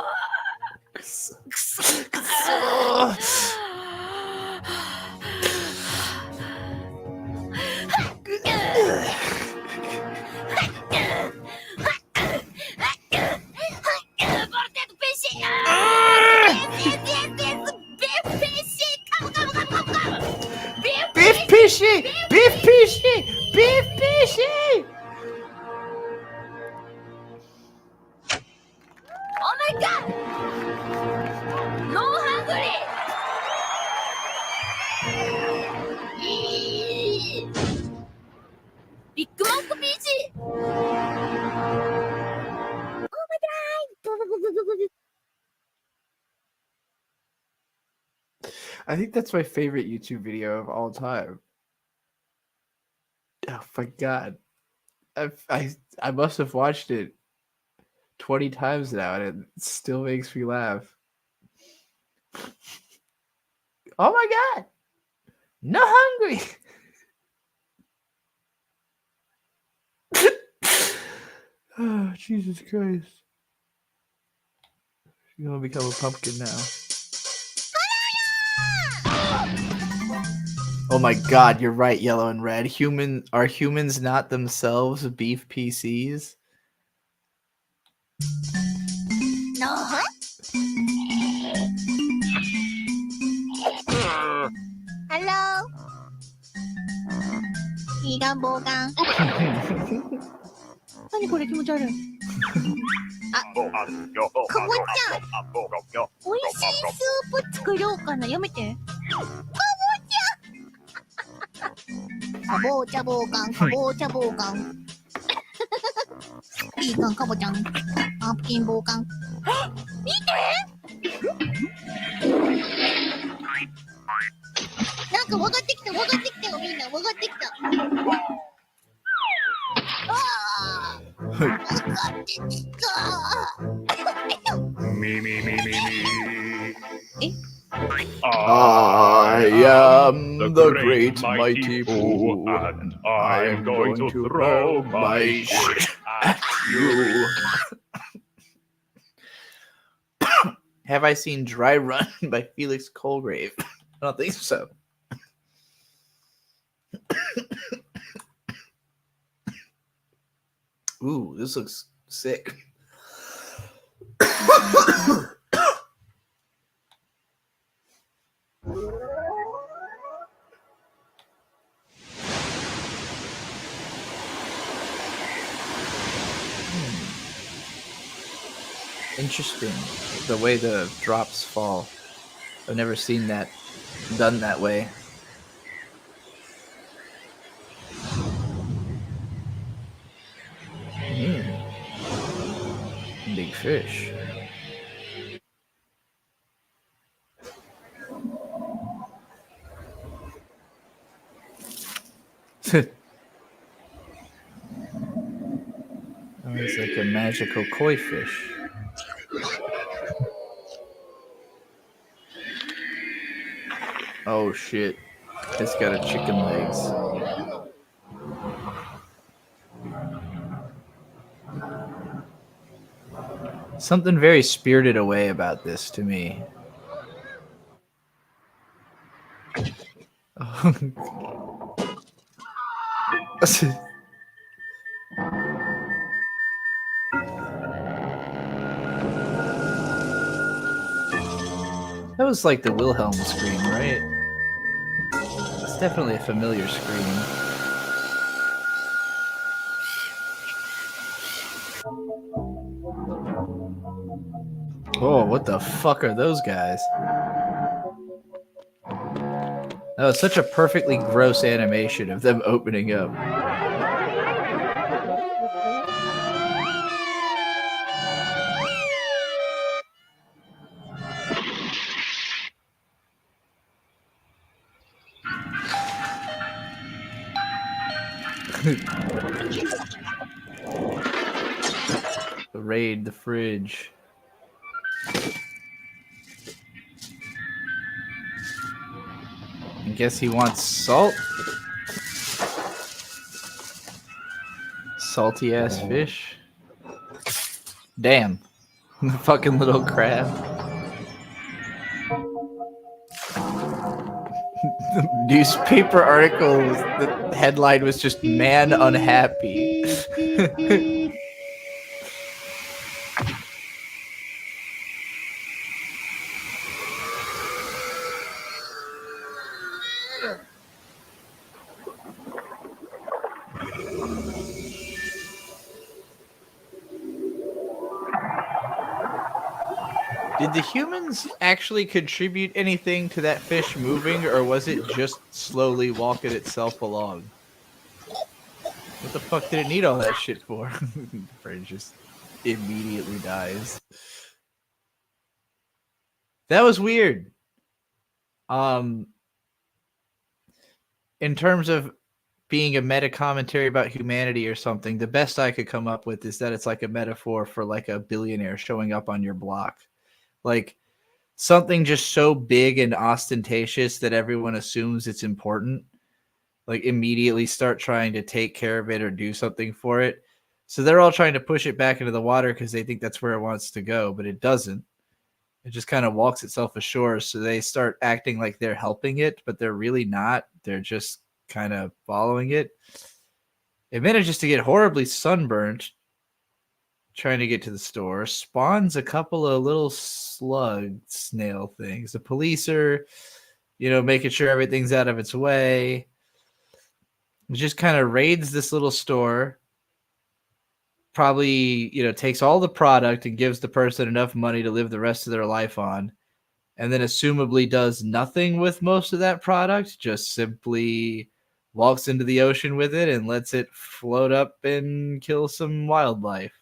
my god! No hungry! Big Monk BG! Oh my god! I think that's my favorite YouTube video of all time. Oh my god. I must have watched it 20 times now and it still makes me laugh. Oh my god. No hungry. Oh, Jesus Christ. You're gonna become a pumpkin now. Oh my god, you're right, Yellow and Red. Are humans not themselves beef PCs? No, huh? Hello? 이간 보강. 何これ気持ち悪い。あ、かぼちゃん。美味しいスープ作ろうかな。やめて。かぼちゃボーカン、かぼちゃボーカン。ピーカン、かぼちゃん。パンプキンボーカン。見て！なんか分かってきた、分かってきたよ、みんな。分かってきた。ああ！分かってきた。えI am the great mighty Pooh, and I'm going to throw my shit at you. Have I seen Dry Run by Felix Colgrave? I don't think so. Ooh, this looks sick. Interesting, the way the drops fall. I've never seen that done that way. Big fish. Oh, it's like a magical koi fish. Oh shit. It's got a chicken legs. Something very Spirited Away about this to me. That was like the Wilhelm scream, right? It's definitely a familiar scream. Oh, what the fuck are those guys? That was such a perfectly gross animation of them opening up. Raid the fridge. I guess he wants salt. Salty ass fish. Damn. The fucking little crab. The newspaper article, the headline was just "Man Unhappy." Did the humans actually contribute anything to that fish moving, or was it just slowly walking itself along? What the fuck did it need all that shit for? Fringe just immediately dies. That was weird. In terms of being a meta commentary about humanity or something, the best I could come up with is that it's like a metaphor for like a billionaire showing up on your block. Like something just so big and ostentatious that everyone assumes it's important. Like immediately start trying to take care of it or do something for it. So they're all trying to push it back into the water because they think that's where it wants to go, but it doesn't. It just kind of walks itself ashore. So they start acting like they're helping it, but they're really not. They're just kind of following it. It manages to get horribly sunburnt trying to get to the store. Spawns a couple of little slug snail things. The police are, making sure everything's out of its way. It just kind of raids this little store. Probably, takes all the product and gives the person enough money to live the rest of their life on. And then assumably does nothing with most of that product. Just simply walks into the ocean with it and lets it float up and kill some wildlife.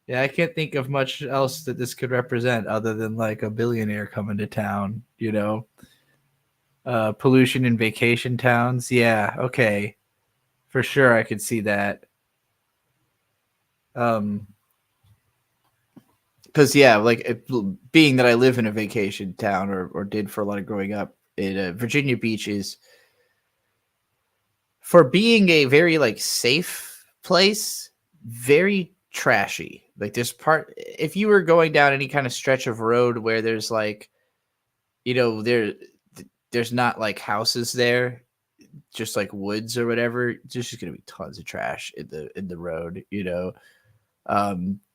Yeah, I can't think of much else that this could represent other than like a billionaire coming to town, pollution in vacation towns. Yeah, okay. For sure I could see that. Because being that I live in a vacation town or did for a lot of growing up, Virginia Beach is, for being a very safe place, very trashy. Like this part, if you were going down any kind of stretch of road where there's there's not like houses there, just like woods or whatever, there's just gonna be tons of trash in the road.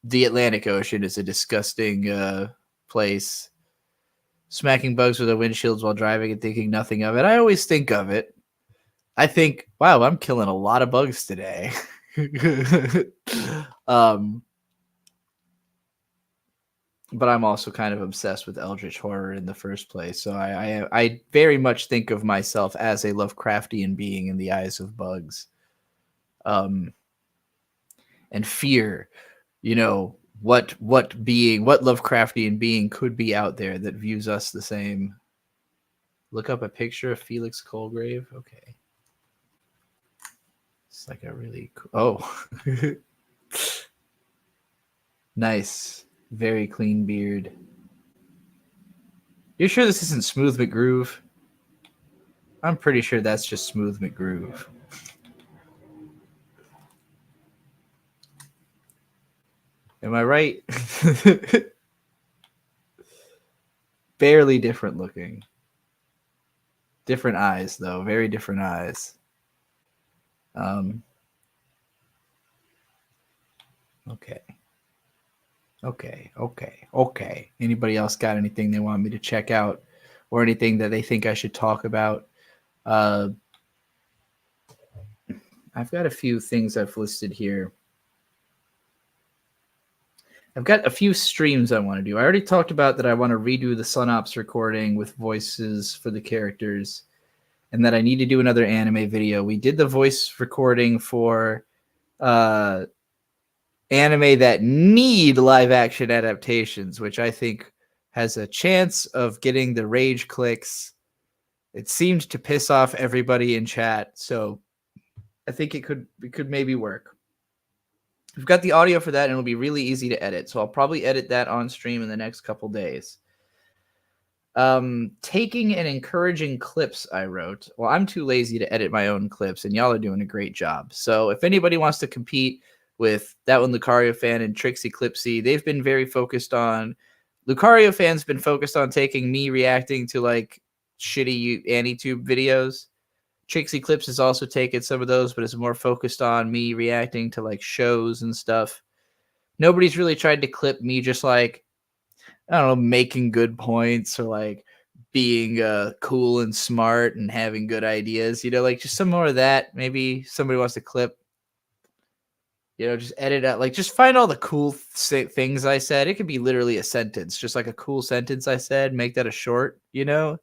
The Atlantic Ocean is a disgusting place. Smacking bugs with the windshields while driving and thinking nothing of it. I always think of it. I think, wow, I'm killing a lot of bugs today. But I'm also kind of obsessed with eldritch horror in the first place. So I very much think of myself as a Lovecraftian being in the eyes of bugs. And fear, what Lovecraftian being could be out there that views us the same. Look up a picture of Felix Colgrave. Okay. It's like a really cool. Oh. Nice. Very clean beard. You're sure this isn't Smooth McGroove? I'm pretty sure that's just Smooth McGroove. Am I right? Barely different looking. Different eyes, though. Very different eyes. Okay. Anybody else got anything they want me to check out or anything that they think I should talk about? I've got a few things I've listed here. I've got a few streams I want to do. I already talked about that I want to redo the Sunops recording with voices for the characters and that I need to do another anime video. We did the voice recording for anime that need live action adaptations, which I think has a chance of getting the rage clicks. It seemed to piss off everybody in chat, so I think it could maybe work. We've got the audio for that, and it'll be really easy to edit. So I'll probably edit that on stream in the next couple days. Taking and encouraging clips I wrote. Well, I'm too lazy to edit my own clips, and y'all are doing a great job. So if anybody wants to compete with That One Lucario Fan and Trixie Clipsy, they've been very focused on... Lucario Fan's been focused on taking me reacting to, like, shitty AniTube videos. Trixie Clips has also taken some of those, but is more focused on me reacting to like shows and stuff. Nobody's really tried to clip me just like, I don't know, making good points or like being cool and smart and having good ideas, like just some more of that. Maybe somebody wants to clip, You know, just edit out, like, just find all the cool things I said. It could be literally a sentence, just like a cool sentence I said. Make that a short, you know?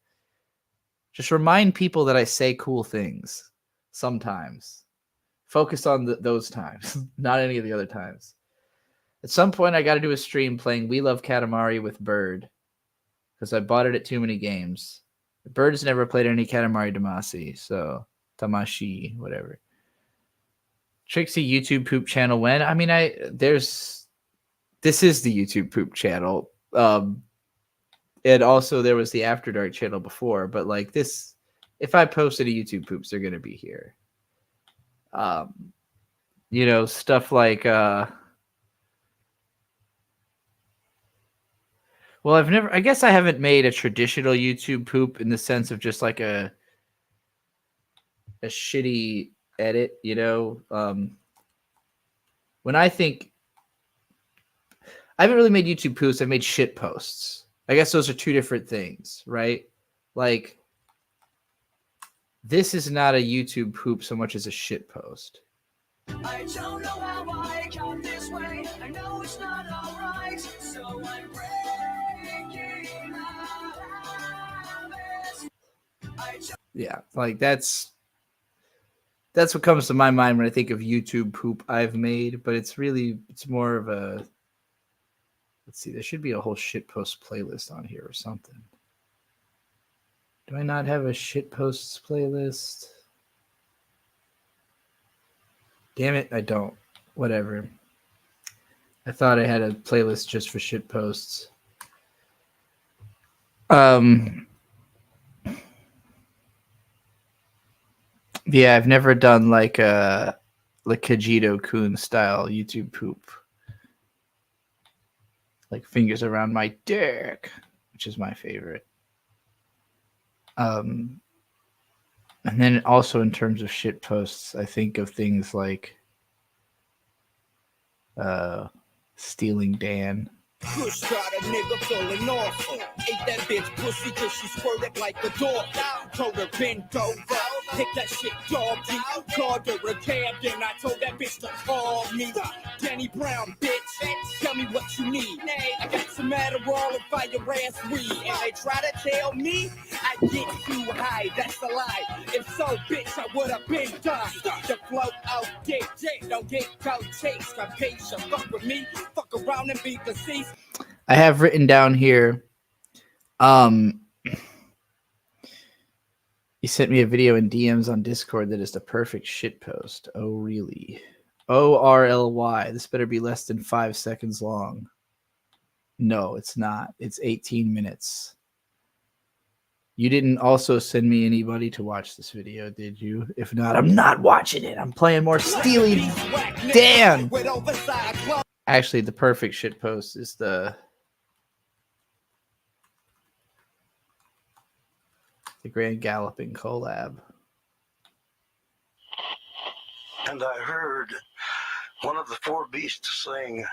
Just remind people that I say cool things sometimes. Focus on those times, not any of the other times. At some point, I got to do a stream playing We Love Katamari with Bird because I bought it at Too Many Games. Bird has never played any Katamari Damacy, so Tamashi, whatever. Trixie YouTube poop channel when? I mean, this is the YouTube poop channel. And also there was the After Dark channel before, but like this, if I posted a YouTube poops, they're gonna be here. You know, stuff like well, I guess I haven't made a traditional YouTube poop in the sense of just like a shitty edit, you know. When I think I haven't really made YouTube posts, I've made shit posts. I guess those are two different things, right? Like, this is not a YouTube poop so much as a shit post. I don't know how I got this way. I know it's not alright, so I'm breaking my habits. Yeah, like that's what comes to my mind when I think of YouTube poop I've made, but it's more of a, let's see, there should be a whole shitpost playlist on here or something. Do I not have a shitposts playlist? Damn it, I don't. Whatever. I thought I had a playlist just for shitposts. Yeah, I've never done like a Kajito-kun style YouTube poop. Like fingers around my dick, which is my favorite. And then also in terms of shit posts, I think of things like Stealing Dan. Push got a nigga feeling awful. Ate that bitch pussy cause she squirted like a dog. Told her bend over, hit that shit doggy. Called her a cab, then I told that bitch to call me. Danny Brown, bitch, tell me what you need. I got some Adderall and fire ass weed. And they try to tell me I get too high, that's a lie. If so, bitch, I would've been done. The flow out dick, don't get cold chase. I'm patient, fuck with me, fuck around and be deceased. I have written down here. You sent me a video in DMs on Discord that is the perfect shit post. Oh, really? ORLY. This better be less than 5 seconds long. No, it's not. It's 18 minutes. You didn't also send me anybody to watch this video, did you? If not, I'm not watching it. I'm playing more Steely Dan. Actually, the perfect shit post is the Grand Galloping collab. And I heard one of the four beasts sing,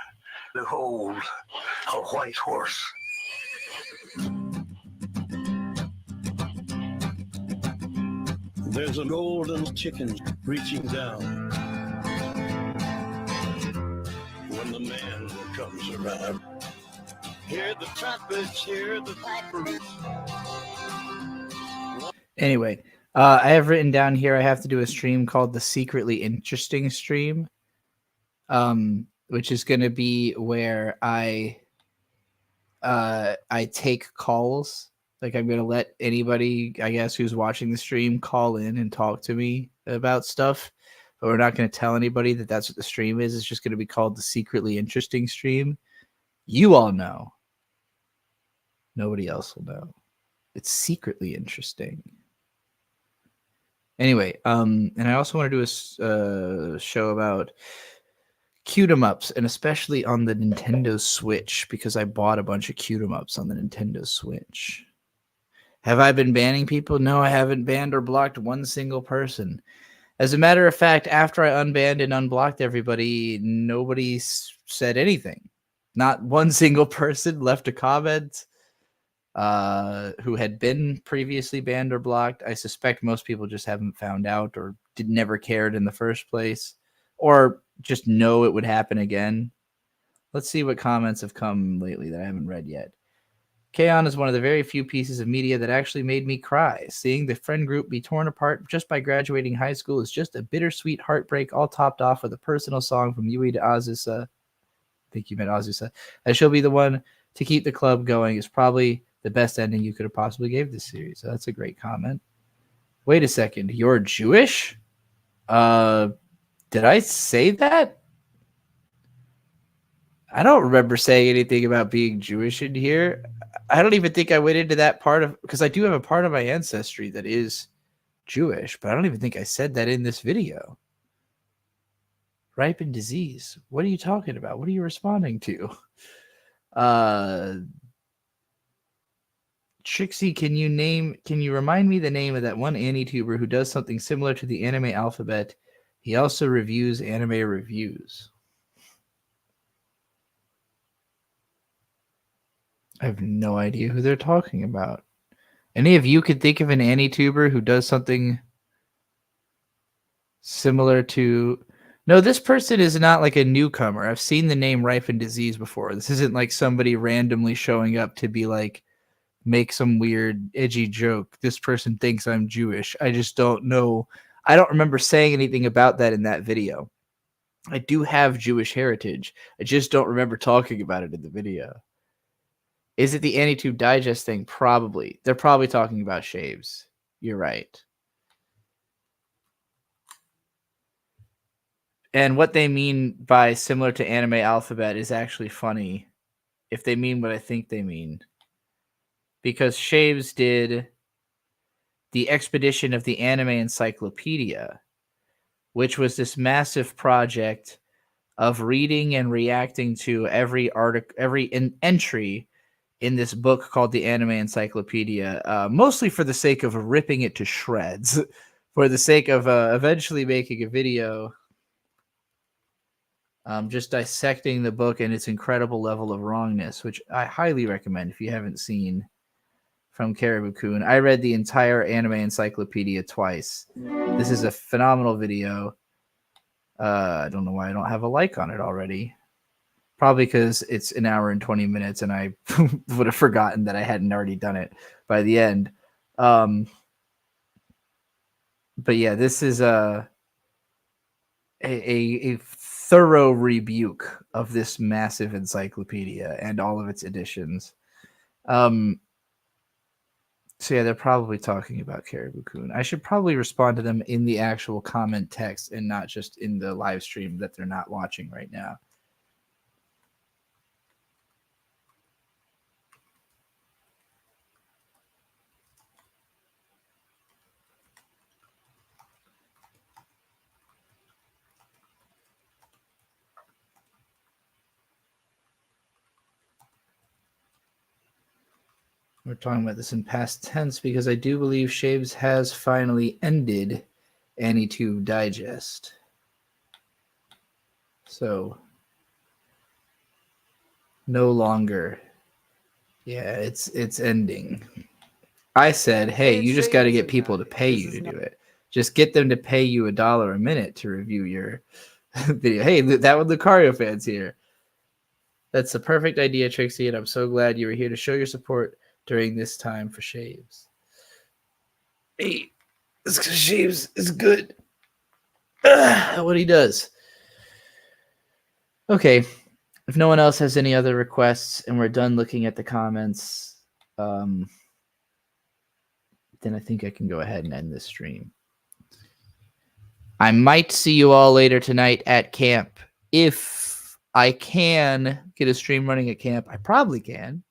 "Behold, a white horse." There's a golden chicken reaching down when the man comes around. Hear the trumpets, hear the pipers. Anyway, I have written down here I have to do a stream called the Secretly Interesting stream, which is going to be where I take calls. Like, I'm going to let anybody, I guess, who's watching the stream call in and talk to me about stuff. But we're not going to tell anybody that that's what the stream is. It's just going to be called the Secretly Interesting stream. You all know. Nobody else will know. It's secretly interesting. Anyway, and I also want to do a show about Cute-em-ups, and especially on the Nintendo Switch, because I bought a bunch of Cute-em-ups on the Nintendo Switch. Have I been banning people? No, I haven't banned or blocked one single person. As a matter of fact, after I unbanned and unblocked everybody, nobody said anything. Not one single person left a comment who had been previously banned or blocked. I suspect most people just haven't found out or never cared in the first place. or just know it would happen again. Let's see what comments have come lately that I haven't read yet. K-On! Is one of the very few pieces of media that actually made me cry. Seeing the friend group be torn apart just by graduating high school is just a bittersweet heartbreak, all topped off with a personal song from Yui to Azusa. I think you meant Azusa. That she'll be the one to keep the club going is probably the best ending you could have possibly gave this series. So that's a great comment. Wait a second. You're Jewish? Did I say that? I don't remember saying anything about being Jewish in here. I don't even think I went into that part of, because I do have a part of my ancestry that is Jewish, but I don't even think I said that in this video. Ripened disease. What are you talking about? What are you responding to? Trixie, can you remind me the name of that one AniTuber who does something similar to the anime alphabet? He also reviews anime reviews. I have no idea who they're talking about. Any of you could think of an AniTuber who does something similar to... No, this person is not like a newcomer. I've seen the name Ripened Disease before. This isn't like somebody randomly showing up to be like, make some weird, edgy joke. This person thinks I'm Jewish. I just don't know. I don't remember saying anything about that in that video. I do have Jewish heritage. I just don't remember talking about it in the video. Is it the AniTube Digest thing? Probably. They're probably talking about shaves. You're right. And what they mean by similar to anime alphabet is actually funny, if they mean what I think they mean. Because Shaves did the expedition of the Anime Encyclopedia, which was this massive project of reading and reacting to every article, entry in this book called the Anime Encyclopedia, mostly for the sake of ripping it to shreds, for the sake of eventually making a video just dissecting the book and its incredible level of wrongness, which I highly recommend if you haven't seen from Caribou-kun. I read the entire Anime Encyclopedia twice. This is a phenomenal video. I don't know why I don't have a like on it already. Probably because it's an hour and 20 minutes and I would have forgotten that I hadn't already done it by the end. But yeah, this is a thorough rebuke of this massive encyclopedia and all of its editions. So yeah, they're probably talking about Caribou-kun. I should probably respond to them in the actual comment text and not just in the live stream that they're not watching right now. We're talking about this in past tense because I do believe Shaves has finally ended AniTube Digest. So, no longer. Yeah, it's ending. I said, hey, you just got to get people to pay you to do it. Just get them to pay you $1 a minute to review your video. Hey, that one Lucario fans here. That's the perfect idea, Trixie, and I'm so glad you were here to show your support during this time for Shaves. Hey, it's because Shaves is good at what he does. Okay, if no one else has any other requests and we're done looking at the comments, then I think I can go ahead and end this stream. I might see you all later tonight at camp. If I can get a stream running at camp, I probably can.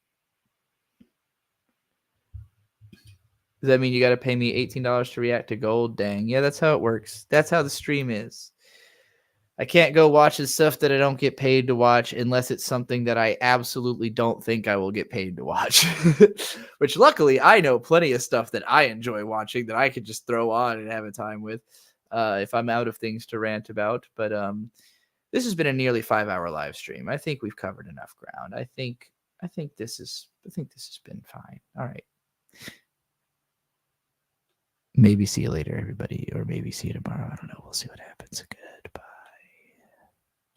Does that mean you got to pay me $18 to react to gold? Dang. Yeah, that's how it works. That's how the stream is. I can't go watch the stuff that I don't get paid to watch unless it's something that I absolutely don't think I will get paid to watch. Which luckily I know plenty of stuff that I enjoy watching that I could just throw on and have a time with if I'm out of things to rant about. But this has been a nearly 5-hour live stream. I think we've covered enough ground. I think this has been fine. All right. Maybe see you later, everybody, or maybe see you tomorrow. I don't know. We'll see what happens. Goodbye.